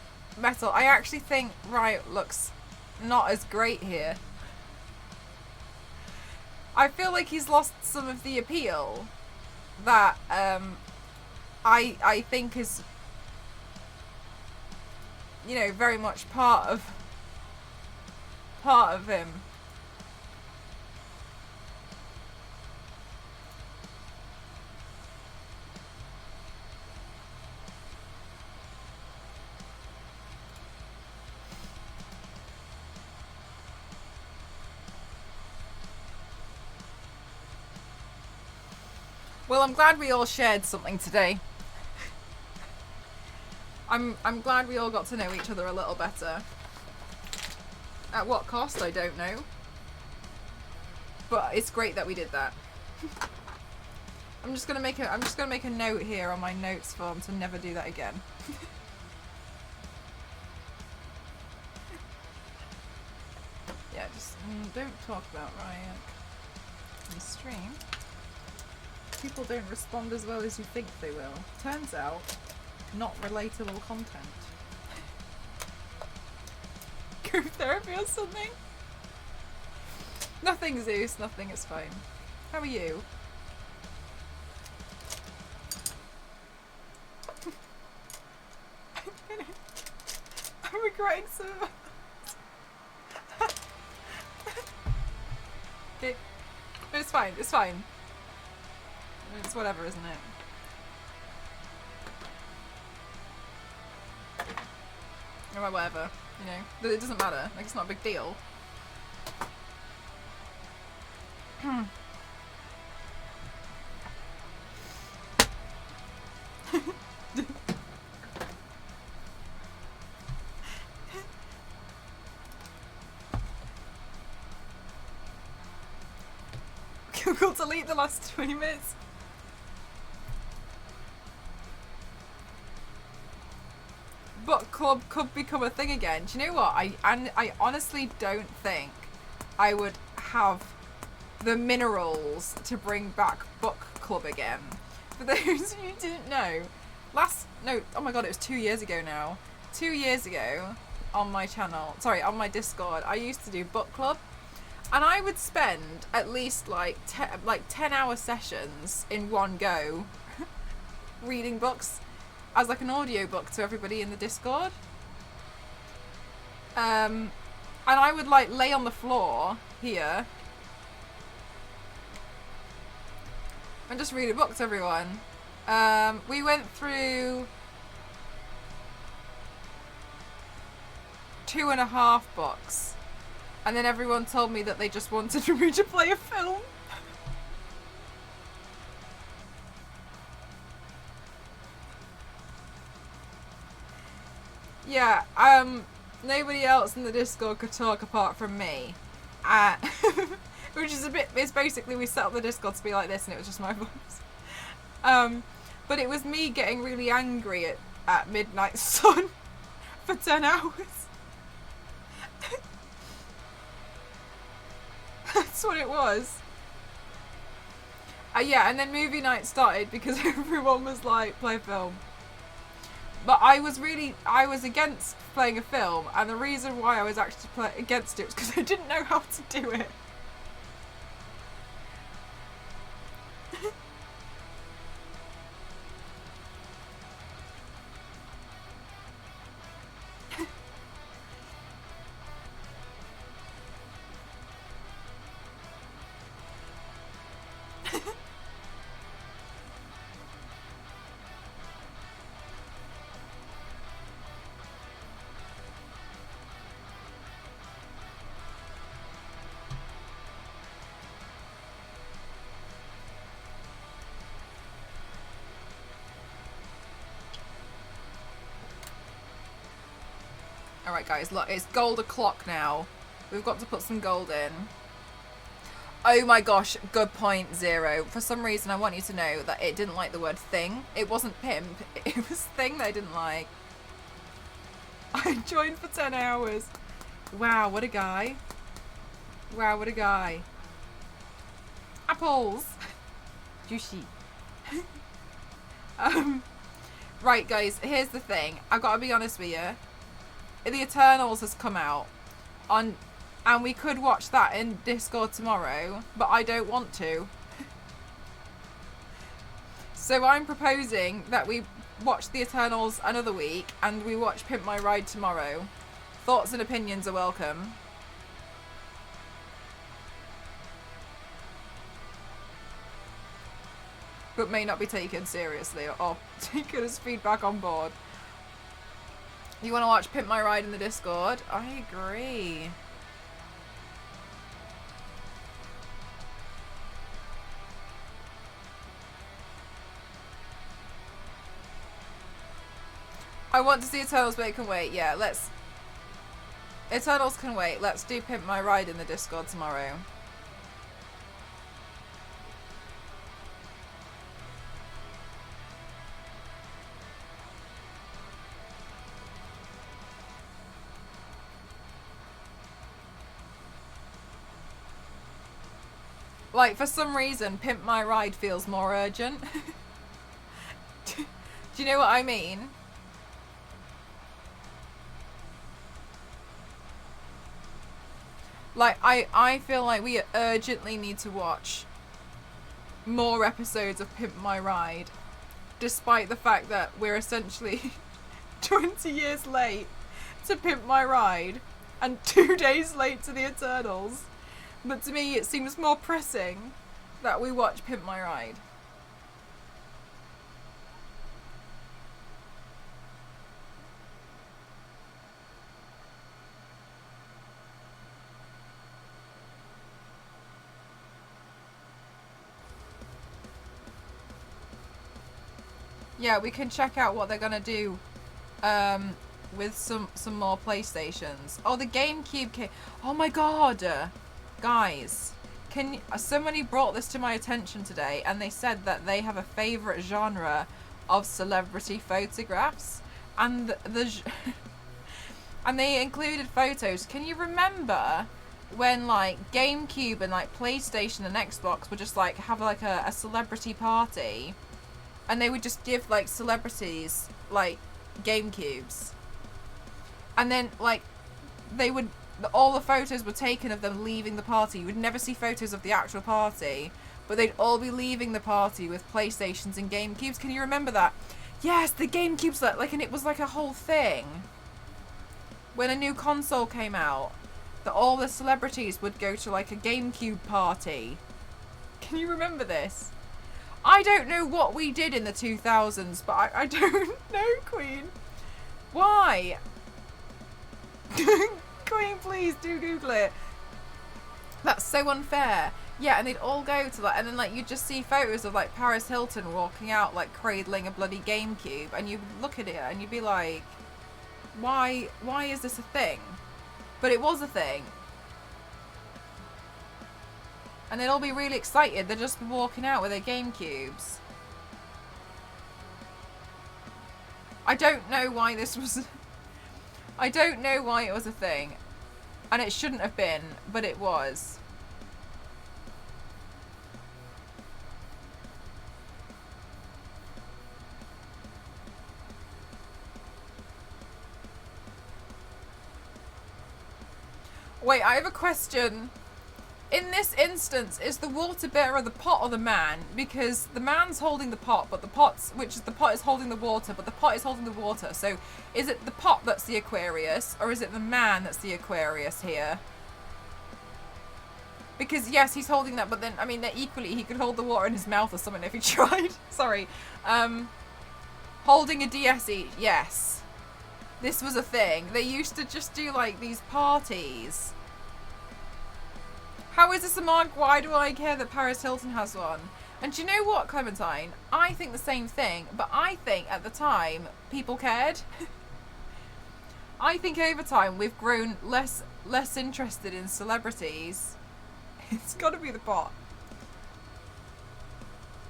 think Riot looks not as great here. I feel like he's lost some of the appeal that I think is, you know, very much part of him. Well, I'm glad we all shared something today. I'm glad we all got to know each other a little better. At what cost, I don't know. But it's great that we did that. I'm just gonna make a note here on my notes form to never do that again. Yeah, just don't talk about Riot on the stream. People don't respond as well as you think they will. Turns out, not relatable content. Group therapy or something? Nothing, Zeus, nothing, it's fine. How are you? I'm regretting so much. Okay. It's fine, it's fine. It's whatever, isn't it? Or whatever, you know. It doesn't matter. Like, it's not a big deal. Google delete the last 20 minutes. Book club could become a thing again. Do you know what? I honestly don't think I would have the minerals to bring back book club again. For those who didn't know, oh my god, it was 2 years ago now. 2 years ago on my channel, sorry, on my Discord, I used to do book club. And I would spend at least like 10-hour sessions in one go reading books. as like an audiobook to everybody in the Discord. And I would like lay on the floor here and just read a book to everyone. We went through 2.5 books, and then everyone told me that they just wanted me to play a film. Yeah, nobody else in the Discord could talk apart from me. Which is it's basically we set up the Discord to be like this and it was just my voice. But it was me getting really angry at Midnight Sun for 10 hours. That's what it was. Yeah, and then movie night started because everyone was like, play a film. But I was against playing a film, and the reason why I was actually against it was because I didn't know how to do it. Alright guys, look, it's gold o'clock now. We've got to put some gold in. Oh my gosh, good point, Zero. For some reason I want you to know that it didn't like the word thing. It wasn't pimp, it was thing that I didn't like. I joined for 10 hours. Wow, what a guy. Wow, what a guy. Apples. Juicy. Right guys, here's the thing. I've got to be honest with you. The Eternals has come out and we could watch that in Discord tomorrow, but I don't want to. So I'm proposing that we watch the Eternals another week and we watch Pimp My Ride tomorrow. Thoughts and opinions are welcome. But may not be taken seriously or taken as feedback on board. You want to watch Pimp My Ride in the Discord? I agree. I want to see Eternals, but it can wait. Yeah, let's... Eternals can wait. Let's do Pimp My Ride in the Discord tomorrow. Like, for some reason, Pimp My Ride feels more urgent. Do you know what I mean? Like, I feel like we urgently need to watch more episodes of Pimp My Ride, despite the fact that we're essentially 20 years late to Pimp My Ride and 2 days late to the Eternals. But to me, it seems more pressing that we watch Pimp My Ride. Yeah, we can check out what they're gonna do with some more PlayStations. Oh, the GameCube came. Oh my god! Guys, somebody brought this to my attention today and they said that they have a favourite genre of celebrity photographs and and they included photos. Can you remember when like GameCube and like PlayStation and Xbox would just like have like a celebrity party and they would just give like celebrities like GameCubes and then like they would all the photos were taken of them leaving the party. You would never see photos of the actual party, but they'd all be leaving the party with PlayStations and GameCubes. Can you remember that? Yes, the GameCube's like, and it was like a whole thing. When a new console came out, that all the celebrities would go to like a GameCube party. Can you remember this? I don't know what we did in the 2000s, but I don't know, Queen. Why? Queen, please do Google it. That's so unfair. Yeah, and they'd all go to that, and then like you'd just see photos of like Paris Hilton walking out like cradling a bloody GameCube, and you'd look at it and you'd be like, why is this a thing? But it was a thing. And they'd all be really excited. They'd just be walking out with their GameCubes. I don't know why this was... I don't know why it was a thing. And it shouldn't have been, but it was. Wait, I have a question. In this instance, is the water bearer the pot or the man? Because the man's holding the pot, but the pot is holding the water, but the pot is holding the water. So is it the pot that's the Aquarius, or is it the man that's the Aquarius here? Because yes, he's holding that, but then, I mean, they're equally, he could hold the water in his mouth or something if he tried. Sorry. Holding a DS each, yes. This was a thing. They used to just do like these parties. How is this a mark? Why do I care that Paris Hilton has one? And do you know what, Clementine? I think the same thing, but I think at the time people cared. I think over time we've grown less interested in celebrities. It's got to be the pot.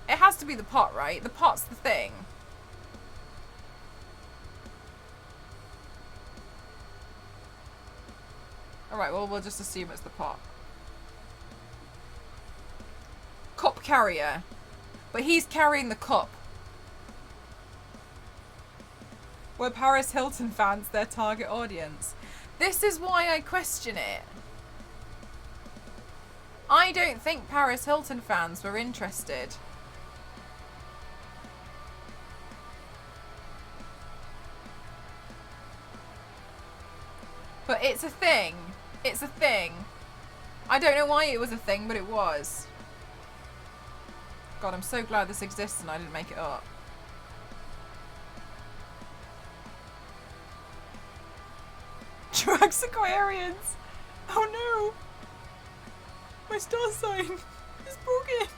It has to be the pot, right? The pot's the thing. Alright, well, we'll just assume it's the pot. Cup carrier. But he's carrying the cup. Were Paris Hilton fans their target audience? This is why I question it. I don't think Paris Hilton fans were interested. But it's a thing. It's a thing. I don't know why it was a thing, but it was. God, I'm so glad this exists and I didn't make it up. Drags Aquarians! Oh no! My star sign is broken!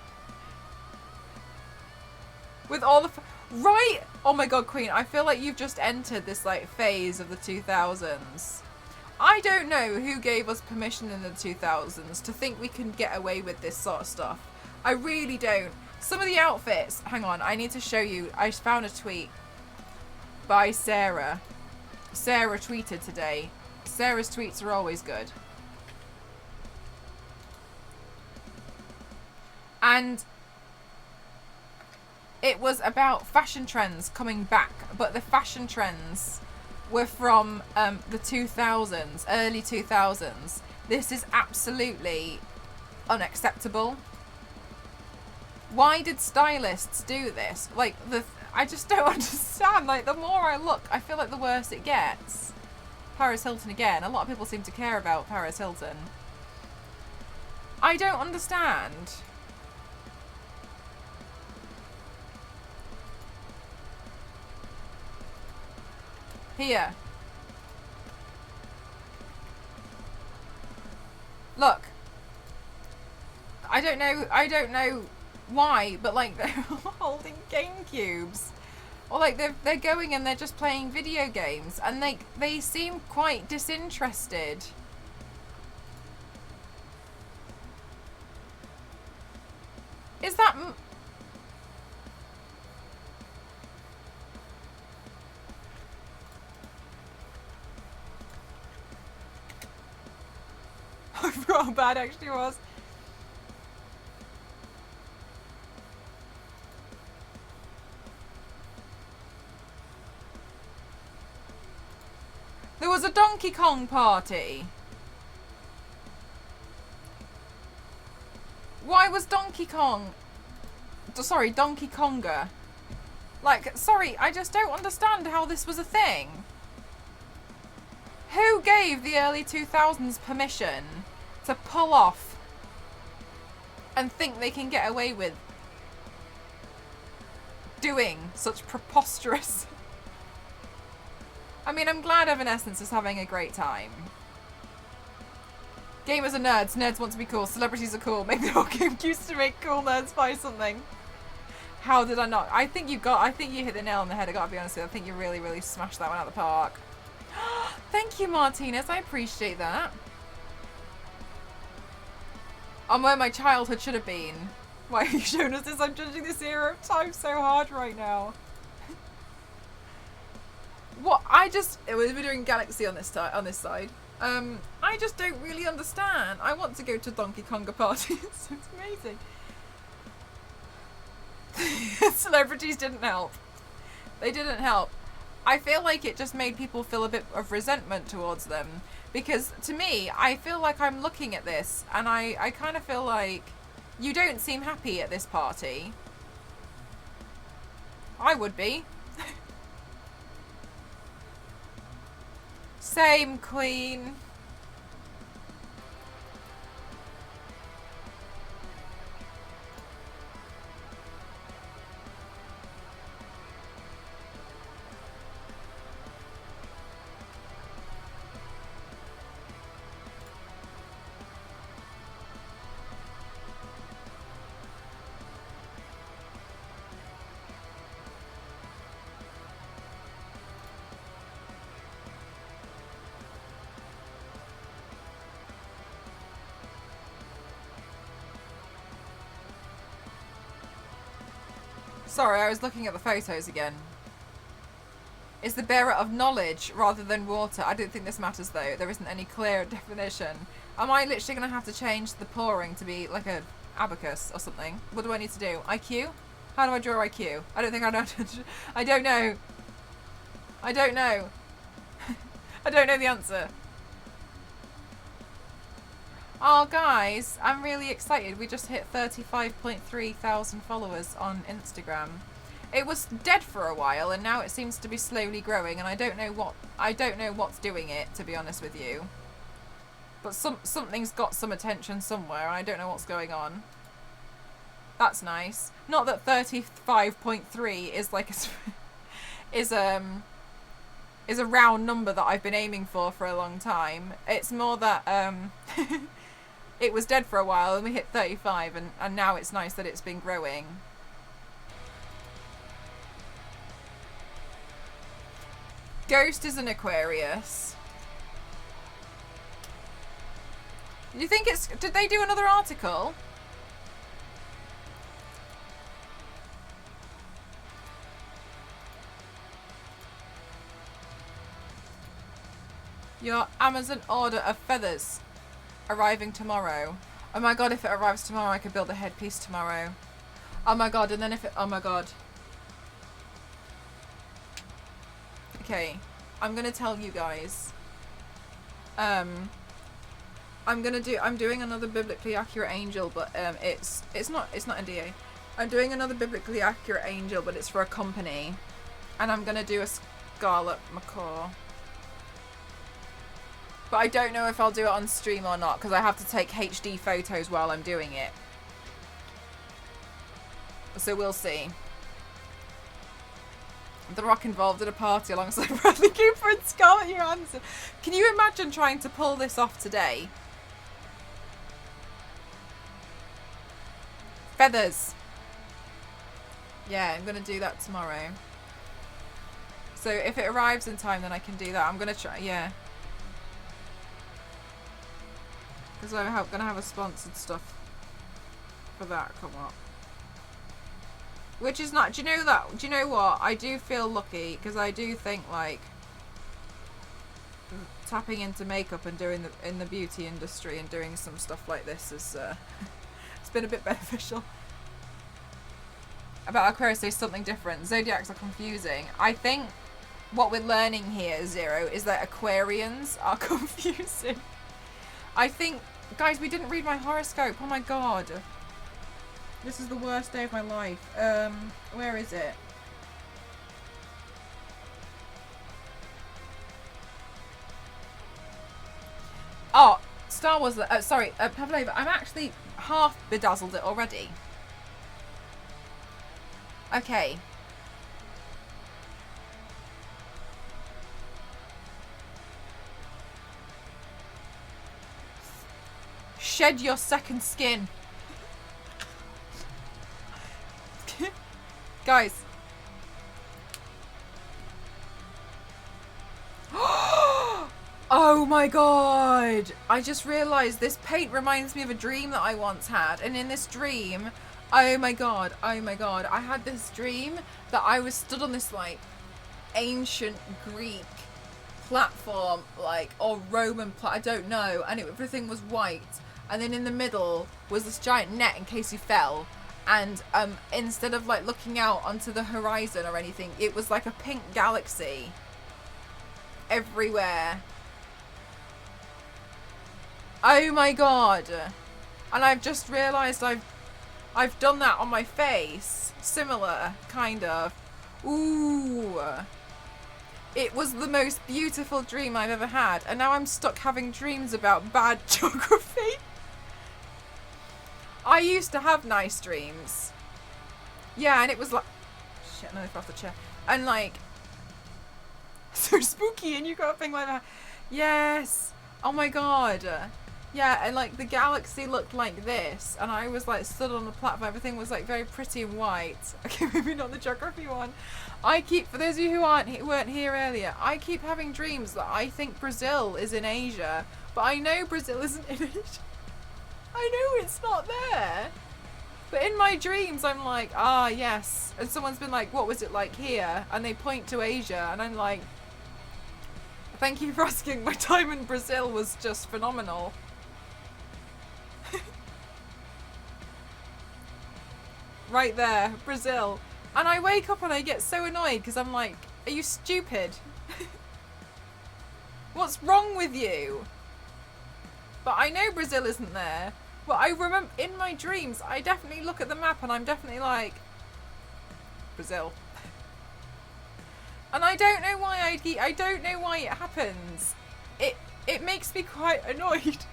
With all the... Right! Oh my god, Queen, I feel like you've just entered this like phase of the 2000s. I don't know who gave us permission in the 2000s to think we can get away with this sort of stuff. I really don't. Some of the outfits... Hang on, I need to show you. I found a tweet by Sarah. Sarah tweeted today. Sarah's tweets are always good. And it was about fashion trends coming back. But the fashion trends were from the 2000s, early 2000s. This is absolutely unacceptable. Why did stylists do this? Like, I just don't understand. Like, the more I look, I feel like the worse it gets. Paris Hilton again. A lot of people seem to care about Paris Hilton. I don't understand. Here. Look. I don't know why, but like they're holding GameCubes. Or like they're going and they're just playing video games and they seem quite disinterested. Is that I forgot how bad it actually was. There was a Donkey Kong party. Why was Donkey Kong... Sorry, Donkey Konga. Like, sorry, I just don't understand how this was a thing. Who gave the early 2000s permission to pull off and think they can get away with doing such preposterous... I mean, I'm glad Evanescence is having a great time. Gamers are nerds. Nerds want to be cool. Celebrities are cool. Make the whole game used to make cool nerds buy something. How did I not? I think you hit the nail on the head. I gotta be honest with you. I think you really, really smashed that one out of the park. Thank you, Martinez. I appreciate that. I'm where my childhood should have been. Why are you showing us this? I'm judging this era of time so hard right now. What? We're doing Galaxy on this side. I just don't really understand. I want to go to Donkey Konga parties. It's amazing. Celebrities didn't help. They didn't help. I feel like it just made people feel a bit of resentment towards them. Because to me, I feel like I'm looking at this and I kind of feel like you don't seem happy at this party. I would be. Same, Queen. Sorry, I was looking at the photos again. Is the bearer of knowledge rather than water? I don't think this matters though. There isn't any clear definition. Am I literally going to have to change the pouring to be like a abacus or something? What do I need to do? IQ? How do I draw IQ? I don't think I know. I don't know. I don't know. I don't know the answer. Oh guys, I'm really excited. We just hit 35.3 thousand followers on Instagram. It was dead for a while and now it seems to be slowly growing and I don't know what's doing it, to be honest with you. But something's got some attention somewhere and I don't know what's going on. That's nice. Not that 35.3 is like is a round number that I've been aiming for a long time. It's more that it was dead for a while and we hit 35 and now it's nice that it's been growing. Ghost is an Aquarius. Do you think it's... Did they do another article? Your Amazon order of feathers arriving tomorrow. Oh my god, if it arrives tomorrow, I could build a headpiece tomorrow. Oh my god, and then if it... Oh my god. Okay, I'm gonna tell you guys. I'm doing another biblically accurate angel, but it's not NDA. I'm doing another biblically accurate angel, but it's for a company, and I'm gonna do a scarlet macaw. But I don't know if I'll do it on stream or not because I have to take HD photos while I'm doing it. So we'll see. The Rock involved at a party alongside Bradley Cooper and Scarlett Johansson. Can you imagine trying to pull this off today? Feathers. Yeah, I'm going to do that tomorrow. So if it arrives in time, then I can do that. I'm going to try, yeah. Because I'm going to have a sponsored stuff for that come up. Which is not, do you know that, do you know what? I do feel lucky because I do think like tapping into makeup and doing in the beauty industry and doing some stuff like this is, it's been a bit beneficial. About Aquarius, there's something different. Zodiacs are confusing. I think what we're learning here, Zero, is that Aquarians are confusing. I think, guys, we didn't read my horoscope. Oh my god. This is the worst day of my life. Where is it? Oh, Star Wars. Sorry, Pavlova. I'm actually half bedazzled it already. Okay. Shed your second skin. Guys. Oh my god! I just realised this paint reminds me of a dream that I once had. And in this dream, oh my god, I had this dream that I was stood on this like ancient Greek platform, like, or Roman I don't know, and everything was white. And then in the middle was this giant net in case you fell. And instead of like looking out onto the horizon or anything, it was like a pink galaxy everywhere. Oh my god. And I've just realised I've done that on my face. Similar, kind of. Ooh. It was the most beautiful dream I've ever had. And now I'm stuck having dreams about bad geography. I used to have nice dreams. Yeah, and it was like... Shit, no, I fell off the chair. And like... So spooky, and you got a thing like that. Yes. Oh my god. Yeah, and like the galaxy looked like this, and I was like stood on the platform. Everything was like very pretty and white. Okay, maybe not the geography one. I keep, for those of you who weren't here earlier, I keep having dreams that I think Brazil is in Asia, but I know Brazil isn't in Asia. I know it's not there. But in my dreams, I'm like, ah, yes. And someone's been like, what was it like here? And they point to Asia, and I'm like, thank you for asking. My time in Brazil was just phenomenal. Right there, Brazil. And I wake up and I get so annoyed because I'm like, are you stupid? What's wrong with you? But I know Brazil isn't there. But I remember in my dreams, I definitely look at the map and I'm definitely like, Brazil. And I don't know why I don't know why it happens. It makes me quite annoyed.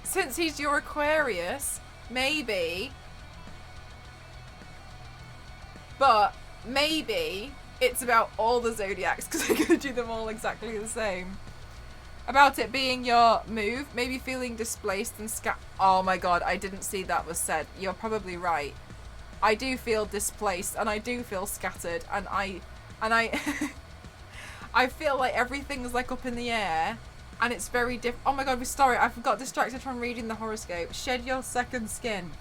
Since he's your Aquarius, maybe. But maybe it's about all the zodiacs because I'm going to do them all exactly the same. About it being your move, maybe feeling displaced and oh my god, I didn't see that was said. You're probably right. I do feel displaced and I do feel scattered and I I feel like everything's like up in the air and it's very oh my god, sorry, I got distracted from reading the horoscope. Shed your second skin.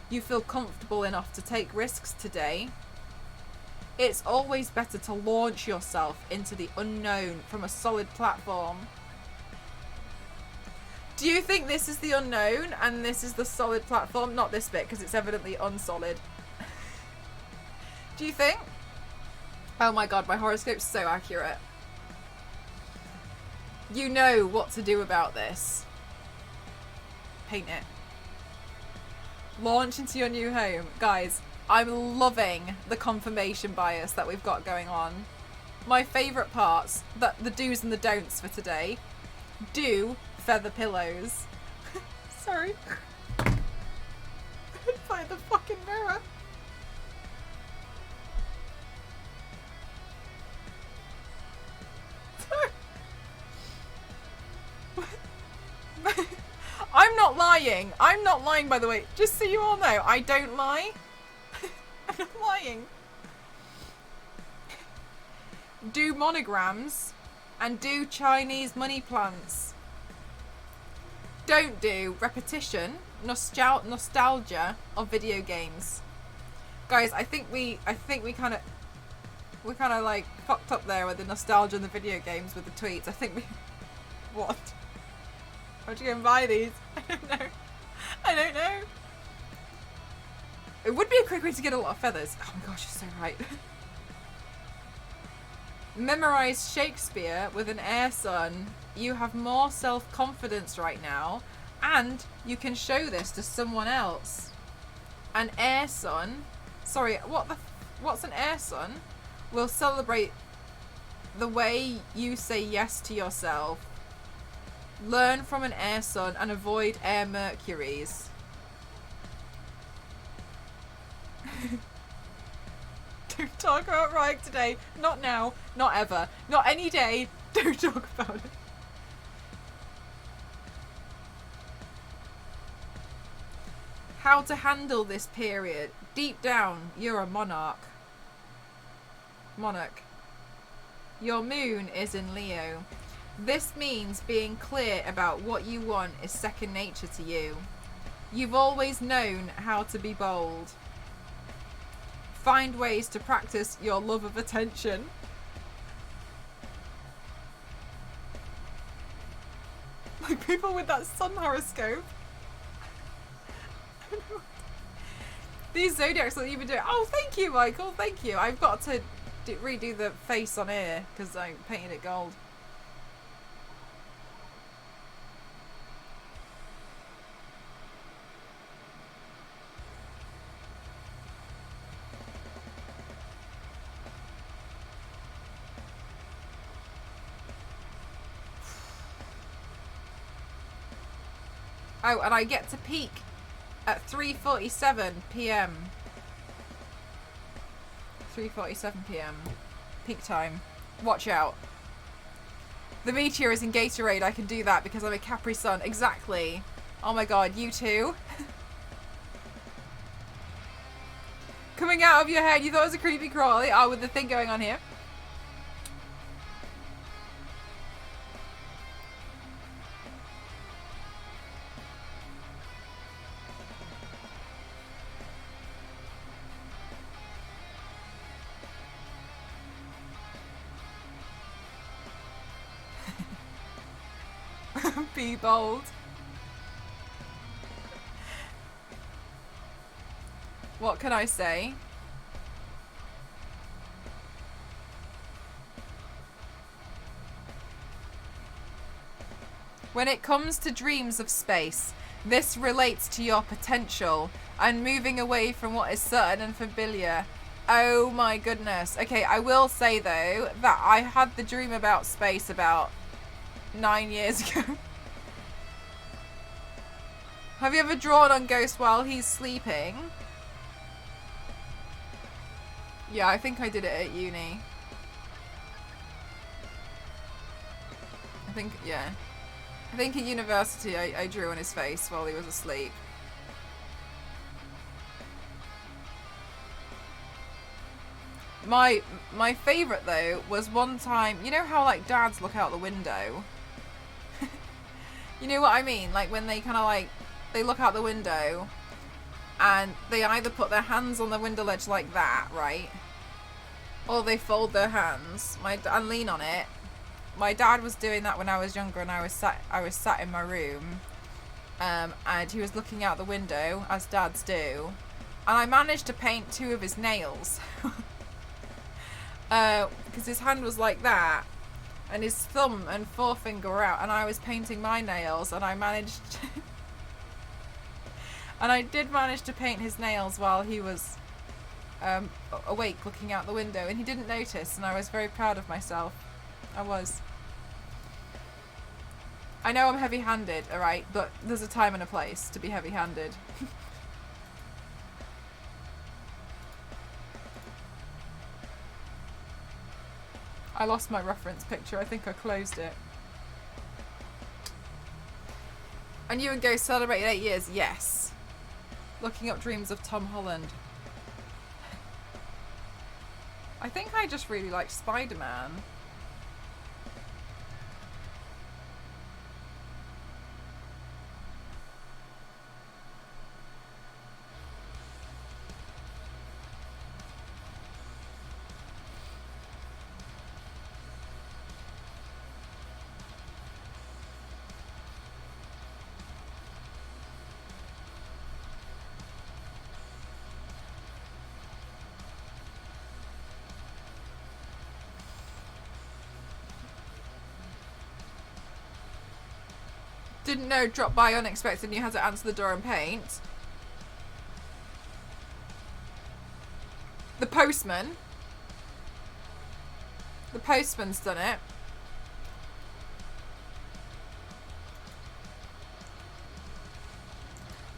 You feel comfortable enough to take risks today. It's always better to launch yourself into the unknown from a solid platform. Do you think this is the unknown and this is the solid platform? Not this bit, because it's evidently unsolid. Do you think? Oh my god, my horoscope's so accurate. You know what to do about this. Paint it. Launch into your new home. Guys, I'm loving the confirmation bias that we've got going on. My favourite parts, the do's and the don'ts for today. Do feather pillows. Sorry. Find the fucking mirror. I'm not lying. I'm not lying, by the way. Just so you all know, I don't lie. I'm not lying. Do monograms and do Chinese money plants. Don't do repetition, nostalgia of video games. Guys, I think we kind of like fucked up there with the nostalgia and the video games with the tweets. I think we what? Where'd you go and buy these? I don't know. It would be a quick way to get a lot of feathers. Oh my gosh, you're so right. Memorize Shakespeare with an air sun. You have more self-confidence right now, and you can show this to someone else. An air sun. Sorry, what's an air sun? We'll celebrate the way you say yes to yourself. Learn from an air sun and avoid air Mercuries. Don't talk about Reich today. Not now. Not ever. Not any day. Don't talk about it. How to handle this period. Deep down, you're a monarch. Monarch. Your moon is in Leo. This means being clear about what you want is second nature to you. You've always known how to be bold. Find ways to practice your love of attention. Like people with that sun horoscope. These zodiacs that you've been doing. Oh, thank you, Michael. Thank you. I've got to redo the face on here because I painted it gold. Oh, and I get to peak at 3:47 p.m. 3:47 p.m. Peak time. Watch out. The meteor is in Gatorade. I can do that because I'm a Capri Sun. Exactly. Oh my god, you too? Coming out of your head. You thought it was a creepy crawly? Oh, with the thing going on here. Be bold. What can I say? When it comes to dreams of space, this relates to your potential and moving away from what is certain and familiar. Oh my goodness. Okay, I will say though that I had the dream about space about 9 years ago. Have you ever drawn on Ghost while he's sleeping? Yeah, I think I did it at uni. Yeah. I think at university I drew on his face while he was asleep. My favourite though was one time, you know how like dads look out the window? You know what I mean? Like when they kind of like, they look out the window and they either put their hands on the window ledge like that, right? Or they fold their hands and lean on it. My dad was doing that when I was younger and I was sat in my room, and he was looking out the window, as dads do, and I managed to paint 2 of his nails. Because his hand was like that, and his thumb and forefinger were out, and I was painting my nails, and I managed and I did manage to paint his nails while he was awake looking out the window, and he didn't notice, and I was very proud of myself. I was. I know I'm heavy-handed, alright, but there's a time and a place to be heavy-handed. I lost my reference picture. I think I closed it. And you and Ghost celebrated 8 years? Yes. Looking up dreams of Tom Holland. I think I just really liked Spider-Man. Didn't know, dropped by unexpected and you had to answer the door and paint. The postman. The postman's done it.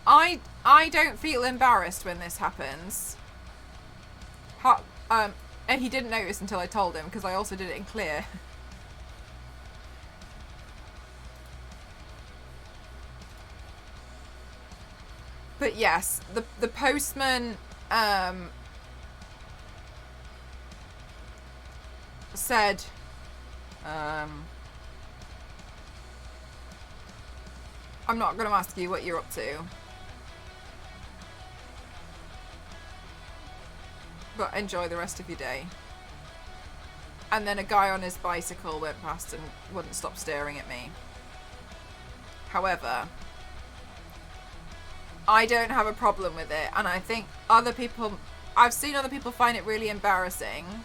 I don't feel embarrassed when this happens. And he didn't notice until I told him, because I also did it in clear. But yes, the postman said I'm not going to ask you what you're up to, but enjoy the rest of your day. And then a guy on his bicycle went past and wouldn't stop staring at me. However, I don't have a problem with it, and I think I've seen other people find it really embarrassing.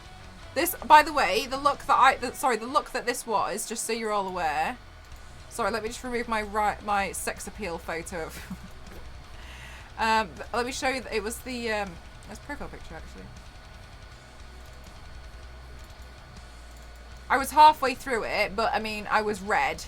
This, by the way, the look that this was, just so you're all aware. Sorry, let me just remove my sex appeal photo of. Let me show you that it was the that's profile picture actually. I was halfway through it, but I mean, I was red.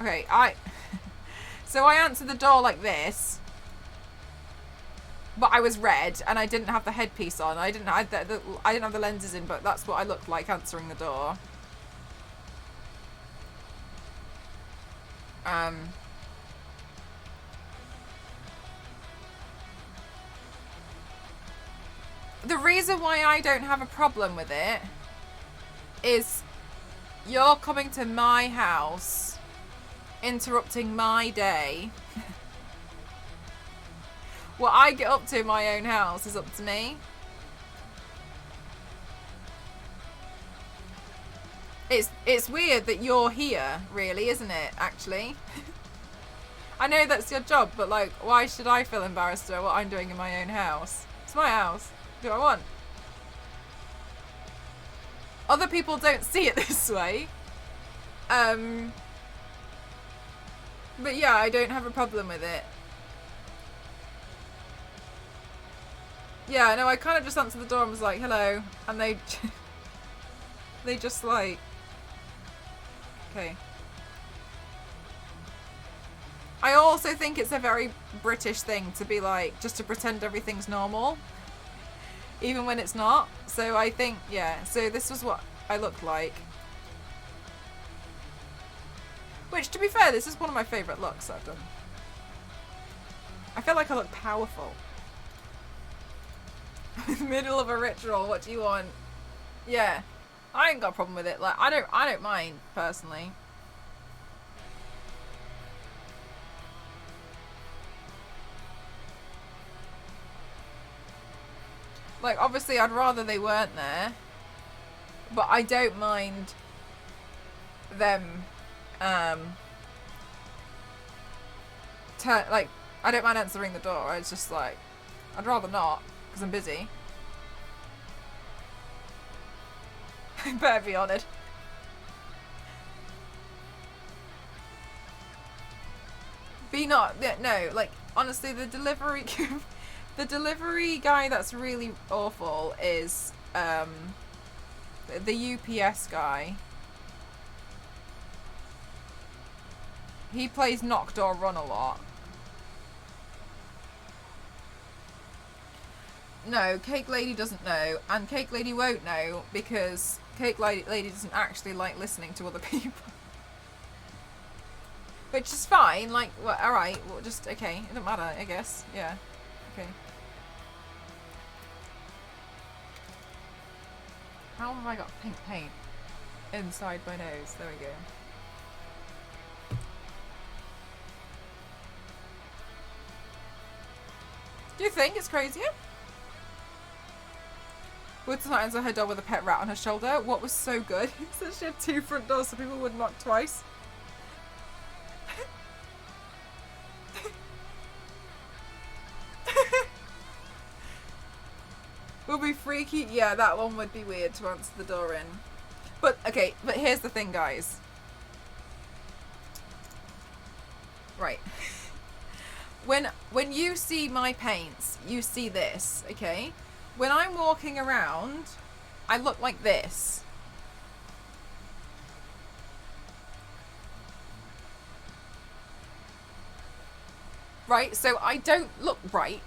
Okay, so I answered the door like this, but I was red and I didn't have the headpiece on. I didn't have the lenses in, but that's what I looked like answering the door. The reason why I don't have a problem with it is you're coming to my house, interrupting my day. What I get up to in my own house is up to me. It's weird that you're here, really, isn't it, actually? I know that's your job, but like, why should I feel embarrassed about what I'm doing in my own house? It's my house. Do what I want. Other people don't see it this way. But yeah, I don't have a problem with it. Yeah, no, I kind of just answered the door and was like, hello. And they just like, okay. I also think it's a very British thing to be like, just to pretend everything's normal, even when it's not. So I think, yeah, so this was what I looked like. Which, to be fair, this is one of my favourite looks I've done. I feel like I look powerful. Middle of a ritual, what do you want? Yeah, I ain't got a problem with it. Like, I don't mind, personally. Like, obviously, I'd rather they weren't there, but I don't mind them, like, I don't mind answering the door. It's just like, I'd rather not, because I'm busy. I better be honoured. Be not, yeah, no, like, honestly, the delivery guy that's really awful is the UPS guy. He plays Knock Door Run a lot. No, Cake Lady doesn't know, and Cake Lady won't know because Cake Lady doesn't actually like listening to other people. Which is fine, like, well, alright, well, just, okay, it doesn't matter, I guess, yeah, okay. How have I got pink paint inside my nose? There we go. Do you think it's crazier? Would not answer her door with a pet rat on her shoulder. What was so good? So she had 2 front doors so people would knock twice. Would be freaky. Yeah, that one would be weird to answer the door in. But, okay, but here's the thing, guys. Right. When you see my paints, you see this, okay? When I'm walking around, I look like this. Right? So I don't look right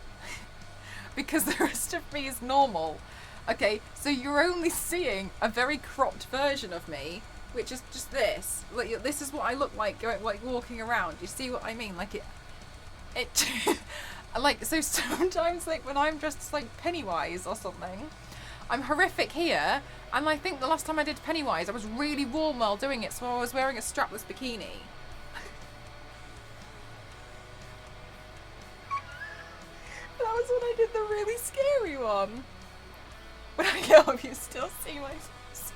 because the rest of me is normal. Okay, so you're only seeing a very cropped version of me, which is just this. Like, this is what I look like walking around. You see what I mean? Like it like, so sometimes, like, when I'm dressed like Pennywise or something, I'm horrific here, and I think the last time I did Pennywise, I was really warm while doing it, so I was wearing a strapless bikini. That was when I did the really scary one. But I hope you still see my face.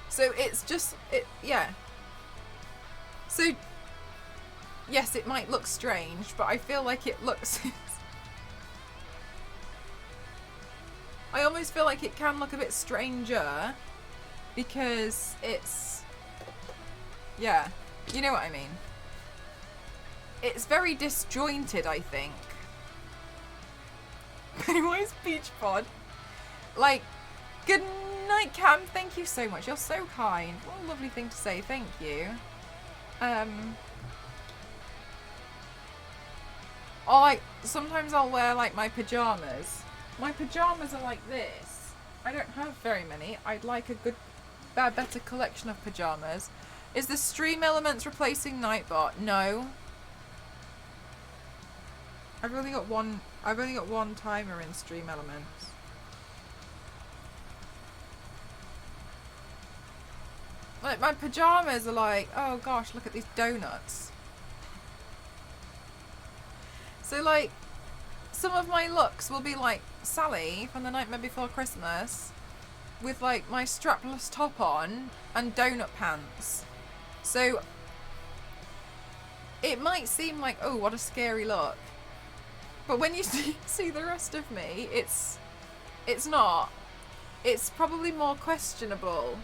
So it's just, yeah. So, yes, it might look strange, but I feel like it looks... I almost feel like it can look a bit stranger because it's... Yeah, you know what I mean. It's very disjointed, I think. Pennywise Beach Pod. Like, good night, Cam. Thank you so much. You're so kind. What a lovely thing to say. Thank you. Sometimes I'll wear, like, my pajamas. My pajamas are like this. I don't have very many. I'd like a better collection of pajamas. Is the Stream Elements replacing Nightbot? No. I've only got one timer in Stream Elements. Like, my pajamas are like, oh gosh, look at these donuts. So, like, some of my looks will be like Sally from The Nightmare Before Christmas with, like, my strapless top on and donut pants. So it might seem like, oh, what a scary look. But when you see the rest of me, it's not. It's probably more questionable.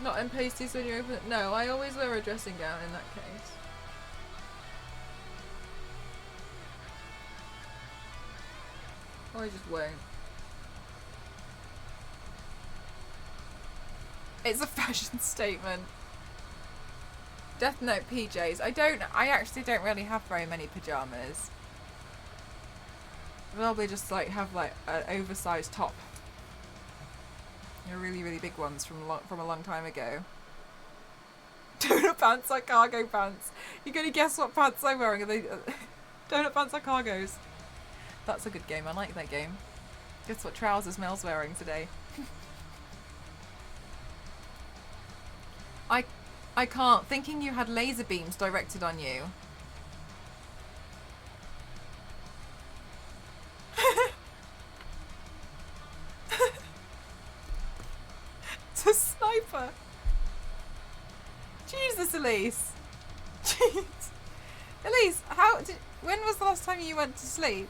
Not in pasties when you open it? No, I always wear a dressing gown in that case. Or I just won't. It's a fashion statement. Death Note PJs. I actually don't really have very many pajamas. I'll probably just, like, have, like, an oversized top. Really, really big ones from a long time ago. Donut pants are cargo pants. You're gonna guess what pants I'm wearing? Are they donut pants are cargos? That's a good game. I like that game. Guess what trousers Mel's wearing today? I can't. Thinking you had laser beams directed on you. It's a sniper. Jesus, Elise. Jeez. Elise, when was the last time you went to sleep?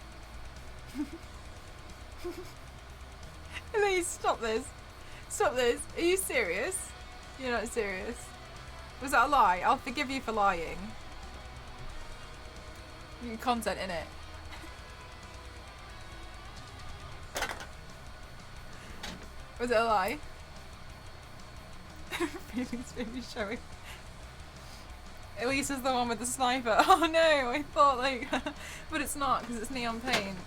Elise, stop this. Stop this. Are you serious? You're not serious. Was that a lie? I'll forgive you for lying. Your content in it. Was it a lie? Feelings maybe showing. Elise is the one with the sniper. Oh no, I thought, like, but it's not because it's neon paint.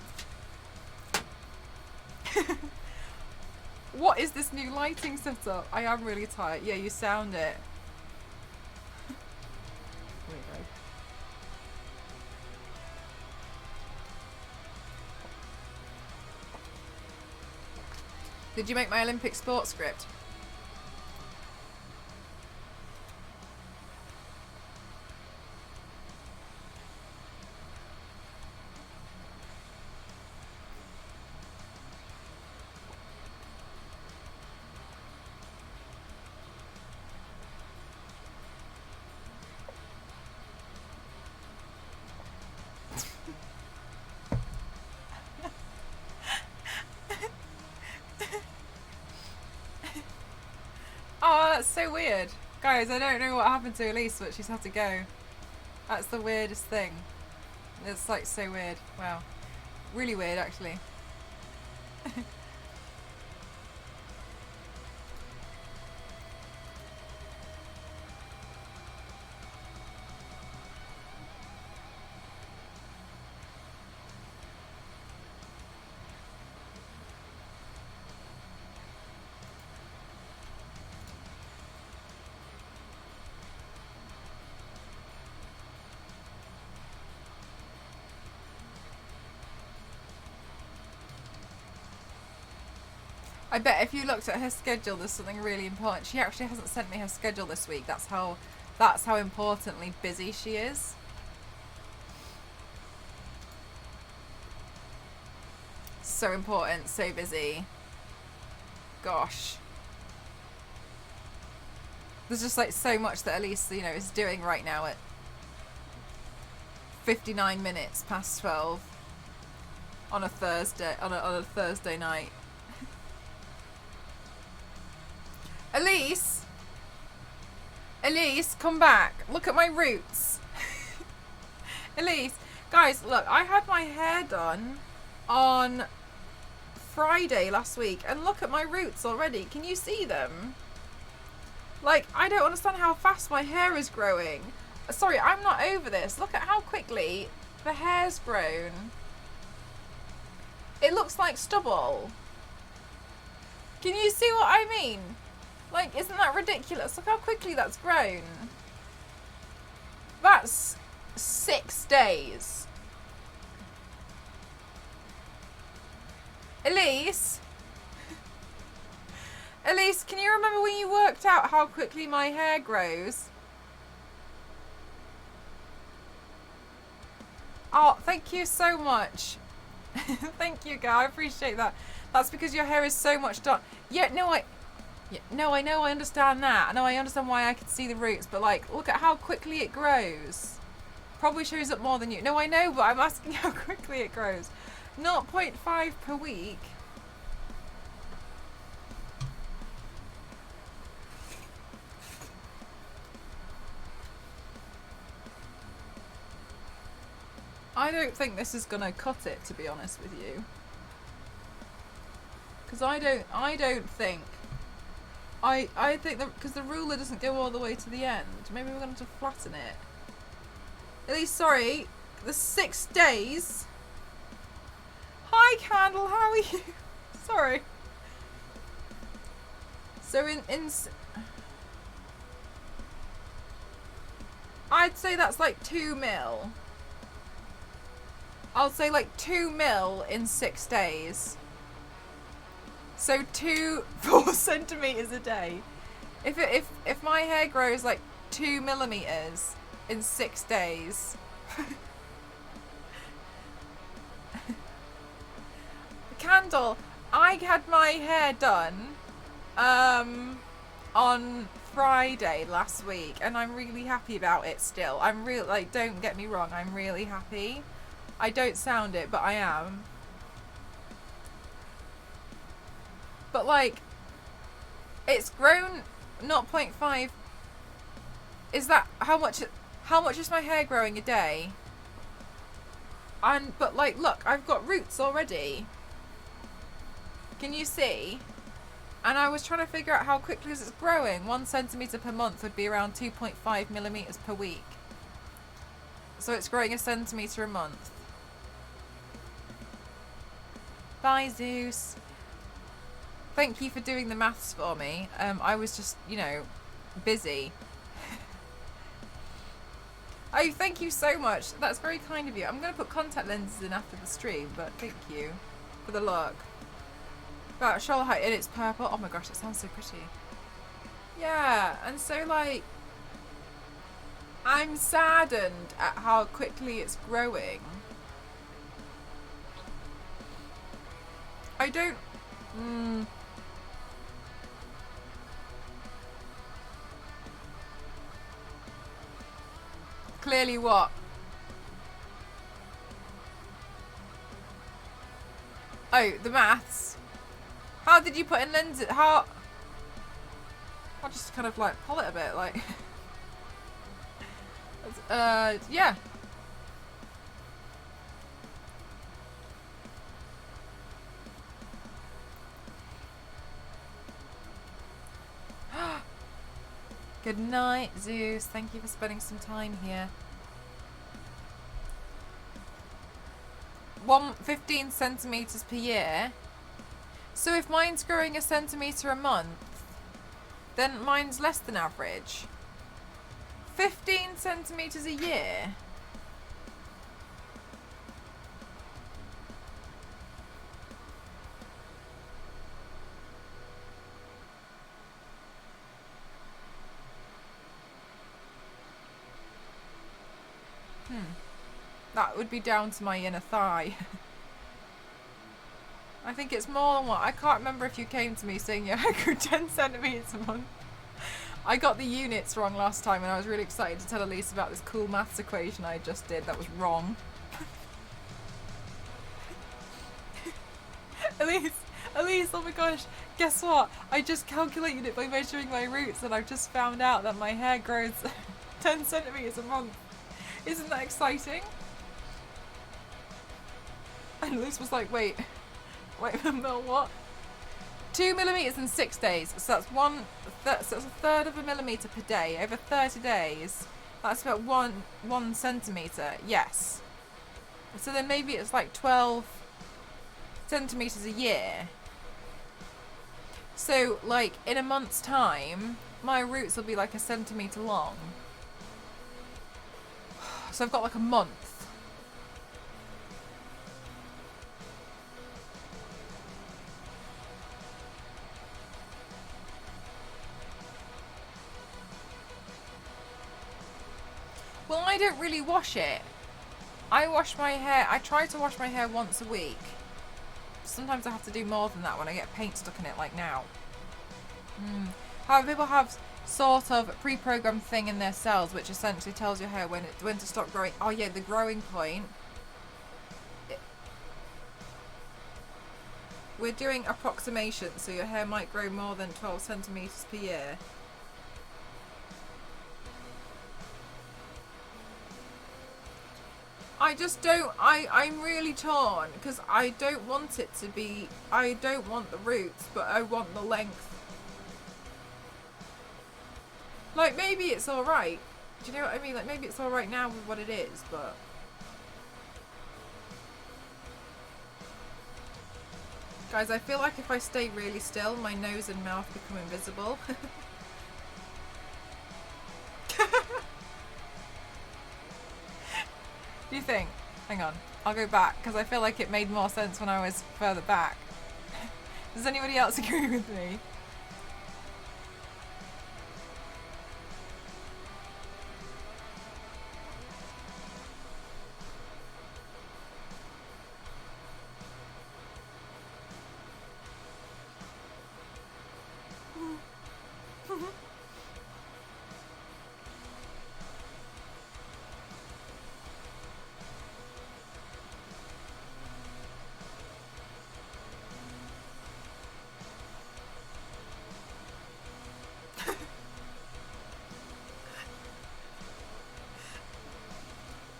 What is this new lighting setup? I am really tired. Yeah, you sound it. There we go. Did you make my Olympic sports script? That's so weird. Guys, I don't know what happened to Elise, but she's had to go. That's the weirdest thing. It's like so weird. Wow. Really weird, actually. I bet if you looked at her schedule, there's something really important. She actually hasn't sent me her schedule this week. That's how importantly busy she is. So important, so busy. Gosh. There's just like so much that Elise, you know, is doing right now at 59 minutes past 12 on a Thursday, on a Thursday night. Elise, come back. Look at my roots. Elise, guys, look, I had my hair done on Friday last week, and look at my roots already. Can you see them? Like, I don't understand how fast my hair is growing. Sorry, I'm not over this. Look at how quickly the hair's grown. It looks like stubble. Can you see what I mean? Like, isn't that ridiculous? Look how quickly that's grown. That's 6 days. Elise? Elise, can you remember when you worked out how quickly my hair grows? Oh, thank you so much. Thank you, girl. I appreciate that. That's because your hair is so much done. Yeah, no, I know, I understand that. I know, I understand why I can see the roots, but like, look at how quickly it grows. Probably shows up more than you. No, I know, but I'm asking how quickly it grows. 0.5 per week. I don't think this is gonna cut it, to be honest with you. Because I don't think. I think that because the ruler doesn't go all the way to the end. Maybe we're going to flatten it. At least, sorry, the 6 days. Hi, Candle. How are you? Sorry. So in I'd say that's like 2 mil. I'll say like 2 mil in 6 days. So 4 centimeters a day. If my hair grows like 2 millimeters in 6 days. Candle, I had my hair done on Friday last week, and I'm really happy about it still. I'm really, like, don't get me wrong, I'm really happy. I don't sound it, but I am. But like, it's grown 0.5. Is that how much is my hair growing a day? But like, look, I've got roots already. Can you see? And I was trying to figure out how quickly it's growing. 1 centimeter per month would be around 2.5 millimeters per week. So it's growing 1 centimeter a month. Bye, Zeus. Thank you for doing the maths for me. I was just, you know, busy. Oh, thank you so much. That's very kind of you. I'm going to put contact lenses in after the stream, but thank you for the look. About shoulder height, and it's purple. Oh my gosh, it sounds so pretty. Yeah, and so like, I'm saddened at how quickly it's growing. I don't... Clearly what? Oh, the maths. How did you put in lenses? How I'll just kind of like pull it a bit, like. Yeah. Good night, Zeus. Thank you for spending some time here. 15 centimeters per year. So if mine's growing a centimeter a month, then mine's less than average. 15 centimeters a year. That would be down to my inner thigh. I think it's more than what. I can't remember if you came to me saying your hair grew 10 centimetres a month. I got the units wrong last time and I was really excited to tell Elise about this cool maths equation I just did that was wrong. Elise, oh my gosh, guess what? I just calculated it by measuring my roots and I've just found out that my hair grows 10 centimetres a month. Isn't that exciting? And Elise was like, wait, Mel, what? 2 millimeters in 6 days. So that's a third of a millimeter per day. Over 30 days, that's about one centimeter. Yes. So then maybe it's like 12 centimeters a year. So like in a month's time, my roots will be like a centimeter long. So I've got like a month. Well, I don't really wash it. I wash my hair. I try to wash my hair once a week. Sometimes I have to do more than that when I get paint stuck in it, like now. However, people have sort of pre-programmed thing in their cells, which essentially tells your hair when to stop growing. Oh yeah, the growing point. We're doing approximations, so your hair might grow more than 12 centimeters per year. I just don't, I'm really torn because I don't want it to be, I don't want the roots, but I want the length. Like maybe it's alright. Do you know what I mean? Like maybe it's alright now with what it is, but. Guys, I feel like if I stay really still, my nose and mouth become invisible. Do you think? Hang on, I'll go back because I feel like it made more sense when I was further back. Does anybody else agree with me?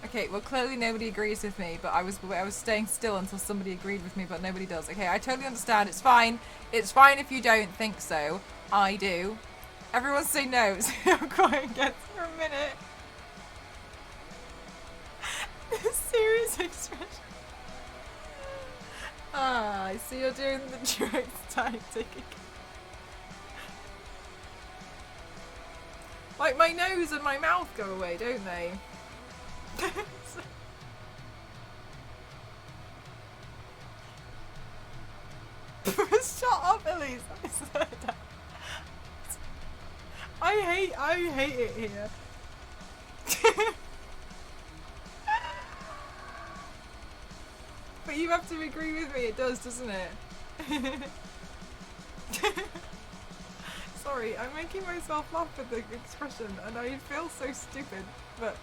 Okay, well clearly nobody agrees with me, but I was staying still until somebody agreed with me, but nobody does. Okay, I totally understand. It's fine. It's fine if you don't think so. I do. Everyone say no. So I'm quiet again for a minute. Serious expression. Ah, I see you're doing the direct tactic again. Like my nose and my mouth go away, don't they? Shut up, Elise. I hate it here. But you have to agree with me, it does, doesn't it? Sorry, I'm making myself laugh with the expression and I feel so stupid, but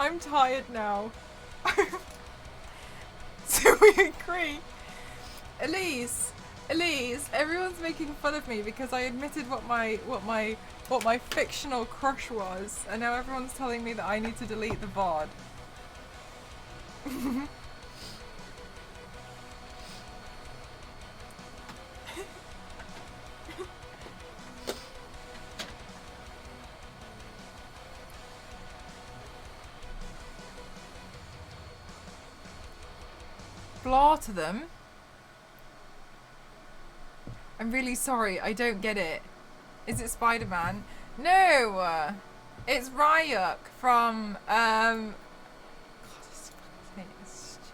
I'm tired now. So we agree. Elise, everyone's making fun of me because I admitted what my fictional crush was, and now everyone's telling me that I need to delete the VOD. Blah to them. I'm really sorry, I don't get it. Is it Spider-Man? No! It's Ryuk from, God, his fucking name is stupid.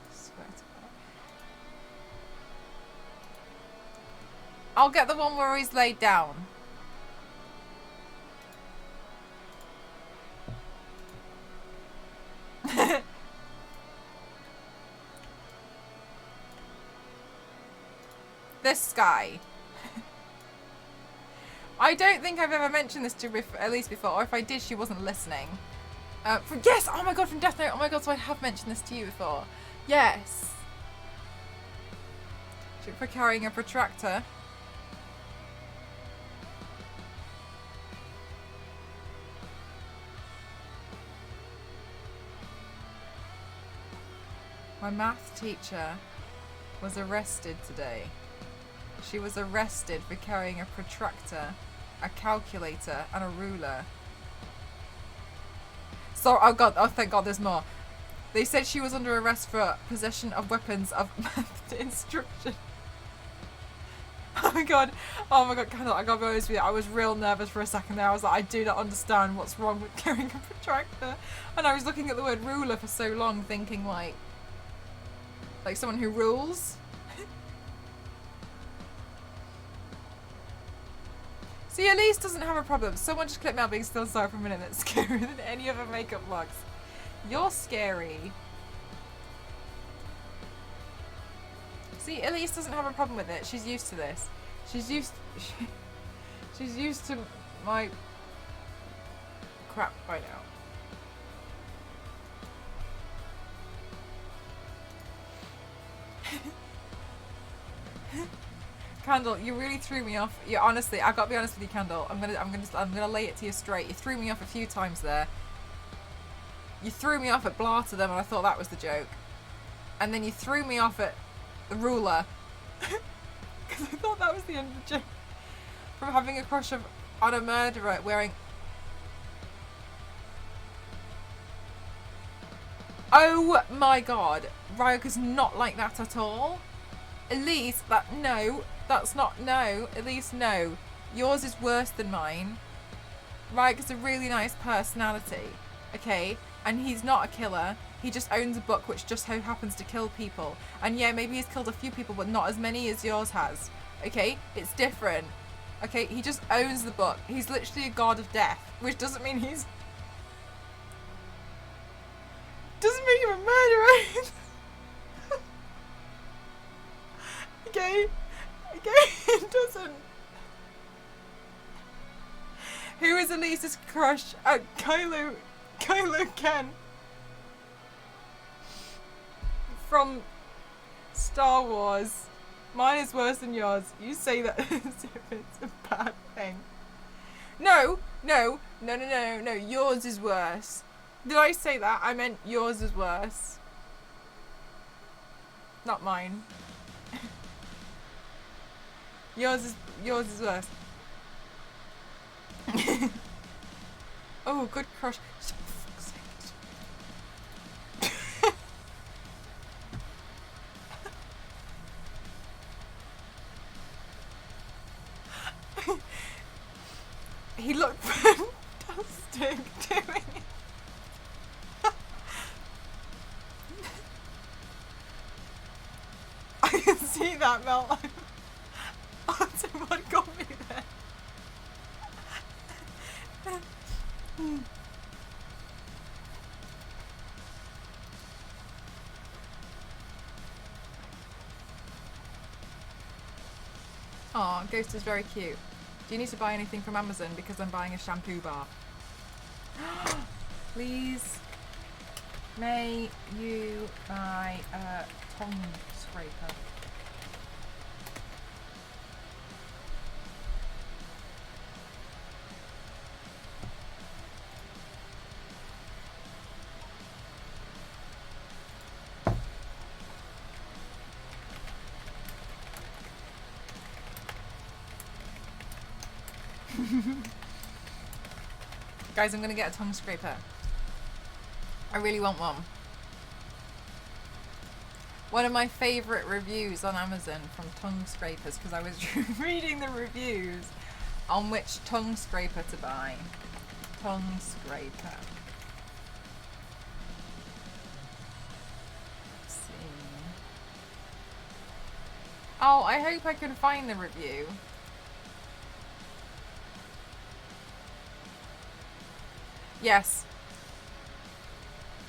I swear to God. I'll get the one where he's laid down. This guy. I don't think I've ever mentioned this to Elise before, or if I did, she wasn't listening. Yes! Oh my god, from Death Note! Oh my god, so I have mentioned this to you before. Yes! For carrying a protractor. My math teacher was arrested today. She was arrested for carrying a protractor, a calculator, and a ruler. So, oh god, oh thank god there's more. They said she was under arrest for possession of weapons of math instruction. Oh my god, Kendall, I gotta be honest with you, I was real nervous for a second there. I was like, I do not understand what's wrong with carrying a protractor. And I was looking at the word ruler for so long thinking like someone who rules. See, Elise doesn't have a problem. Someone just clipped me out being still sorry for a minute. That's scarier than any other makeup vlogs. You're scary. See, Elise doesn't have a problem with it. She's used to this. She's used to my crap by now. Candle, you really threw me off. You honestly, I gotta be honest with you, Candle. I'm gonna lay it to you straight. You threw me off a few times there. You threw me off at blah to them, and I thought that was the joke. And then you threw me off at the ruler, because I thought that was the end of the joke. From having a crush on a murderer wearing. Oh my god, Ryuk is not like that at all. Elise, no. That's not, no. At least no. Yours is worse than mine. Ryuk has a really nice personality, okay? And he's not a killer. He just owns a book which just so happens to kill people. And yeah, maybe he's killed a few people, but not as many as yours has. Okay? It's different. Okay? He just owns the book. He's literally a god of death, which doesn't mean he's... doesn't make him a murderer. Okay? Okay, it doesn't. Who is Elise's crush? Kylo Ken. From Star Wars. Mine is worse than yours. You say that as if it's a bad thing. No. Yours is worse. Did I say that? I meant yours is worse. Not mine. Yours is worse. Oh, good crush. For fuck's sake. He looked fantastic doing it. I can see that, Mel. Oh, someone got me there. Aw, Ghost is very cute. Do you need to buy anything from Amazon? Because I'm buying a shampoo bar. Please. May you buy a tongue scraper? Guys, I'm gonna get a tongue scraper. I really want one. One of my favourite reviews on Amazon from tongue scrapers, because I was reading the reviews on which tongue scraper to buy. Tongue scraper. Let's see. Oh, I hope I can find the review. Yes.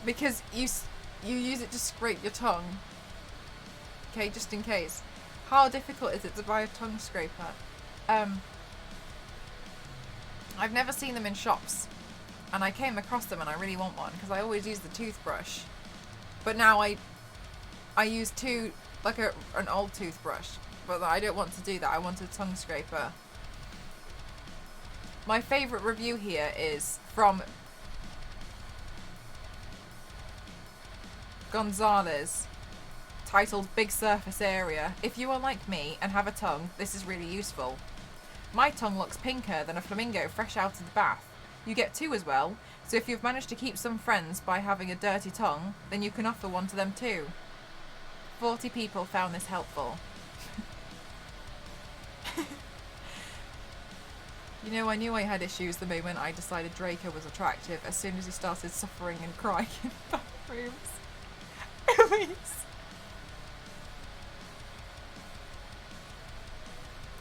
Because you use it to scrape your tongue. Okay, just in case. How difficult is it to buy a tongue scraper? I've never seen them in shops, and I came across them and I really want one because I always use the toothbrush. But now I use an old toothbrush, but I don't want to do that. I want a tongue scraper. My favourite review here is from Gonzalez, titled Big Surface Area. If you are like me and have a tongue, this is really useful. My tongue looks pinker than a flamingo fresh out of the bath. You get two as well, so if you've managed to keep some friends by having a dirty tongue, then you can offer one to them too. 40 people found this helpful. You know, I knew I had issues the moment I decided Draco was attractive, as soon as he started suffering and crying in bathrooms. Elise.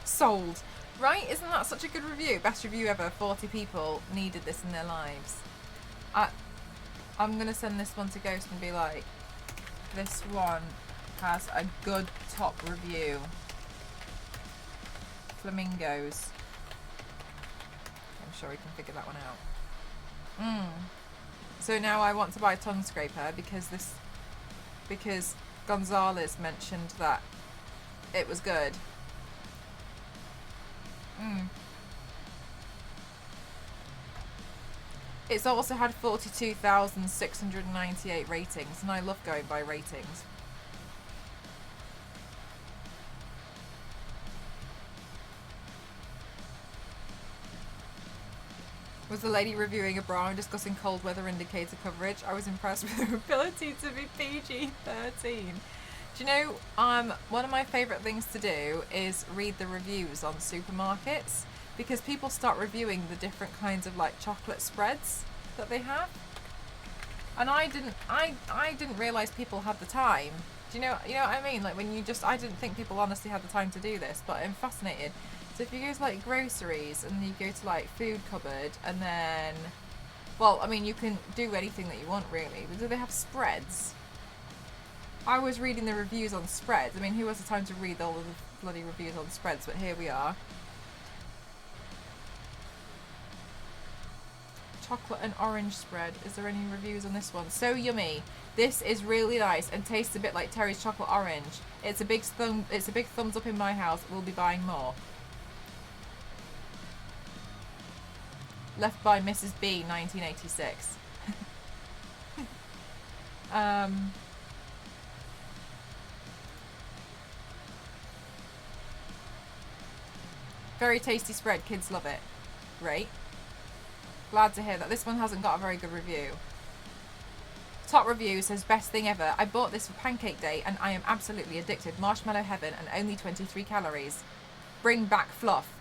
Sold. Right? Isn't that such a good review? Best review ever. 40 people needed this in their lives. I'm going to send this one to Ghost and be like, this one has a good top review. Flamingos. I'm sure we can figure that one out. So now I want to buy a tongue scraper because Gonzalez mentioned that it was good. It's also had 42,698 ratings, and I love going by ratings. Was the lady reviewing a bra and discussing cold weather indicator coverage? I was impressed with her ability to be PG-13. Do you know, one of my favourite things to do is read the reviews on supermarkets, because people start reviewing the different kinds of like chocolate spreads that they have. And I didn't realise people had the time. Do you know what I mean? Like I didn't think people honestly had the time to do this, but I'm fascinated. So if you go to like groceries and you go to like food cupboard and then, well, I mean, you can do anything that you want really. But do they have spreads? I was reading the reviews on spreads. I mean, who has the time to read all of the bloody reviews on spreads? But here we are. Chocolate and orange spread. Is there any reviews on this one? So yummy. This is really nice and tastes a bit like Terry's chocolate orange. It's a big thumbs up in my house. We'll be buying more. Left by Mrs. B, 1986. Very tasty spread. Kids love it. Great. Glad to hear that. This one hasn't got a very good review. Top review says best thing ever. I bought this for Pancake Day and I am absolutely addicted. Marshmallow heaven and only 23 calories. Bring back fluff.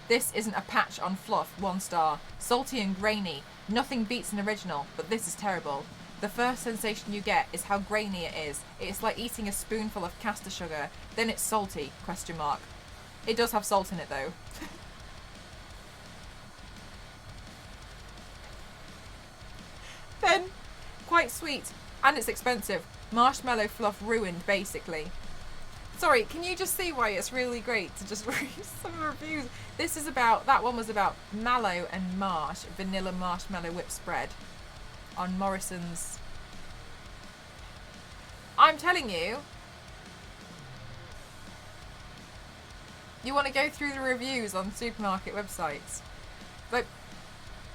This isn't a patch on fluff. 1 star. Salty and grainy. Nothing beats an original, but this is terrible. The first sensation you get is how grainy it is. It's like eating a spoonful of caster sugar. Then it's salty, ? It does have salt in it though. Then, quite sweet, and it's expensive. Marshmallow fluff ruined, basically. Sorry, can you just see why it's really great to just read some reviews? This is about, that one was about Mallow and Marsh, vanilla marshmallow whip spread on Morrison's I'm telling you, you want to go through the reviews on supermarket websites. Like,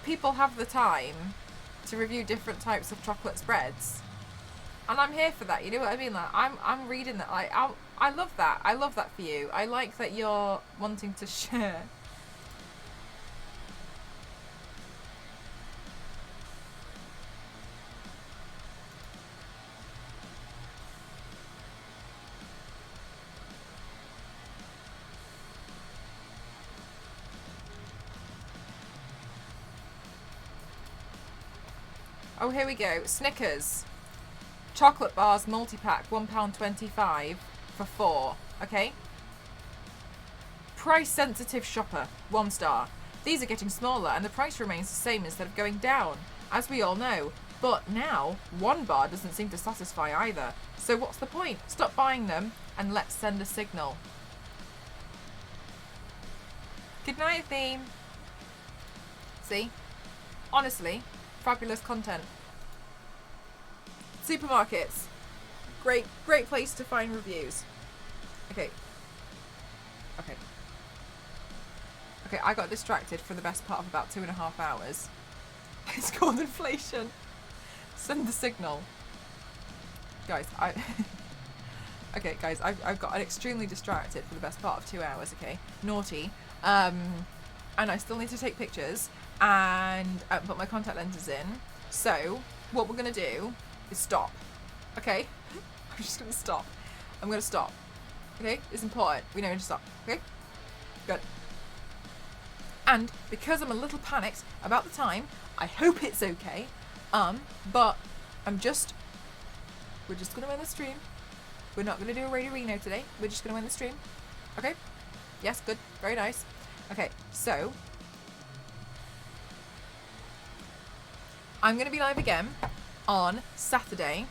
people have the time to review different types of chocolate spreads, and I'm here for that. You know what I mean? Like, I'm reading that. Like, I love that. I love that for you. I like that you're wanting to share. Oh, here we go. Snickers. Chocolate bars multi-pack, £1.25 for 4. Okay. Price sensitive shopper, 1 star. These are getting smaller and the price remains the same instead of going down, as we all know. But now, 1 bar doesn't seem to satisfy either. So what's the point? Stop buying them and let's send a signal. Good night, Theme. See? Honestly, fabulous content. Supermarkets. Great place to find reviews. Okay, I got distracted for the best part of about 2.5 hours. It's called inflation. Send the signal. Guys, okay, guys, I've got extremely distracted for the best part of 2 hours, okay? Naughty. And I still need to take pictures and put my contact lenses in. So, what we're going to do is stop, okay? I'm just going to stop. I'm going to stop, okay? It's important. We know when to stop, okay? Good. And because I'm a little panicked about the time, I hope it's okay, but we're just going to end the stream. We're not going to do a Radio Reno today. We're just going to end the stream, okay? Yes, good. Very nice. Okay, so I'm going to be live again on Saturday.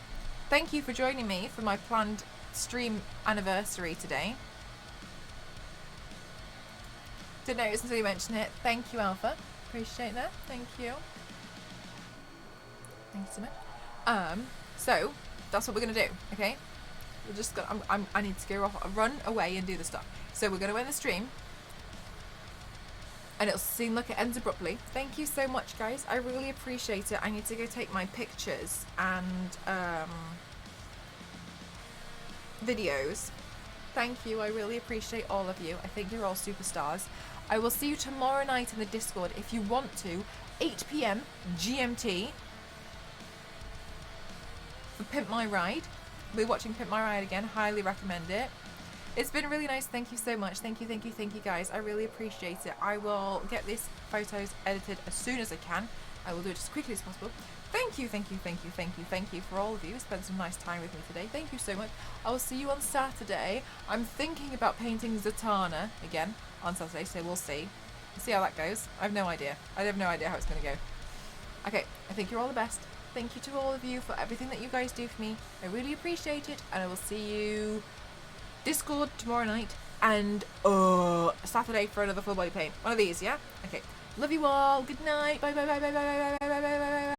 Thank you for joining me for my planned stream anniversary today. Didn't notice until you mentioned it. Thank you, Alpha. Appreciate that. Thank you. Thank you so much. So that's what we're gonna do. Okay. We're just gonna. I need to go off, run away, and do the stuff. So we're gonna end the stream, and it'll seem like it ends abruptly. Thank you so much, guys. I really appreciate it. I need to go take my pictures and videos. Thank you. I really appreciate all of you. I think you're all superstars. I will see you tomorrow night in the Discord if you want to. 8 p.m. GMT for Pimp My Ride. We're watching Pimp My Ride again. Highly recommend it. It's been really nice. Thank you so much. Thank you guys. I really appreciate it. I will get these photos edited as soon as I can. I will do it as quickly as possible. Thank you for all of you. Spent some nice time with me today. Thank you so much. I will see you on Saturday. I'm thinking about painting Zatanna again on Saturday, so we'll see. See how that goes. I have no idea. I have no idea how it's going to go. Okay, I think you're all the best. Thank you to all of you for everything that you guys do for me. I really appreciate it, and I will see you Discord tomorrow night and Saturday for another full body paint. One of these, yeah? Okay. Love you all. Good night. Bye.